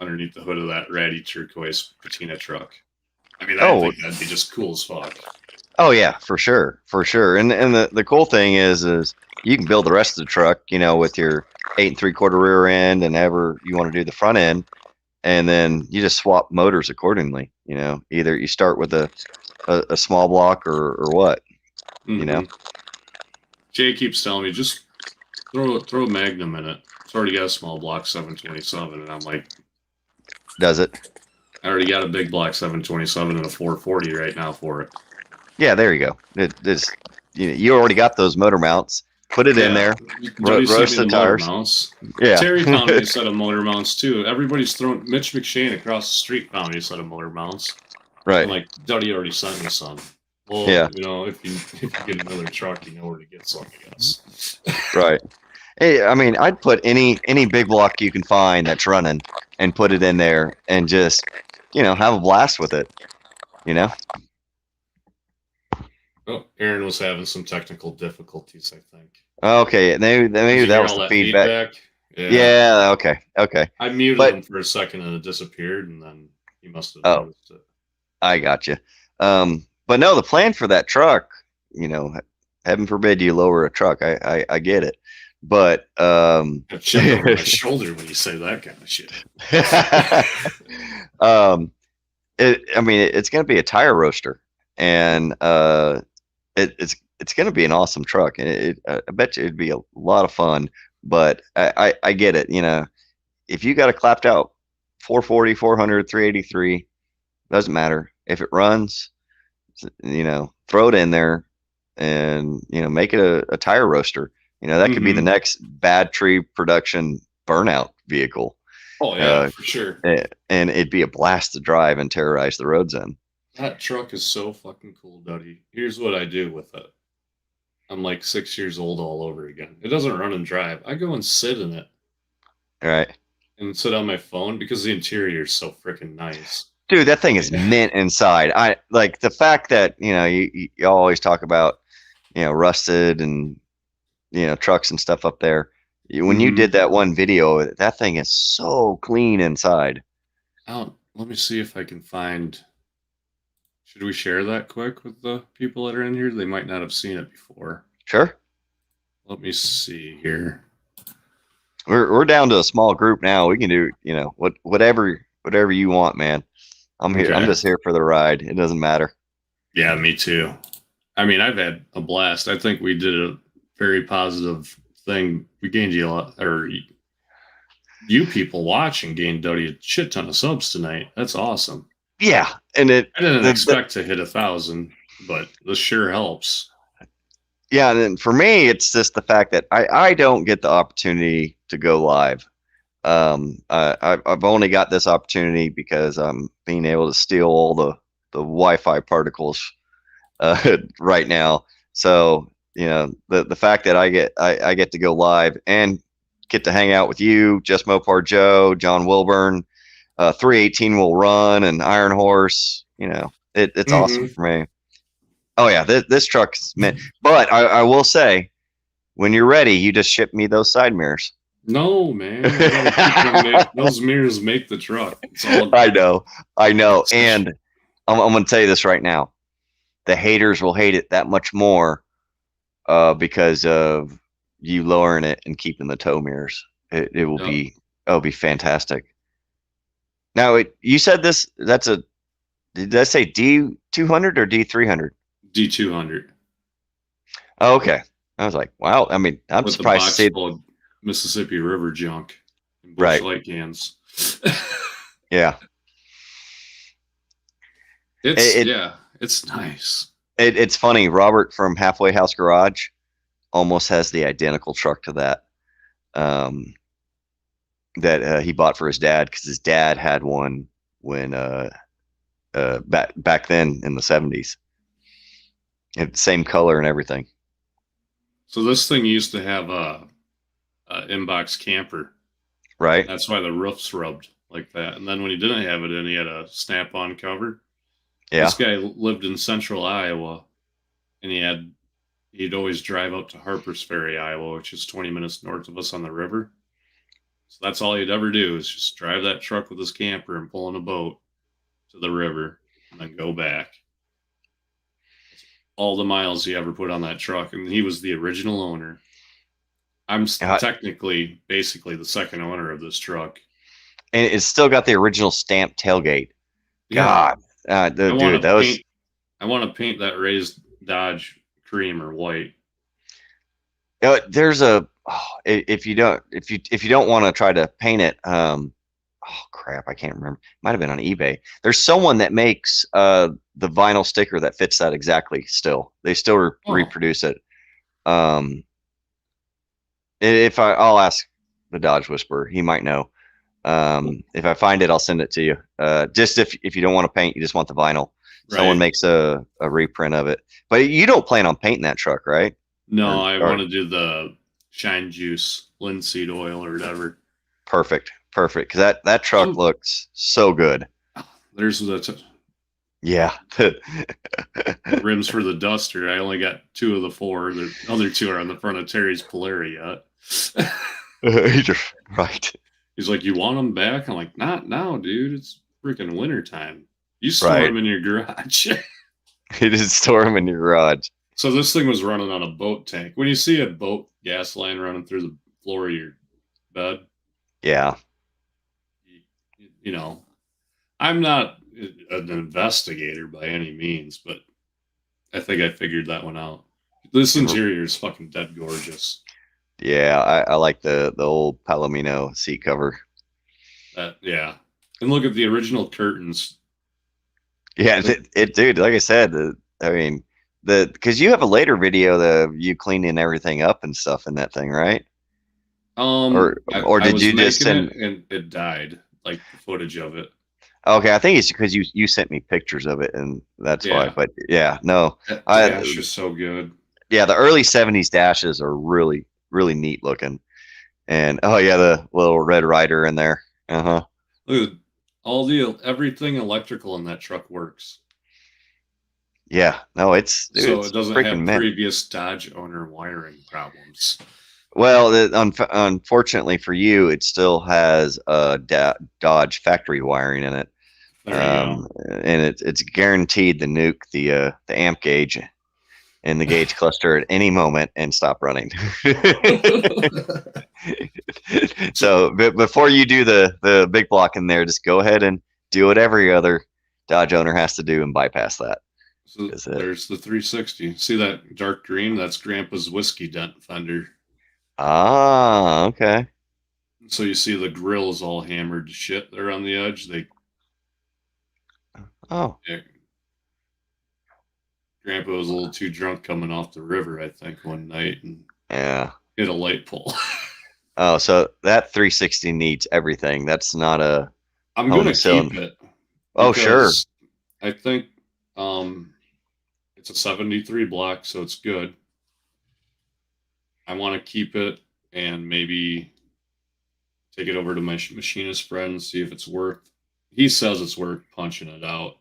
underneath the hood of that ratty turquoise patina truck. I mean, I think that'd be just cool as fuck. Oh yeah, for sure. And the cool thing is you can build the rest of the truck, with your 8 3/4 rear end and however you want to do the front end, and then you just swap motors accordingly. Either you start with a small block or what. Jay keeps telling me just throw a Magnum in it. It's already got a small block 727, and I'm like, does it? I already got a big block 727 and a 440 right now for it. Yeah, there you go. You already got those motor mounts. Put it in there. Roast the tires. Mounts. Yeah. Terry found me a set of motor mounts too. Everybody's throwing. Mitch McShane across the street found me a set of motor mounts. Right. I'm like, Duddie already sent me some. Well, yeah. If you get another truck, you know where to get some, I guess. Right. Hey, I mean, I'd put any big block you can find that's running and put it in there and just, have a blast with it. Oh, Aaron was having some technical difficulties, I think. Okay, maybe that was the feedback. Yeah. Okay. I muted him for a second and it disappeared, and then he must have noticed it. I got you. But no, the plan for that truck, heaven forbid you lower a truck. I get it, but I chip over my shoulder when you say that kind of shit. It's going to be a tire roaster, and it's going to be an awesome truck, and I bet you it'd be a lot of fun. But I get it. If you got a clapped out 440, 400, 383, doesn't matter if it runs. Throw it in there, and make it a tire roaster. That could be the next Bad Tree production burnout vehicle. Oh yeah, for sure. And it'd be a blast to drive and terrorize the roads in. That truck is so fucking cool, Duddie. Here's what I do with it. I'm like 6 years old all over again. It doesn't run and drive. I go and sit in it. All right. And sit on my phone because the interior is so freaking nice. Dude, that thing is mint inside. I like the fact that, you always talk about, rusted and, trucks and stuff up there. When you did that one video, that thing is so clean inside. Let me see if I can find. Should we share that quick with the people that are in here? They might not have seen it before. Sure. Let me see here. We're down to a small group now. We can do, whatever you want, man. I'm here. Okay. I'm just here for the ride. It doesn't matter. Yeah, me too. I mean, I've had a blast. I think we did a very positive thing. We gained you a lot, or you people watching gained Duddie a shit ton of subs tonight. That's awesome. Yeah, and I didn't expect to hit 1,000, but this sure helps. Yeah, and then for me, it's just the fact that I don't get the opportunity to go live. I've only got this opportunity because I'm being able to steal all the Wi-Fi particles right now. So the fact that I get to go live and get to hang out with you, Just Mopar Joe, John Wilburn, 318 will run, and Iron Horse. It's awesome for me. Oh yeah, this truck's meant. But I will say, when you're ready, you just ship me those side mirrors. No, man. Those mirrors make the truck. It's all I know. And I'm going to tell you this right now. The haters will hate it that much more because of you lowering it and keeping the tow mirrors. It'll be fantastic. Now, you said did I say D200 or D300? D200. Oh, okay. I was like, wow. I mean, I'm with surprised to see Mississippi River junk and Busch Light cans. Yeah. It's nice. It's funny. Robert from Halfway House Garage almost has the identical truck to that that he bought for his dad, because his dad had one when back then in the 70s. It same color and everything. So this thing used to have a inbox camper, right? That's why the roof's rubbed like that. And then when he didn't have it in, he had a snap-on cover. Yeah. This guy lived in central Iowa, and he'd always drive out to Harpers Ferry, Iowa, which is 20 minutes north of us on the river. So that's all he'd ever do, is just drive that truck with his camper and pull in a boat to the river and then go back. All the miles he ever put on that truck, and he was the original owner. I'm technically, basically, the second owner of this truck. And it's still got the original stamped tailgate. Yeah. God, dude, that was. I want to paint that raised Dodge cream or white. There's if you don't want to try to paint it, oh crap, I can't remember. Might have been on eBay. There's someone that makes the vinyl sticker that fits that exactly. Still, they still reproduce it. If I'll ask the Dodge Whisperer, he might know. If I find it, I'll send it to you. Just if you don't want to paint, you just want the vinyl. Right. Someone makes a reprint of it. But you don't plan on painting that truck, right? No, I want to do the Shine Juice linseed oil or whatever. Perfect. Because that truck looks so good. There's the yeah. rims for the Duster. I only got 2 of the 4. The other 2 are on the front of Terry's Polaria. Right. He's like, you want them back? I'm like, not now, dude. It's freaking wintertime. You store them in your garage. You just store them in your garage. So this thing was running on a boat tank. When you see a boat gas line running through the floor of your bed, yeah, I'm not an investigator by any means, but I think I figured that one out. This interior is fucking dead gorgeous. Yeah, I like the old Palomino seat cover. Yeah, and look at the original curtains. Yeah, dude. Like I said, because you have a later video of you cleaning everything up and stuff in that thing, right? Or did you just send? And it died, like the footage of it. Okay, I think it's because you sent me pictures of it, and that's why. But yeah, no, that dash is so good. Yeah, the early '70s dashes are really, really neat looking, and the little Red Rider in there. Look at everything electrical in that truck works. Yeah, no, it doesn't have previous Dodge owner wiring problems. Well, unfortunately for you, it still has Dodge factory wiring in it, and it's guaranteed to nuke the amp gauge and the gauge cluster at any moment and stop running. So, before you do the big block in there, just go ahead and do what every other Dodge owner has to do and bypass that. So there's the 360. See that dark green? That's Grandpa's whiskey dent fender. Ah, okay. So you see the grill is all hammered to shit there on the edge. Oh, Grandpa was a little too drunk coming off the river, I think, one night and yeah. hit a light pole. Oh, so that 360 needs everything. That's not a. I'm going to keep it. Oh, sure. I think it's a 73 block, so it's good. I want to keep it and maybe take it over to my machinist friend and see if it's worth. He says it's worth punching it out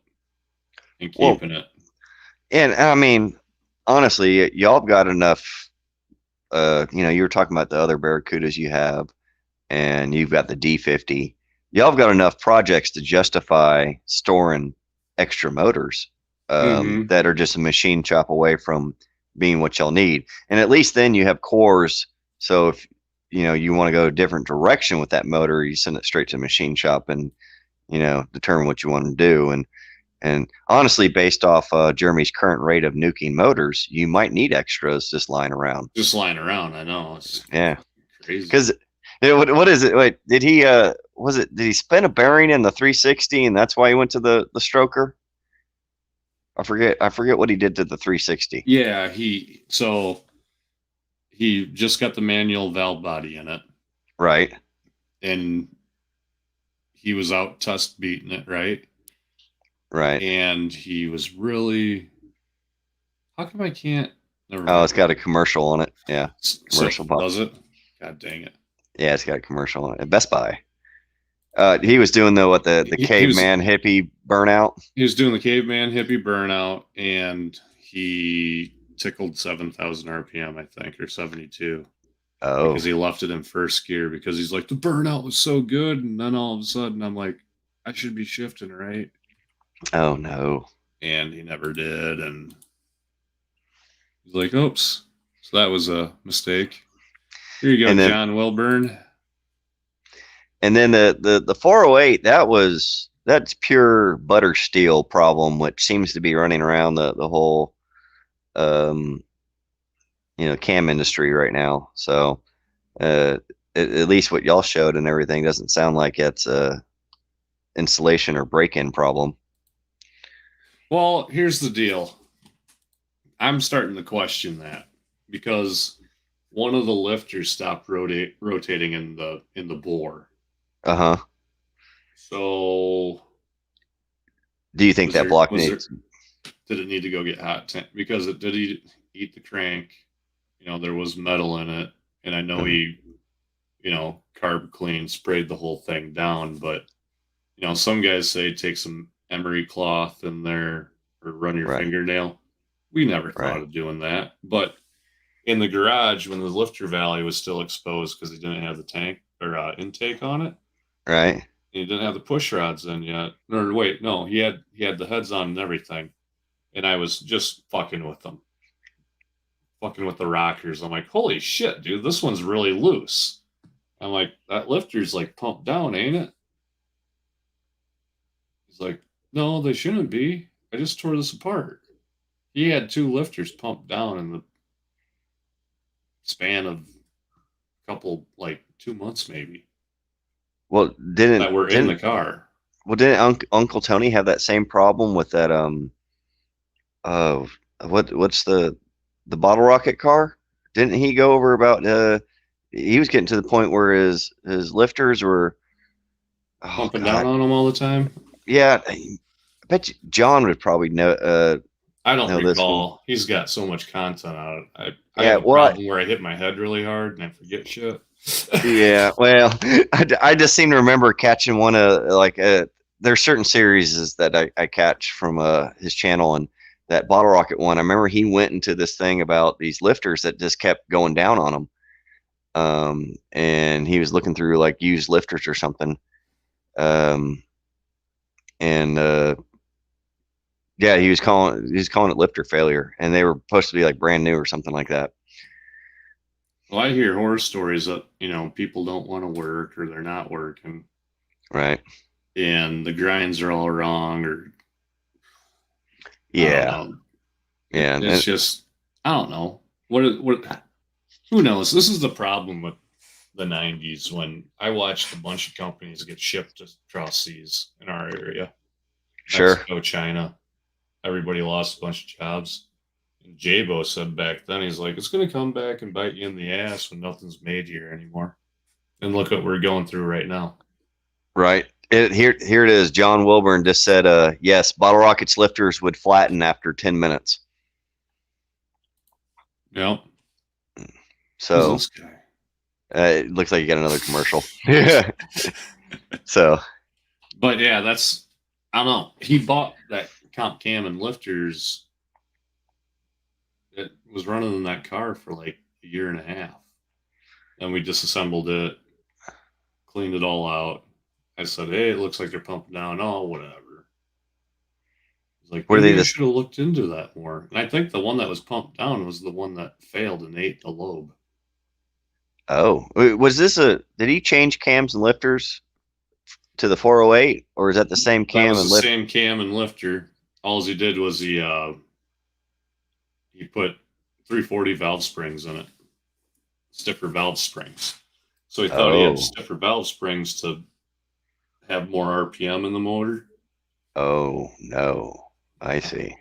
and keeping it. And I mean, honestly, y'all have got enough. You were talking about the other Barracudas you have, and you've got the D50. Y'all have got enough projects to justify storing extra motors that are just a machine chop away from being what y'all need. And at least then you have cores. So if you want to go a different direction with that motor, you send it straight to the machine shop and determine what you want to do. And honestly, based off Jeremy's current rate of nuking motors, you might need extras just lying around. Just lying around, I know. It's crazy. Because what is it? Wait, did he did he spin a bearing in the 360 and that's why he went to the stroker? I forget what he did to the 360. Yeah, he just got the manual valve body in it. Right. And he was out test beating it, right? Right. And he was really, how come I can't? Oh, it's got a commercial on it. Yeah. Commercial box. Does it? God dang it. Yeah, it's got a commercial on it. At Best Buy. He was doing the caveman hippie burnout. He was doing the caveman hippie burnout, and he tickled 7,000 RPM, I think, or 72. Oh. Because he left it in first gear because he's like, the burnout was so good. And then all of a sudden, I'm like, I should be shifting, right? Oh, no. And he never did. And he's like, oops. So that was a mistake. Here you go, John Wilburn. And then the 408, that's pure butter steel problem, which seems to be running around the whole cam industry right now. So at least what y'all showed and everything doesn't sound like it's a installation or break-in problem. Well, here's the deal. I'm starting to question that because one of the lifters stopped rotating in the bore. Uh-huh. So do you think that block needs? Did it need to go get hot tank? Because it did eat the crank. There was metal in it, and I know he, carb clean, sprayed the whole thing down. But some guys say take some emery cloth in there or run your fingernail. We never thought of doing that. But in the garage, when the lifter valley was still exposed because he didn't have the tank or intake on it, right? He didn't have the push rods in yet. Or wait, no, he had the heads on and everything, and I was just fucking with them, fucking with the rockers. I'm like, holy shit, dude, this one's really loose. I'm like, that lifter's like pumped down, ain't it? He's like, no, they shouldn't be. I just tore this apart. He had 2 lifters pumped down in the span of a couple, like 2 months maybe. Well, that were in the car. Well, didn't Uncle Tony have that same problem with that? What's the bottle rocket car? Didn't he go over about? He was getting to the point where his lifters were pumping down on him all the time. Yeah, I bet John would probably know. I don't recall. He's got so much content on it. I have a problem where I hit my head really hard and I forget shit. Yeah, well, I just seem to remember catching one of there's certain series that I catch from his channel, and that bottle rocket one. I remember he went into this thing about these lifters that just kept going down on him, and he was looking through like used lifters or something, and yeah, he was calling it lifter failure, and they were supposed to be like brand new or something like that. Well, I hear horror stories that, people don't want to work or they're not working. Right. And the grinds are all wrong or. Yeah. Yeah. It's just, I don't know. What, who knows? This is the problem with the 90s when I watched a bunch of companies get shipped across seas in our area. Sure. Mexico, China. Everybody lost a bunch of jobs. And Jabo said back then, he's like, it's going to come back and bite you in the ass when nothing's made here anymore. And look what we're going through right now. Right. Here it is. John Wilburn just said, yes, bottle rockets lifters would flatten after 10 minutes. Yep. So Who's this guy? it looks like you got another commercial. Yeah. So, but yeah, that's, I don't know. He bought that comp cam and lifters. It was running in that car for like a year and a half. And we disassembled it, cleaned it all out. I said, hey, it looks like they're pumping down. Oh, whatever. He's like, Were maybe they I the- should have looked into that more. And I think the one that was pumped down was the one that failed and ate the lobe. oh, was this did he change cams and lifters to the 408, or is that the same That cam was and the lifter? same cam and lifter. All he did was he put 340 valve springs in it, stiffer valve springs. So he thought he Oh. had stiffer valve springs to have more RPM in the motor. Oh, no. I see.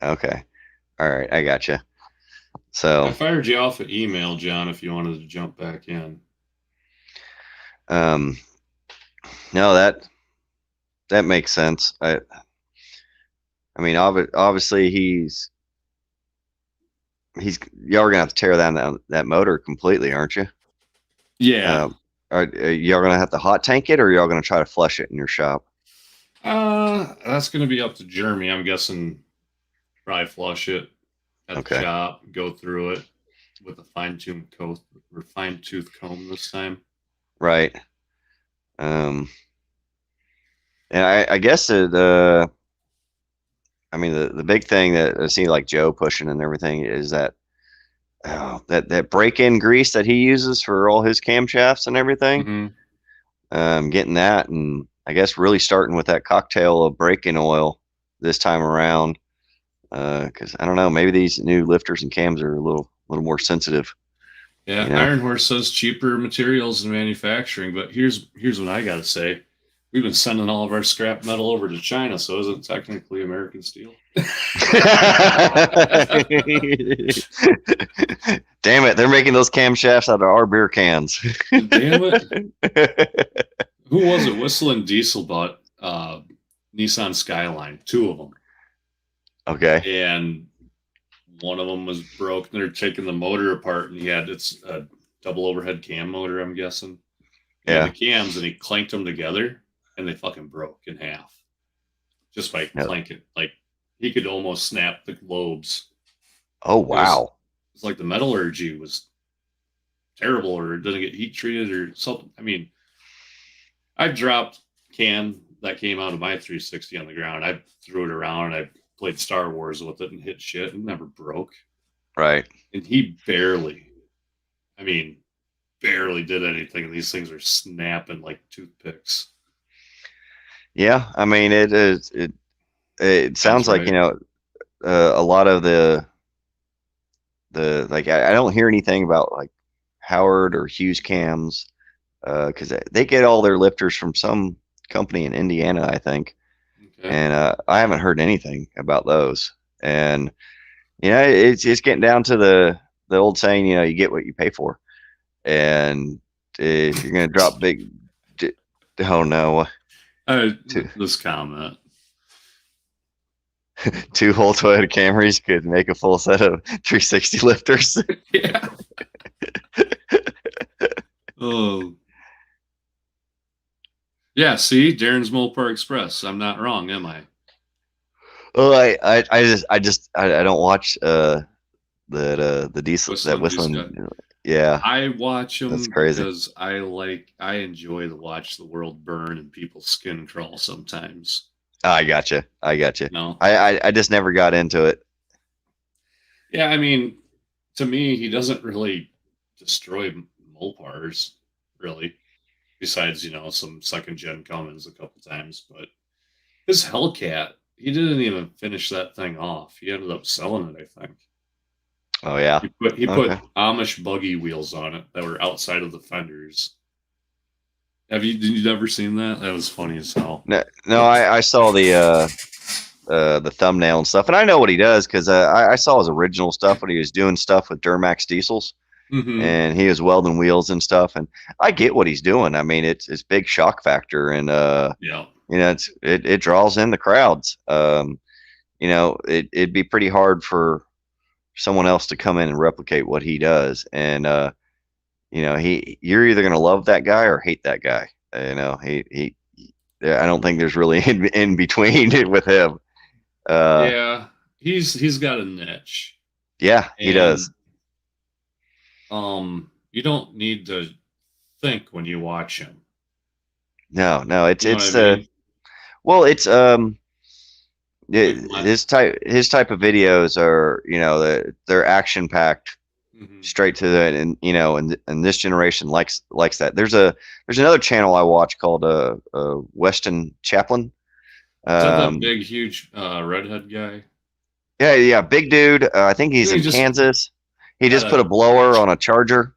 Okay. All right. I gotcha. So, I fired you off an email, John, if you wanted to jump back in. no, that makes sense. I mean, obviously y'all are gonna have to tear down that motor completely, aren't you? Yeah. Are y'all gonna have to hot tank it, or y'all gonna try to flush it in your shop? That's going to be up to Jeremy. I'm guessing probably flush it at Okay. the shop, go through it with a fine-tooth comb this time. Right. And I guess I mean, the big thing that I see like Joe pushing and everything is that that break-in grease that he uses for all his camshafts and everything. Mm-hmm. Getting that, and I guess really starting with that cocktail of break-in oil this time around, because I don't know, maybe these new lifters and cams are a little more sensitive. Yeah, you know? Iron Horse says cheaper materials in manufacturing, but here's what I got to say. We've been sending all of our scrap metal over to China, so isn't it technically American steel? Damn it, they're making those camshafts out of our beer cans. Damn it. Who was it? Whistling Diesel bought Nissan Skyline, 2 of them. Okay. And one of them was broken. They're taking the motor apart, and it's a double overhead cam motor, I'm guessing. Yeah. The cams, and he clanked them together, and they fucking broke in half just by clanking. Like, he could almost snap the lobes. Oh, wow. It's like the metallurgy was terrible, or it didn't get heat treated or something. I mean, I dropped can that came out of my 360 on the ground. I threw it around. I played Star Wars with it and hit shit and never broke. Right. And he barely did anything. And these things are snapping like toothpicks. Yeah, I mean, it sounds like, right. A lot of the like, I don't hear anything about like Howard or Hughes cams, because they get all their lifters from some company in Indiana, I think. Okay. And I haven't heard anything about those. And it's getting down to the old saying, you get what you pay for. And if you're gonna drop big, oh no, this comment. 2 whole Toyota Camrys could make a full set of 360 lifters. Yeah. Oh. Yeah, see, Darren's Mopar Express. I'm not wrong, am I? Oh, I don't watch the diesel that whistling. Yeah, I watch them that's crazy. because I enjoy to watch the world burn and people skin crawl sometimes. I gotcha. No. I just never got into it. Yeah, I mean, to me, he doesn't really destroy Mopars, really. Besides, some second gen Cummins a couple times, but his Hellcat, he didn't even finish that thing off. He ended up selling it, I think. Oh yeah. He put Okay. Amish buggy wheels on it that were outside of the fenders. Did you ever seen that? That was funny as hell. No, I saw the thumbnail and stuff, and I know what he does because I saw his original stuff when he was doing stuff with Duramax diesels, and he was welding wheels and stuff, and I get what he's doing. I mean, it's big shock factor, and Yeah. you know, it draws in the crowds. You know, it'd be pretty hard for someone else to come in and replicate what he does, and you know, you're either gonna love that guy or hate that guy. You know, he I don't think there's really in between with him. Yeah, he's got a niche. Yeah, he does. You don't need to think when you watch him. No, it's You know what I mean? well, it's Like his type of videos are, you know, they're action packed, straight to the, and you know, and this generation likes that. There's another channel I watch called Weston Chaplin. Is that that big huge redhead guy? Yeah, big dude. I think he's in Kansas. He just put a blower on a Charger.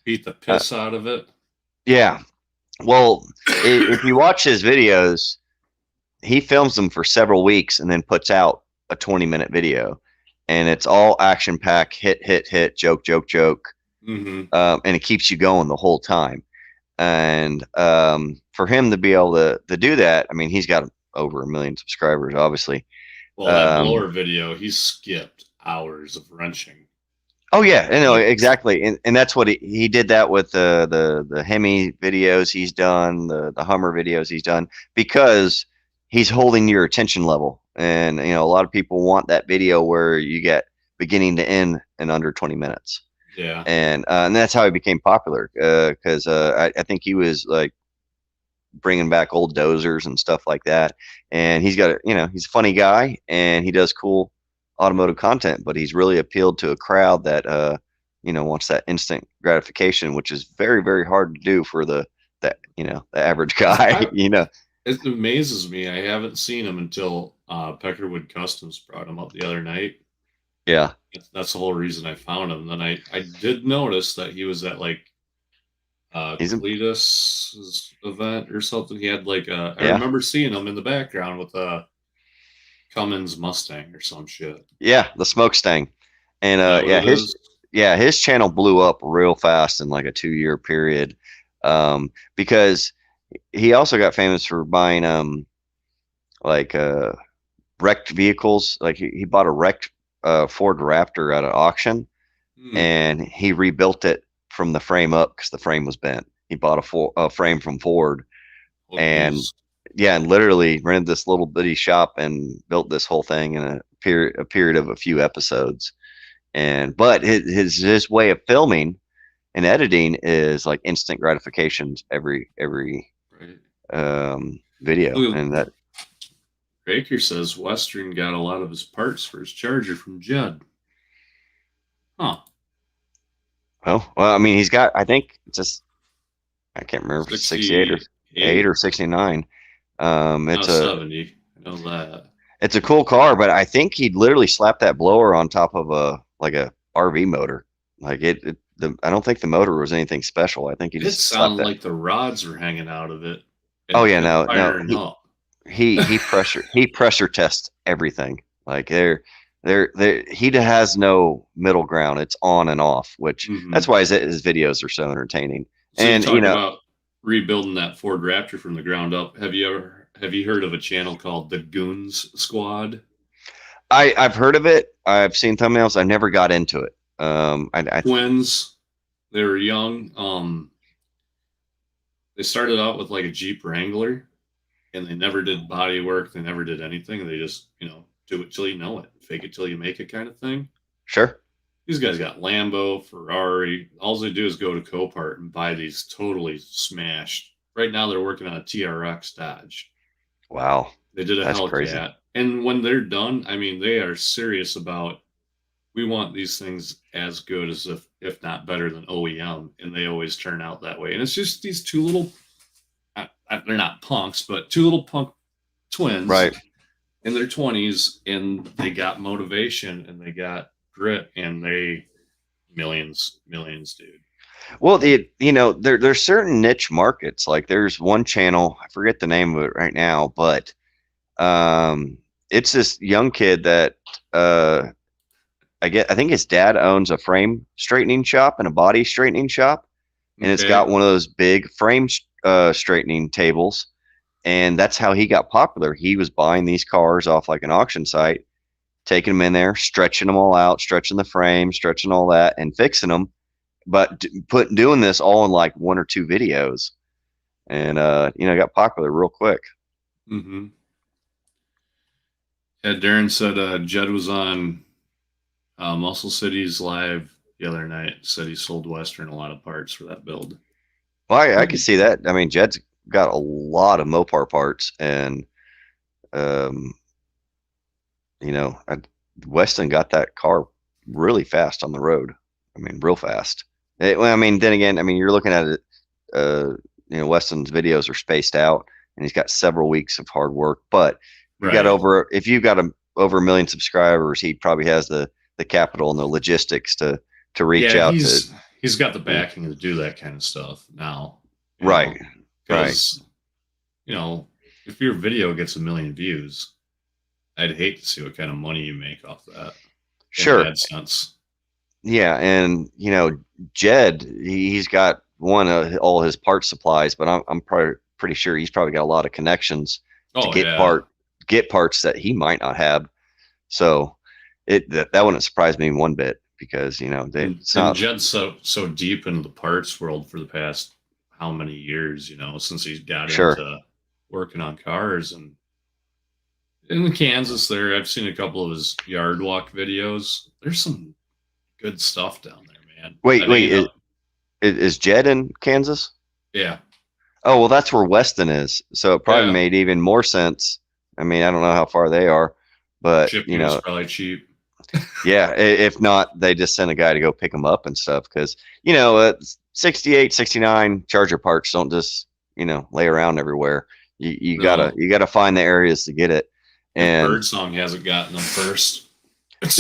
Beat the piss out of it. Yeah. Well, if you watch his videos, he films them for several weeks and then puts out a 20-minute video, and it's all action pack, hit, joke, and it keeps you going the whole time. And for him to be able to do that, I mean, he's got over 1 million subscribers, obviously. Well, that blower video, he skipped hours of wrenching. Oh yeah, I know exactly, and that's what he did that with the Hemi videos he's done, the Hummer videos he's done, because he's holding your attention level, and you know, a lot of people want that video where you get beginning to end in under 20 minutes. Yeah, and that's how he became popular, because I think he was like bringing back old dozers and stuff like that, and he's got he's a funny guy and he does cool automotive content, but he's really appealed to a crowd that wants that instant gratification, which is very, very hard to do for the average guy. It amazes me. I haven't seen him until Peckerwood Customs brought him up the other night. Yeah, that's the whole reason I found him. Then I did notice that he was at like Cletus' event or something. He had like I remember seeing him in the background with a Cummins Mustang or some shit. Yeah, the Smokestang. And his channel blew up real fast in like a 2-year period, because he also got famous for buying wrecked vehicles. Like he bought a wrecked Ford Raptor at an auction, and he rebuilt it from the frame up because the frame was bent. He bought a frame from Ford, and literally rented this little bitty shop and built this whole thing in a period of a few episodes. But his way of filming and editing is like instant gratifications every video. Ooh. And that Baker says Western got a lot of his parts for his Charger from Judd. Huh. Well, I mean, he's got, I think it's just, I can't remember if it's 68 or 8 or 69. It's a 70. I know that. It's a cool car, but I think he'd literally slap that blower on top of a RV motor. Like I don't think the motor was anything special. I think he just sounded like the rods were hanging out of it. Oh yeah, no. He pressure tests everything. Like he has no middle ground. It's on and off, which that's why his videos are so entertaining. So and about rebuilding that Ford Raptor from the ground up. Have you heard of a channel called the Goons Squad? I've heard of it. I've seen thumbnails. I never got into it. Twins. They were young. They started out with like a Jeep Wrangler, and they never did body work. They never did anything. They just, do it till you know it, fake it till you make it kind of thing. Sure. These guys got Lambo, Ferrari. All they do is go to Copart and buy these totally smashed. Right now they're working on a TRX Dodge. Wow. They did a That's Hellcat. crazy. And when they're done, I mean, they are serious about, we want these things as good as if not better than OEM. And they always turn out that way. And it's just these two little, they're not punks, but two little punk twins. Right. In their 20s, and they got motivation and they got grit, and they millions, dude. Well, there's certain niche markets. Like there's one channel, I forget the name of it right now, but it's this young kid that I think his dad owns a frame straightening shop and a body straightening shop, and it's got one of those big frame straightening tables, and that's how he got popular. He was buying these cars off like an auction site, taking them in there, stretching them all out, stretching the frame, stretching all that, and fixing them. But doing this all in like 1 or 2 videos, and got popular real quick. Mm-hmm. Yeah, Darren said Jed was on Muscle City's live the other night. Said he sold Western a lot of parts for that build. Well, I can see that. I mean, Jed's got a lot of Mopar parts, and Weston got that car really fast on the road. I mean, real fast. Then again, you're looking at it. Weston's videos are spaced out, and he's got several weeks of hard work. But if you've got over 1 million subscribers, he probably has the capital and the logistics to reach out. He's got the backing to do that kind of stuff now. Right. Because, if your video gets 1 million views, I'd hate to see what kind of money you make off that. Sure. In AdSense. Yeah, and Jed, he's got all his part supplies, but I'm probably pretty sure he's probably got a lot of connections to get parts that he might not have. So that wouldn't surprise me one bit, because Jed's so deep into the parts world for the past how many years, since he's got into working on cars. And in Kansas there, I've seen a couple of his yard walk videos. There's some good stuff down there, man. Wait, is Jed in Kansas? Yeah. Oh, well, that's where Weston is. So it probably made even more sense. I mean, I don't know how far they are, but shipping is probably cheap. Yeah, if not, they just send a guy to go pick them up and stuff, because 68, 69 Charger parts don't just lay around everywhere. You gotta find the areas to get it. And Birdsong hasn't gotten them first.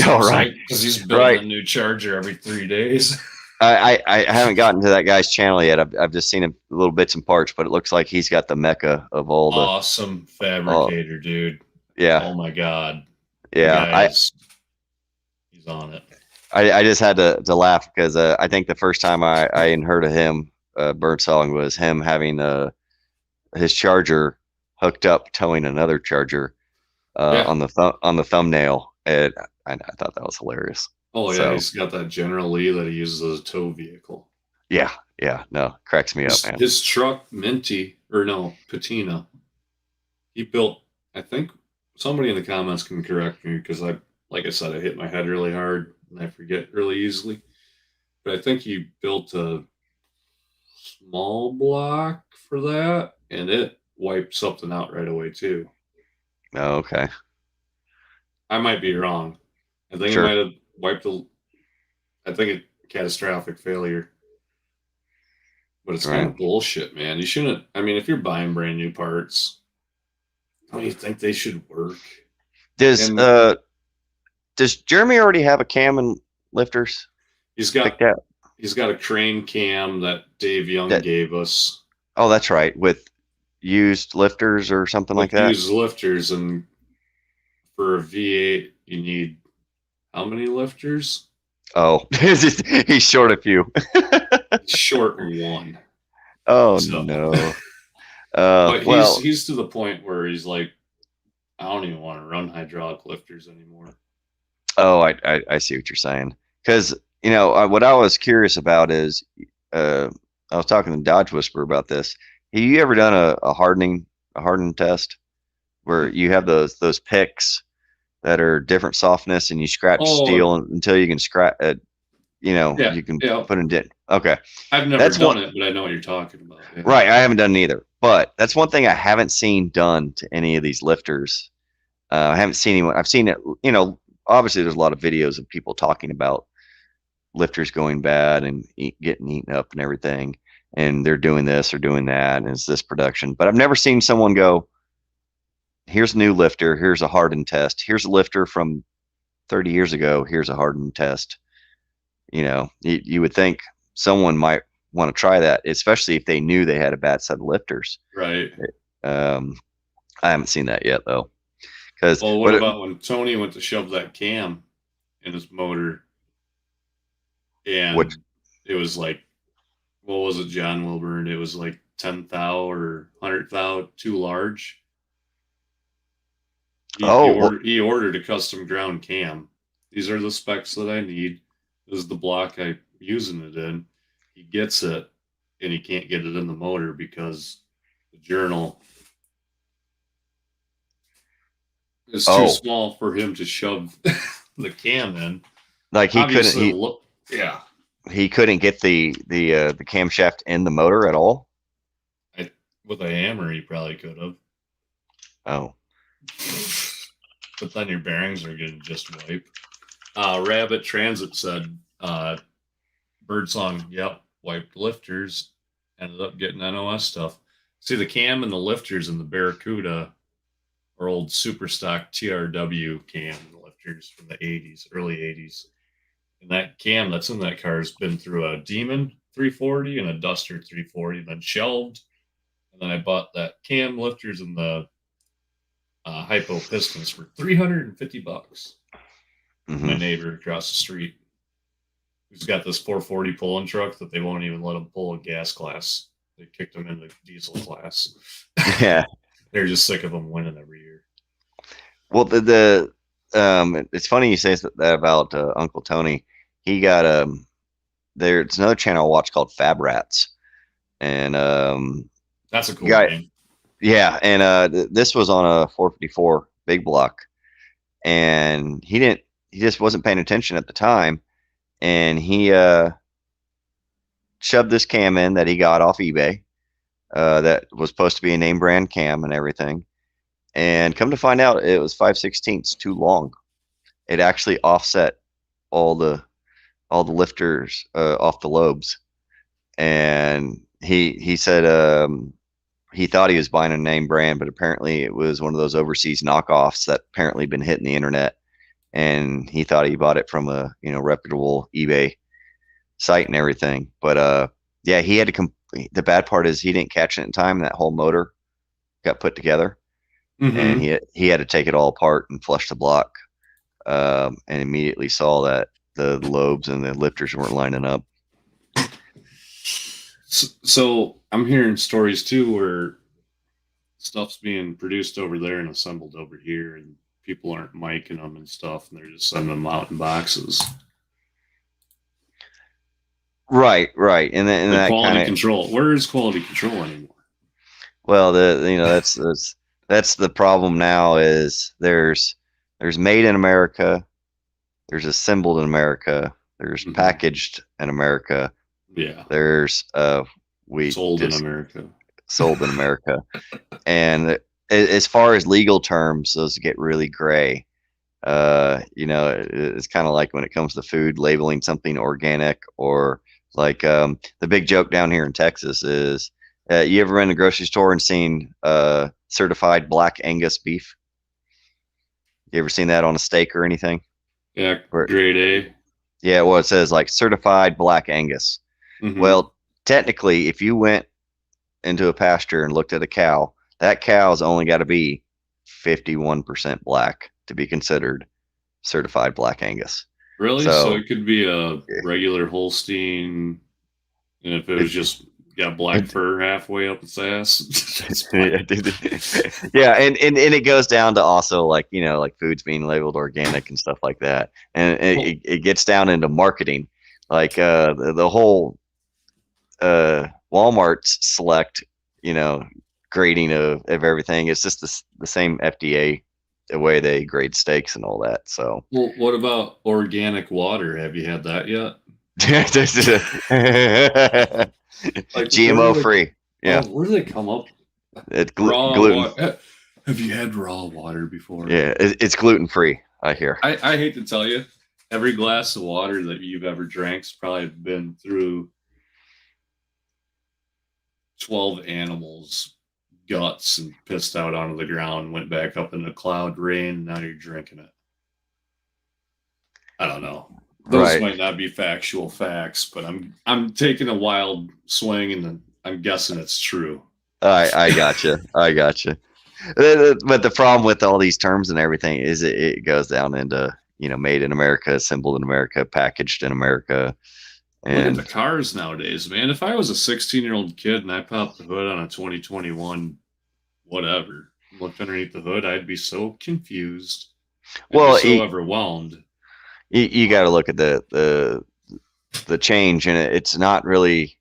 Right, because he's building a new Charger every 3 days. I haven't gotten to that guy's channel yet. I've just seen little bits and parts, but it looks like he's got the mecca of all the awesome fabricator, dude. Yeah. Oh my god. Yeah. He's on it. I just had to laugh, because I think the first time I heard of him, Birdsong, was him having his Charger hooked up towing another Charger on the thumbnail, and I thought that was hilarious. Oh yeah, he's got that General Lee that he uses as a tow vehicle. Yeah, no, cracks me up, man. His truck, Patina, he built. I think somebody in the comments can correct me, because like I said, I hit my head really hard and I forget really easily. But I think he built a small block for that, and it wiped something out right away too. Oh, okay. I might be wrong. I think it might have wiped catastrophic failure. But it's kind of bullshit, man. You shouldn't. I mean, if you're buying brand new parts, don't you think they should work? Does Jeremy already have a cam and lifters? He's got a crane cam that Dave Young gave us. Oh, that's right. With used lifters or something like that. Used lifters, and for a V8, you need how many lifters? Oh, he's short a few. Short one. Oh no. But he's to the point where he's like, I don't even want to run hydraulic lifters anymore. Oh, I see what you're saying. Because what I was curious about is, I was talking to Dodge Whisperer about this. Have you ever done a hardening test where you have those picks that are different softness, and you scratch steel until you can scratch it? You can put in dent. Okay. I've never done it, but I know what you're talking about. Yeah. Right. I haven't done it either, but that's one thing I haven't seen done to any of these lifters. I haven't seen anyone. I've seen it, obviously there's a lot of videos of people talking about lifters going bad and getting eaten up and everything. And they're doing this or doing that. And it's this production, but I've never seen someone go, here's a new lifter. Here's a hardened test. Here's a lifter from 30 years ago, here's a hardened test. You would think someone might want to try that, especially if they knew they had a bad set of lifters. Right. I haven't seen that yet though. Well, what about when Tony went to shove that cam in his motor, and it was like, what was it, John Wilburn? It was like 10 thou or 100 thou too large. He ordered a custom ground cam. These are the specs that I need. This is the block I'm using it in. He gets it, and he can't get it in the motor because the journal is too small for him to shove the cam in. Like he Obviously, couldn't. He couldn't get the camshaft in the motor at all. With a hammer, he probably could have. Oh. But then your bearings are getting just wiped. Rabbit Transit said, Birdsong, yep, wiped lifters, ended up getting NOS stuff. See, the cam and the lifters in the Barracuda are old super stock TRW cam lifters from the 80s, early 80s. And that cam that's in that car has been through a Demon 340 and a Duster 340, and then shelved. And then I bought that cam lifters and the hypo pistons for $350. Mm-hmm. My neighbor across the street, who's got this 440 pulling truck that they won't even let him pull a gas class. They kicked him into diesel class. Yeah. They're just sick of him winning every year. Well, it's funny you say that about Uncle Tony. He got there's another channel I watch called Fab Rats, and that's a cool name. Yeah, and this was on a 454 big block, and he just wasn't paying attention at the time, and he shoved this cam in that he got off eBay, that was supposed to be a name brand cam and everything, and come to find out it was 5/16 too long. It actually offset all the lifters off the lobes, and he said he thought he was buying a name brand, but apparently it was one of those overseas knockoffs that apparently been hitting the internet, and he thought he bought it from a reputable eBay site and everything. But yeah, he had to the bad part is he didn't catch it in time. That whole motor got put together, and he had to take it all apart and flush the block, and immediately saw that the lobes and the lifters weren't lining up. So I'm hearing stories too where stuff's being produced over there and assembled over here, and people aren't miking them and stuff, and they're just sending them out in boxes. Right, and that quality kind of control. Where is quality control anymore? Well, that's the problem now. Is there's made in America, there's assembled in America, there's packaged in America. Yeah. There's sold in America. Sold in America. And as far as legal terms, those get really gray. It's kind of like when it comes to food, labeling something organic, or like the big joke down here in Texas is, you ever been to the grocery store and seen certified black Angus beef? You ever seen that on a steak or anything? Yeah, grade A. Yeah, well, it says like certified black Angus. Mm-hmm. Well, technically, if you went into a pasture and looked at a cow, that cow's only got to be 51% black to be considered certified black Angus. Really? So it could be a regular Holstein, and if it was just got black fur halfway up its ass. Yeah, and it goes down to also like foods being labeled organic and stuff like that, and it gets down into marketing, like the whole Walmart's select grading of everything. It's just the same FDA, the way they grade steaks and all that. So, well, what about organic water? Have you had that yet? Like GMO free. Yeah. Where do they come up? It's gluten. Have you had raw water before? Yeah, it's gluten free, I hear. I hate to tell you, every glass of water that you've ever drank's probably been through 12 animals' guts and pissed out onto the ground, went back up in the cloud rain, and now you're drinking it. I don't know. Those Right. might not be factual facts, but I'm taking a wild swing, and I'm guessing it's true. I gotcha. I gotcha. But the problem with all these terms and everything is it goes down into, made in America, assembled in America, packaged in America. And Look at the cars nowadays, man. If I was a 16-year-old kid and I popped the hood on a 2021 whatever, looked underneath the hood, I'd be so confused. I'd be so overwhelmed. You got to look at the change, and it's not really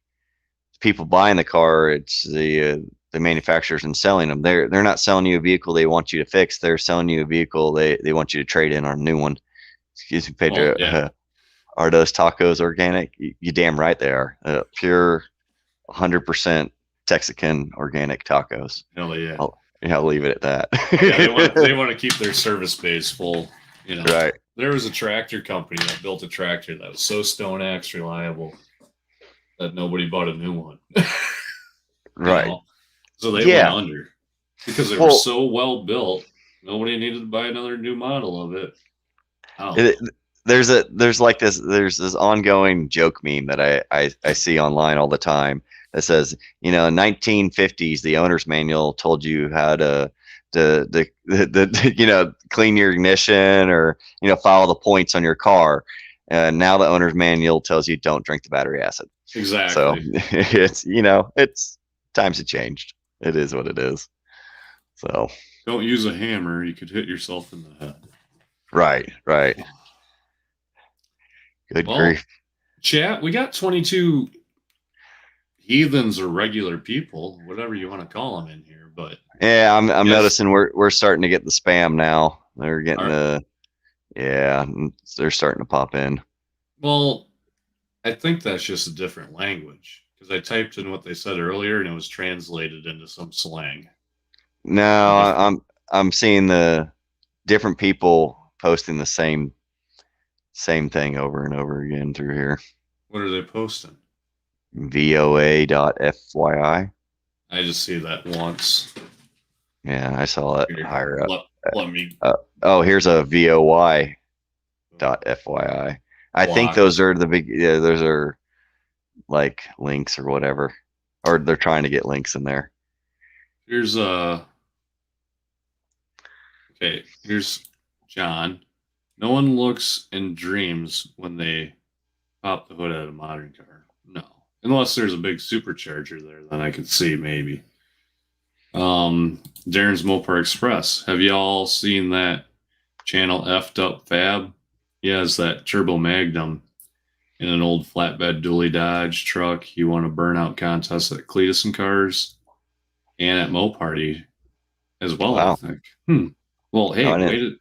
people buying the car, it's the manufacturers and selling them. They're not selling you a vehicle they want you to fix. They're selling you a vehicle they want you to trade in on a new one. Excuse me, Pedro. Are those tacos organic? You damn right they are. Pure 100% Texican organic tacos. Hell yeah. I'll leave it at that. Yeah, they want to keep their service base full. Right. There was a tractor company that built a tractor that was so stone axe reliable that nobody bought a new one. Right. So they went under because they were so well built. Nobody needed to buy another new model of it. There's this ongoing joke meme that I see online all the time that says, in 1950s, the owner's manual told you how to clean your ignition or, follow the points on your car. And now the owner's manual tells you don't drink the battery acid. Exactly. So it's times have changed. It is what it is. So don't use a hammer. You could hit yourself in the head. Right. Good grief. Chat, we got 22 heathens or regular people, whatever you want to call them in here. But yeah, I'm noticing we're starting to get the spam now. They're getting they're starting to pop in. Well, I think that's just a different language because I typed in what they said earlier and it was translated into some slang. No, I'm seeing the different people posting the same thing over and over again through here. What are they posting? VOA.fyi. I just see that once. Yeah, I saw it higher up. Let me. Here's a VOY.FYI. I think those are the big. Yeah, those are like links or whatever, or they're trying to get links in there. Here's here's John. No one looks and dreams when they pop the hood out of a modern car. No, unless there's a big supercharger there, then I could see maybe. Darren's Mopar Express. Have y'all seen that channel effed up Fab? He has that turbo Magnum in an old flatbed dually Dodge truck. He won a burnout contest at Cletus and Cars and at Moparty as well. Wow. I think. Well, hey,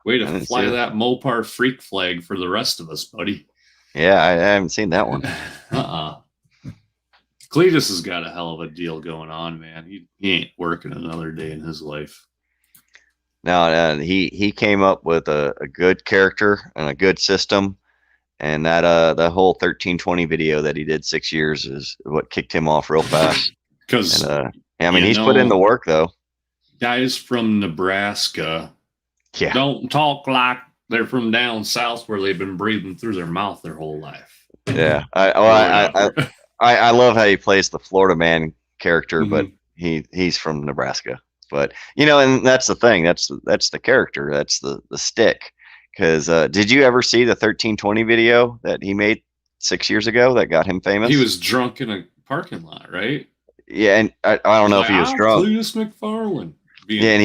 way to fly that Mopar freak flag for the rest of us, buddy. Yeah, I haven't seen that one. Cletus has got a hell of a deal going on, man. He ain't working another day in his life. No, he came up with a good character and a good system, and that the whole 1320 video that he did 6 years is what kicked him off real fast. Because he's put in the work though. Guys from Nebraska don't talk like they're from down south where they've been breathing through their mouth their whole life. Yeah, I love how he plays the Florida man character, but he's from Nebraska. But and that's the thing. That's the character. That's the stick. Because did you ever see the 1320 video that he made 6 years ago that got him famous? He was drunk in a parking lot, right? Yeah, and I don't know if he was drunk. Cletus McFarland. Yeah, and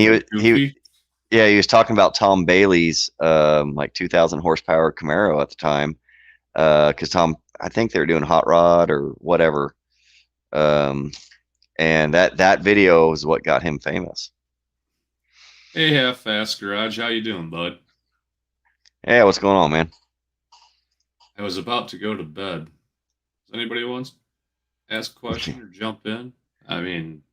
he was talking about Tom Bailey's 2,000 horsepower Camaro at the time. Because Tom, I think they were doing Hot Rod or whatever. And that video is what got him famous. Hey, Half Fast Garage, how you doing, bud? Hey, what's going on, man? I was about to go to bed. Does anybody want to ask a question or jump in? I mean,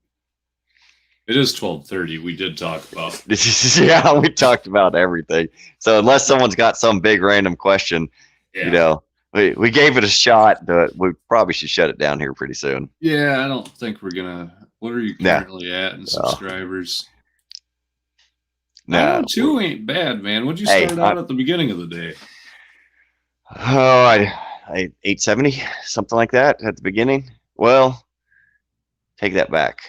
it is 12:30. We did talk about. Yeah, we talked about everything. So unless someone's got some big random question, we gave it a shot, but we probably should shut it down here pretty soon. Yeah, I don't think we're gonna. What are you currently at in subscribers? No, 2 ain't bad, man. What'd you start out at the beginning of the day? Oh, I 870, something like that at the beginning. Well, take that back.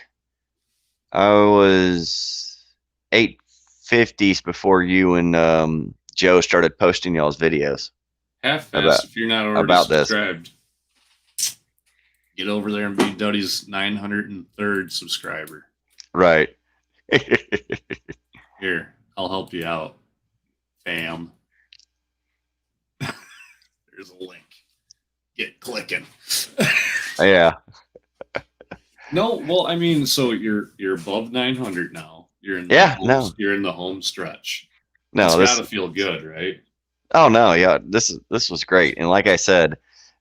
I was 850s before you and Joe started posting y'all's videos. Half fast About- if you're not already about this. subscribed. Get over there and be Duddie's 903rd subscriber. Right. Here, I'll help you out, fam. There's a link. Get clicking. Yeah. No, well, I mean, so you're above 900 now. You're in you're in the home stretch. No, it's this gotta feel good, right? Oh no, yeah, this was great, and like I said,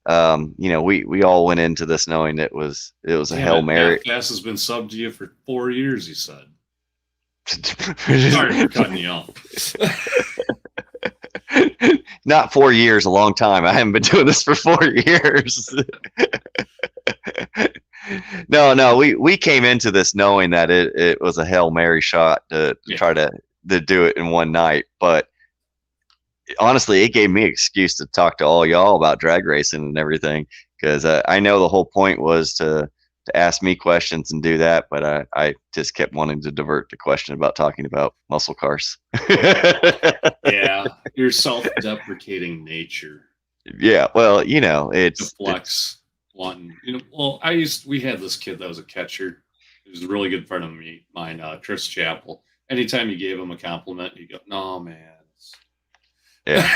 we all went into this knowing it was a Hail Mary. Gas has been subbed to you for 4 years, he said. Sorry for cutting you off. Not 4 years, a long time. I haven't been doing this for 4 years. No, we came into this knowing that it was a Hail Mary shot to try to do it in one night, but honestly, it gave me an excuse to talk to all y'all about drag racing and everything, because I know the whole point was to ask me questions and do that, but I just kept wanting to divert the question about talking about muscle cars. Yeah, your self-deprecating nature. Yeah, well, it's deflects wanting. Well, we had this kid that was a catcher. He was a really good friend of mine, Chris Chappell. Anytime you gave him a compliment, you go, "No, man." Yeah.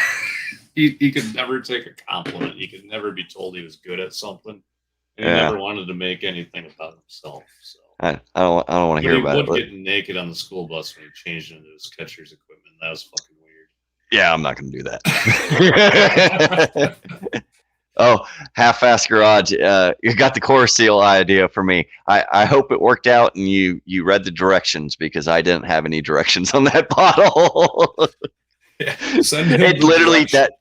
he could never take a compliment. He could never be told he was good at something. And he never wanted to make anything about himself. So I don't want to hear about it. He would get naked on the school bus when he changed into his catcher's equipment. That was fucking weird. Yeah, I'm not going to do that. Oh, half-ass garage. You got the core seal idea for me. I hope it worked out and you read the directions, because I didn't have any directions on that bottle. Yeah, send him it literally that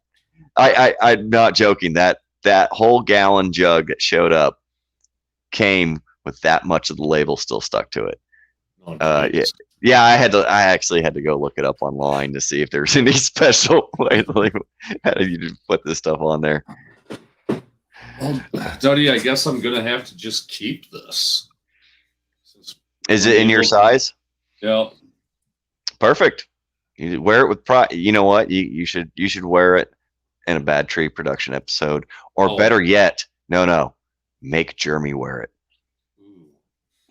I'm not joking. That whole gallon jug that showed up came with that much of the label still stuck to it. Oh, yeah. I actually had to go look it up online to see if there's any special way how do you put this stuff on there. Well, Duddie, I guess I'm gonna have to just keep this. Is it in your size? Yeah. Perfect. You wear it with pride. You know what? You should wear it in a Bad Tree production episode, or better yet, no, make Jeremy wear it.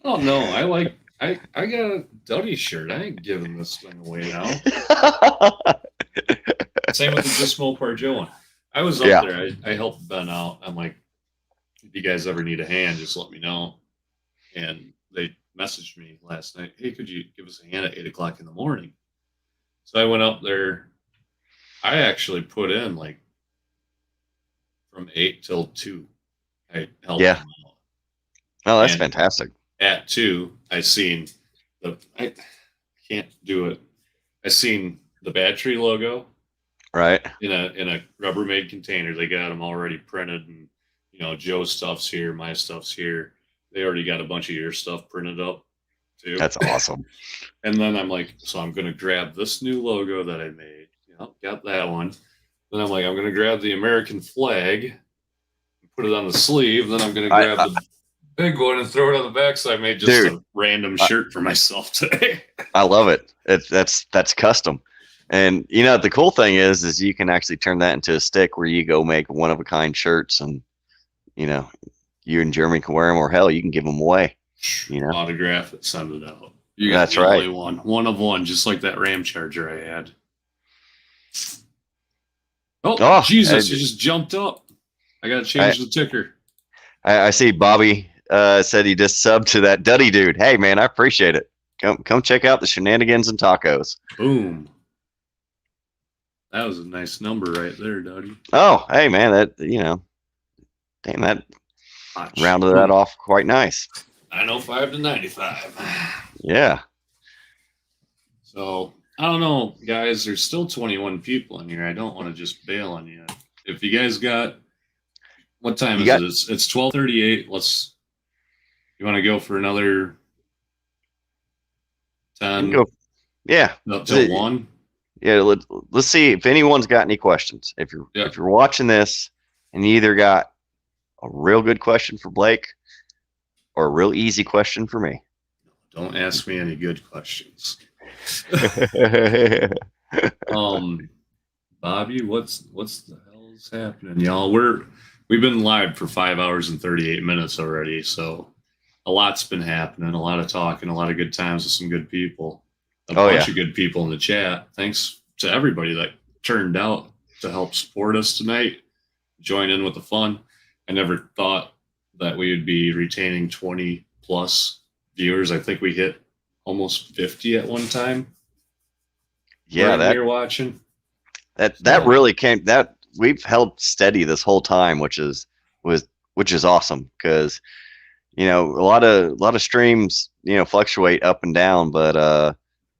Oh no, I got a Duddie shirt. I ain't giving this thing away now. Same with the Just Mopar Joe one. I was up there. I helped Ben out. I'm like, if you guys ever need a hand, just let me know. And they messaged me last night. Hey, could you give us a hand at 8 o'clock in the morning? So I went up there. I actually put in like from 8 till 2. I helped them out. Oh, that's fantastic. At 2, I can't do it. I seen the Bad Tree logo. Right. In a Rubbermaid container. They got them already printed, and Joe's stuff's here, my stuff's here. They already got a bunch of your stuff printed up too. That's awesome. And then I'm like, so I'm gonna grab this new logo that I made. Got that one. Then I'm like, I'm gonna grab the American flag and put it on the sleeve. Then I'm gonna grab the big one and throw it on the back. So I made just a random shirt for myself today. I love it. That's custom. And the cool thing is you can actually turn that into a stick where you go make one of a kind shirts, and you and Jeremy can wear them, or hell, you can give them away. Autograph it, send it out. That's right. One of one, just like that Ram Charger I had. Oh Jesus! You just jumped up. I gotta change the ticker. I see Bobby said he just subbed to that Duddie dude. Hey man, I appreciate it. Come check out the shenanigans and tacos. Boom. That was a nice number right there, Duddie. Oh, hey man, damn, that rounded that off quite nice. 905 to 95. Yeah. So I don't know, guys. There's still 21 people in here. I don't want to just bail on you. If you guys got, what time is it? It's 12:38. You want to go for another 10? Yeah. Up till 1? yeah, let's see if anyone's got any questions. If you're watching this and you either got a real good question for Blake or a real easy question for me. Don't ask me any good questions. Bobby, what's the hell's happening, y'all? We've been live for 5 hours and 38 minutes already, so a lot's been happening, a lot of talking, a lot of good times with some good people, a bunch of good people in the chat. Thanks to everybody that turned out to help support us tonight, join in with the fun. I never thought that we would be retaining 20 plus viewers. I think we hit almost 50 at one time. Yeah, that you're watching. That really came. That we've held steady this whole time, which is awesome because a lot of streams fluctuate up and down, but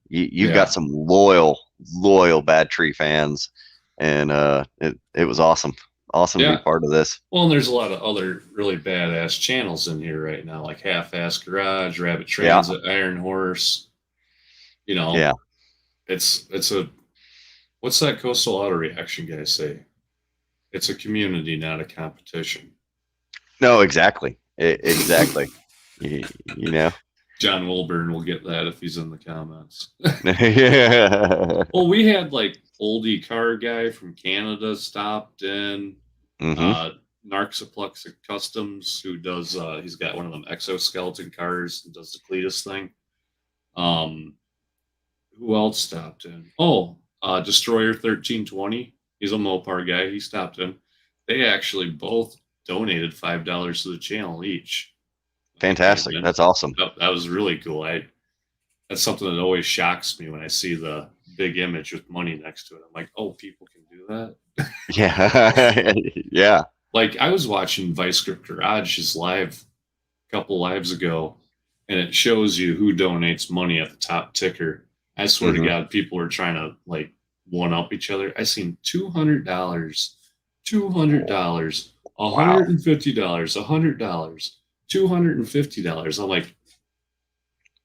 you've got some loyal Bad Tree fans, and it was awesome to be part of this. Well, and there's a lot of other really badass channels in here right now, like Half-Ass Garage, Rabbit Transit, Iron Horse. It's a what's that Coastal Auto Reaction guy say? It's a community, not a competition. No, exactly. Exactly. John Wilburn will get that if he's in the comments. Yeah. Well, we had like oldie car guy from Canada stopped in. Narxaplex Customs, who does he's got one of them exoskeleton cars and does the Cletus thing. Who else stopped in? Destroyer 1320. He's a Mopar guy. He stopped in. They actually both donated $5 to the channel each. Fantastic. That's awesome. That was really cool. That's something that always shocks me when I see the big image with money next to it. I'm like, oh, people can do that. Yeah. Yeah. Like I was watching Vice Grip Garage's live a couple lives ago, and it shows you who donates money at the top ticker. I swear to God, people were trying to like one up each other. I seen $200, $200, $150, $100, $250. I'm like,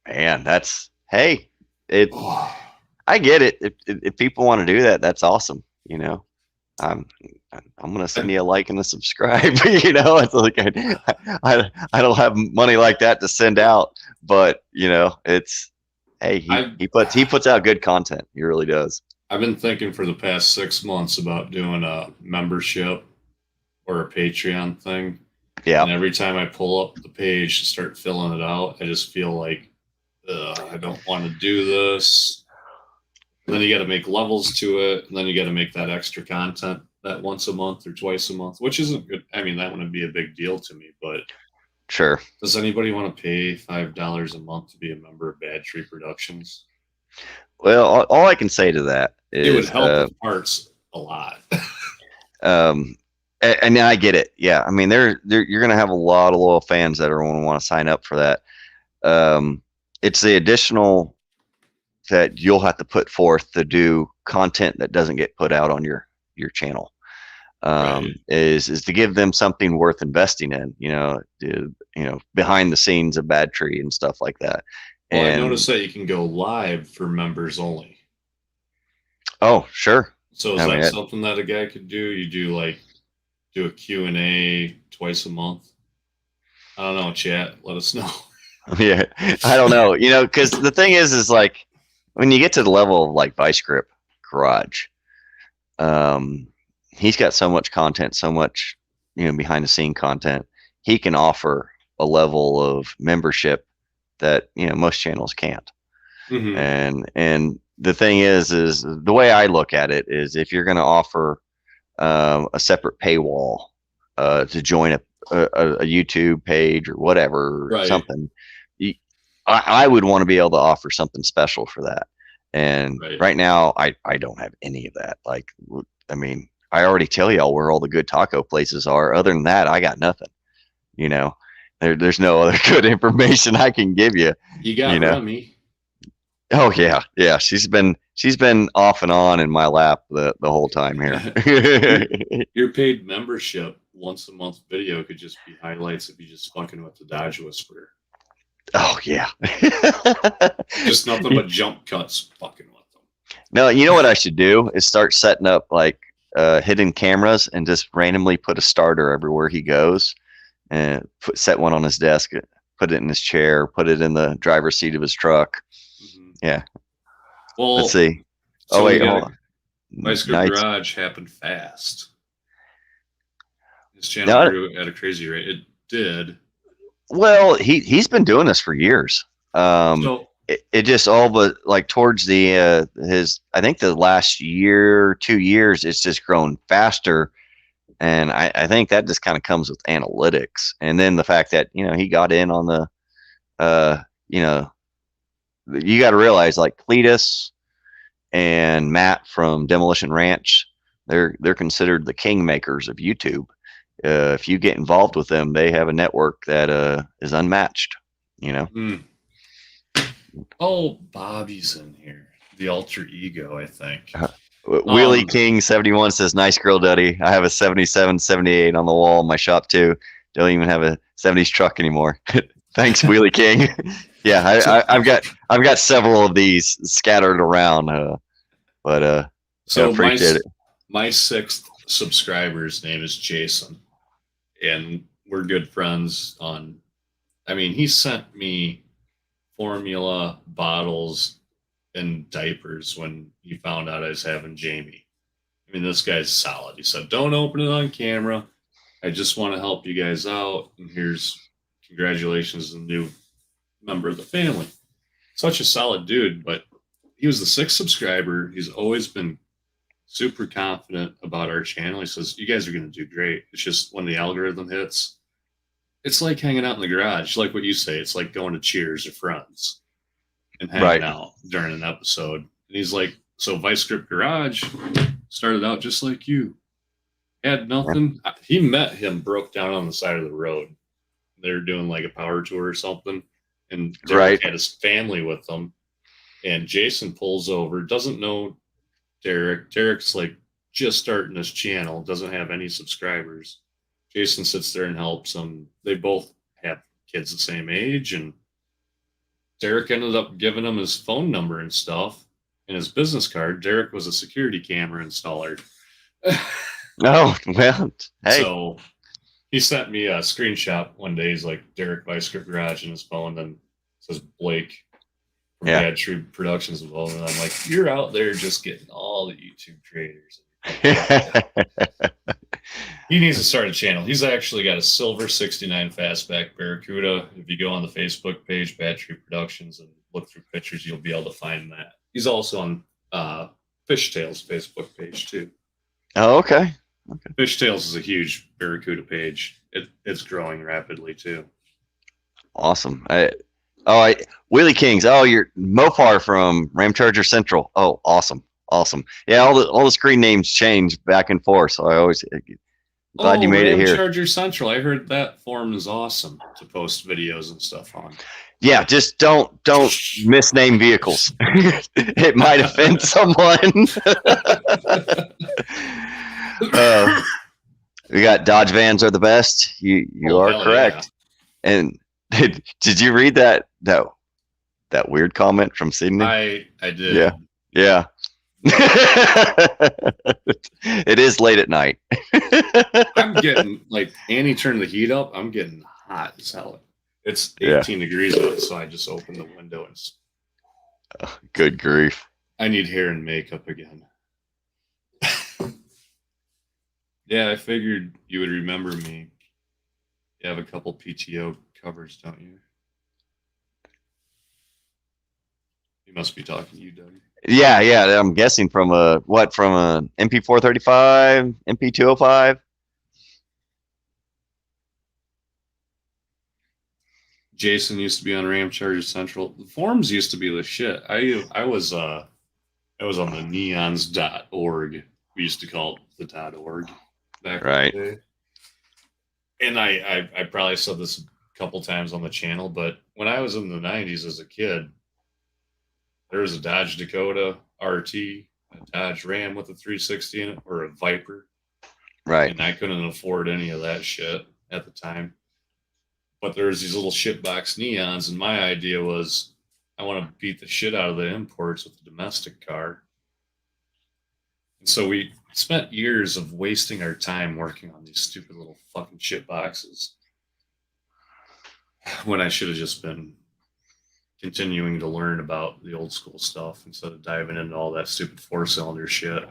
man, I get it. If people want to do that, that's awesome. I'm gonna send you a like and a subscribe. It's like I don't have money like that to send out, but it's he puts out good content. He really does. I've been thinking for the past 6 months about doing a membership or a Patreon thing. Yeah. And every time I pull up the page to start filling it out, I just feel like I don't want to do this. And then you got to make levels to it, and then you got to make that extra content that once a month or twice a month, which isn't good. I mean, that wouldn't be a big deal to me, but sure. Does anybody want to pay $5 a month to be a member of Bad Tree Productions? Well, all I can say to that is it would help with parts a lot. And I get it. Yeah, I mean, you're going to have a lot of loyal fans that are going to want to sign up for that. It's the additional that you'll have to put forth to do content that doesn't get put out on your channel. Is to give them something worth investing in. Behind the scenes of Bad Tree and stuff like that. Well, I noticed that you can go live for members only. Oh, sure. So is that something that a guy could do? You do a Q&A twice a month? I don't know, chat. Let us know. Yeah, I don't know. Because the thing is like when you get to the level of like Vice Grip Garage, he's got so much content, so much behind the scene content. He can offer a level of membership that most channels can't. And the thing is the way I look at it is if you're going to offer a separate paywall to join a YouTube page or whatever, something, I would want to be able to offer something special for that. And right now I don't have any of that. Like, I mean, I already tell y'all where all the good taco places are. Other than that, I got nothing. There's no other good information I can give you. You got Remy. Oh yeah. She's been off and on in my lap the whole time here. Your paid membership once a month video could just be highlights of you just fucking with the Dodge Whisperer. Oh yeah. Just nothing but jump cuts fucking with them. No, you know what I should do is start setting up like hidden cameras and just randomly put a starter everywhere he goes, and set one on his desk, put it in his chair, put it in the driver's seat of his truck. Mhm. Yeah. Well, Let's see. so Oh wait, we hold got on. Bicycle Nice. Garage happened fast. His channel No, grew at a crazy rate. It did. well, he's been doing this for years. So It just all but like towards the his, I think the last year, 2 years, it's just grown faster. And I think that just kind of comes with analytics. And then the fact that, he got in on the, you know, you got to realize like Cletus and Matt from Demolition Ranch, they're considered the kingmakers of YouTube. If you get involved with them, they have a network that is unmatched. Oh, Bobby's in here. The alter ego, I think. Wheelie King 71 says, "Nice grill, Duddie. I have a 77, 78 on the wall in my shop too. Don't even have a 70s truck anymore." Thanks, Wheelie King. Yeah, I've got several of these scattered around, but I appreciate it. My 6th subscriber's name is Jason, and we're good friends on. I mean, he sent me formula bottles and diapers when he found out I was having Jamie. I mean, this guy's solid. He said, "Don't open it on camera. I just want to help you guys out. And here's congratulations to the new member of the family." Such a solid dude, but he was the 6th subscriber. He's always been super confident about our channel. He says, "You guys are going to do great. It's just when the algorithm hits, it's like hanging out in the garage, like what you say. It's like going to Cheers or Friends and hanging out during an episode." And he's like, "So Vice Grip Garage started out just like you. Had nothing." He met him broke down on the side of the road. They were doing like a power tour or something. And Derek had his family with them. And Jason pulls over, doesn't know Derek. Derek's like just starting his channel, doesn't have any subscribers. Jason sits there and helps him. They both have kids the same age, and Derek ended up giving him his phone number and stuff and his business card. Derek was a security camera installer. Oh, well, hey. So he sent me a screenshot one day. He's like, "Derek Vice Grip Garage" in his phone, then says Blake from Bad Tree Productions involved. And I'm like, "You're out there just getting all the YouTube creators." He needs to start a channel. He's actually got a silver 69 Fastback Barracuda. If you go on the Facebook page, Bad Tree Productions, and look through pictures, you'll be able to find that. He's also on Fishtails Facebook page too. Oh, okay. Fishtails is a huge Barracuda page. It's growing rapidly too. Awesome. Wheelie Kings. Oh, you're Mopar from Ram Charger Central. Oh, awesome. Yeah, all the screen names change back and forth, so I always glad you made it here. Charger Central. I heard that forum is awesome to post videos and stuff on. Yeah, just don't misname vehicles. It might offend someone. We got Dodge vans are the best. You are correct. Yeah. And did you read that weird comment from Sydney? I did. Yeah. It is late at night. I'm getting, like, Annie turned the heat up. I'm getting hot as hell. It's 18 degrees out, so I just opened the window and good grief. I need hair and makeup again. Yeah, I figured you would remember me. You have a couple PTO covers, don't you? You must be talking to you, Duddie. Yeah. I'm guessing from an MP435, MP205. Jason used to be on Ram Charger Central. The forums used to be the shit. I was on the neons.org. We used to call it the .org back in the day. And I probably said this a couple times on the channel, but when I was in the 90s as a kid, there was a Dodge Dakota RT, a Dodge Ram with a 360 in it, or a Viper. Right. And I couldn't afford any of that shit at the time. But there's these little shitbox neons, and my idea was I want to beat the shit out of the imports with a domestic car. And so we spent years of wasting our time working on these stupid little fucking shit boxes when I should have just been continuing to learn about the old school stuff instead of diving into all that stupid 4-cylinder shit.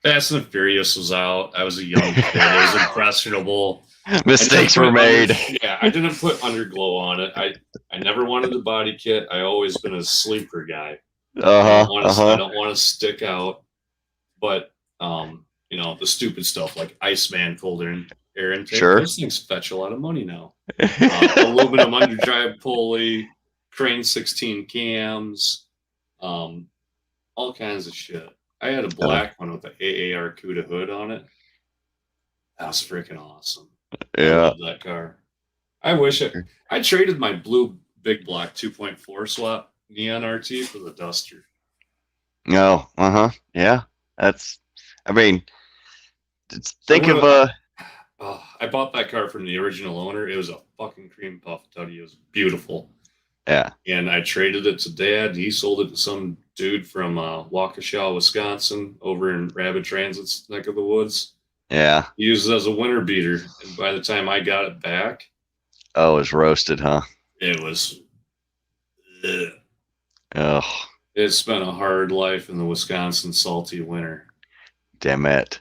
Fast and Furious was out. I was a young kid. It was impressionable. Mistakes were made. I didn't put underglow on it. I never wanted a body kit. I always been a sleeper guy. I don't want to stick out. But the stupid stuff like Iceman cold air intake. Sure. Those things fetch a lot of money now. Aluminum underdrive pulley, Crane 16 cams, all kinds of shit. I had a black one with the AAR CUDA hood on it. That was freaking awesome. Yeah. I love that car. I wish I traded my blue big block 2.4 swap neon RT for the Duster. No. Yeah. I bought that car from the original owner. It was a fucking cream puff Duddie. It was beautiful. Yeah. And I traded it to Dad. He sold it to some dude from Waukesha, Wisconsin, over in Rapid Transit's neck of the woods. Yeah. He used it as a winter beater. And by the time I got it back, oh, it was roasted, huh? it was. Oh, It spent a hard life in the Wisconsin salty winter. damn it.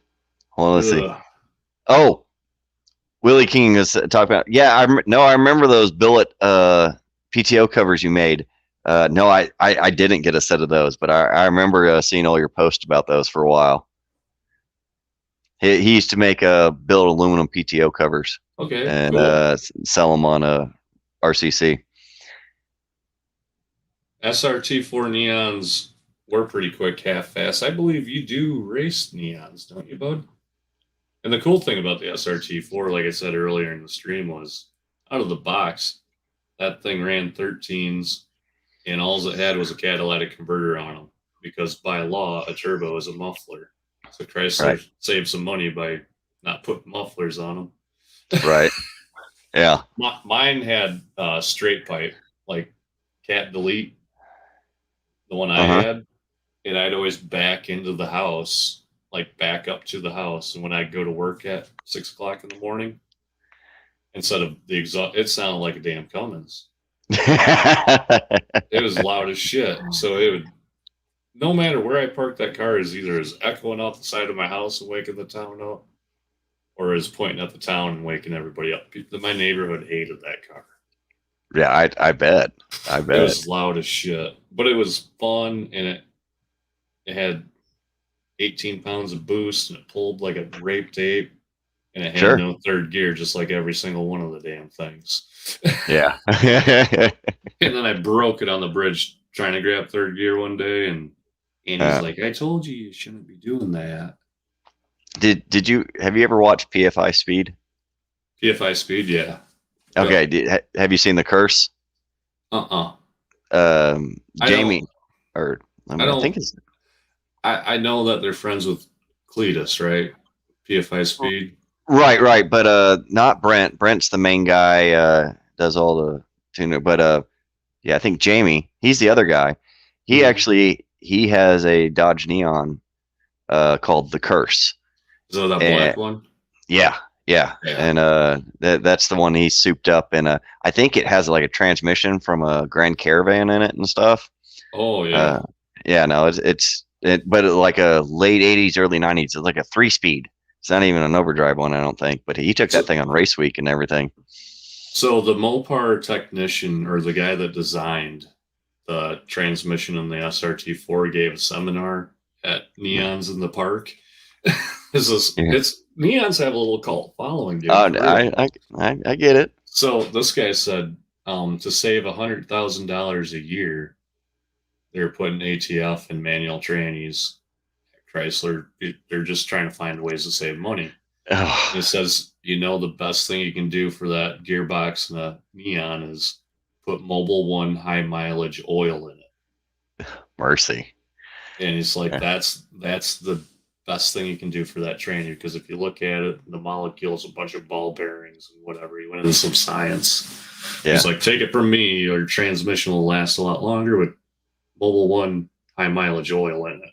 Well, let's see. Ugh. Oh, Willie King is talking about. Yeah, I remember those billet PTO covers you made. No, I didn't get a set of those, but I remember seeing all your posts about those for a while. He used to make billet aluminum PTO covers. Okay. And cool. sell them on RCC. SRT4 neons were pretty quick, half fast. I believe you do race neons, don't you, bud? And the cool thing about the SRT4, like I said earlier in the stream, was out of the box, that thing ran 13s, and all it had was a catalytic converter on them. Because by law, a turbo is a muffler. So Chrysler saved some money by not putting mufflers on them. Right. Yeah. Mine had straight pipe, like cat delete, the one I had, and I'd always back into the house, like back up to the house. And when I'd go to work at 6 o'clock in the morning, instead of the exhaust, it sounded like a damn Cummins. It was loud as shit. So it would, no matter where I parked that car, is either as echoing off the side of my house and waking the town up, or is pointing at the town and waking everybody up. My neighborhood hated that car. Yeah, I bet. It was loud as shit, but it was fun, and it had 18 pounds of boost, and it pulled like a rape tape, and it had no third gear, just like every single one of the damn things. Yeah. And then I broke it on the bridge trying to grab third gear one day, and he's like, "I told you shouldn't be doing that." Have you ever watched PFI Speed? PFI Speed, yeah. Okay, have you seen The Curse? Jamie, or I think it's. I know that they're friends with Cletus, right? PFI Speed. Right, but not Brent. Brent's the main guy. Does all the tuner, but yeah, I think Jamie. He's the other guy. He he has a Dodge Neon called The Curse. Is that black one? Yeah. And that's the one he souped up, and I think it has like a transmission from a Grand Caravan in it and stuff. Oh yeah. No, but like a late 80s, early 90s. It's like a 3-speed. It's not even an overdrive one, I don't think. But he took that thing on race week and everything. So the Mopar technician, or the guy that designed the transmission in the SRT4, gave a seminar at Neons in the Park. It's Neons have a little cult following, dude. I get it. So this guy said to save $100,000 a year, they're putting ATF and manual trannies. Chrysler, they're just trying to find ways to save money. Oh. He says, the best thing you can do for that gearbox and a Neon is put Mobil 1 high mileage oil in it. Mercy. And he's like, that's the best thing you can do for that tranny, because if you look at it, the molecule's a bunch of ball bearings and whatever. He went into some science. Yeah. He's like, take it from me, your transmission will last a lot longer with Mobil 1 high mileage oil in it.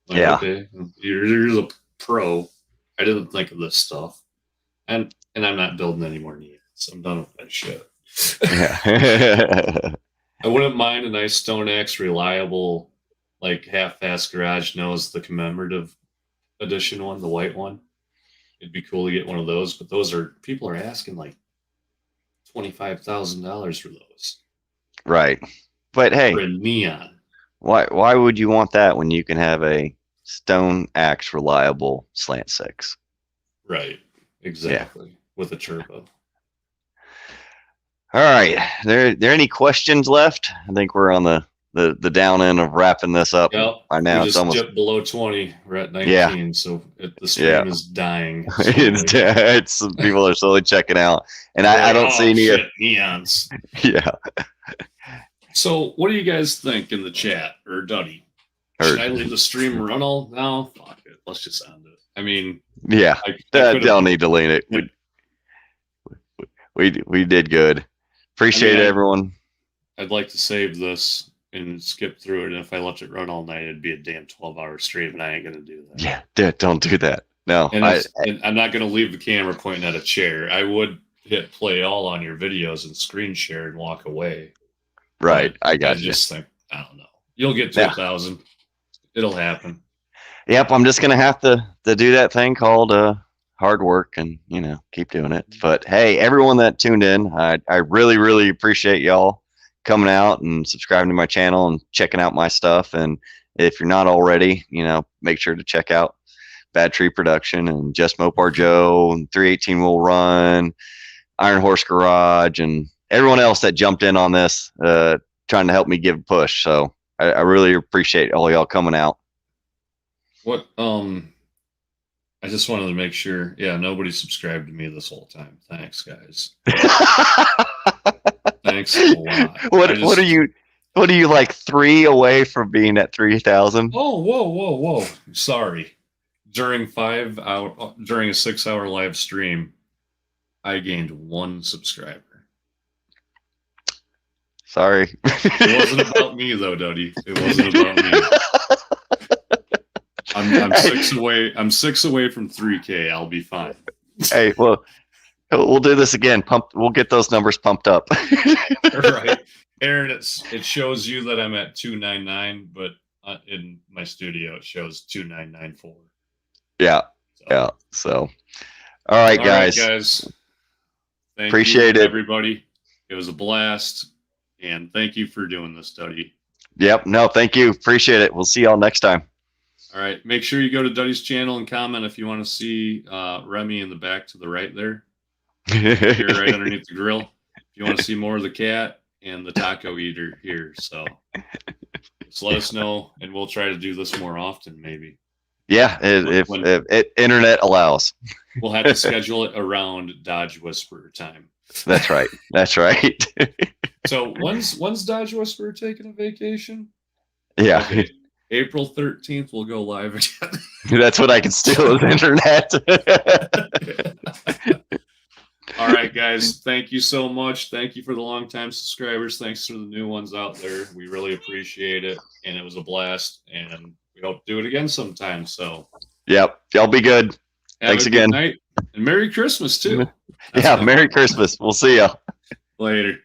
Like, Yeah. okay, you're a pro. I didn't think of this stuff, and I'm not building any more needs. I'm done with that shit. Yeah. I wouldn't mind a nice Stone Axe reliable, like half-fast garage knows the commemorative edition one, the white one. It'd be cool to get one of those, but people are asking like $25,000 for those. Right. But hey, for a neon. Why would you want that when you can have a Stone Axe reliable slant 6? Right. Exactly. Yeah. With a turbo. All right. There any questions left? I think we're on the down end of wrapping this up. Yep. By now we it's almost dipped below 20. We're at 19, yeah. So the stream is dying. It's people are slowly checking out, and I don't see any neons. Yeah. So, what do you guys think in the chat, or Duddie? Should I leave the stream run all now? Fuck it. Let's just end it. I mean, yeah, don't need to lean it. We did good. Appreciate everyone. I'd like to save this and skip through it. And if I left it run all night, it'd be a damn 12-hour stream, and I ain't gonna do that. Yeah, don't do that. No, and I'm not gonna leave the camera pointing at a chair. I would hit play all on your videos and screen share and walk away. Right, I got you. I just think I don't know. You'll get to 1,000. It'll happen. Yep, I'm just gonna have to do that thing called hard work and keep doing it. But hey, everyone that tuned in, I really, really appreciate y'all coming out and subscribing to my channel and checking out my stuff. And if you're not already, make sure to check out Bad Tree Production and Just Mopar Joe and 318 Will Run, Iron Horse Garage, and everyone else that jumped in on this, trying to help me give a push. So I really appreciate all y'all coming out. What I just wanted to make sure. Yeah, nobody subscribed to me this whole time. Thanks, guys. Thanks a lot. What are you like 3 away from being at 3,000? Oh, whoa. Sorry. During a 6-hour live stream, I gained 1 subscriber. Sorry. It wasn't about me though, Duddie. It wasn't about me. I'm 6 away. I'm 6 away from 3K. I'll be fine. Hey, well, we'll do this again. We'll get those numbers pumped up. Right, Aaron. It shows you that I'm at 299, but in my studio it shows 2994. Yeah. So, all right, guys. Thank Appreciate you, it, everybody. It was a blast, and thank you for doing this, Duddie. Yep. No, thank you. Appreciate it. We'll see y'all next time. All right. Make sure you go to Duddie's channel and comment if you want to see Remy in the back to the right there. Here, right underneath the grill. If you want to see more of the cat and the taco eater here. So just let us know, and we'll try to do this more often, maybe. Yeah, if internet allows. We'll have to schedule it around Dodge Whisperer time. That's right. That's right. So when's Dodge Whisperer taking a vacation? Yeah. Okay. April 13th, we'll go live again. That's what I can steal with internet. All right, guys. Thank you so much. Thank you for the longtime subscribers. Thanks for the new ones out there. We really appreciate it. And it was a blast. And we hope to do it again sometime. So, yep. Y'all be good. Thanks again. Good night. And Merry Christmas, too. Yeah. Merry Christmas. We'll see ya. Later.